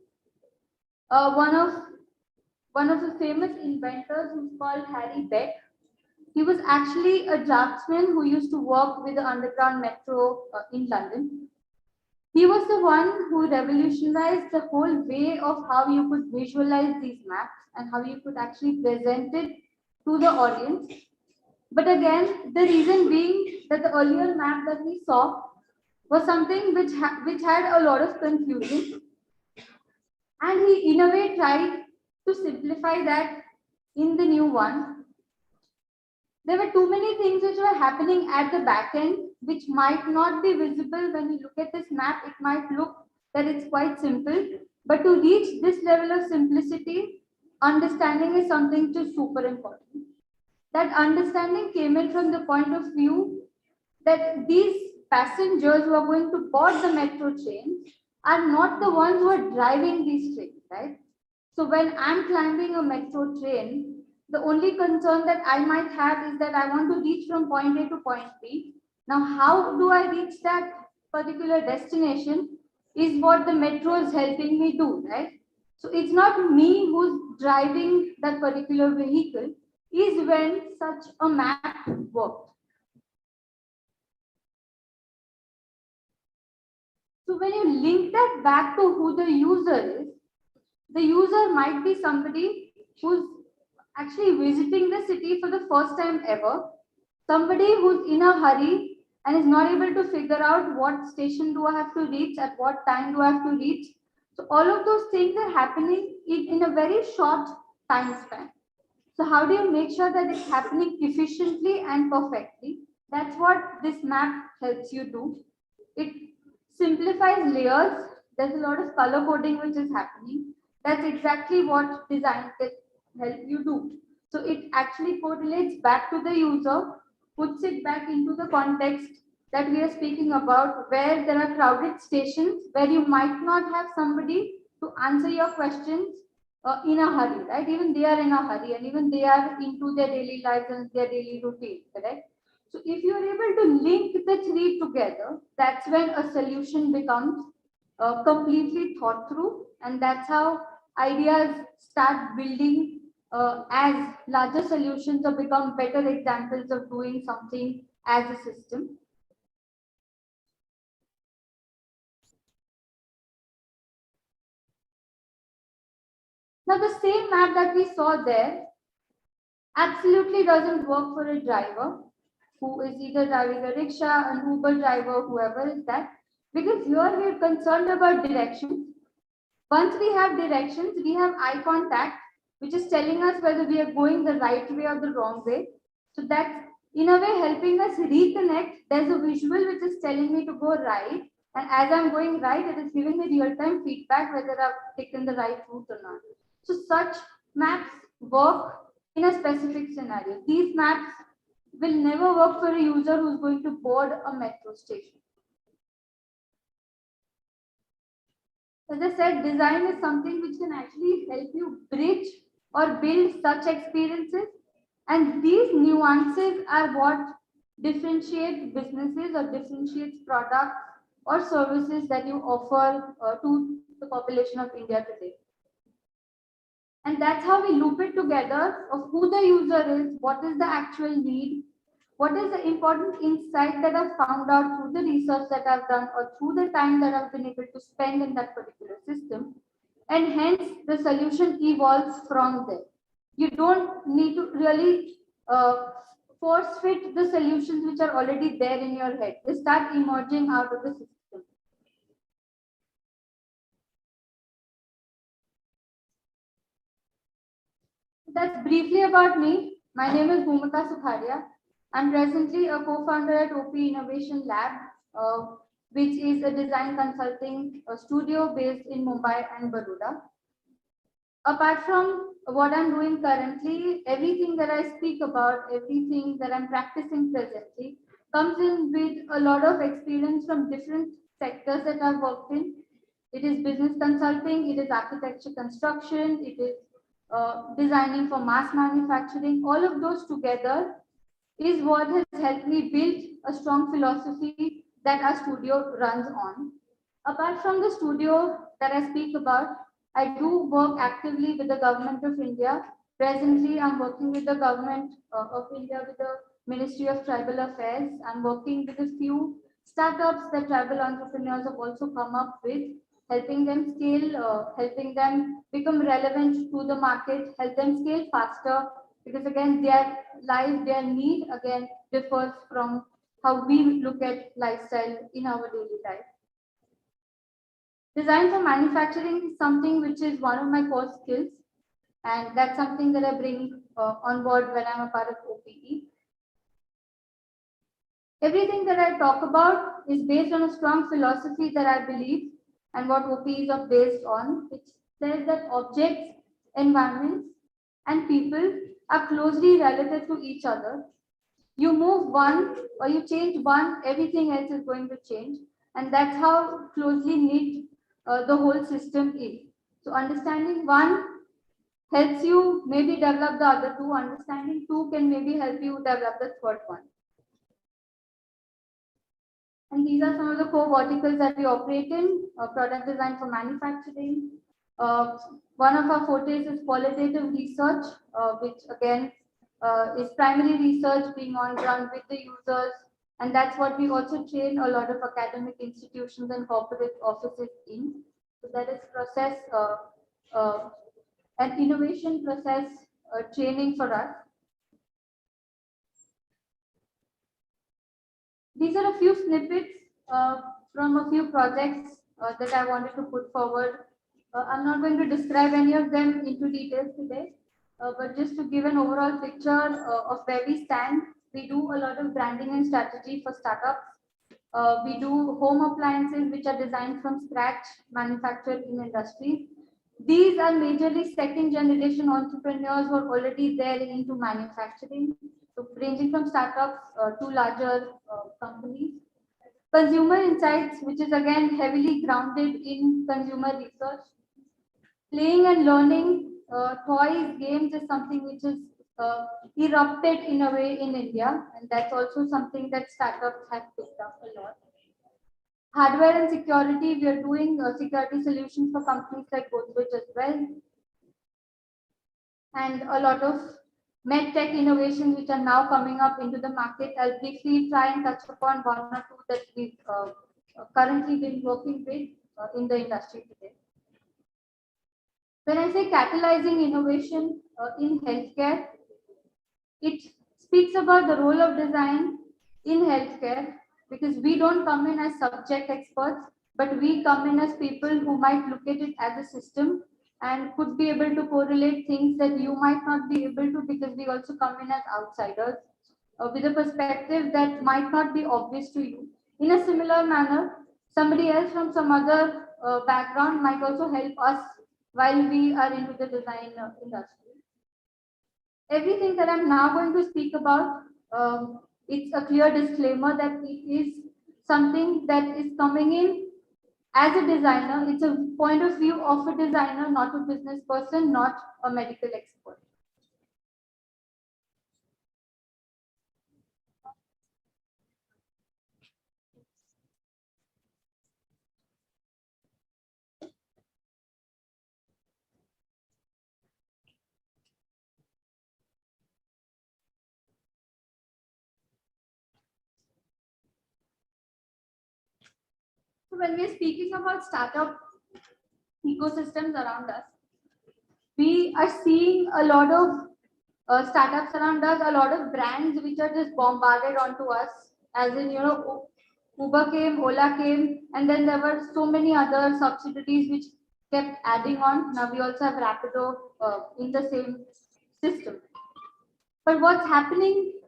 one of the famous inventors who's called Harry Beck, He was actually a draftsman who used to work with the underground metro in London. He was the one who revolutionized the whole way of how you could visualize these maps and how you could actually present it to the audience. But again, the reason being that the earlier map that we saw was something which had a lot of confusion. And he, in a way, tried to simplify that in the new one. There were too many things which were happening at the back end, which might not be visible when you look at this map. It might look that it's quite simple, but to reach this level of simplicity, understanding is something which is super important. That understanding came in from the point of view that these passengers who are going to board the metro train are not the ones who are driving these trains, right? So when I'm climbing a metro train, the only concern that I might have is that I want to reach from point A to point B. Now, how do I reach that particular destination is what the metro is helping me do, right? So it's not me who's driving that particular vehicle, is when such a map worked. So when you link that back to who the user is, the user might be somebody who's actually visiting the city for the first time ever, somebody who's in a hurry and is not able to figure out what station do I have to reach, at what time do I have to reach. So all of those things are happening in a very short time span. So how do you make sure that it's happening efficiently and perfectly? That's what this map helps you do. It simplifies layers. There's a lot of color coding which is happening. That's exactly what design can help you do. So it actually correlates back to the user, puts it back into the context that we are speaking about, where there are crowded stations, where you might not have somebody to answer your questions in a hurry, right? Even they are in a hurry and even they are into their daily lives and their daily routine, correct? So if you are able to link the three together, that's when a solution becomes completely thought through, and that's how ideas start building as larger solutions or become better examples of doing something as a system. Now the same map that we saw there absolutely doesn't work for a driver who is either driving a rickshaw, an Uber driver, whoever is that, because here we are concerned about directions. Once we have directions, we have eye contact, which is telling us whether we are going the right way or the wrong way. So that's in a way helping us reconnect. There's a visual which is telling me to go right, and as I'm going right, it is giving me real-time feedback whether I've taken the right route or not. So such maps work in a specific scenario. These maps will never work for a user who's going to board a metro station. As I said, design is something which can actually help you bridge or build such experiences. And these nuances are what differentiate businesses or differentiates products or services that you offer to the population of India today. And that's how we loop it together of who the user is, what is the actual need, what is the important insight that I've found out through the research that I've done or through the time that I've been able to spend in that particular system. And hence the solution evolves from there. You don't need to really force fit the solutions which are already there in your head. They start emerging out of the system. That's briefly about me. My name is Bhumika Sukhadia. I'm presently a co-founder at OP Innovation Lab, which is a design consulting studio based in Mumbai and Baroda. Apart from what I'm doing currently, everything that I speak about, everything that I'm practicing presently, comes in with a lot of experience from different sectors that I've worked in. It is business consulting, it is architecture construction, it is designing for mass manufacturing. All of those together is what has helped me build a strong philosophy that our studio runs on. Apart from the studio that I speak about, I do work actively with the government of India Presently, I'm working with the government of India, with the Ministry of Tribal Affairs. I'm working with a few startups that tribal entrepreneurs have also come up with, helping them scale, helping them become relevant to the market, help them scale faster, because again, their life, their need again differs from how we look at lifestyle in our daily life. Design for manufacturing is something which is one of my core skills, and that's something that I bring on board when I'm a part of OPE. Everything that I talk about is based on a strong philosophy that I believe and what OPEs are based on, which says that objects, environments, and people are closely related to each other. You move one or you change one, everything else is going to change. And that's how closely knit the whole system is. So understanding one helps you maybe develop the other two. Understanding two can maybe help you develop the third one. And these are some of the core verticals that we operate in: product design for manufacturing. One of our fortes is qualitative research, which again is primary research being on ground with the users. And that's what we also train a lot of academic institutions and corporate offices in. So that is process and innovation process training for us. These are a few snippets from a few projects that I wanted to put forward. I'm not going to describe any of them into details today, but just to give an overall picture of where we stand, we do a lot of branding and strategy for startups. We do home appliances which are designed from scratch, manufactured in industry. These are majorly second generation entrepreneurs who are already there into manufacturing, so ranging from startups to larger companies. Consumer insights, which is again heavily grounded in consumer research. Playing and learning, toys, games is something which is erupted in a way in India, and that's also something that startups have picked up a lot. Hardware and security, we are doing security solutions for companies like Godrej as well. And a lot of med tech innovations which are now coming up into the market. I'll briefly try and touch upon one or two that we've currently been working with in the industry today. When I say catalyzing innovation in healthcare, it speaks about the role of design in healthcare, because we don't come in as subject experts, but we come in as people who might look at it as a system and could be able to correlate things that you might not be able to, because we also come in as outsiders with a perspective that might not be obvious to you. In a similar manner, somebody else from some other background might also help us while we are into the design industry. Everything that I'm now going to speak about, it's a clear disclaimer that it is something that is coming in as a designer. It's a point of view of a designer, not a business person, not a medical expert. So when we're speaking about startup ecosystems around us, we are seeing a lot of startups around us, a lot of brands which are just bombarded onto us, as in, Uber came, Ola came, and then there were so many other subsidiaries which kept adding on. Now we also have Rapido in the same system. But what's happening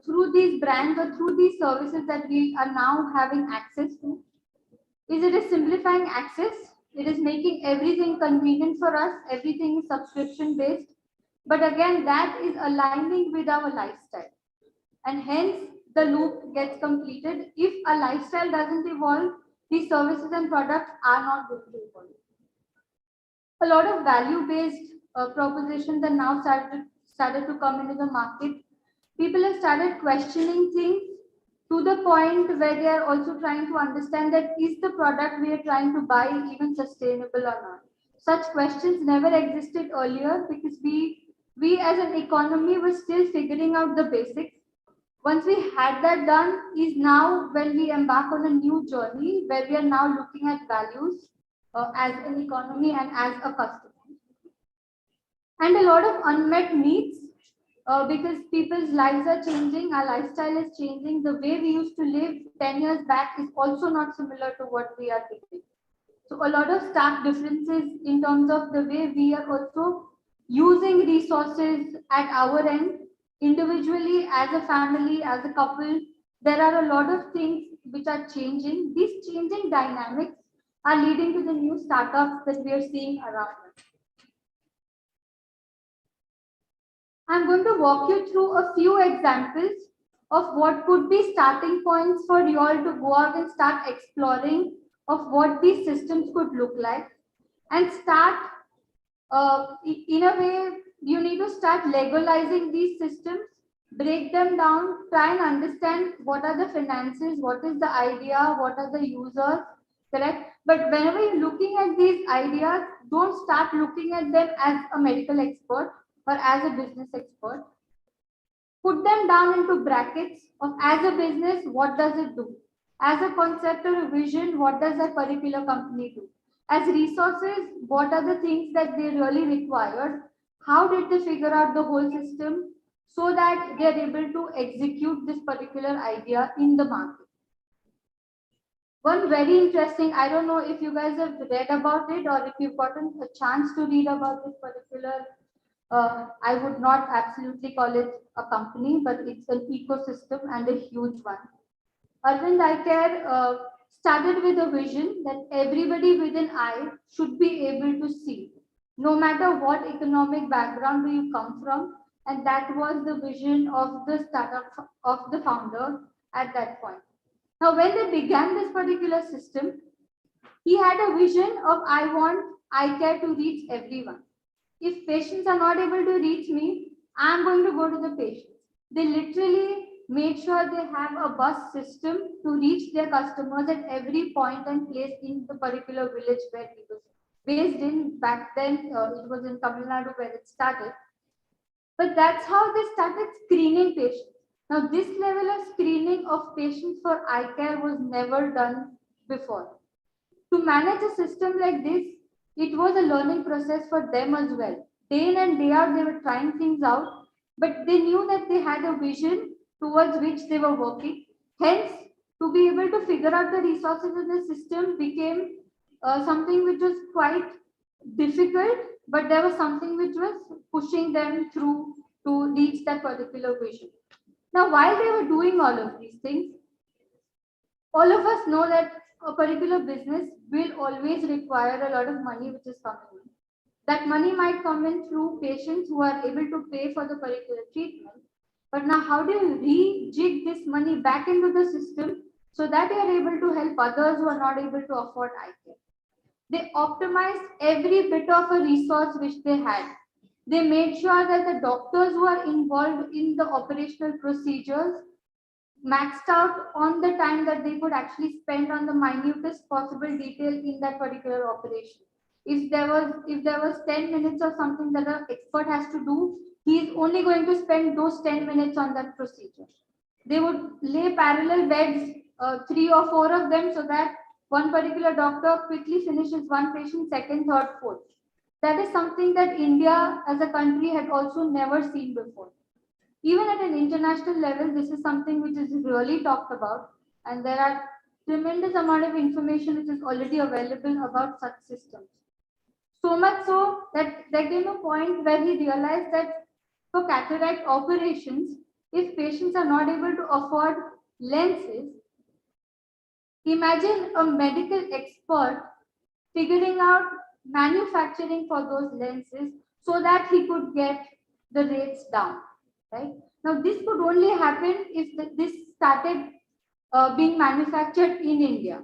through these brands or through these services that we are now having access to is it is simplifying access. It is making everything convenient for us. Everything is subscription based. But again, that is aligning with our lifestyle. And hence, the loop gets completed. If a lifestyle doesn't evolve, these services and products are not going to evolve. A lot of value-based propositions are now started to come into the market. People have started questioning things to the point where they are also trying to understand that is the product we are trying to buy even sustainable or not. Such questions never existed earlier because we we as an economy were still figuring out the basics. Once we had that done is now when we embark on a new journey where we are now looking at values as an economy and as a customer. And a lot of unmet needs because people's lives are changing, our lifestyle is changing. The way we used to live 10 years back is also not similar to what we are today. So a lot of stark differences in terms of the way we are also using resources at our end, individually, as a family, as a couple. There are a lot of things which are changing. These changing dynamics are leading to the new startups that we are seeing around us. I'm going to walk you through a few examples of what could be starting points for you all to go out and start exploring of what these systems could look like, and start in a way you need to start legalizing these systems, break them down, try and understand what are the finances, what is the idea, what are the users, correct? But whenever you're looking at these ideas, don't start looking at them as a medical expert or as a business expert. Put them down into brackets of, as a business, what does it do? As a concept or a vision, what does that particular company do? As resources, what are the things that they really required? How did they figure out the whole system so that they're able to execute this particular idea in the market? One very interesting, I don't know if you guys have read about it or if you've gotten a chance to read about this particular, I would not absolutely call it a company, but it's an ecosystem and a huge one. Arvind Eye Care started with a vision that everybody with an eye should be able to see, no matter what economic background do you come from. And that was the vision of the startup of the founder at that point. Now, when they began this particular system, he had a vision of, I want eye care to reach everyone. If patients are not able to reach me, I'm going to go to the patients. They literally made sure they have a bus system to reach their customers at every point and place in the particular village where he was based in. Back then, it was in Tamil Nadu where it started. But that's how they started screening patients. Now, this level of screening of patients for eye care was never done before. To manage a system like this, it was a learning process for them as well. Day in and day out, they were trying things out, but they knew that they had a vision towards which they were working. Hence, to be able to figure out the resources in the system became something which was quite difficult, but there was something which was pushing them through to reach that particular vision. Now, while they were doing all of these things, all of us know that a particular business will always require a lot of money which is coming in. That money might come in through patients who are able to pay for the particular treatment. But now, how do you rejig this money back into the system so that you are able to help others who are not able to afford eye care? They optimized every bit of a resource which they had. They made sure that the doctors who are involved in the operational procedures maxed out on the time that they could actually spend on the minutest possible detail in that particular operation. If there was 10 minutes or something that an expert has to do, he is only going to spend those 10 minutes on that procedure. They would lay parallel beds, 3 or 4 of them, so that one particular doctor quickly finishes one patient, second, third, fourth. That is something that India as a country had also never seen before. Even at an international level, this is something which is really talked about, and there are tremendous amount of information which is already available about such systems. So much so that there came a point where he realized that for cataract operations, if patients are not able to afford lenses, imagine a medical expert figuring out manufacturing for those lenses so that he could get the rates down, right? Now, this could only happen if this started being manufactured in India.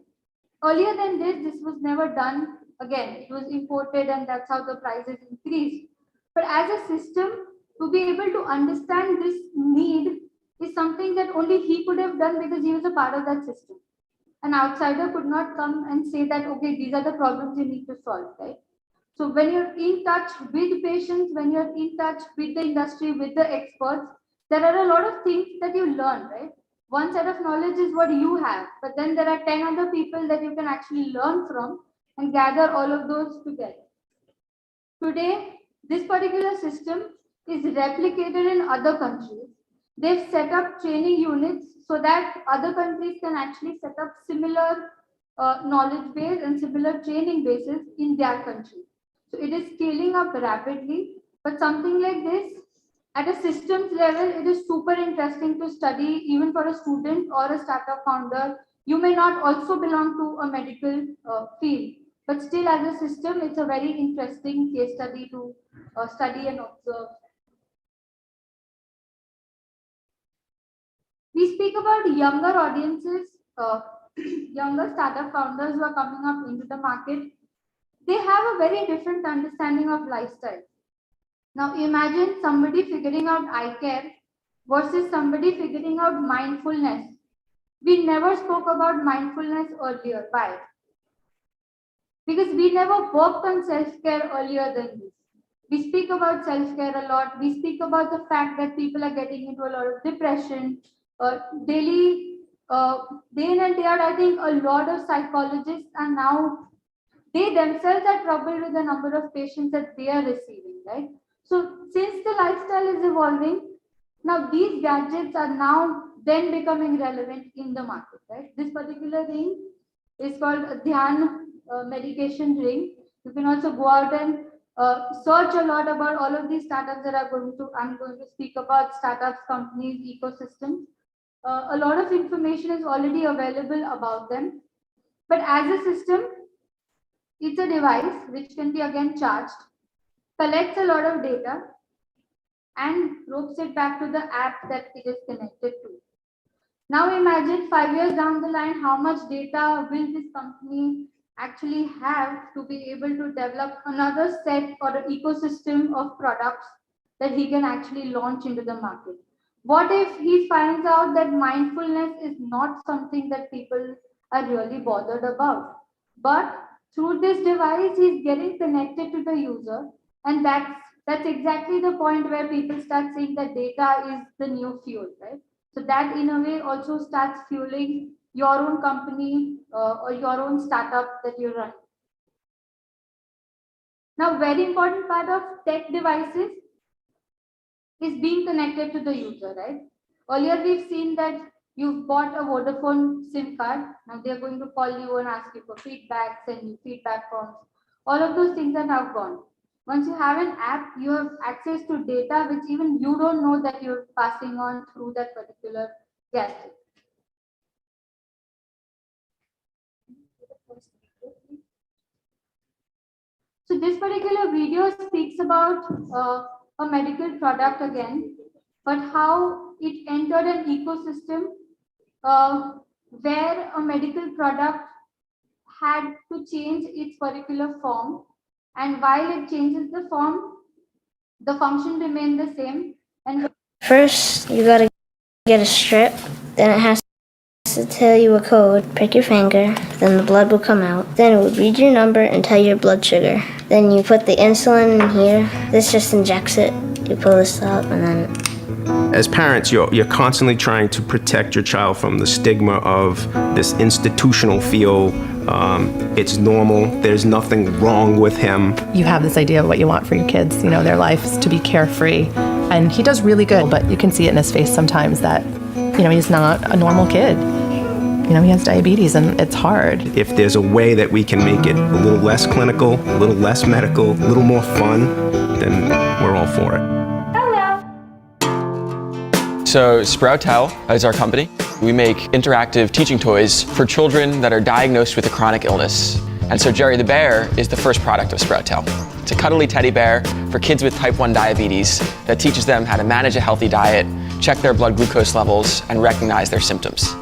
Earlier than this was never done. Again, it was imported and that's how the prices increased. But as a system, to be able to understand this need is something that only he could have done because he was a part of that system. An outsider could not come and say that, okay, these are the problems you need to solve, right? So when you're in touch with patients, when you're in touch with the industry, with the experts, there are a lot of things that you learn, right? One set of knowledge is what you have, but then there are 10 other people that you can actually learn from and gather all of those together. Today, this particular system is replicated in other countries. They've set up training units so that other countries can actually set up similar knowledge base and similar training bases in their country. So it is scaling up rapidly, but something like this at a systems level, it is super interesting to study even for a student or a startup founder. You may not also belong to a medical field, but still as a system, it's a very interesting case study to study and observe. We speak about younger audiences, younger startup founders who are coming up into the market. They have a very different understanding of lifestyle. Now imagine somebody figuring out eye care versus somebody figuring out mindfulness. We never spoke about mindfulness earlier. Why? Because we never worked on self-care earlier than this. We speak about self-care a lot. We speak about the fact that people are getting into a lot of depression. Day in and day out, I think a lot of psychologists are now, they themselves are troubled with the number of patients that they are receiving, right? So since the lifestyle is evolving, now these gadgets are now then becoming relevant in the market, right? This particular ring is called a Dhyan medication ring. You can also go out and search a lot about all of these startups that I'm going to speak about, startups, companies, ecosystems. A lot of information is already available about them. But as a system, it's a device which can be again charged, collects a lot of data, and ropes it back to the app that it is connected to. Now imagine 5 years down the line, how much data will this company actually have to be able to develop another set or an ecosystem of products that he can actually launch into the market. What if he finds out that mindfulness is not something that people are really bothered about? But through this device, he's getting connected to the user. And that's exactly the point where people start saying that data is the new fuel, right? So that in a way also starts fueling your own company or your own startup that you run. Now, very important part of tech devices is being connected to the user, right? Earlier, we've seen that you've bought a Vodafone SIM card. Now they're going to call you and ask you for feedback, send you feedback forms. All of those things are now gone. Once you have an app, you have access to data which even you don't know that you're passing on through that particular gadget. So this particular video speaks about a medical product again, but how it entered an ecosystem where a medical product had to change its particular form, and while it changes the form, the function remains the same. And first, you gotta get a strip, then it has to tell you a code, prick your finger, then the blood will come out. Then it will read your number and tell your blood sugar. Then you put the insulin in here, this just injects it. You pull this up and then... As parents, you're constantly trying to protect your child from the stigma of this institutional feel. It's normal, there's nothing wrong with him. You have this idea of what you want for your kids, their lives to be carefree. And he does really good, but you can see it in his face sometimes that, he's not a normal kid. He has diabetes and it's hard. If there's a way that we can make it a little less clinical, a little less medical, a little more fun, then we're all for it. So Sproutel is our company. We make interactive teaching toys for children that are diagnosed with a chronic illness. And so Jerry the Bear is the first product of Sproutel. It's a cuddly teddy bear for kids with type 1 diabetes that teaches them how to manage a healthy diet, check their blood glucose levels, and recognize their symptoms.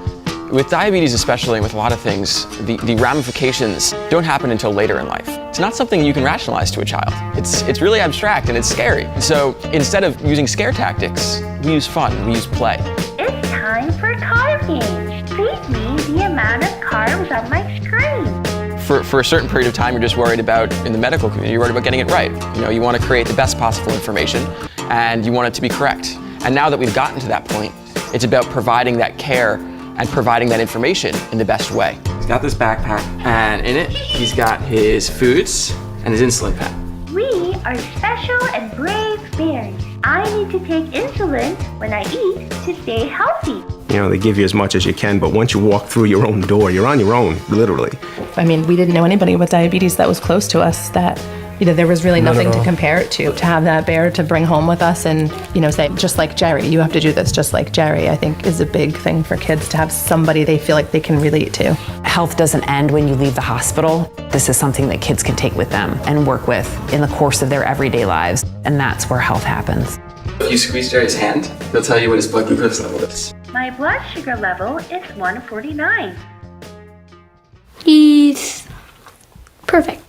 With diabetes especially, and with a lot of things, the ramifications don't happen until later in life. It's not something you can rationalize to a child. It's really abstract and it's scary. So instead of using scare tactics, we use fun, we use play. It's time for carb games. Feed me the amount of carbs on my screen. for a certain period of time, you're just worried about, in the medical community, you're worried about getting it right. You know, you want to create the best possible information, and you want it to be correct. And now that we've gotten to that point, it's about providing that care and providing that information in the best way. He's got this backpack, and in it, he's got his foods and his insulin pen. We are special and brave bears. I need to take insulin when I eat to stay healthy. You know, they give you as much as you can, but once you walk through your own door, you're on your own, literally. I mean, we didn't know anybody with diabetes that was close to us that, you know, there was really nothing to compare it to. To have that bear to bring home with us and, you know, say, just like Jerry, you have to do this just like Jerry, I think is a big thing for kids to have somebody they feel like they can relate to. Health doesn't end when you leave the hospital. This is something that kids can take with them and work with in the course of their everyday lives. And that's where health happens. If you squeeze Jerry's hand, he'll tell you what his blood glucose level is. My blood sugar level is 149. He's perfect.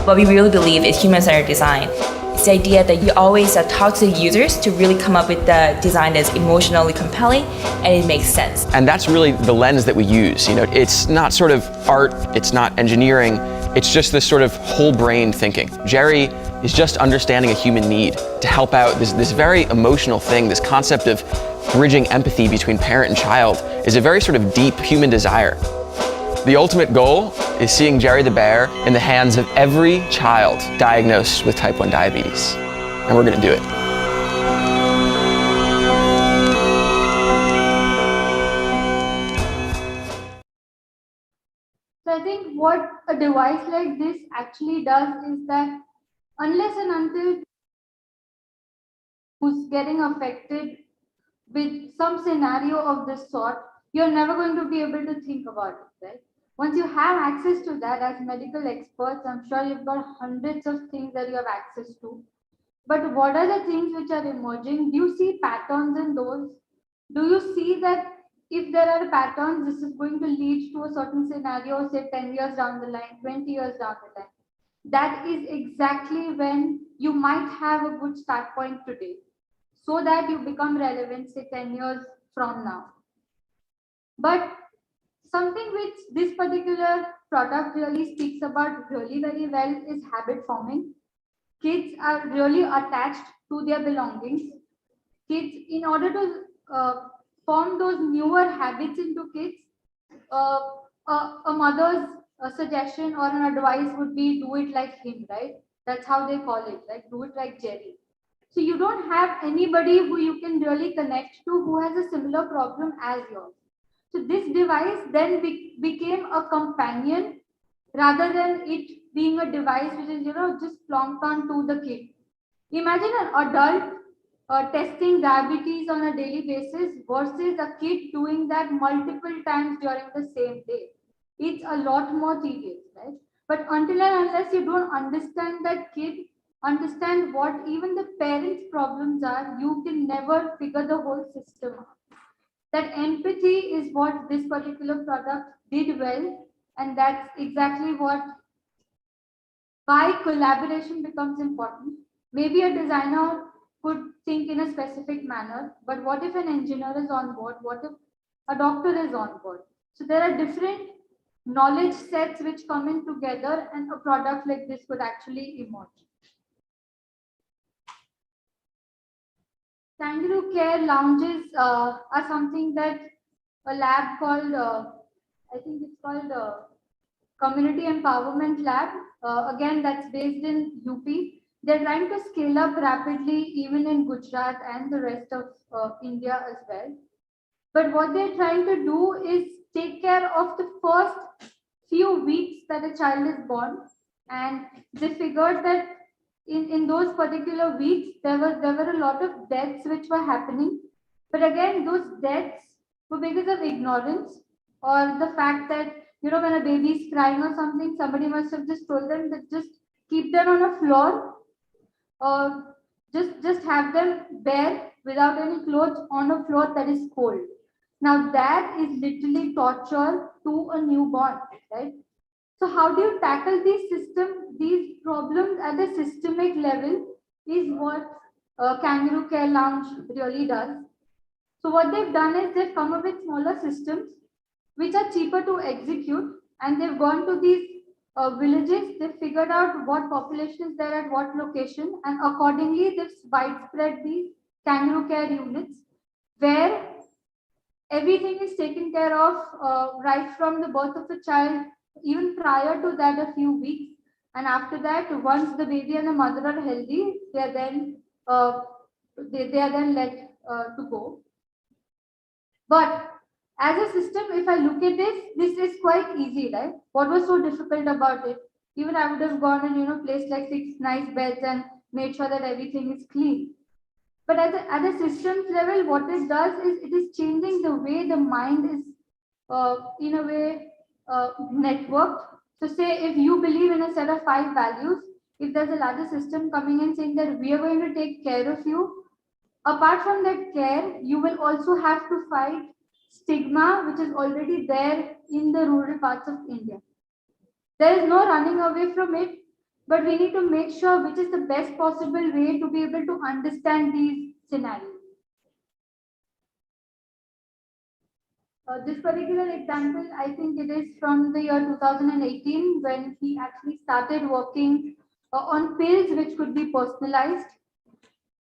What we really believe is human-centered design. It's the idea that you always talk to the users to really come up with the design that's emotionally compelling and it makes sense. And that's really the lens that we use. You know, it's not sort of art, it's not engineering, it's just this sort of whole brain thinking. Jerry is just understanding a human need to help out this very emotional thing. This concept of bridging empathy between parent and child is a very sort of deep human desire. The ultimate goal is seeing Jerry the bear in the hands of every child diagnosed with type 1 diabetes. And we're gonna do it. So I think what a device like this actually does is that unless and until who's getting affected with some scenario of this sort, you're never going to be able to think about it, right? Once you have access to that as medical experts, I'm sure you've got hundreds of things that you have access to. But what are the things which are emerging? Do you see patterns in those? Do you see that if there are patterns, this is going to lead to a certain scenario, say 10 years down the line, 20 years down the line? That is exactly when you might have a good start point today, so that you become relevant, say 10 years from now. But something which this particular product really speaks about really very well is habit forming. Kids are really attached to their belongings. Kids, in order to form those newer habits into kids, a mother's suggestion or an advice would be do it like him, right? That's how they call it, like do it like Jerry. So you don't have anybody who you can really connect to who has a similar problem as yours. So this device then became a companion rather than it being a device which is, just plonked on to the kid. Imagine an adult testing diabetes on a daily basis versus a kid doing that multiple times during the same day. It's a lot more tedious, right? But until and unless you don't understand that kid, understand what even the parents' problems are, you can never figure the whole system out. That empathy is what this particular product did well, and that's exactly why collaboration becomes important. Maybe a designer could think in a specific manner, but what if an engineer is on board? What if a doctor is on board? So there are different knowledge sets which come in together, and a product like this could actually emerge. Kangaroo care lounges are something that a lab called, I think it's called Community Empowerment Lab. Again, that's based in UP. They're trying to scale up rapidly, even in Gujarat and the rest of India as well. But what they're trying to do is take care of the first few weeks that a child is born. And they figured that in those particular weeks, there were a lot of deaths which were happening. But again, those deaths were because of ignorance or the fact that, when a baby is crying or something, somebody must have just told them that just keep them on a floor or just have them bare without any clothes on a floor that is cold. Now that is literally torture to a newborn, right? So how do you tackle these problems at a systemic level is what Kangaroo Care Lounge really does. So what they've done is they've come up with smaller systems which are cheaper to execute, and they've gone to these villages. They've figured out what population is there at what location, and accordingly they've widespread these kangaroo care units where everything is taken care of right from the birth of the child, even prior to that a few weeks, and after that, once the baby and the mother are healthy, they are then let to go. But as a system, if I look at this is quite easy, right? What was so difficult about it? Even I would have gone and placed like 6 nice beds and made sure that everything is clean. But at a systems level, what it does is it is changing the way the mind is in a way networked. So say if you believe in a set of 5 values, if there's a larger system coming and saying that we are going to take care of you, apart from that care, you will also have to fight stigma, which is already there in the rural parts of India. There is no running away from it, but we need to make sure which is the best possible way to be able to understand these scenarios. This particular example, I think it is from the year 2018 when he actually started working on pills which could be personalized.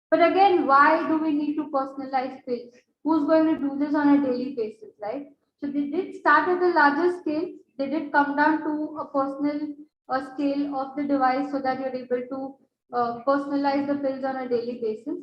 But again, why do we need to personalize pills? Who's going to do this on a daily basis, right? So they did start at a larger scale. They did come down to a personal scale of the device so that you're able to personalize the pills on a daily basis.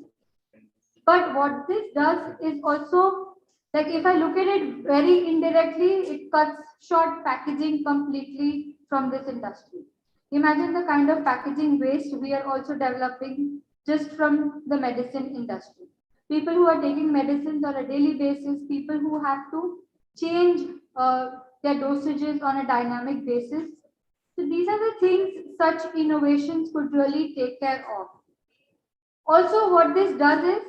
But what this does is also, like if I look at it very indirectly, it cuts short packaging completely from this industry. Imagine the kind of packaging waste we are also developing just from the medicine industry. People who are taking medicines on a daily basis, people who have to change their dosages on a dynamic basis. So these are the things such innovations could really take care of. Also, what this does is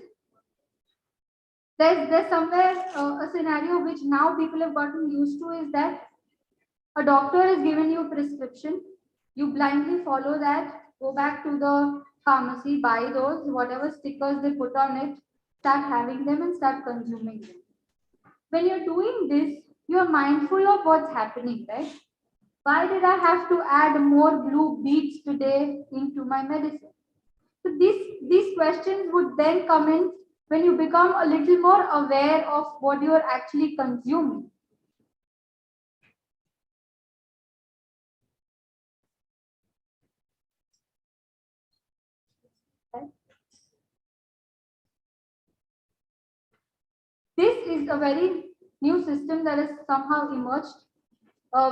there's somewhere a scenario which now people have gotten used to is that a doctor is given you a prescription, you blindly follow that, go back to the pharmacy, buy those, whatever stickers they put on it, start having them and start consuming them. When you're doing this, you're mindful of what's happening, right? Why did I have to add more blue beads today into my medicine? So these questions would then come in when you become a little more aware of what you are actually consuming. This is a very new system that has somehow emerged.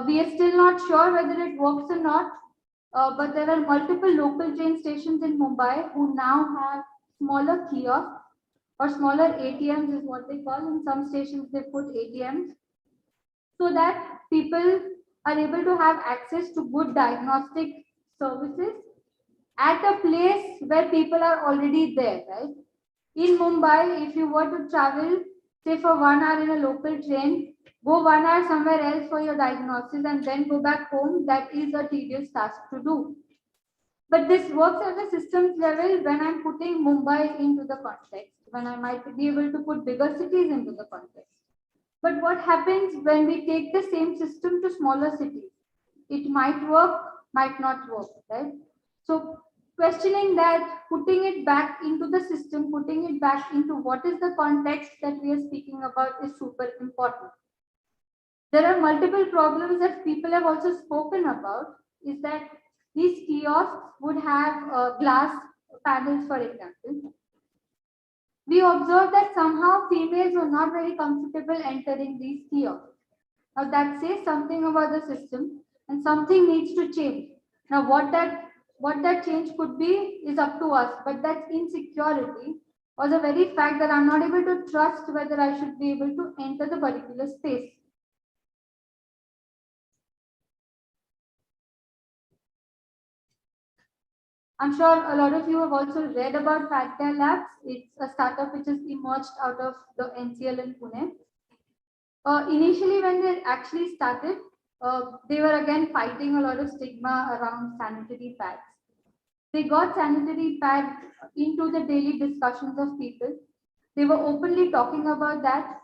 We are still not sure whether it works or not, but there are multiple local train stations in Mumbai who now have smaller kiosks or smaller ATMs is what they call. In some stations, they put ATMs so that people are able to have access to good diagnostic services at a place where people are already there, right? In Mumbai, if you were to travel, say for 1 hour in a local train, go 1 hour somewhere else for your diagnosis and then go back home, that is a tedious task to do. But this works at a systems level when I'm putting Mumbai into the context, when I might be able to put bigger cities into the context. But what happens when we take the same system to smaller cities? It might work, might not work, right? So questioning that, putting it back into the system, putting it back into what is the context that we are speaking about is super important. There are multiple problems that people have also spoken about, is that these kiosks would have glass panels, for example. We observed that somehow females were not very comfortable entering these kiosks. Now that says something about the system and something needs to change. Now what that change could be is up to us, but that insecurity or the very fact that I'm not able to trust whether I should be able to enter the particular space. I'm sure a lot of you have also read about Pathshala Labs. It's a startup which has emerged out of the NCL in Pune. Initially, when they actually started, they were again fighting a lot of stigma around sanitary pads. They got sanitary pads into the daily discussions of people. They were openly talking about that.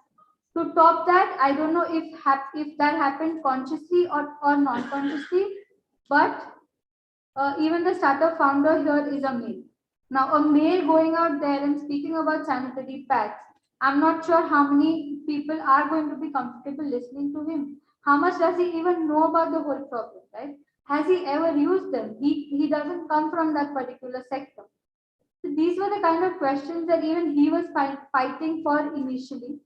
To top that, I don't know if that happened consciously or non-consciously, but even the startup founder here is a male. Now, a male going out there and speaking about sanitary pads, I'm not sure how many people are going to be comfortable listening to him. How much does he even know about the whole problem, right? Has he ever used them? He doesn't come from that particular sector. So these were the kind of questions that even he was fighting for initially.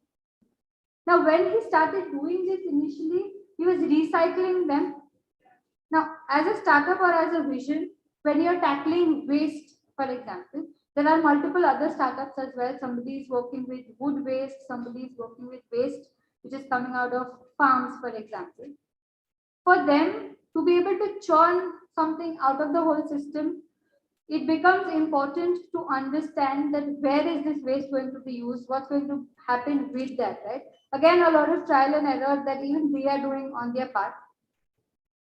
Now, when he started doing this initially, he was recycling them. Now, as a startup or as a vision, when you're tackling waste, for example, there are multiple other startups as well. Somebody is working with wood waste, somebody is working with waste which is coming out of farms, for example. For them to be able to churn something out of the whole system, it becomes important to understand that where is this waste going to be used, what's going to happen with that, right? Again, a lot of trial and error that even they are doing on their part.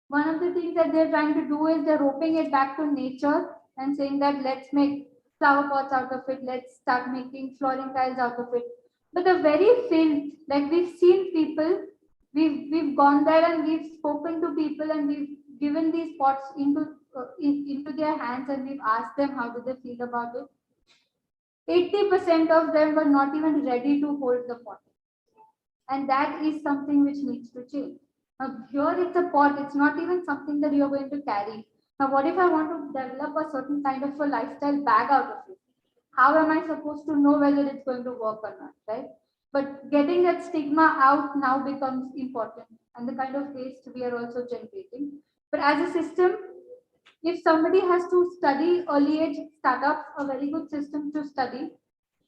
One of the things that they're trying to do is they're roping it back to nature and saying that let's make flower pots out of it, let's start making flooring tiles out of it. But the very filth, like we've seen people, we've gone there and we've spoken to people and we've given these pots into their hands and we've asked them how do they feel about it. 80% of them were not even ready to hold the pot. And that is something which needs to change. Now, here it's a pot, it's not even something that you're going to carry. Now, what if I want to develop a certain kind of a lifestyle bag out of it? How am I supposed to know whether it's going to work or not, right? But getting that stigma out now becomes important, and the kind of waste we are also generating. But as a system, if somebody has to study early age startups, a very good system to study,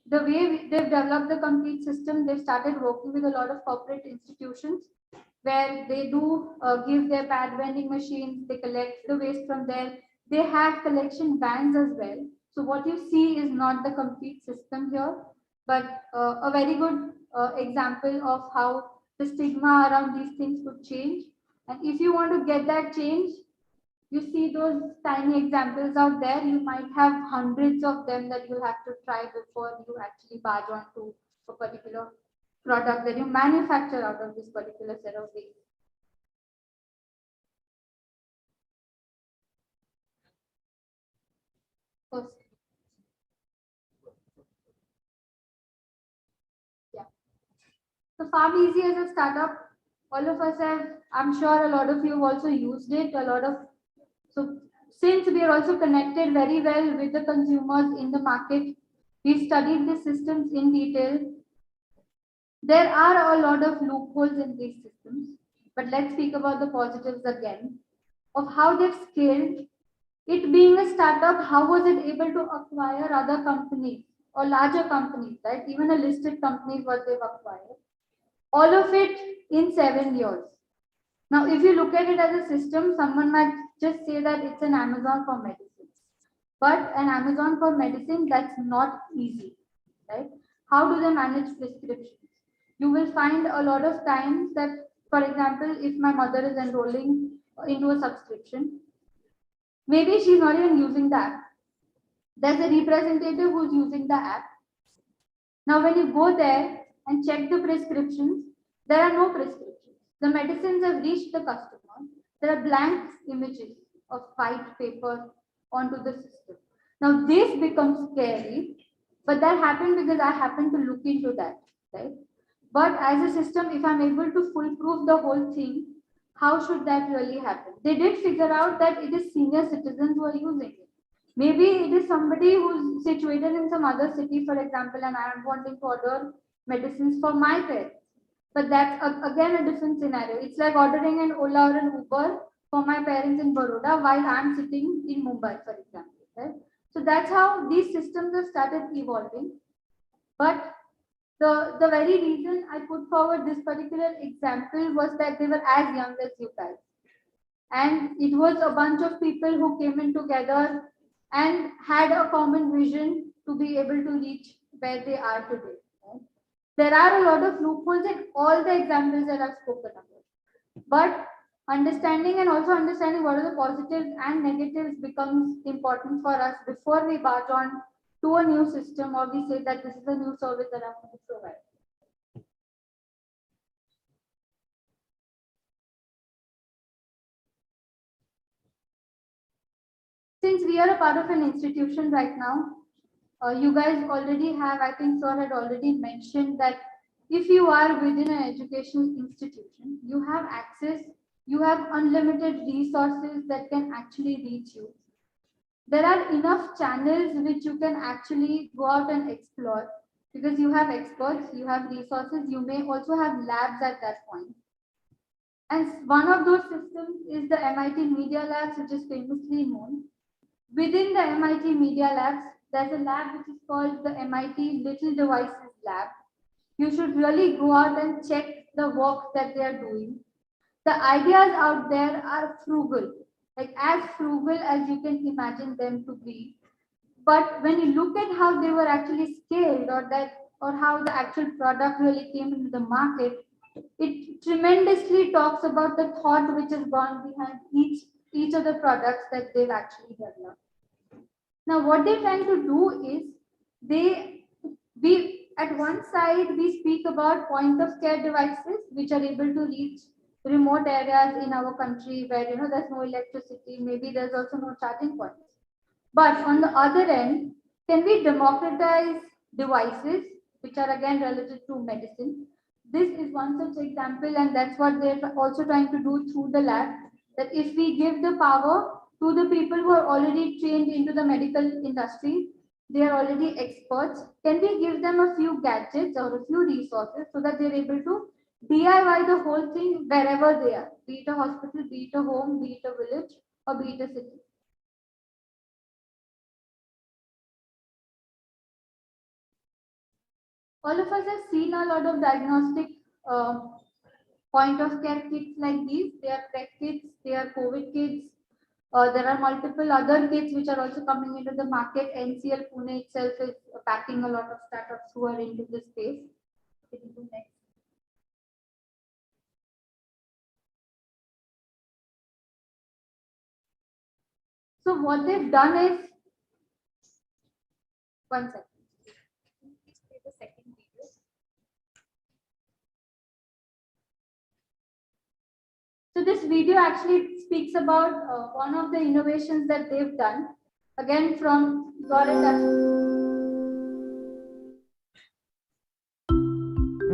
the way they've developed the complete system, they've started working with a lot of corporate institutions where they do give their pad vending machines, they collect the waste from there. They have collection vans as well. So what you see is not the complete system here, but a very good example of how the stigma around these things could change. And if you want to get that change, you see those tiny examples out there, you might have hundreds of them that you have to try before you actually barge on to a particular product that you manufacture out of this particular set of waste. First. Yeah. So Farm Easy as a startup, all of us have, I'm sure a lot of you have also used it, so since we are also connected very well with the consumers in the market, we studied the systems in detail. There are a lot of loopholes in these systems, but let's speak about the positives again of how they've scaled. It being a startup, how was it able to acquire other companies or larger companies, right? Even a listed company, what they've acquired. All of it in 7 years. Now, if you look at it as a system, someone might just say that it's an Amazon for medicine. But an Amazon for medicine, that's not easy, right? How do they manage prescriptions? You will find a lot of times that, for example, if my mother is enrolling into a subscription, maybe she's not even using the app. There's a representative who's using the app. Now, when you go there and check the prescriptions, there are no prescriptions. The medicines have reached the customer. There are blank images of white paper onto the system. Now, this becomes scary, but that happened because I happened to look into that, right? But as a system, if I'm able to foolproof the whole thing, how should that really happen? They did figure out that it is senior citizens who are using it. Maybe it is somebody who's situated in some other city, for example, and I'm wanting to order medicines for my parents. But that's again a different scenario. It's like ordering an Ola or an Uber for my parents in Baroda while I'm sitting in Mumbai, for example. Right? So that's how these systems have started evolving. But the very reason I put forward this particular example was that they were as young as you guys. And it was a bunch of people who came in together and had a common vision to be able to reach where they are today. Right? There are a lot of loopholes in all the examples that I've spoken about. But understanding and also understanding what are the positives and negatives becomes important for us before we barge on to a new system, or we say that this is a new service that I'm going to provide. Since we are a part of an institution right now, you guys already have, I think sir had already mentioned that if you are within an educational institution, you have access, you have unlimited resources that can actually reach you. There are enough channels which you can actually go out and explore because you have experts, you have resources, you may also have labs at that point. And one of those systems is the MIT Media Labs, which is famously known. Within the MIT Media Labs, there's a lab which is called the MIT Little Devices Lab. You should really go out and check the work that they are doing. The ideas out there are frugal, like as frugal as you can imagine them to be. But when you look at how they were actually scaled, or how the actual product really came into the market, it tremendously talks about the thought which has gone behind each of the products that they've actually developed. Now, what they're trying to do is at one side we speak about point of care devices which are able to reach remote areas in our country where there's no electricity, maybe there's also no charging points. But on the other end, can we democratize devices which are again related to medicine? This is one such example, and that's what they're also trying to do through the lab. That if we give the power to the people who are already trained into the medical industry, they are already experts, can we give them a few gadgets or a few resources so that they're able to DIY the whole thing wherever they are, be it a hospital, be it a home, be it a village, or be it a city. All of us have seen a lot of diagnostic point of care kits like these. They are PEC kits, they are COVID kits. There are multiple other kits which are also coming into the market. NCL Pune itself is backing a lot of startups who are into this space. Can you do next? So what they've done is, one second. Please play the second video. So this video actually speaks about one of the innovations that they've done, again from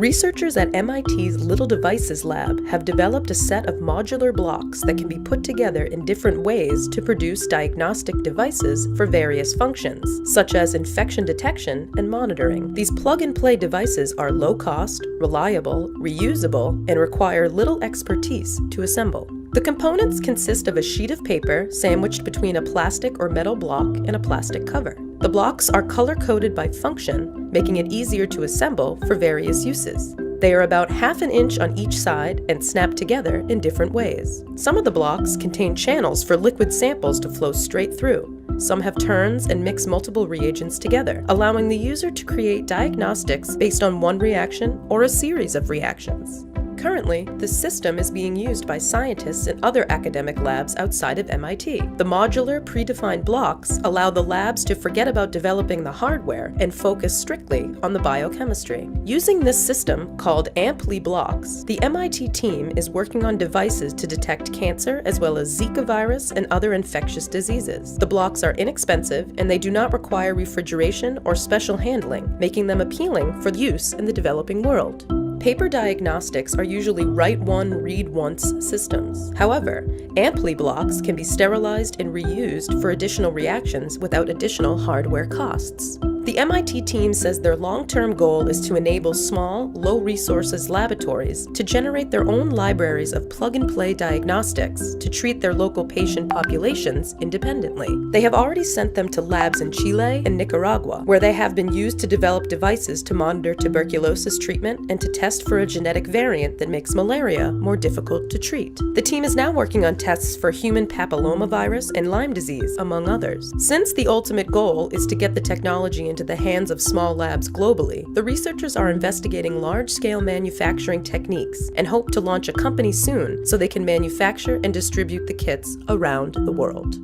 Researchers at MIT's Little Devices Lab have developed a set of modular blocks that can be put together in different ways to produce diagnostic devices for various functions, such as infection detection and monitoring. These plug-and-play devices are low-cost, reliable, reusable, and require little expertise to assemble. The components consist of a sheet of paper sandwiched between a plastic or metal block and a plastic cover. The blocks are color-coded by function, making it easier to assemble for various uses. They are about ½ inch on each side and snap together in different ways. Some of the blocks contain channels for liquid samples to flow straight through. Some have turns and mix multiple reagents together, allowing the user to create diagnostics based on one reaction or a series of reactions. Currently, the system is being used by scientists in other academic labs outside of MIT. The modular, predefined blocks allow the labs to forget about developing the hardware and focus strictly on the biochemistry. Using this system, called Ampli blocks, the MIT team is working on devices to detect cancer as well as Zika virus and other infectious diseases. The blocks are inexpensive and they do not require refrigeration or special handling, making them appealing for use in the developing world. Paper diagnostics are usually write one, read once systems. However, Ampli blocks can be sterilized and reused for additional reactions without additional hardware costs. The MIT team says their long-term goal is to enable small, low-resources laboratories to generate their own libraries of plug-and-play diagnostics to treat their local patient populations independently. They have already sent them to labs in Chile and Nicaragua, where they have been used to develop devices to monitor tuberculosis treatment and to test for a genetic variant that makes malaria more difficult to treat. The team is now working on tests for human papillomavirus and Lyme disease, among others. Since the ultimate goal is to get the technology into the hands of small labs globally, the researchers are investigating large-scale manufacturing techniques and hope to launch a company soon so they can manufacture and distribute the kits around the world.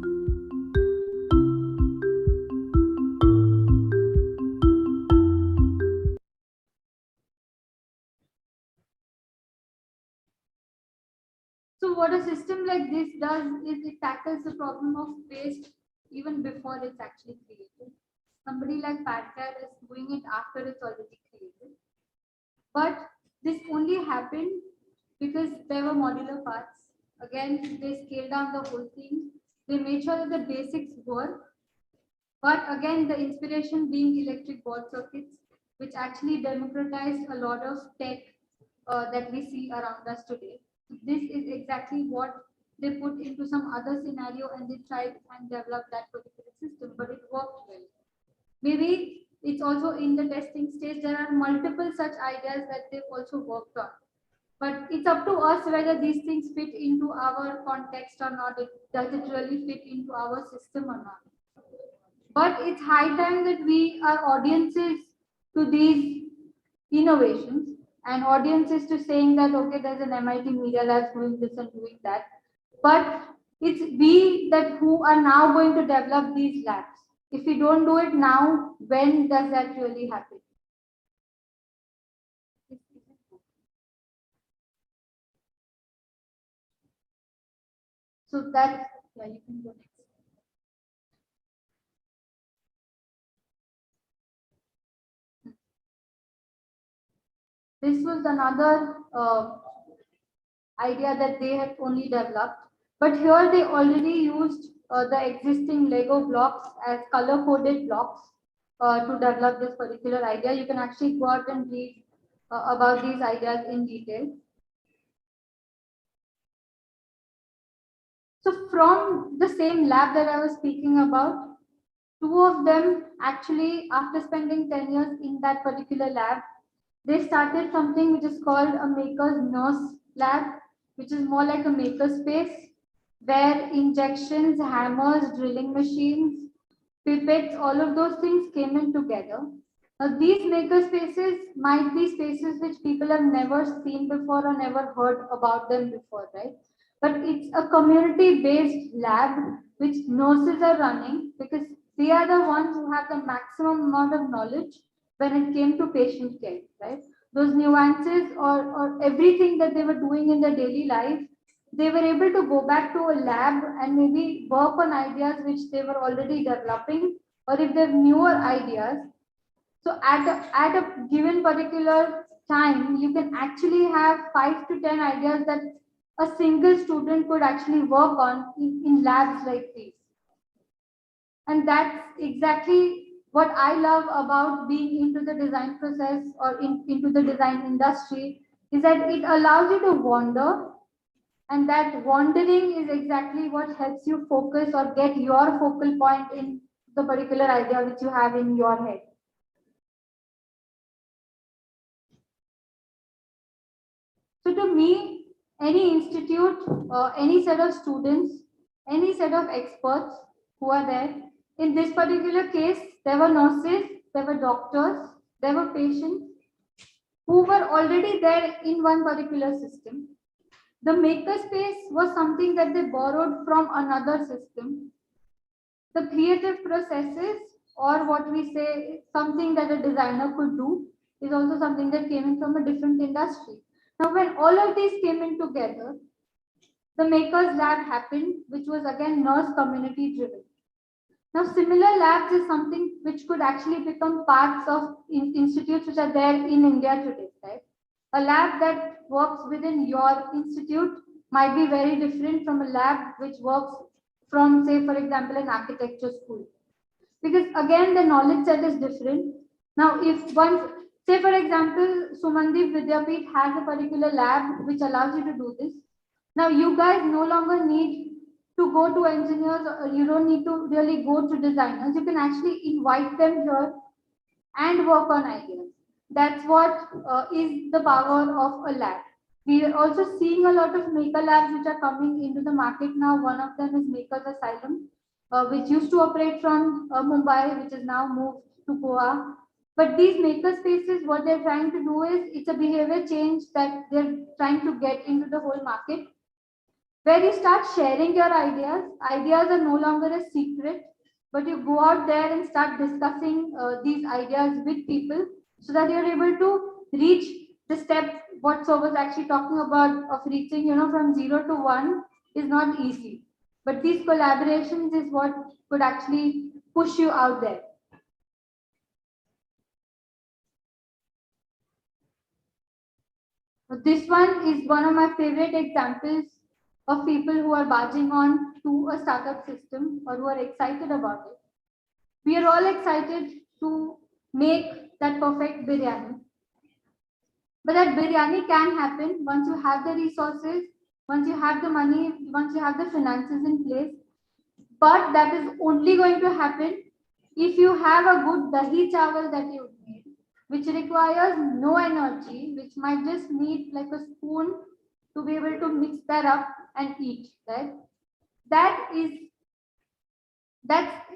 what a system like this does is it tackles the problem of waste even before it's actually created. Somebody like Pathshala is doing it after it's already created. But this only happened because there were modular parts. Again, they scaled down the whole thing. They made sure that the basics work. But again, the inspiration being electric ball circuits, which actually democratized a lot of tech that we see around us today. This is exactly what they put into some other scenario and they tried and developed that particular system, but it worked well. Maybe it's also in the testing stage. There are multiple such ideas that they've also worked on. But it's up to us whether these things fit into our context or not. Does it really fit into our system or not? But it's high time that we are audiences to these innovations and audiences to saying that, okay, there's an MIT Media Labs doing this and doing that. But it's we that who are now going to develop these labs. If we don't do it now, when does that really happen? So that, yeah, you can go next. This was another idea that they had only developed. But here they already used the existing Lego blocks as color-coded blocks to develop this particular idea. You can actually go out and read about these ideas in detail. So from the same lab that I was speaking about, two of them actually, after spending 10 years in that particular lab, they started something which is called a maker's nurse lab, which is more like a maker space where injections, hammers, drilling machines, pipettes, all of those things came in together. Now, these maker spaces might be spaces which people have never seen before or never heard about them before, right? But it's a community-based lab which nurses are running because they are the ones who have the maximum amount of knowledge when it came to patient care, right? Those nuances or everything that they were doing in their daily life, they were able to go back to a lab and maybe work on ideas which they were already developing, or if they have newer ideas. So at a given particular time, you can actually have 5 to 10 ideas that a single student could actually work on in labs like these. And that's exactly what I love about being into the design process or into the design industry, is that it allows you to wander, and that wandering is exactly what helps you focus or get your focal point in the particular idea which you have in your head. So to me, any institute, any set of students, any set of experts who are there, in this particular case, there were nurses, there were doctors, there were patients who were already there in one particular system. The makerspace was something that they borrowed from another system. The creative processes, or what we say, something that a designer could do, is also something that came in from a different industry. Now, when all of these came in together, the Makers Lab happened, which was again nurse community driven. Now, similar labs is something which could actually become parts of institutes which are there in India today, right? A lab that works within your institute might be very different from a lab which works from, say, for example, an architecture school. Because again, the knowledge set is different. Now, if one, say, for example, Sumandip Vidyapeeth has a particular lab which allows you to do this. Now, you guys no longer need to go to engineers, or you don't need to really go to designers. You can actually invite them here and work on ideas. That's what is the power of a lab. We are also seeing a lot of maker labs which are coming into the market now. One of them is Makers Asylum, which used to operate from Mumbai, which is now moved to Goa. But these maker spaces, what they're trying to do is, it's a behavior change that they're trying to get into the whole market, where you start sharing your ideas. Ideas are no longer a secret, but you go out there and start discussing these ideas with people so that you're able to reach the step what Sir was actually talking about of reaching, from 0 to 1 is not easy. But these collaborations is what could actually push you out there. This one is one of my favorite examples of people who are barging on to a startup system or who are excited about it. We are all excited to make that perfect biryani. But that biryani can happen once you have the resources, once you have the money, once you have the finances in place. But that is only going to happen if you have a good dahi chawal that you made, which requires no energy, which might just need like a spoon to be able to mix that up and eat, right? That's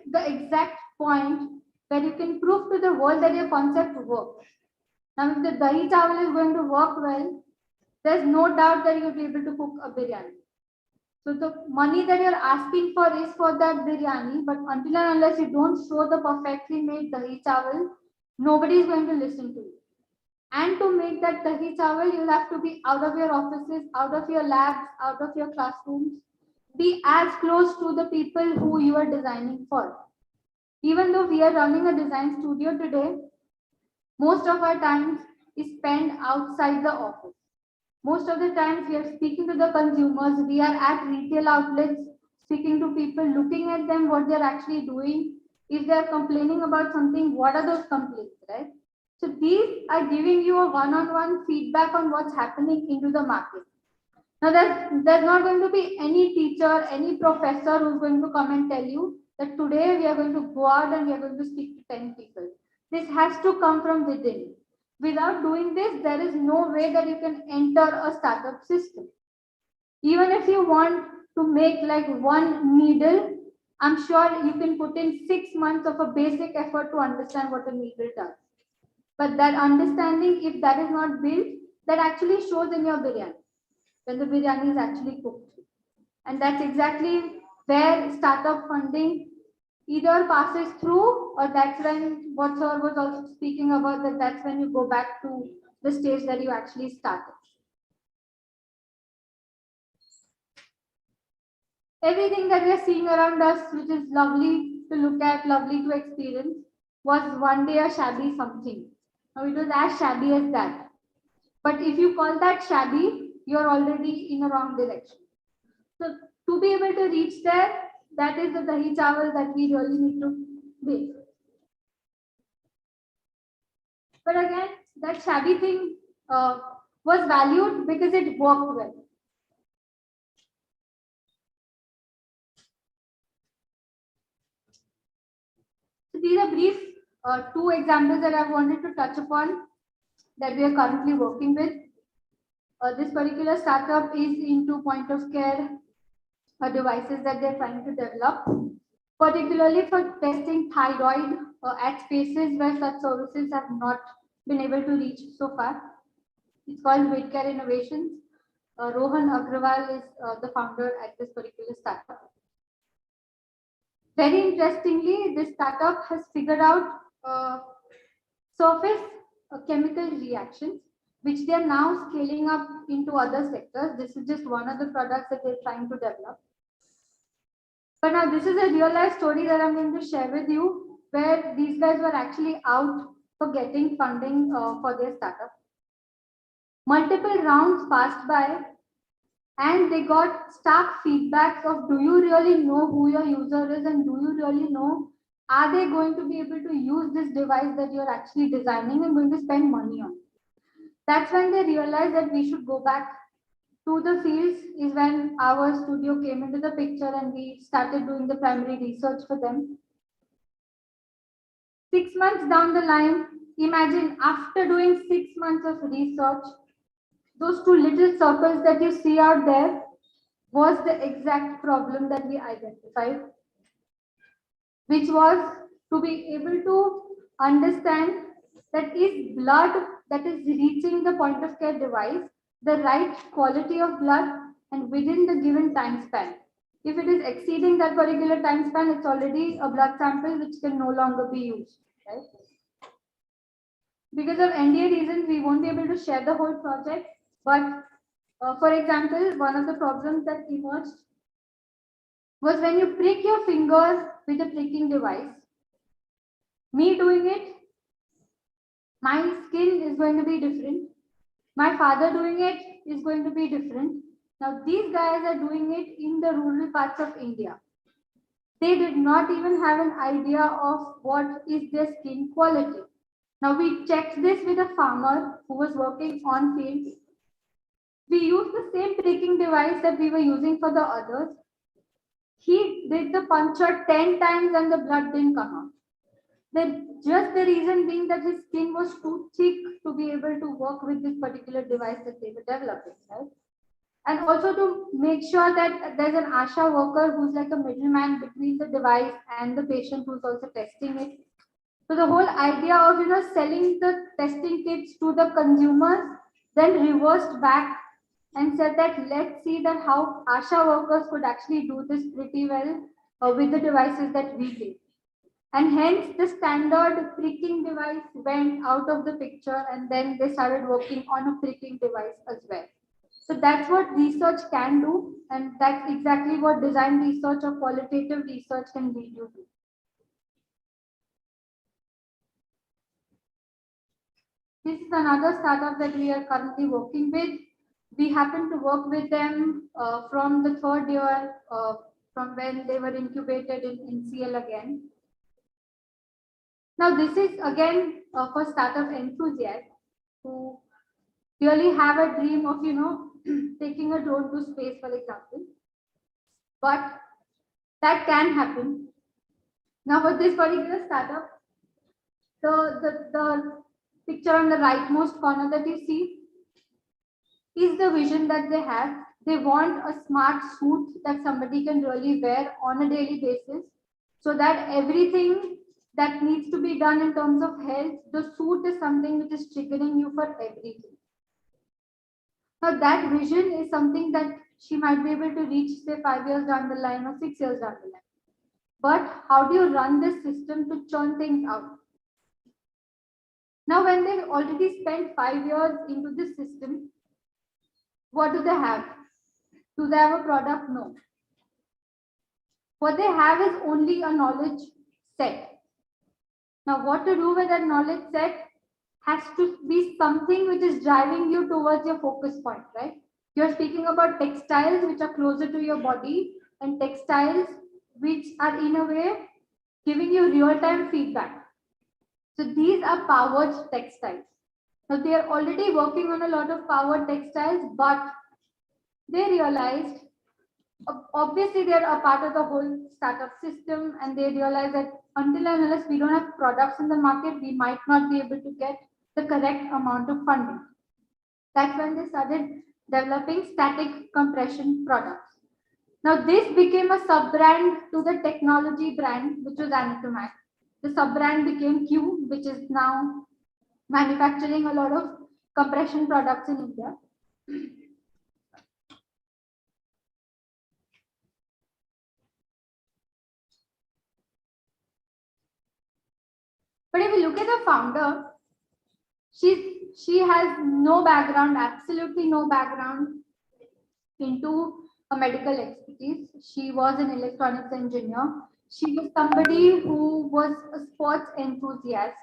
the exact point where you can prove to the world that your concept works. Now, if the dahi chawal is going to work well, there's no doubt that you'll be able to cook a biryani. So the money that you're asking for is for that biryani, but until and unless you don't show the perfectly made dahi chawal, nobody is going to listen to you. And to make that dahi chawal, you'll have to be out of your offices, out of your labs, out of your classrooms. Be as close to the people who you are designing for. Even though we are running a design studio today, most of our time is spent outside the office. Most of the times we are speaking to the consumers, we are at retail outlets, speaking to people, looking at them, what they're actually doing. If they're complaining about something, what are those complaints, right? So these are giving you a one-on-one feedback on what's happening into the market. Now there's not going to be any teacher, any professor who's going to come and tell you that today we are going to go out and we are going to speak to 10 people. This has to come from within. Without doing this, there is no way that you can enter a startup system. Even if you want to make like one needle, I'm sure you can put in 6 months of a basic effort to understand what a needle does. But that understanding, if that is not built, that actually shows in your biryani, when the biryani is actually cooked. And that's exactly where startup funding either passes through, or that's when what Sir was also speaking about, that's when you go back to the stage that you actually started. Everything that we are seeing around us, which is lovely to look at, lovely to experience, was one day a shabby something. Now it was as shabby as that. But if you call that shabby, you're already in a wrong direction. So to be able to reach there, that is the dahi chawal that we really need to bake. But again, that shabby thing was valued because it worked well. So these are brief two examples that I wanted to touch upon that we are currently working with. This particular startup is into point of care devices that they're trying to develop, particularly for testing thyroid at spaces where such services have not been able to reach so far. It's called Medcare Innovations. Rohan Agrawal is the founder at this particular startup. Very interestingly, this startup has figured out surface chemical reactions, which they are now scaling up into other sectors. This is just one of the products that they're trying to develop. But now this is a real life story that I'm going to share with you, where these guys were actually out for getting funding for their startup. Multiple rounds passed by and they got stark feedbacks of, do you really know who your user is, and do you really know, are they going to be able to use this device that you're actually designing and going to spend money on? That's when they realized that we should go back to the fields, is when our studio came into the picture and we started doing the primary research for them. 6 months down the line, imagine after doing 6 months of research, those two little circles that you see out there was the exact problem that we identified, which was to be able to understand that is blood that is reaching the point of care device the right quality of blood and within the given time span. If it is exceeding that particular time span, it's already a blood sample which can no longer be used, right? because of NDA reasons, we won't be able to share the whole project. But for example, one of the problems that emerged was when you prick your fingers with a pricking device. Me doing it, my skin is going to be different. My father doing it is going to be different. Now, these guys are doing it in the rural parts of India. They did not even have an idea of what is their skin quality. Now, we checked this with a farmer who was working on field. We used the same pricking device that we were using for the others. He did the puncture 10 times and the blood didn't come out. Just the reason being that his skin was too thick to be able to work with this particular device that they were developing, right? And also to make sure that there's an ASHA worker who's like a middleman between the device and the patient who's also testing it. So the whole idea of selling the testing kits to the consumers, then reversed back and said that let's see that how ASHA workers could actually do this pretty well with the devices that we did. And hence the standard pricking device went out of the picture, and then they started working on a pricking device as well. So that's what research can do, and that's exactly what design research or qualitative research can lead you to. This is another startup that we are currently working with. We happen to work with them from the third year, from when they were incubated in CL again. Now, this is again for startup enthusiasts who really have a dream of, taking a drone to space, for example. But that can happen. Now, for this particular startup, the picture on the rightmost corner that you see is the vision that they have. They want a smart suit that somebody can really wear on a daily basis, so that everything that needs to be done in terms of health, the suit is something which is triggering you for everything. Now, that vision is something that she might be able to reach, say, 5 years down the line or 6 years down the line. But how do you run this system to churn things out? Now, when they've already spent 5 years into this system, what do they have? Do they have a product? No. What they have is only a knowledge set. Now, what to do with that knowledge set has to be something which is driving you towards your focus point, right? You're speaking about textiles which are closer to your body and textiles which are in a way giving you real-time feedback. So these are powered textiles. Now they are already working on a lot of powered textiles, but they realized, obviously they're a part of the whole startup system, and they realize that until and unless we don't have products in the market, we might not be able to get the correct amount of funding. That's when they started developing static compression products. Now this became a sub-brand to the technology brand, which was Anatomac. The sub-brand became Q, which is now manufacturing a lot of compression products in India. But if you look at the founder, she has no background, absolutely no background into a medical expertise. She was an electronics engineer. She was somebody who was a sports enthusiast,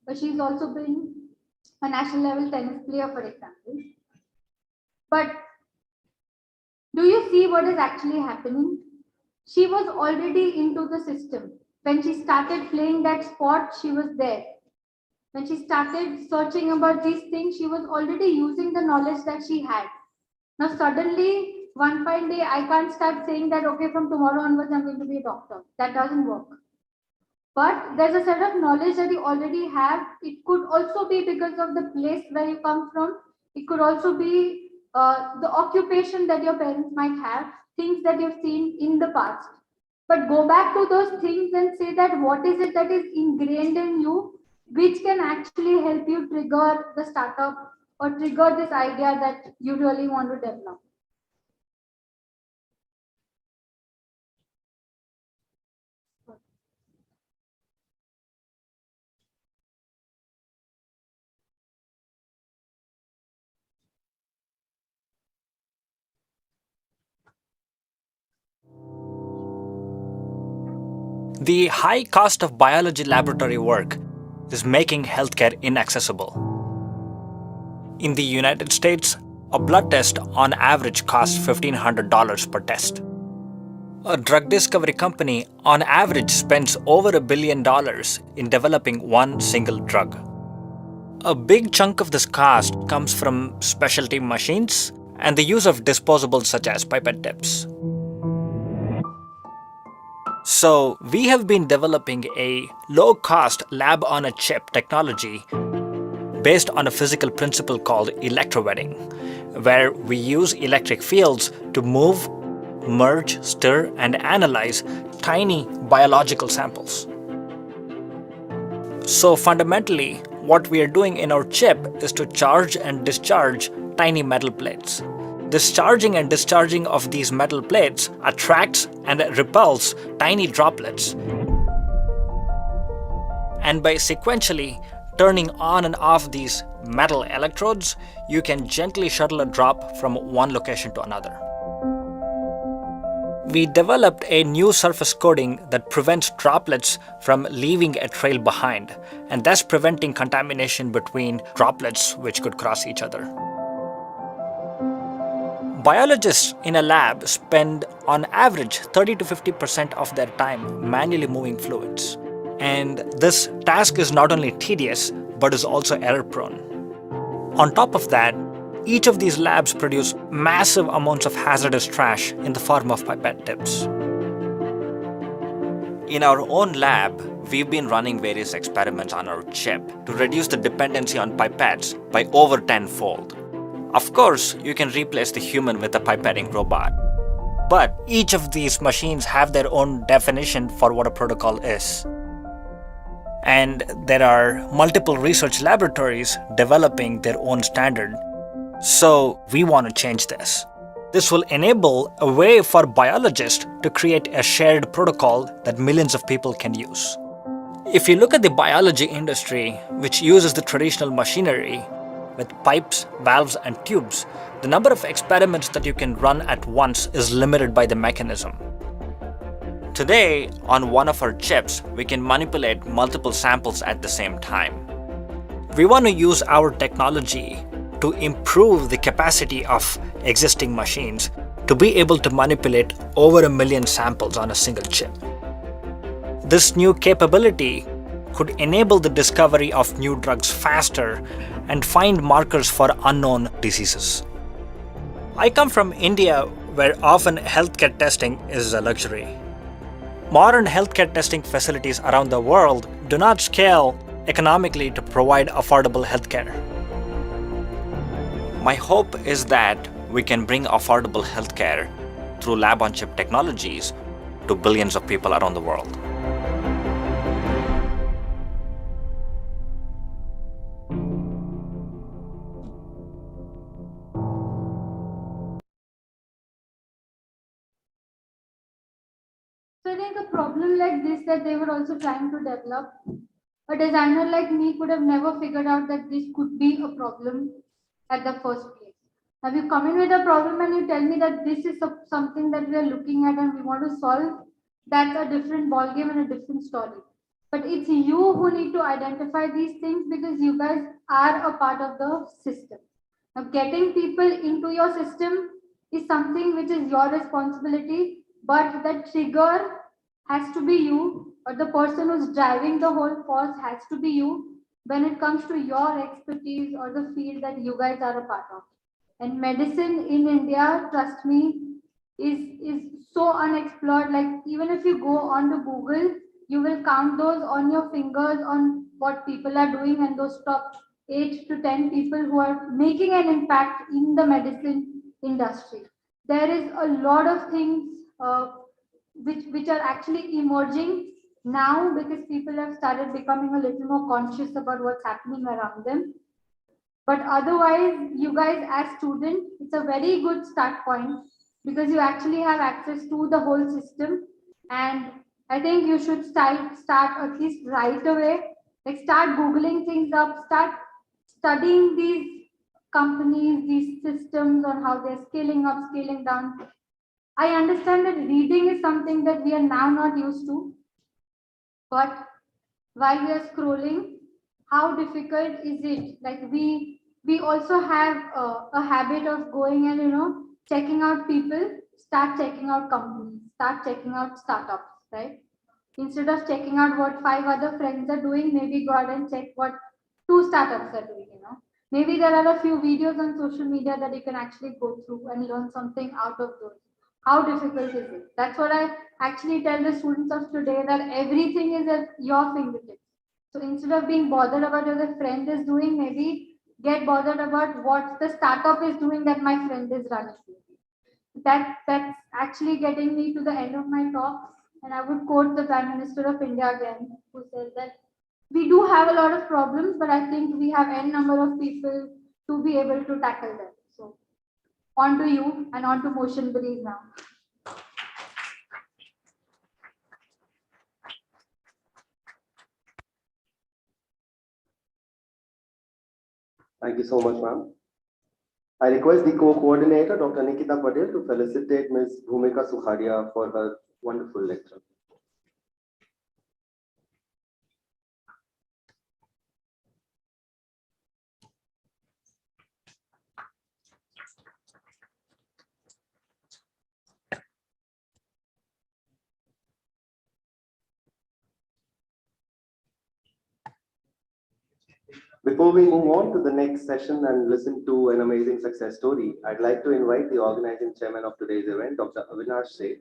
but she's also been a national level tennis player, for example. But do you see what is actually happening? She was already into the system. When she started playing that sport, she was there. When she started searching about these things, she was already using the knowledge that she had. Now, suddenly, one fine day, I can't start saying that, okay, from tomorrow onwards, I'm going to be a doctor. That doesn't work. But there's a set of knowledge that you already have. It could also be because of the place where you come from. It could also be the occupation that your parents might have, things that you've seen in the past. But go back to those things and say that what is it that is ingrained in you, which can actually help you trigger the startup or trigger this idea that you really want to develop. The high cost of biology laboratory work is making healthcare inaccessible. In the United States, a blood test on average costs $1,500 per test. A drug discovery company on average spends over $1 billion in developing one single drug. A big chunk of this cost comes from specialty machines and the use of disposables such as pipette tips. So, we have been developing a low-cost lab-on-a-chip technology based on a physical principle called electrowetting, where we use electric fields to move, merge, stir, and analyze tiny biological samples. So fundamentally, what we are doing in our chip is to charge and discharge tiny metal plates. This charging and discharging of these metal plates attracts and repels tiny droplets. And by sequentially turning on and off these metal electrodes, you can gently shuttle a drop from one location to another. We developed a new surface coating that prevents droplets from leaving a trail behind, and thus preventing contamination between droplets which could cross each other. Biologists in a lab spend on average 30 to 50% of their time manually moving fluids. And this task is not only tedious, but is also error-prone. On top of that, each of these labs produce massive amounts of hazardous trash in the form of pipette tips. In our own lab, we've been running various experiments on our chip to reduce the dependency on pipettes by over 10-fold. Of course, you can replace the human with a pipetting robot. But each of these machines have their own definition for what a protocol is. And there are multiple research laboratories developing their own standard. So we want to change this. This will enable a way for biologists to create a shared protocol that millions of people can use. If you look at the biology industry, which uses the traditional machinery with pipes, valves, and tubes, the number of experiments that you can run at once is limited by the mechanism. Today, on one of our chips, we can manipulate multiple samples at the same time. We want to use our technology to improve the capacity of existing machines to be able to manipulate over 1 million samples on a single chip. This new capability could enable the discovery of new drugs faster and find markers for unknown diseases. I come from India, where often healthcare testing is a luxury. Modern healthcare testing facilities around the world do not scale economically to provide affordable healthcare. My hope is that we can bring affordable healthcare through lab-on-chip technologies to billions of people around the world. So I think a problem like this that they were also trying to develop, a designer like me could have never figured out that this could be a problem at the first place. Have you come in with a problem and you tell me that this is something that we are looking at and we want to solve? That's a different ballgame and a different story. But it's you who need to identify these things because you guys are a part of the system. Now, getting people into your system is something which is your responsibility, but the trigger has to be you, or the person who's driving the whole force has to be you when it comes to your expertise or the field that you guys are a part of. And medicine in India, trust me, is so unexplored. Like, even if you go on to Google, you will count those on your fingers on what people are doing, and those top 8 to 10 people who are making an impact in the medicine industry. There is a lot of things which are actually emerging now because people have started becoming a little more conscious about what's happening around them. But otherwise, you guys as students, it's a very good start point because you actually have access to the whole system. And I think you should start at least right away. Like, start Googling things up, start studying these companies, these systems on how they're scaling up, scaling down. I understand that reading is something that we are now not used to. but while we are scrolling, how difficult is it? Like we also have a habit of going and checking out people, start checking out companies, start checking out startups, right? Instead of checking out what 5 other friends are doing, maybe go ahead and check what 2 startups are doing. Maybe there are a few videos on social media that you can actually go through and learn something out of those. How difficult is it? That's what I actually tell the students of today, that everything is at your fingertips. So instead of being bothered about what the friend is doing, maybe get bothered about what the startup is doing that my friend is running. That's actually getting me to the end of my talk. And I would quote the Prime Minister of India again, who says that we do have a lot of problems, but I think we have n number of people to be able to tackle them. So on to you and on to Motion Breeze now. Thank you so much, ma'am. I request the co-coordinator, Dr. Nikita Patel, to felicitate Ms. Bhumika Sukhadia for her wonderful lecture. Before we move on to the next session and listen to an amazing success story, I'd like to invite the organizing chairman of today's event, Dr. Avinash Seth,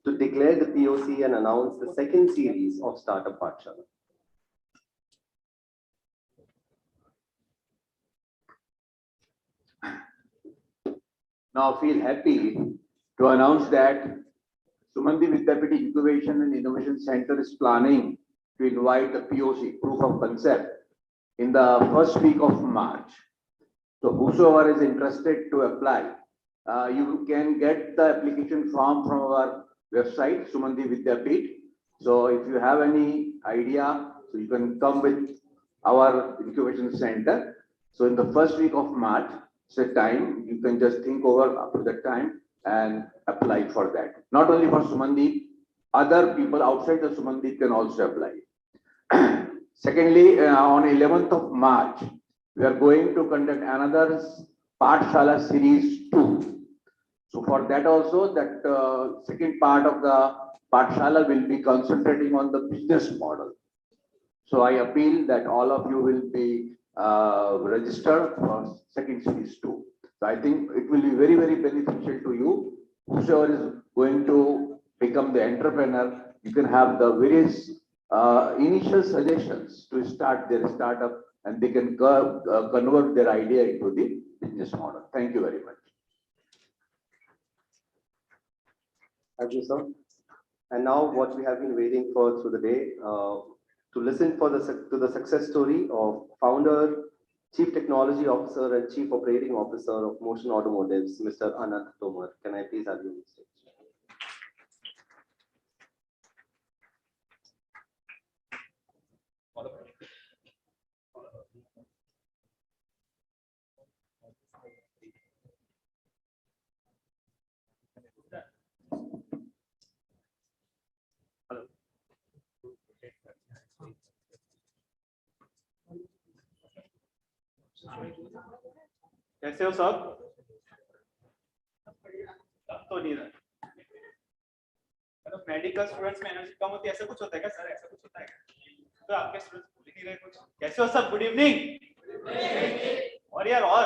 to declare the POC and announce the second series of Startup Pathshala. Now feel happy to announce that Sumandi Vidyapith Incubation and Innovation Center is planning to invite the POC, proof of concept, in the first week of March. So whosoever is interested to apply, you can get the application form from our website, Sumandi Vidyapith. So if you have any idea, so you can come with our incubation center. So in the first week of March, it's time, you can just think over up to that time and apply for that. Not only for Sumandi, other people outside the Sumandi can also apply. Secondly, on 11th of March, we are going to conduct another Pathshala series 2. So for that also, that second part of the Pathshala will be concentrating on the business model. So I appeal that all of you will be registered for second series 2. So I think it will be very, very beneficial to you. Whoever is going to become the entrepreneur, you can have the various initial suggestions to start their startup, and they can convert their idea into the business model. Thank you very much. Thank you, sir. And now what we have been waiting for through the day, to listen to the success story of founder, Chief Technology Officer and Chief Operating Officer of Motion Automotives, Mr. Anant Tomar. Can I please have you on stage? कैसे हो सब? तो नहीं रहा। Medical students में energy कम होती है, ऐसा कुछ होता है क्या सर? ऐसा कुछ होता है क्या? तो आपके स्टूडेंट्स बोल नहीं रहे कुछ। कैसे हो सब? Good evening. और यार, और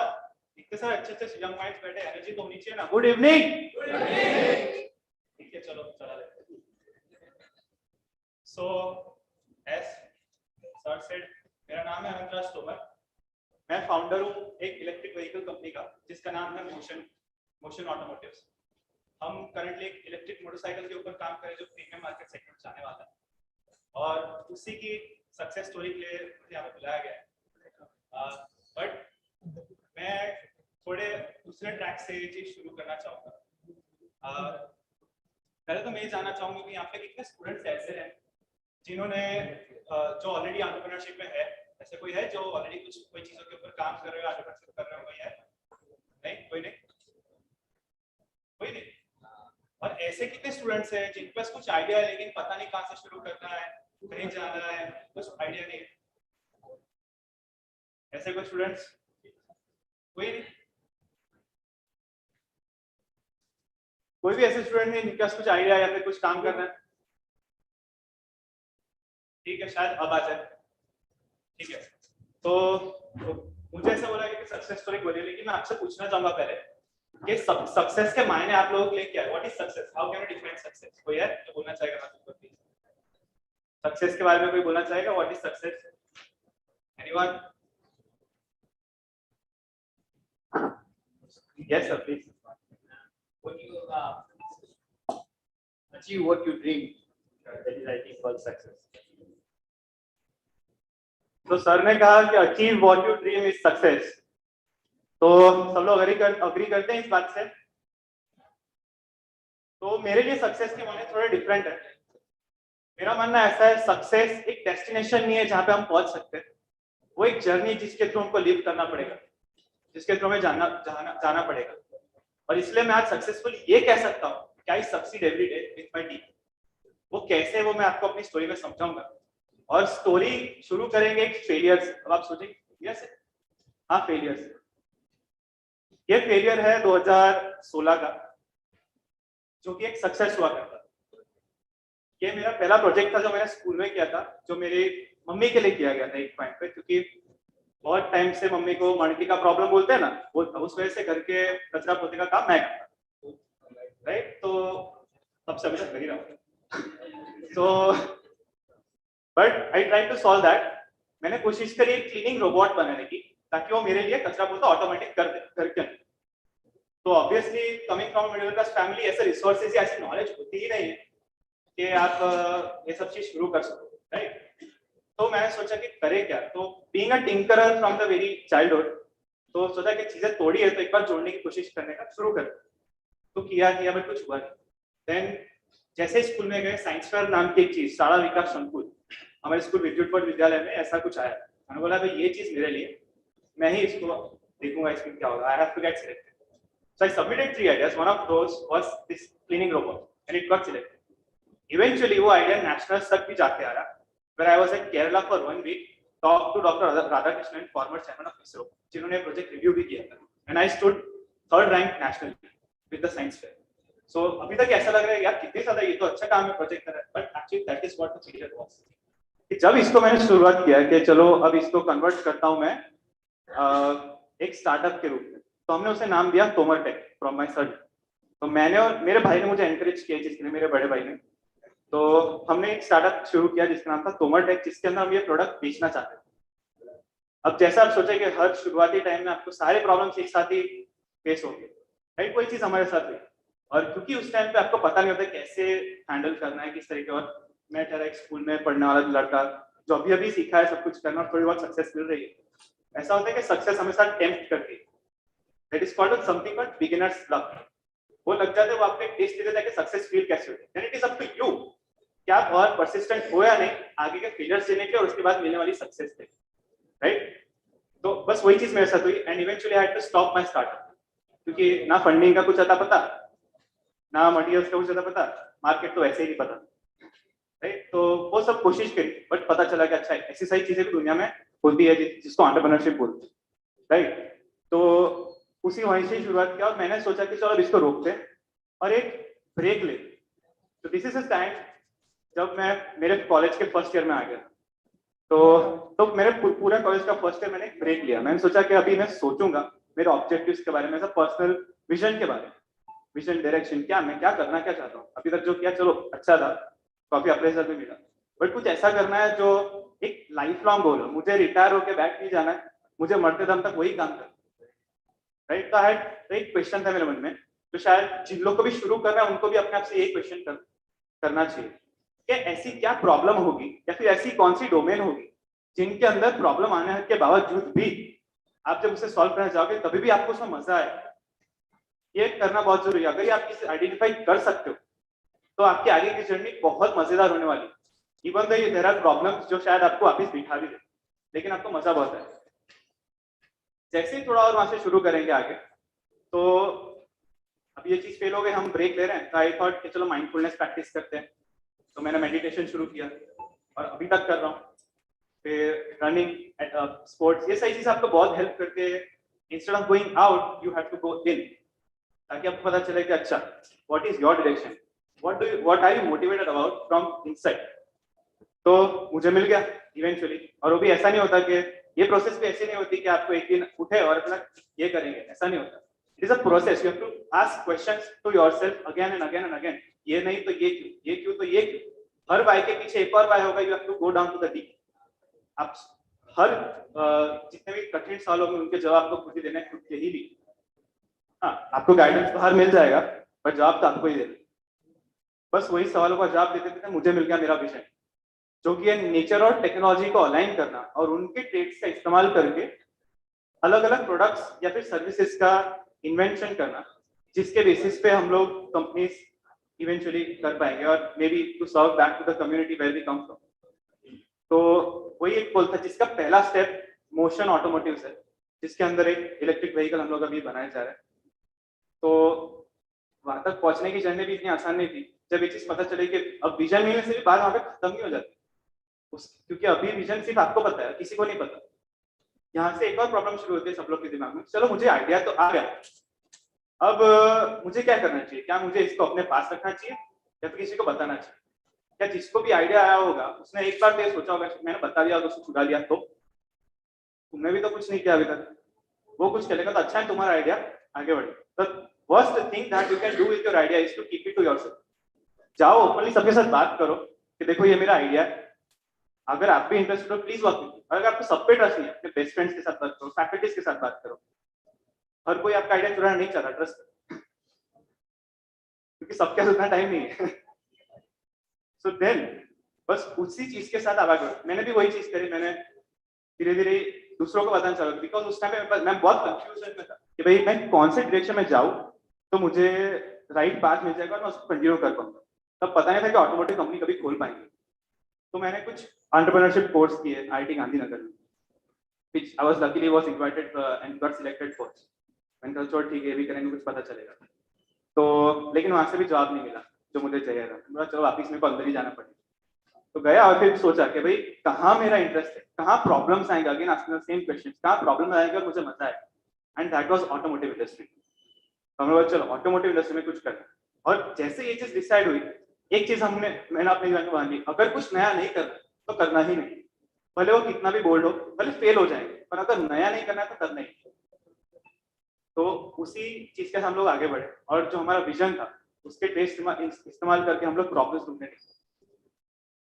इतने सारे अच्छे यंग माइंड्स बैठे, एनर्जी तो होनी चाहिए ना। Good evening. ठीक है, चलो चला लेते हैं। सो एस सर सेड, मेरा नाम है अनंत तोमर। मैं फाउंडर हूँ एक इलेक्ट्रिक व्हीकल कंपनी का, जिसका नाम है मोशन ऑटोमोटिव्स। हम करंटली एक इलेक्ट्रिक मोटरसाइकिल के ऊपर काम करें जो प्रीमियम मार्केट सेगमेंट में आने वाला है, और उसी की सक्सेस स्टोरी के लिए मुझे यहाँ पे बुलाया गया है। बट मैं थोड़े दूसरे ट्रैक से ये चीज शुरू करना चाहूँगा। पहले तो मैं ये जानना चाहूँगा कि यहाँ पे कितने स्टूडेंट्स ऐसे हैं जिन्होंने जो ऑलरेडी एंटरप्रेन्योरशिप में है। ऐसे कोई है जो ऑलरेडी कोई चीजों के ऊपर काम कर रहे हो, एंटरप्रेन्योरशिप कर रहे हो? कोई है? नहीं, कोई नहीं, कोई नहीं। और ऐसे कितने स्टूडेंट्स हैं जिनके पास कुछ आइडिया है लेकिन पता नहीं कहाँ से शुरू करना है, कहीं जाना है, कुछ आइडिया नहीं है। ऐसे कोई स्टूडेंट्स? कोई नहीं? कोई भी ऐसे स्टूडेंट नहीं जिनके पास कुछ आइडिया या फिर कुछ काम करना है? ठीक है, शायद अब आ जाए। ठीक है, तो मुझे ऐसा बोला कि सक्सेस स्टोरी बोलिए, लेकिन मैं आपसे पूछना चाहूंगा पहले कि सक्सेस के मायने आप लोगों के लिए क्या है? What is success? How can we define success? कोई है जो बोलना चाहेगा? सक्सेस के बारे में कोई बोलना चाहेगा? What is success? Anyone? Yes sir, please. When you achieve what you dream, that is, I think, called success. तो सर ने कहा कि achieve what you dream is success. तो सब लोग अग्री करते हैं इस बात से? तो मेरे लिए सक्सेस के माने थोड़े डिफरेंट है। मेरा मानना ऐसा है, सक्सेस एक डेस्टिनेशन नहीं है जहां पे हम पहुंच सकते हैं, वो एक जर्नी जिसके थ्रू हमको लिव करना पड़ेगा, जिसके थ्रू हमें जाना पड़ेगा। और इसलिए मैं आज सक्सेसफुल ये कह सकता हूँ कि I succeed every day with my team. वो कैसे, वो मैं आपको अपनी स्टोरी में समझाऊंगा। और स्टोरी शुरू करेंगे एक फेलियर से। अब आप सोचेंगे फेलियर से? हाँ, फेलियर से। ये फेलियर है 2016 का, जो कि एक सक्सेस हुआ करता। ये मेरा पहला प्रोजेक्ट था जो मैंने स्कूल में किया था, जो मेरी मम्मी के लिए किया गया था एक पॉइंट पे, क्योंकि बहुत टाइम से मम्मी को मल्टी का प्रॉब्लम बोलते हैं ना, वो उस वजह से घर के कचरा पोते का काम मैं करता, राइट? तो तब से अभी तक कर ही रहा हूँ। तो but I try to solve that. मैंने कोशिश करी एक क्लीनिंग रोबोट बनाने की, ताकि वो मेरे लिए कचरा पोता ऑटोमेटिक कर दे घर के अंदर। तो obviously coming from middle class family, ऐसे रिसोर्सेज या ऐसी नॉलेज होती ही नहीं है कि आप ये सब चीज शुरू कर सको, राइट? तो मैंने सोचा कि करे क्या। तो being a tinkerer from the very childhood, तो सोचा कि चीजें तोड़ी है तो एक बार जोड़ने की कोशिश करने का शुरू कर। तो किया बट कुछ हुआ नहीं। देन जैसे स्कूल में गए, साइंस फेयर नाम की एक चीज, शाला विकास संकुल, हमारे स्कूल विद्युत विद्यालय में ऐसा कुछ आया। मैंने बोला भाई ये चीज मेरे लिए, मैं ही इसको देखूंगा इसमें क्या होगा। I have to get selected. So I submitted 3 ideas. One of those was this cleaning robot, and it got selected. Eventually, वो idea national तक भी जाके आया, where I was at Kerala for 1 week, talked to Dr. Radhakrishnan, former chairman of ISRO, जिन्होंने project review भी किया था, and I stood 3rd rank nationally with the science fair. So अभी तक ऐसा लग रहा है यार कितने ज्यादा ये तो अच्छा काम है प्रोजेक्ट कर रहा है, but actually that is what the failure was. कि जब इसको मैंने शुरुआत किया कि चलो अब इसको कन्वर्ट करता हूँ मैं एक स्टार्टअप के रूप में, तो हमने उसे नाम दिया Tomar tech from my son. तो मैंने और मेरे भाई ने मुझे एनकरेज किया, जिसने मेरे बड़े भाई ने, तो हमने एक स्टार्टअप शुरू किया जिसका नाम था तोमर टेक, जिसके अंदर हम ये प्रोडक्ट बेचना चाहते थे। अब जैसा आप सोचे कि हर शुरुआती टाइम में आपको सारे प्रॉब्लम्स एक साथ ही फेस होंगे, राइट? कोई चीज हमारे साथ हुई, और क्योंकि उस टाइम पे आपको पता नहीं होता कैसे हैंडल करना है, किस तरीके। और मैं ठहरा एक स्कूल में पढ़ने वाला लड़का जो अभी सीखा है सब कुछ करना, थोड़ी बहुत सक्सेस मिल रही है। ऐसा होता है कि सक्सेस हमेशा टेम्प्ट करती है। That is called something called beginner's luck. वो लग जाते हैं, वो आपको एक टेस्ट दे देता है कि सक्सेस फील कैसे होती है। Then it is up to you कि आप और persistent हो या नहीं आगे के फेलियर्स देने के और उसके बाद मिलने वाली सक्सेस पे, राइट? तो बस वही चीज मेरे साथ हुई, and eventually I had to stop my startup, क्योंकि ना फंडिंग का कुछ आता पता, ना मटेरियल्स का कुछ आता पता, मार्केट तो वैसे ही नहीं पता, राइट? तो वो सब कोशिश करी, बट पता चला कि अच्छा ऐसी सारी चीजें भी दुनिया में होती है जिसको एंटरप्रेन्योरशिप बोलते हैं, राइट? तो उसी वहीं से शुरुआत किया, और मैंने सोचा कि चलो इसको रोकते हैं और एक ब्रेक ले। तो दिस इज अ टाइम जब मैं मेरे कॉलेज के फर्स्ट ईयर में आ गया, तो मेरे पूरा कॉलेज का फर्स्ट ईयर मैंने एक ब्रेक लिया। मैंने सोचा कि अभी मैं सोचूंगा मेरे ऑब्जेक्टिव्स के बारे में, ऐसा पर्सनल विजन के बारे में, विजन डायरेक्शन, क्या मैं क्या करना क्या चाहता हूँ। अभी तक जो किया चलो अच्छा था, काफी अप्रेजल भी मिला, बट कुछ ऐसा करना है जो एक लाइफ लॉन्ग गोल हो। मुझे रिटायर होकर बैठ नहीं जाना है, मुझे मरते दम तक वही काम करना, राइट? तो एक क्वेश्चन था मेरे मन में, तो शायद जिन लोग को भी शुरू करना है उनको भी अपने आप से यही क्वेश्चन करना चाहिए कि ऐसी क्या प्रॉब्लम होगी या फिर ऐसी कौन सी डोमेन होगी जिनके अंदर प्रॉब्लम आने के बावजूद भी आप जब उसे सॉल्व करना चाहोगे तभी भी आपको उसमें मजा आए। ये करना बहुत जरूरी है। अगर ये आप इसे आइडेंटिफाई कर सकते हो तो आपकी आगे की जर्नी बहुत मजेदार होने वाली है। इवन दो ये देयर आर प्रॉब्लम्स जो शायद आपको वापस बिठा भी दे, लेकिन आपको मजा बहुत है। जैसे ही थोड़ा और वहां से शुरू करेंगे आगे, तो अब ये चीज फेल हो गई, हम ब्रेक ले रहे हैं, तो आई थॉट कि चलो माइंडफुलनेस प्रैक्टिस करते हैं। तो मैंने मेडिटेशन शुरू किया, और अभी तक कर रहा हूँ। फिर रनिंग एट स्पोर्ट्स, ये सही चीज आपको बहुत हेल्प करते हैं। Instead of going out you have to go in, ताकि आपको पता चले कि अच्छा what is your direction, what are you motivated about from inside. तो मुझे मिल गया इवेंचुअली, और वो भी ऐसा नहीं होता कि ये प्रोसेस भी ऐसी नहीं होती कि आपको एक दिन उठे और अपना ये करेंगे, ऐसा नहीं होता। It is a process, you have to ask questions to yourself again and again and again. ये नहीं तो ये क्यों, ये क्यों तो ये क्यों, हर वाई के पीछे एक और वाई होगा, you have to go down to the deep. आप हर जितने भी कठिन साल होंगे उनके जवाब तो खुद ही देने, खुद के ही लिए। हाँ, आपको गाइडेंस बाहर मिल जाएगा, पर जवाब तो आपको ही देना। बस वही सवालों का जवाब देते देते मुझे मिल गया मेरा विषय, जो कि है नेचर और टेक्नोलॉजी को अलाइन करना और उनके ट्रेड्स का इस्तेमाल करके अलग अलग प्रोडक्ट्स या फिर सर्विसेज का इन्वेंशन करना, जिसके बेसिस पे हम लोग कंपनीज इवेंचुअली कर पाएंगे और maybe to serve back to the community where we come from. तो वही एक बोलता है जिसका पहला स्टेप मोशन ऑटोमोटिव्स है, जिसके अंदर एक इलेक्ट्रिक व्हीकल हम लोग अभी बनाए जा रहे हैं। तो वहां तक पहुंचने की जर्नी भी इतनी आसान नहीं थी, जब ये चीज पता चली कि अब विजन मिलने से भी बात वहां पे खत्म नहीं हो जाती, क्योंकि अभी विजन सिर्फ आपको पता है, किसी को नहीं पता। यहाँ से एक और प्रॉब्लम शुरू होती है सब लोग के दिमाग में, चलो मुझे आइडिया तो आ गया, अब मुझे क्या करना चाहिए, क्या मुझे इसको अपने पास रखना चाहिए या फिर किसी को बताना चाहिए? क्या जिसको भी आइडिया आया होगा उसने एक बार तो ये सोचा होगा मैंने बता दिया और उसको छुड़ा लिया, तो तुमने भी तो कुछ नहीं किया अभी तक, वो कुछ करेगा तो अच्छा है तुम्हारा आइडिया आगे बढ़े। The first thing that you can do with your idea is to keep it to yourself. जाओ ओपनली सबके साथ बात करो कि देखो ये मेरा आइडिया है, अगर आप भी इंटरेस्टेड हो प्लीज वर्क विद मी। अगर आपको सब पे ट्रस्ट नहीं है, अपने बेस्ट फ्रेंड्स के साथ बात करो, फैकल्टीज के साथ बात करो। हर कोई आपका आइडिया चुराना नहीं चाहता, ट्रस्ट, क्योंकि सबके पास उतना टाइम नहीं है। सो देन बस उसी चीज के साथ आगे बढ़ो। मैंने भी वही चीज करी, मैंने धीरे धीरे दूसरों को बताना चालू, बिकॉज उस टाइम पे मैं बहुत कंफ्यूजन में था कि भाई मैं कौन से डायरेक्शन में जाऊं तो मुझे राइट पाथ मिल जाएगा और मैं उसको कंटिन्यू कर पाऊंगा। तब पता नहीं था कि ऑटोमोटिव कंपनी कभी खोल पाएंगे। तो मैंने कुछ एंटरप्रेन्योरशिप कोर्स किए आईआईटी गांधीनगर में, which I was luckily was invited and got selected for. मैंने कहा चलो ठीक है, ये भी करेंगे, कुछ पता चलेगा। तो लेकिन वहां से भी जवाब नहीं मिला जो मुझे चाहिए था। मैं चलो वापिस मेरे को अंदर ही जाना पड़ेगा। तो गया और फिर सोचा कि भाई कहाँ मेरा इंटरेस्ट है, कहाँ प्रॉब्लम्स आएंगे, again asking the same questions, कहाँ प्रॉब्लम आएंगे और मुझे मजा आएगा। And that was automotive industry. तो हमने बोला चलो ऑटोमोटिव इंडस्ट्री में कुछ करना। और जैसे ये चीज डिसाइड हुई, एक चीज मैंने अपने दिमाग में बांधी, अगर कुछ नया नहीं करना तो करना ही नहीं, भले वो कितना भी बोल्ड हो, भले फेल हो जाएंगे, पर अगर नया नहीं करना है तो करना ही। तो उसी चीज के हम लोग आगे बढ़े और जो हमारा विजन था उसके टेस्ट इस्तेमाल करके हम लोग प्रॉब्लम्स ढूंढने लगे।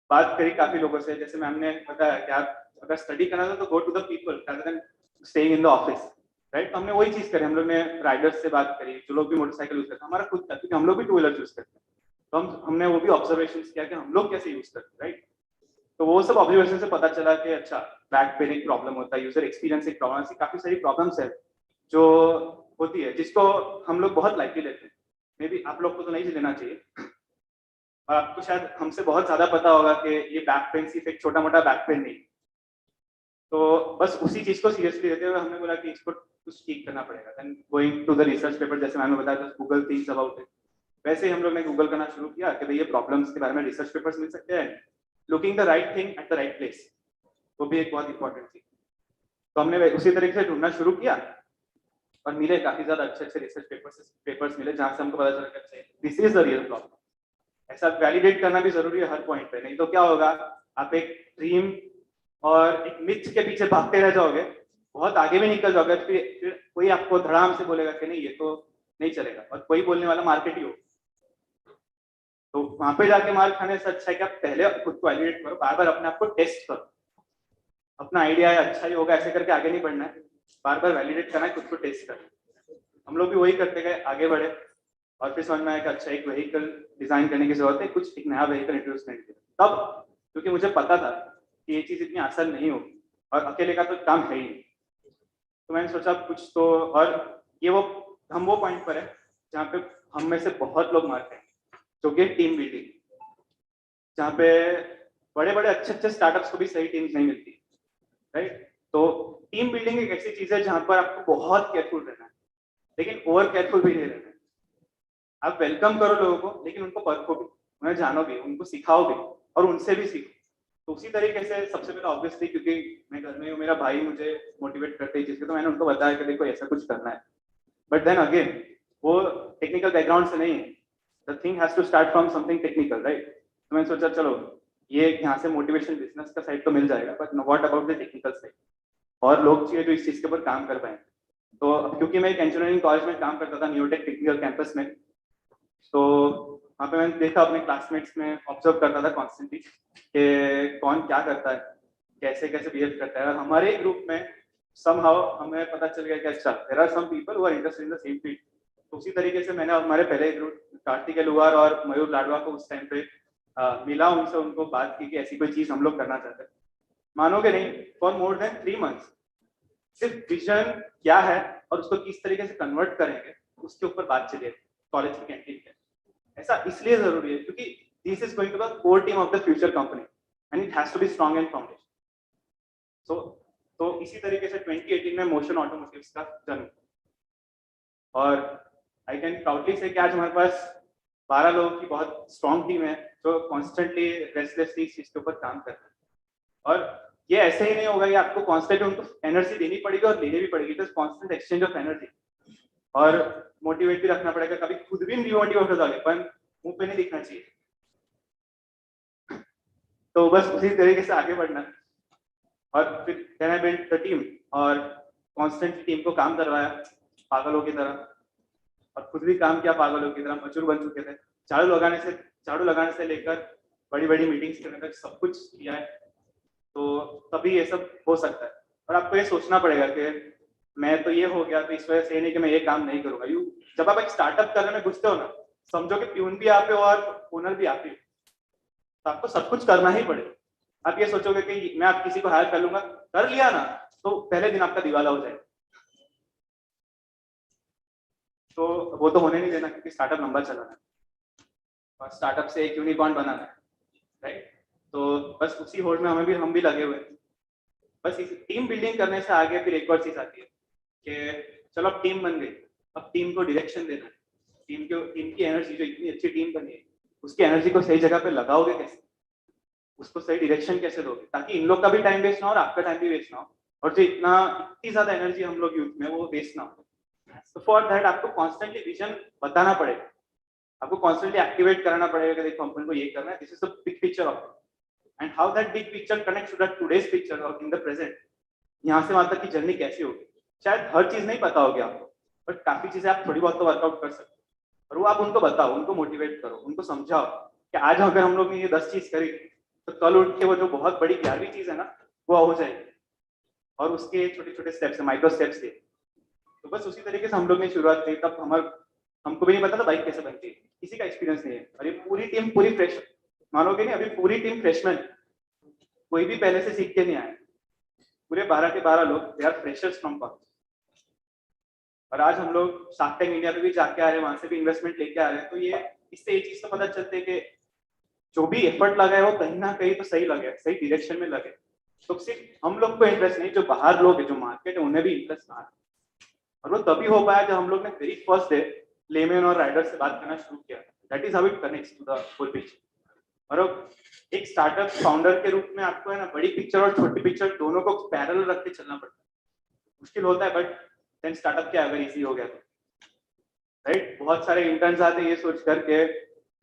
बात करी काफी लोगों से, जैसे मैम ने बताया कि आप अगर स्टडी करना था तो go to the people rather than staying in the office, right. तो हमने वही चीज करी, हम लोग ने राइडर्स से बात करी, जो लोग भी मोटरसाइकिल यूज करते हैं, हमारा खुद का, क्योंकि हम लोग भी टू व्हीलर यूज करते हैं, तो हमने वो भी ऑब्जर्वेशन किया कि हम लोग कैसे यूज करते हैं, राइट। तो वो सब ऑब्जर्वेशन से पता चला कि अच्छा बैक पेन एक प्रॉब्लम होता है, यूजर एक्सपीरियंस एक प्रॉब्लम, ऐसी काफी सारी प्रॉब्लम्स है जो होती है, जिसको हम लोग बहुत लाइटली लेते हैं। मे बी आप लोग को तो नहीं लेना चाहिए, और आपको शायद हमसे बहुत ज्यादा पता होगा कि ये बैक पेन सिर्फ एक छोटा मोटा बैक पेन नहीं। तो बस उसी चीज को सीरियसली लेते हुए हमने बोला कि इसको कुछ ठीक करना पड़ेगा। Then going to the research paper, जैसे मैंने बताया था गूगल थिंक्स अबाउट इट, वैसे ही हम लोग ने गूगल करना शुरू किया कि भाई ये प्रॉब्लम्स के बारे में रिसर्च पेपर्स मिल सकते हैं, looking the right thing at the right place, वो भी एक बहुत इंपॉर्टेंट थी। तो हमने उसी तरीके से ढूंढना शुरू किया और मिले काफी ज्यादा अच्छे अच्छे रिसर्च पेपर्स मिले, जहां से हमको पता चला कि this is the real problem. ऐसा वैलिडेट करना भी जरूरी है हर पॉइंट पे, नहीं तो क्या होगा, आप एक ड्रीम और एक मिथ के पीछे भागते रह जाओगे, बहुत आगे भी निकल जाओगे, फिर कोई आपको धड़ाम से बोलेगा कि नहीं ये तो नहीं चलेगा, और कोई बोलने वाला मार्केट ही हो। तो वहां पे जाके मार खाने से अच्छा है कि आप पहले खुद को वैलिडेट करो, बार बार अपने आप को टेस्ट करो, अपना आइडिया है अच्छा ही होगा ऐसे करके आगे नहीं बढ़ना है, बार बार वैलिडेट करना है, खुद को टेस्ट करना। हम लोग भी वही करते गए, आगे बढ़े, और फिर समझ में आया कि अच्छा एक व्हीकल डिजाइन करने की जरूरत है, कुछ एक नया व्हीकल इंट्रोड्यूस करने की। तब क्योंकि मुझे पता था कि ये चीज इतनी आसान नहीं होगी और अकेले का तो काम है ही नहीं, तो मैंने सोचा कुछ तो, और ये वो पॉइंट पर है जहाँ पे हम में से बहुत लोग मारते हैं, जो कि टीम बिल्डिंग, जहाँ पे बड़े बड़े अच्छे अच्छे स्टार्टअप्स को भी सही टीम्स नहीं मिलती, राइट। तो टीम बिल्डिंग एक ऐसी चीज है जहाँ पर आपको बहुत केयरफुल रहना है, लेकिन ओवर केयरफुल भी नहीं रहना है। आप वेलकम करो लोगों को, लेकिन उनको परखो भी, उन्हें जानो भी, उनको सिखाओ भी और उनसे भी सीखो। तो उसी तरीके से सबसे पहले ऑब्वियसली, क्योंकि मैं घर में हूँ, मेरा भाई मुझे मोटिवेट करते ही चीज़ के, तो मैंने उनको बताया कि देखो ऐसा कुछ करना है। बट देन अगेन वो टेक्निकल बैकग्राउंड से नहीं है, the thing has to start from something technical, right. तो मैंने सोचा चलो ये यहाँ से मोटिवेशन बिजनेस का साइड तो मिल जाएगा, but what about the technical side, और लोग चाहिए जो इस चीज़ के ऊपर काम कर पाए। तो क्योंकि मैं एक इंजीनियरिंग कॉलेज में काम करता था, न्यूटेक टेक्निकल कैंपस में, तो वहाँ पे मैंने देखा अपने क्लासमेट्स में, ऑब्जर्व करता था कॉन्स्टेंटली कि कौन क्या करता है, कैसे कैसे बिहेव करता है। और हमारे ग्रुप में somehow हमें पता चल गया कि अच्छा there are some people who are interested in the same field। तो उसी तरीके से मैंने हमारे पहले ग्रुप कार्तिक लुहार और मयूर लाडवा को उस टाइम पे मिला, उनसे उनको बात की कि ऐसी कोई चीज़ हम लोग करना चाहते हैं। मानोगे नहीं, फॉर मोर देन 3 months सिर्फ विजन क्या है और उसको किस तरीके से कन्वर्ट करेंगे उसके ऊपर बात चली कॉलेज की कैंटीन में। ऐसा इसलिए जरूरी है क्योंकि this is going to the core team of the future company and it has to be strong and foundation. तो इसी तरीके से 2018 में मोशन ऑटोमोटिव्स का जन्म, और आई कैन प्राउडली से कि आज हमारे पास 12 लोगों की बहुत स्ट्रांग टीम है जो कॉन्स्टेंटली रेस्टलेसली इस चीज के ऊपर काम कर रहे हैं। और ये ऐसे ही नहीं होगा कि आपको कॉन्स्टेंट उनको एनर्जी देनी पड़ेगी और लेनी भी पड़ेगी, तो कॉन्स्टेंट एक्सचेंज ऑफ एनर्जी, और मोटिवेट भी रखना पड़ेगा। कभी खुद भी डिमोटिवेट हो जाओगे पर मुंह पे नहीं दिखना चाहिए। तो बस उसी तरीके से आगे बढ़ना, और फिर then I build the team, और कॉन्स्टेंटली टीम को काम करवाया पागलों की तरह, और खुद भी काम किया पागलों की तरह, मजूर बन चुके थे। झाड़ू लगाने से लेकर बड़ी बड़ी मीटिंग्स करने तक सब कुछ किया है। तो तभी ये सब हो सकता है। और आपको ये सोचना पड़ेगा कि मैं तो ये हो गया तो इस वजह से नहीं कि मैं ये काम नहीं करूंगा। जब आप एक स्टार्टअप करने में घुसते हो ना, समझो कि प्यून भी आप हो और ओनर भी आप ही हो, तो आपको सब कुछ करना ही पड़ेगा। आप ये सोचोगे कि मैं आप किसी को हायर कर लूंगा, कर लिया ना तो पहले दिन आपका दिवाला हो जाएगा। तो वो तो होने नहीं देना, क्योंकि स्टार्टअप लंबा चलाना है और स्टार्टअप से एक यूनिकॉर्न बनाना है, राइट। तो बस उसी होड़ में हम भी लगे हुए हैं। बस इस टीम बिल्डिंग करने से आगे फिर एक और चीज आती है कि चलो अब टीम बन गई, अब टीम को डायरेक्शन देना है। टीम की एनर्जी, जो इतनी अच्छी टीम बनी है, उसकी एनर्जी को सही जगह पे लगाओगे कैसे, उसको सही डायरेक्शन कैसे दोगे, ताकि इन लोग का भी टाइम वेस्ट ना हो और आपका टाइम भी वेस्ट ना हो, और जो इतनी ज्यादा एनर्जी हम लोग यूथ में वो वेस्ट ना हो। तो फॉर दैट आपको कॉन्स्टेंटली विजन बताना पड़ेगा, आपको कॉन्स्टेंटली एक्टिवेट कराना पड़ेगा कि देखो कंपनी को ये करना है, this is the big picture of it and how that big picture connects to the today's picture और इन द प्रेजेंट। यहाँ से वहां तक की जर्नी कैसी होगी, शायद हर चीज नहीं पता होगी आपको, बट काफी चीजें आप थोड़ी बहुत तो वर्कआउट कर सकते हो, और वो आप उनको बताओ, उनको मोटिवेट करो, उनको समझाओ कि आज अगर हम लोग ने ये 10 चीज करी तो कल उठ के वो जो बहुत बड़ी 11वीं चीज है ना वो हो जाएगी, और उसके छोटे छोटे स्टेप्स है, माइक्रो स्टेप्स थे। तो बस उसी तरीके से हम लोग ने शुरुआत की। तब हमको भी नहीं पता था बाइक कैसे बनती है, किसी का एक्सपीरियंस नहीं है, और ये पूरी टीम पूरी फ्रेश, मानोगे नहीं, अभी पूरी टीम फ्रेशमैन, कोई भी पहले से सीख के नहीं आया, पूरे 12 के 12 लोग they are freshers from college. और आज हम लोग शार्क टैंक इंडिया पे भी जाके आ रहे हैं, वहां से भी इन्वेस्टमेंट लेके आ रहे हैं। तो ये इससे ये चीज तो पता चलती है कि जो भी एफर्ट लगा है वो कहीं ना कहीं तो सही लगे, सही डायरेक्शन में लगे। तो सिर्फ हम लोग को इंटरेस्ट नहीं, जो बाहर लोग है, जो मार्केट है, उन्हें भी इंटरेस्ट आ, और वो तभी हो पाया जब हम लोग ने वेरी फर्स्ट डे लेमैन और राइडर से बात करना शुरू किया। That is how it connects to the full picture. और अब एक स्टार्टअप फाउंडर के रूप में आपको है ना बड़ी पिक्चर और छोटी पिक्चर दोनों को पैरेलल रख के चलना पड़ता है। मुश्किल होता है, बट देन स्टार्टअप क्या अगर इजी हो गया तो, राइट। बहुत सारे इंटर्न्स आते हैं ये सोच करके,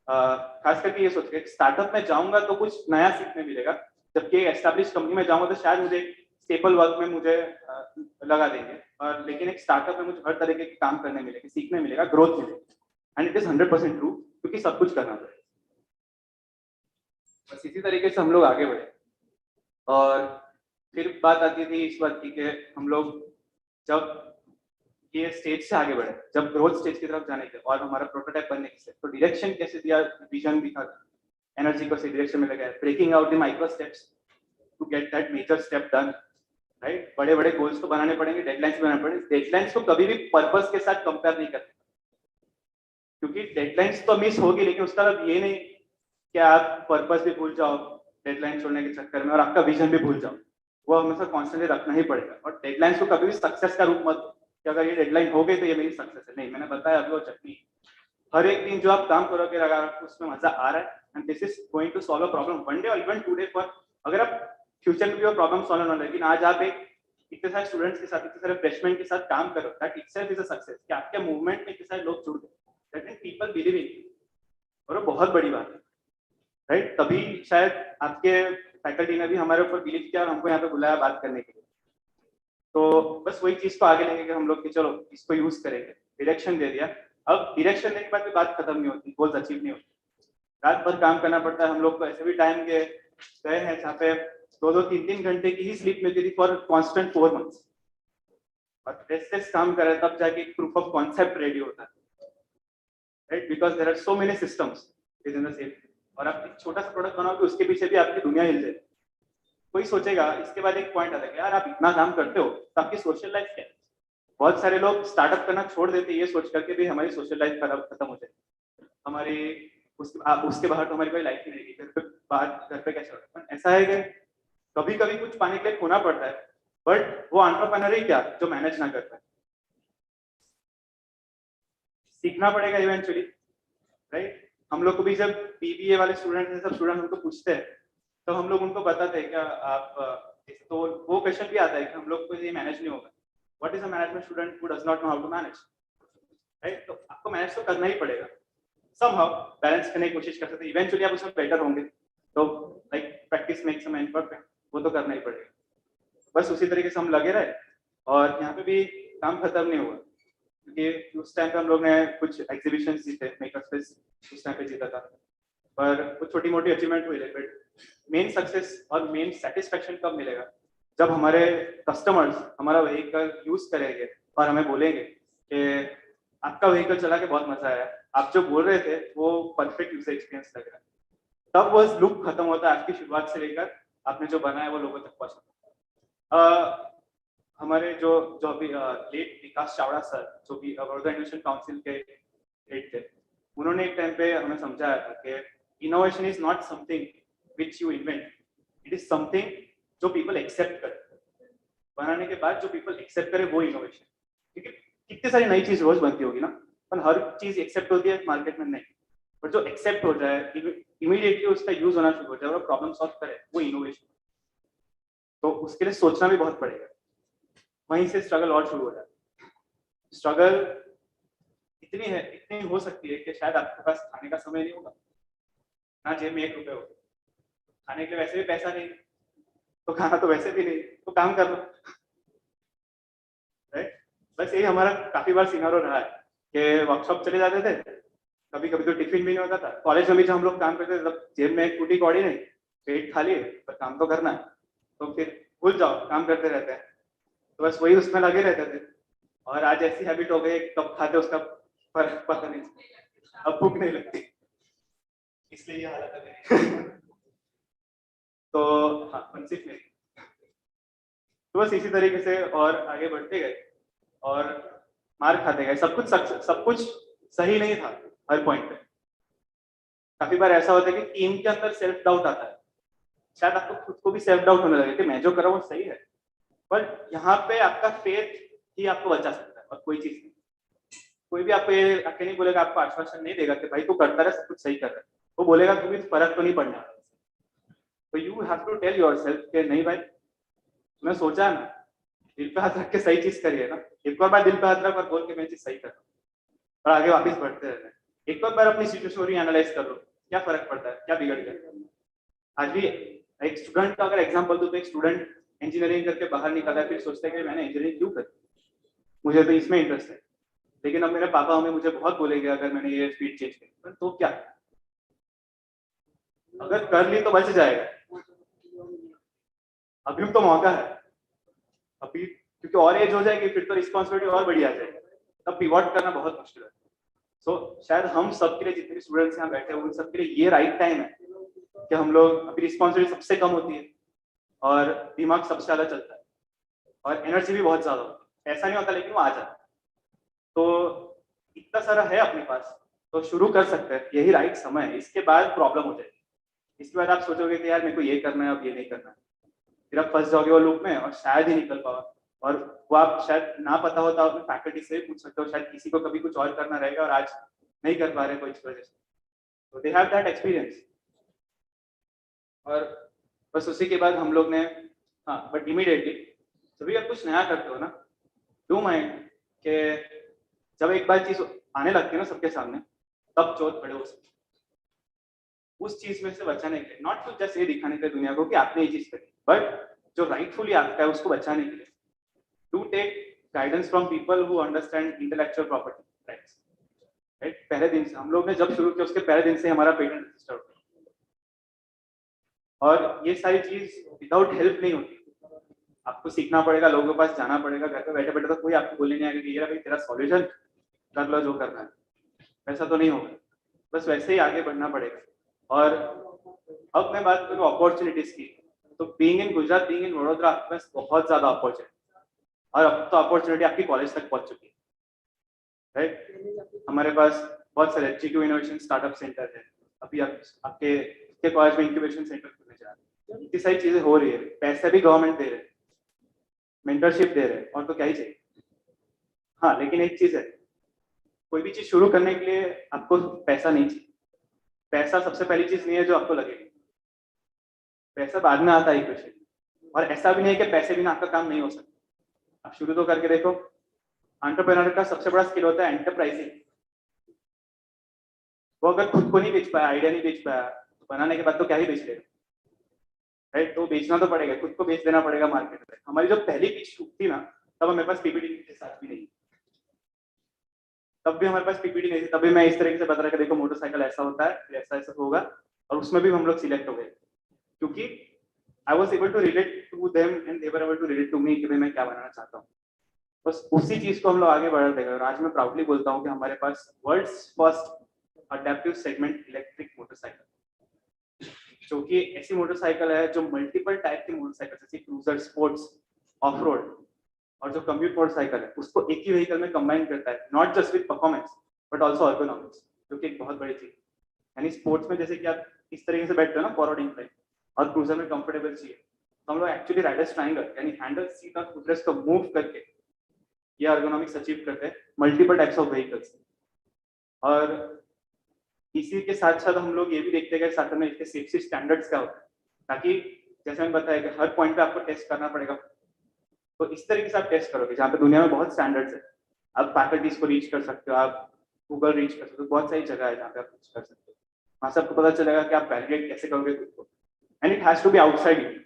खास करके ये सोच के स्टार्टअप में जाऊंगा तो कुछ नया सीखने मिलेगा, जबकि एक एस्टैब्लिश कंपनी में जाऊंगा तो शायद मुझे स्टेबल वर्क में मुझे लगा देंगे, और लेकिन एक स्टार्टअप में मुझे हर तरीके के काम करने मिलेगा, सीखने मिलेगा, ग्रोथ मिलेगा। एंड इट इज 100% ट्रू, क्योंकि सब कुछ करना पड़ेगा। बस इसी तरीके से हम लोग आगे बढ़े। और फिर बात आती थी इस बात की कि हम लोग जब ये स्टेज से आगे बढ़े, जब ग्रोथ स्टेज की तरफ जाने के और हमारा प्रोटोटाइप बनने के, तो डायरेक्शन कैसे दिया, विजन दिखा, एनर्जी को सही डायरेक्शन में लगाया, breaking out the micro steps to get that major step done, right. बड़े बड़े गोल्स तो बनाने पड़ेंगे, डेडलाइंस बनाने पड़ेंगे। डेडलाइंस को कभी भी पर्पस के साथ कंपेयर नहीं करते, क्योंकि डेडलाइंस तो मिस होगी, लेकिन उसका मतलब ये नहीं कि आप पर्पस भी भूल जाओ डेडलाइन छोड़ने के चक्कर में, और आपका विजन भी भूल जाओ। वो हमेशा कॉन्स्टेंटली रखना ही पड़ेगा। और डेडलाइंस को कभी भी सक्सेस का रूप मत कि अगर ये डेडलाइन हो गई तो ये मेरी सक्सेस है, नहीं। मैंने बताया अभी वो चटनी, हर एक दिन जो आप काम करोगे अगर उसमें मजा आ रहा है, and this is going to solve a problem one day और इवन 2 डे फॉर अगर आप फ्यूचर में भी वो प्रॉब्लम सॉल्व होना, लेकिन आज आप एक इतने सारे स्टूडेंट्स के साथ, इतने सारे फ्रेशमैन के साथ काम करो, that itself is a success कि आपके मूवमेंट में इतने सारे लोग जुड़ गए, that means people believe in you, और वो बहुत बड़ी बात है, राइट? तभी शायद आपके फैकल्टी ने भी हमारे ऊपर बिलीव किया और हमको यहाँ पे बुलाया बात करने के लिए। तो बस वही चीज को आगे लेंगे कि हम लोग कि चलो इसको यूज करेंगे, डायरेक्शन दे दिया। अब डायरेक्शन देने के बाद भी बात खत्म नहीं होती, गोल्स अचीव नहीं होती, रात भर काम करना पड़ता है। हम लोग को ऐसे भी टाइम के गए हैं जहाँ पे 2-3 घंटे की ही स्लीप मिलती थी फॉर कॉन्स्टेंट 4 months, और रेस्टलेस काम कर रहे तब जाके एक प्रूफ ऑफ कॉन्सेप्ट रेडी होता है, right? Because there are so many systems with in the same, और आप एक छोटा सा प्रोडक्ट बनाओगे उसके पीछे भी आपकी दुनिया हिल जाएगी। कोई सोचेगा, इसके बाद एक पॉइंट आता है यार आप इतना काम करते हो तो आपकी सोशल लाइफ क्या है? बहुत सारे लोग स्टार्टअप करना छोड़ देते ये सोच करके भी हमारी सोशल लाइफ खत्म हो जाएगी, हमारी उसके बाहर तो हमारी कोई लाइफ ही नहीं रहेगी, घर पे बाहर घर पे कैसे होता है? ऐसा है कि कभी कभी कुछ पाने के लिए खोना पड़ता है, बट वो एंटरप्रेन्योर ही क्या जो मैनेज ना करता है, सीखना पड़ेगा इवेंचुअली, राइट? हम लोग को भी जब बीबीए वाले स्टूडेंट हैं, सब स्टूडेंट हमको पूछते हैं तो हम लोग उनको बताते हैं क्या आप तो वो क्वेश्चन भी आता है कि हम लोग को ये मैनेज नहीं होगा, what is a management student who does not know how to manage, right? तो आपको मैनेज तो करना ही पड़ेगा, समहाउ बैलेंस करने की कोशिश कर सकते हैं, इवेंचुअली आप उसमें बेटर होंगे, तो like practice makes a man perfect, वो तो करना ही पड़ेगा। बस उसी तरीके से हम लगे रहे और यहाँ पे भी काम खत्म नहीं हुआ, क्योंकि उस टाइम पे हम लोग ने कुछ एग्जीबिशन जीते, मेकर स्पेस उस टाइम पे जीता था, पर कुछ छोटी मोटी अचीवमेंट हुई, बट मेन सक्सेस और मेन सेटिस्फेक्शन कब मिलेगा जब हमारे कस्टमर्स हमारा व्हीकल यूज करेंगे और हमें बोलेंगे कि आपका व्हीकल चला के बहुत मजा आया, आप जो बोल रहे थे वो परफेक्ट यूजर एक्सपीरियंस लग रहा है, तब वो लूप खत्म होता है, आपकी शुरुआत से लेकर आपने जो बनाया वो लोगों तक पहुंचता। हमारे जो जो अभी लेट विकास चावड़ा सर, जो भी बड़ौदा इनोवेशन काउंसिल के हेड थे, उन्होंने एक टाइम पे हमें समझाया था कि innovation is not something which you invent, it is something जो पीपल एक्सेप्ट करे, बनाने के बाद जो पीपल एक्सेप्ट करे वो इनोवेशन। क्योंकि कितनी सारी नई चीज रोज बनती होगी ना, पर हर चीज एक्सेप्ट होती है मार्केट में नहीं, पर जो एक्सेप्ट हो जाए इमीडिएटली उसका यूज होना शुरू हो जाए और प्रॉब्लम सॉल्व करे वो इनोवेशन। तो उसके लिए सोचना भी बहुत पड़ेगा, वहीं से स्ट्रगल और शुरू हो जाता है। स्ट्रगल इतनी हो सकती है कि शायद आपके पास खाने का समय नहीं होगा, ना जेब में 1 रुपए होगा, खाने के लिए वैसे भी पैसा नहीं, तो खाना तो वैसे भी नहीं, तो काम कर लो, राइट? बस यही हमारा काफी बार सिनेरियो रहा है कि वर्कशॉप चले जाते थे, कभी कभी तो टिफिन भी नहीं होता था, कॉलेज में भी जब हम लोग काम करते थे तब जेब में एक टूटी कौड़ी नहीं, पेट खाली पर काम तो करना है, तो फिर भूल जाओ काम करते रहते हैं, तो बस वही उसमें लगे रहते थे। और आज ऐसी हैबिट हो गई कब खाते उसका फर्क पता नहीं, अब भूख नहीं लगती, इसलिए ये हालत है मेरी। तो हाँ, कॉन्सेप्ट में तो बस इसी तरीके से और आगे बढ़ते गए और मार खाते गए, सब कुछ सही नहीं था हर पॉइंट पे। काफी बार ऐसा होता है कि टीम के अंदर सेल्फ डाउट आता है, शायद आपको खुद को भी सेल्फ डाउट होने लगे कि मैं जो कर रहा हूँ वो सही है, पर यहाँ पे आपका फेथ ही आपको बचा सकता है और कोई चीज नहीं। कोई भी आपको ये आके नहीं बोलेगा, आपको आश्वासन नहीं देगा कि भाई तू करता रहे, सब कुछ सही कर रहा है, वो बोलेगा तुम्हें फर्क तो नहीं पड़ने वाला। तो you have to tell yourself कि नहीं भाई, तुमने सोचा ना, दिल पे हाथ रख के सही चीज करिए ना, एक और बार दिल पे हाथ रख और बोल के मैं चीज सही कर रहा हूँ, और आगे वापस बढ़ते रहते हैं। एक और बार अपनी सिचुएशन को रीएनालाइज कर लो, क्या फर्क पड़ता है, क्या बिगड़ गया। आज भी एक स्टूडेंट का अगर एग्जांपल दूं तो एक स्टूडेंट इंजीनियरिंग करके बाहर निकला है, फिर सोचता है कि मैंने इंजीनियरिंग क्यों करी, मुझे तो इसमें इंटरेस्ट है, लेकिन अब मेरे पापा मम्मी मुझे बहुत बोलेंगे अगर मैंने ये फील्ड चेंज की, तो क्या, अगर कर ली तो बच जाएगा, अभी तो मौका है अभी, क्योंकि और एज हो जाएगी फिर तो रिस्पॉन्सिबिलिटी और बड़ी आ जाएगी, तब पिवॉट करना बहुत मुश्किल है। सो शायद हम सबके लिए, जितने भी स्टूडेंट्स यहाँ बैठे हैं उन सबके लिए ये राइट टाइम है कि हम लोग, अभी रिस्पॉन्सिबिलिटी सबसे कम होती है और दिमाग सबसे ज्यादा चलता है और एनर्जी भी बहुत ज्यादा होती है, ऐसा नहीं होता लेकिन वो आ जाता है, तो इतना सारा है अपने पास, तो शुरू कर सकते हैं, यही राइट समय है। इसके बाद प्रॉब्लम हो जाएगी, इसके बाद आप सोचोगे कि यार मेरे को ये करना है अब ये नहीं करना है, फिर आप फंस जाओगे वो लूप में और शायद ही निकल पाओ, और वो आप शायद ना पता होता अपने फैकल्टी से भी पूछ सकते हो, शायद किसी को कभी कुछ और करना रहेगा और आज नहीं कर पा रहे कोई वजह से, तो दे हैव दैट एक्सपीरियंस। और बस उसी के बाद हम लोग ने हाँ बट इमीडिएटली जब भी आप कुछ नया करते हो ना, डू माइंड कि जब एक बार चीज आने लगती है ना सबके सामने, तब चोट खड़े हो सकते, उस चीज में से बचाने के लिए, नॉट टू जस्ट ये दिखाने के लिए दुनिया को कि आपने ये चीज करी, बट जो राइटफुली आपका है उसको बचाने के लिए do take guidance from people who understand intellectual property rights. Right, पहले दिन से हम लोग ने जब शुरू किया उसके पहले दिन से हमारा पेटेंट रजिस्टर हो, और ये सारी चीज विदाउट हेल्प नहीं होती, आपको सीखना पड़ेगा, लोगों के पास जाना पड़ेगा, घर पे बैठे बैठे तो कोई आपको बोलने नहीं आएगा कि ये भाई तेरा सॉल्यूशन कर लो जो करना है, वैसा तो नहीं होगा, बस वैसे ही आगे बढ़ना पड़ेगा। और अब मैं बात करूँ अपॉर्चुनिटीज की, तो being in Gujarat, being in Vadodara, आपके पास बहुत ज्यादा अपॉर्चुनिटी, और अब तो अपॉर्चुनिटी आपकी कॉलेज तक पहुंच चुकी है। राइट, हमारे पास बहुत सारे जीक्यू इनोवेशन स्टार्टअप सेंटर है, अभी आपके कॉलेज में इंक्यूबेशन सेंटर खुलने जा रहे हैं, इतनी सारी चीजें हो रही है, पैसे भी गवर्नमेंट दे रहे हैं, मेंटरशिप दे रहे हैं, और तो क्या ही चाहिए। हाँ लेकिन एक चीज है, कोई भी चीज शुरू करने के लिए आपको पैसा नहीं चाहिए, पैसा सबसे पहली चीज नहीं है जो आपको लगेगी, पैसा बाद में आता है इक्वेशन, और ऐसा भी नहीं है कि पैसे बिना आपका काम नहीं हो सकता, आप शुरू तो करके देखो। एंटरप्रेन्योर का सबसे बड़ा स्किल होता है एंटरप्राइजिंग, वो अगर खुद को नहीं बेच पाया, आइडिया नहीं बेच पाया, तो बनाने के बाद तो क्या ही बेच लेगा। राइट, तो बेचना तो पड़ेगा, खुद को बेच देना पड़ेगा मार्केट में। हमारी जो पहली पिच थी ना, तब हमारे पास पीपीटी के साथ भी नहीं, तब भी हमारे पास पीपीटी नहीं थी, तब भी मैं इस तरीके से बता रहा कि देखो मोटरसाइकिल ऐसा होता है, ऐसा ऐसा होगा, और उसमें भी हम लोग सिलेक्ट हो गए क्योंकि I was able to relate to them and they were able to relate to me कि भाई मैं क्या बनाना चाहता हूँ। बस उसी चीज को हम लोग आगे बढ़ा देंगे, और आज मैं प्राउडली बोलता हूँ कि हमारे पास world's first adaptive segment electric motorcycle, जो कि ऐसी मोटरसाइकिल है जो मल्टीपल टाइप की मोटरसाइकिल जैसे क्रूजर, स्पोर्ट्स, ऑफ रोड और जो कम्यूट मोटरसाइकिल है उसको एक ही व्हीकल में कंबाइन करता है, not just with performance but also ergonomics, जो कि एक बहुत बड़ी चीज। यानी स्पोर्ट्स में जैसे कि आप इस तरीके से बैठते हो ना फॉरवर्ड इंक्लाइन, और क्रूजर में कंफर्टेबल चाहिए, तो हम लोग एक्चुअली राइडर्स ट्रायंगल यानी हैंडल, सीट और फुटरेस्ट को मूव करके ये अर्गोनॉमिक्स अचीव करते हैं मल्टीपल टाइप्स ऑफ व्हीकल्स। और इसी के साथ साथ हम लोग ये भी देखते हैं कि साथ में इसके सेफ्टी स्टैंडर्ड्स क्या होता है, ताकि जैसे मैंने बताया कि हर पॉइंट पे आपको टेस्ट करना पड़ेगा, तो इस तरीके से आप टेस्ट करोगे जहाँ पे दुनिया में बहुत स्टैंडर्ड्स है, आप फैकल्टीज को रीच कर सकते हो, आप गूगल रीच कर सकते हो, बहुत सारी जगह है जहाँ पे आप रीच कर सकते हो, वहाँ से आपको पता चलेगा कि आप वैलिडेट कैसे करोगे खुद को, and it has to be outside you,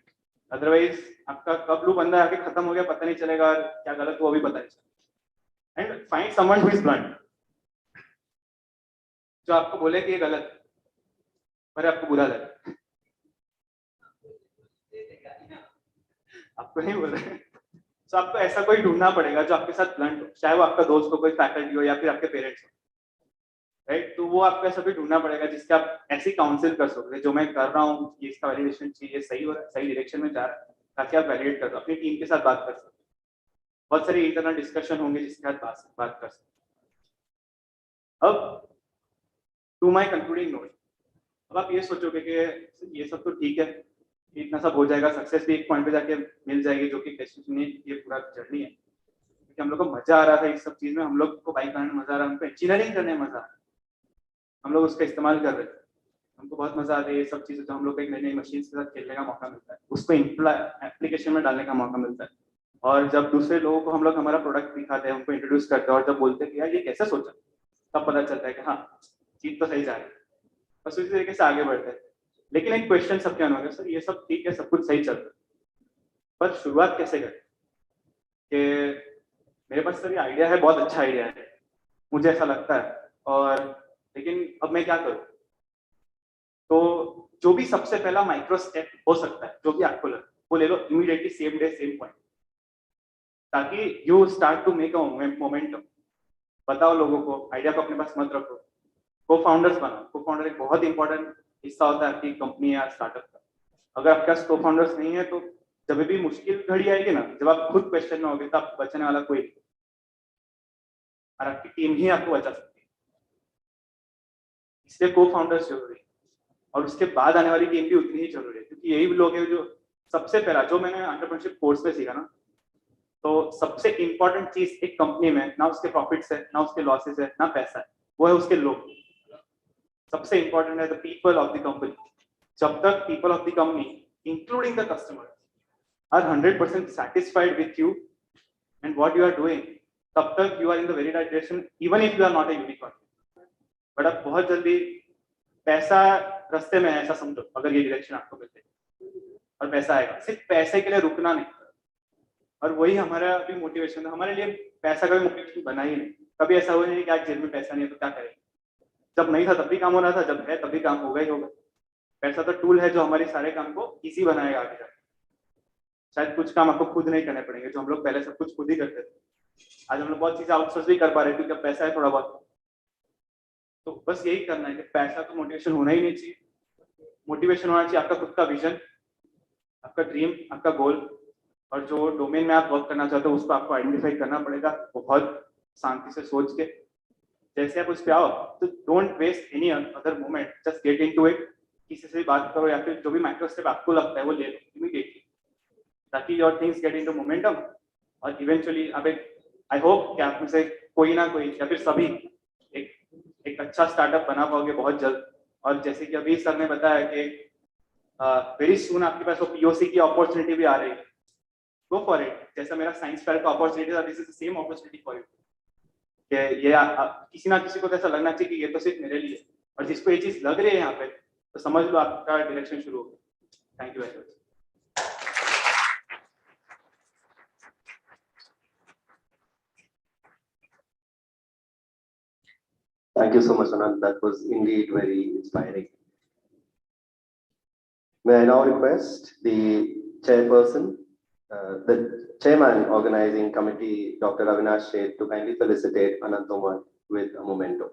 otherwise आपका कब लूप बंदा आके खत्म हो गया पता नहीं चलेगा, और क्या गलत हुआ भी पता नहीं चलेगा। And find someone who is blunt, जो आपको बोले कि ये गलत है पर आपको बुरा लगे, आपको नहीं बोल रहे, तो आपको ऐसा कोई ढूंढना पड़ेगा जो आपके साथ ब्लंट हो, चाहे वो आपका दोस्त हो, कोई फैकल्टी हो, या फिर आपके पेरेंट्स हो। राइट, तो वो आपको ऐसा कोई ढूंढना पड़ेगा जिसके आप ऐसी काउंसिल कर सकते, जो मैं कर रहा हूँ ये इसका वैलिडेशन चाहिए, सही हो रहा है, सही डायरेक्शन में जा रहा है, ताकि आप वैलिडेट कर दो, अपनी टीम के साथ बात कर सकते, बहुत सारी इंटरनल डिस्कशन होंगे जिसके साथ बात कर सकते। अब टू माई कंक्लूडिंग नोट, अब आप ये सोचोगे कि ये सब तो ठीक है, इतना सब हो जाएगा, सक्सेस भी एक पॉइंट पे जाके मिल जाएगी, जो कि डेस्टिनेशन नहीं, ये पूरा जर्नी है, क्योंकि हम लोग को मजा आ रहा था इस सब चीज में, हम लोग को बाइक बनाने में मजा आ रहा है, हमको इंजीनियरिंग करने में मजा आ रहा है, हम लोग उसका इस्तेमाल कर रहे थे, हमको बहुत मजा आ रहा है ये सब चीजें, जो हम लोग को एक नई नई मशीन के साथ खेलने का मौका मिलता है, उसको एप्लीकेशन में डालने का मौका मिलता है, और जब दूसरे लोगों को हम लोग हमारा प्रोडक्ट दिखाते हैं, उनको इंट्रोड्यूस करते हैं, और जब बोलते हैं कि यार ये कैसे सोचा, तब पता चलता है कि हाँ चीज तो सही जा रही है, बस उसी तरीके से आगे बढ़ते हैं। लेकिन एक क्वेश्चन सबके मन में, सर ये सब ठीक है, सब कुछ सही चल रहा है, पर शुरुआत कैसे करें, कि मेरे पास सर ये आइडिया है, बहुत अच्छा आइडिया है, मुझे ऐसा लगता है, और लेकिन अब मैं क्या करूं, तो जो भी सबसे पहला माइक्रो स्टेप हो सकता है, जो भी आपको लगे वो ले लो immediately, same day same point, ताकि you start to make a momentum. बताओ लोगों को, आइडिया को अपने पास मत रखो, को फाउंडर्स बनाओ, को फाउंडर एक बहुत इंपॉर्टेंट हिस्सा होता है आपकी कंपनी या स्टार्टअप का। अगर आपके पास को फाउंडर्स नहीं है, तो जब भी मुश्किल घड़ी आएगी ना, जब आप खुद क्वेश्चन में होगे, तो आपको बचाने वाला कोई नहीं, और आपकी टीम ही आपको बचा सकती है, इसलिए को फाउंडर्स जरूरी है, और उसके बाद आने वाली टीम भी उतनी ही जरूरी है, क्योंकि यही लोग हैं जो सबसे पहला, जो मैंने एंटरप्रेन्योरशिप कोर्स पे सीखा ना, तो सबसे इंपॉर्टेंट चीज एक कंपनी में ना उसके प्रॉफिट्स है, ना उसके लॉसेस है, ना पैसा है, वो है उसके लोग। सबसे इंपॉर्टेंट है the people of the company. जब तक people of the company including the customers, are 100% satisfied with you and what you are doing, तब तक you are in the very right direction, even if you are not a unicorn. But अब बहुत जल्दी पैसा रास्ते में है ऐसा समझो, अगर ये डायरेक्शन आपको मिलते और पैसा आएगा, सिर्फ पैसे के लिए रुकना नहीं. और वही हमारा भी मोटिवेशन है. हमारे लिए पैसा कभी मोटिवेशन बना ही नहीं. कभी ऐसा हुआ नहीं कि आज जेब में पैसा नहीं है तो क्या करेंगे. जब नहीं था तब भी काम हो रहा था, जब है तब भी काम होगा ही होगा. पैसा तो टूल है जो हमारे सारे काम को इजी बनाएगा आगे जाकर. शायद कुछ काम आपको खुद नहीं करने पड़ेंगे, जो हम लोग पहले सब कुछ खुद ही करते थे. आज हम लोग बहुत चीजें आउटसोर्स भी कर पा रहे हैं क्योंकि पैसा है थोड़ा बहुत. तो बस यही करना है कि पैसा तो मोटिवेशन होना ही नहीं चाहिए. मोटिवेशन होना चाहिए आपका खुद का विजन, आपका ड्रीम, आपका गोल, और जो डोमेन में आप वर्क करना चाहते हो उसको आपको आइडेंटिफाई करना पड़ेगा. वो बहुत शांति से सोच के जैसे आप उस पे आओ, तो don't waste any other moment, just get into it. किसी से बात करो या फिर जो भी माइक्रो स्टेप आपको लगता है वो ले लो इमीडिएटली, ताकि your things get into momentum. और इवेंचुअली आप एक, आई होप कि आप में से कोई ना कोई या फिर सभी एक अच्छा स्टार्टअप बना पाओगे बहुत जल्द. और जैसे कि अभी सर ने बताया कि वेरी सून आपके पास वो पीओसी की अपॉर्चुनिटी भी आ रही है. Go for it. जैसा मेरा साइंस फेयर का अपॉर्चुनिटी था, this is the same opportunity for you. कि ये किसी ना किसी को तो ऐसा लगना चाहिए कि ये तो सिर्फ मेरे लिए, और जिसको ये चीज लग रही है यहाँ पे तो समझ लो आपका डायरेक्शन शुरू हो गया. Thank you very much. Thank you so much, Anand. That was indeed very inspiring. May I now request the chairperson, the chairman organizing committee, Dr. Avinash Sheth, to kindly felicitate Anand Tomar with a memento.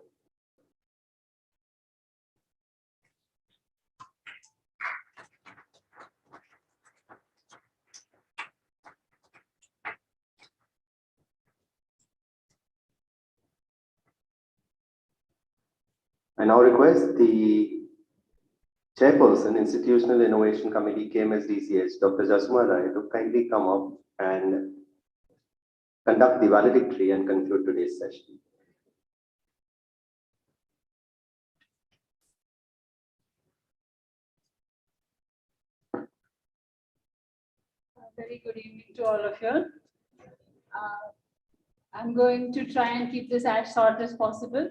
I now request the chairperson, Institutional Innovation Committee, KMSDCH, Dr. Jasma Rai, to kindly come up and conduct the valedictory and conclude today's session. Very good evening to all of you. I'm going to try and keep this as short as possible,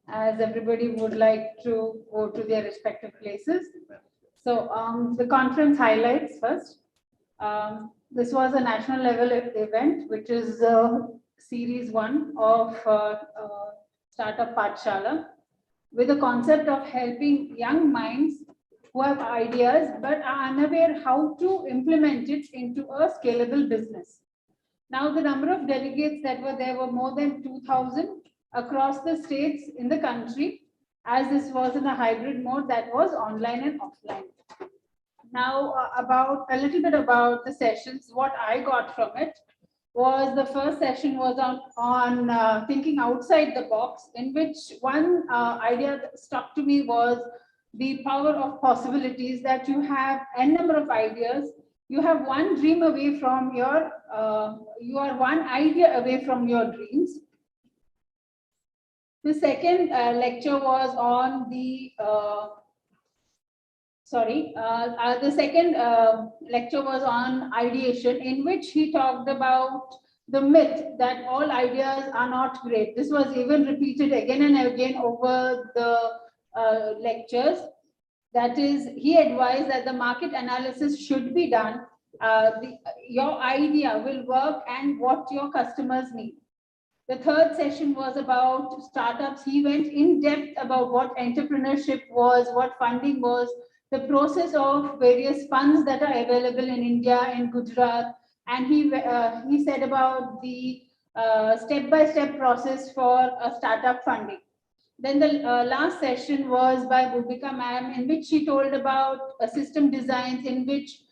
as everybody would like to go to their respective places. So the conference highlights first. This was a national level event, which is series 1 of Startup Pathshala, with the concept of helping young minds who have ideas but are unaware how to implement it into a scalable business. Now, the number of delegates that were there were more than 2,000 across the states in the country, as this was in a hybrid mode that was online and offline. Now, about a little bit about the sessions, what I got from it was the first session was on thinking outside the box, in which one idea that stuck to me was the power of possibilities, that you have a number of ideas. You have one dream away from your, you are one idea away from your dreams. The second lecture was on the, the second lecture was on ideation, in which he talked about the myth that all ideas are not great. This was even repeated again and again over the lectures. That is, he advised that the market analysis should be done. Your idea will work and what your customers need. The third session was about startups. He went in depth about what entrepreneurship was, what funding was, the process of various funds that are available in India, in Gujarat, and he said about the step-by-step process for startup funding. Then the last session was by Bhumika ma'am, in which she told about system designs, in which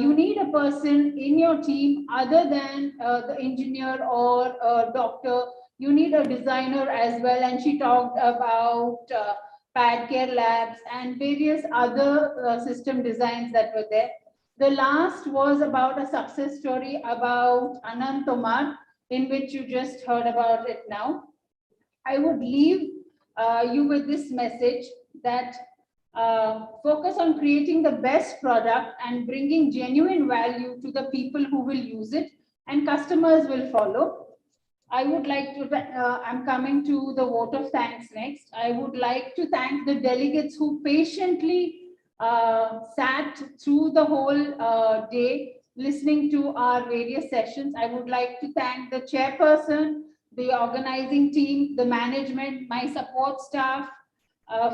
you need a person in your team other than the engineer or doctor. You need a designer as well, and she talked about pad care labs and various other system designs that were there. The last was about a success story about Anand Tomar, in which you just heard about it now. I would leave you with this message, that focus on creating the best product and bringing genuine value to the people who will use it, and customers will follow. I would like to, I'm coming to the vote of thanks next. I would like to thank the delegates who patiently sat through the whole day listening to our various sessions. I would like to thank the chairperson, the organizing team, the management, my support staff,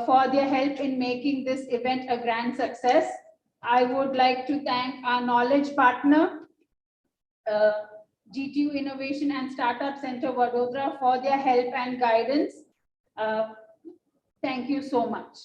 for their help in making this event a grand success. I would like to thank our knowledge partner, GTU Innovation and Startup Center Vadodara, for their help and guidance. Thank you so much.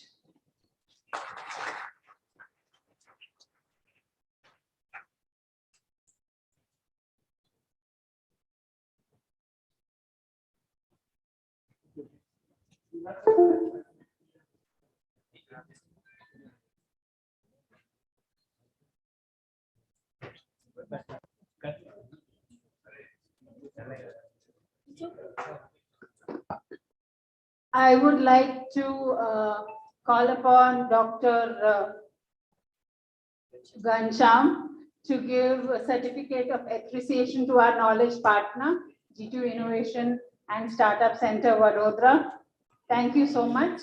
I would like to call upon Dr. Ghanshyam to give a certificate of appreciation to our knowledge partner, G2 Innovation and Startup Center Vadodara. Thank you so much.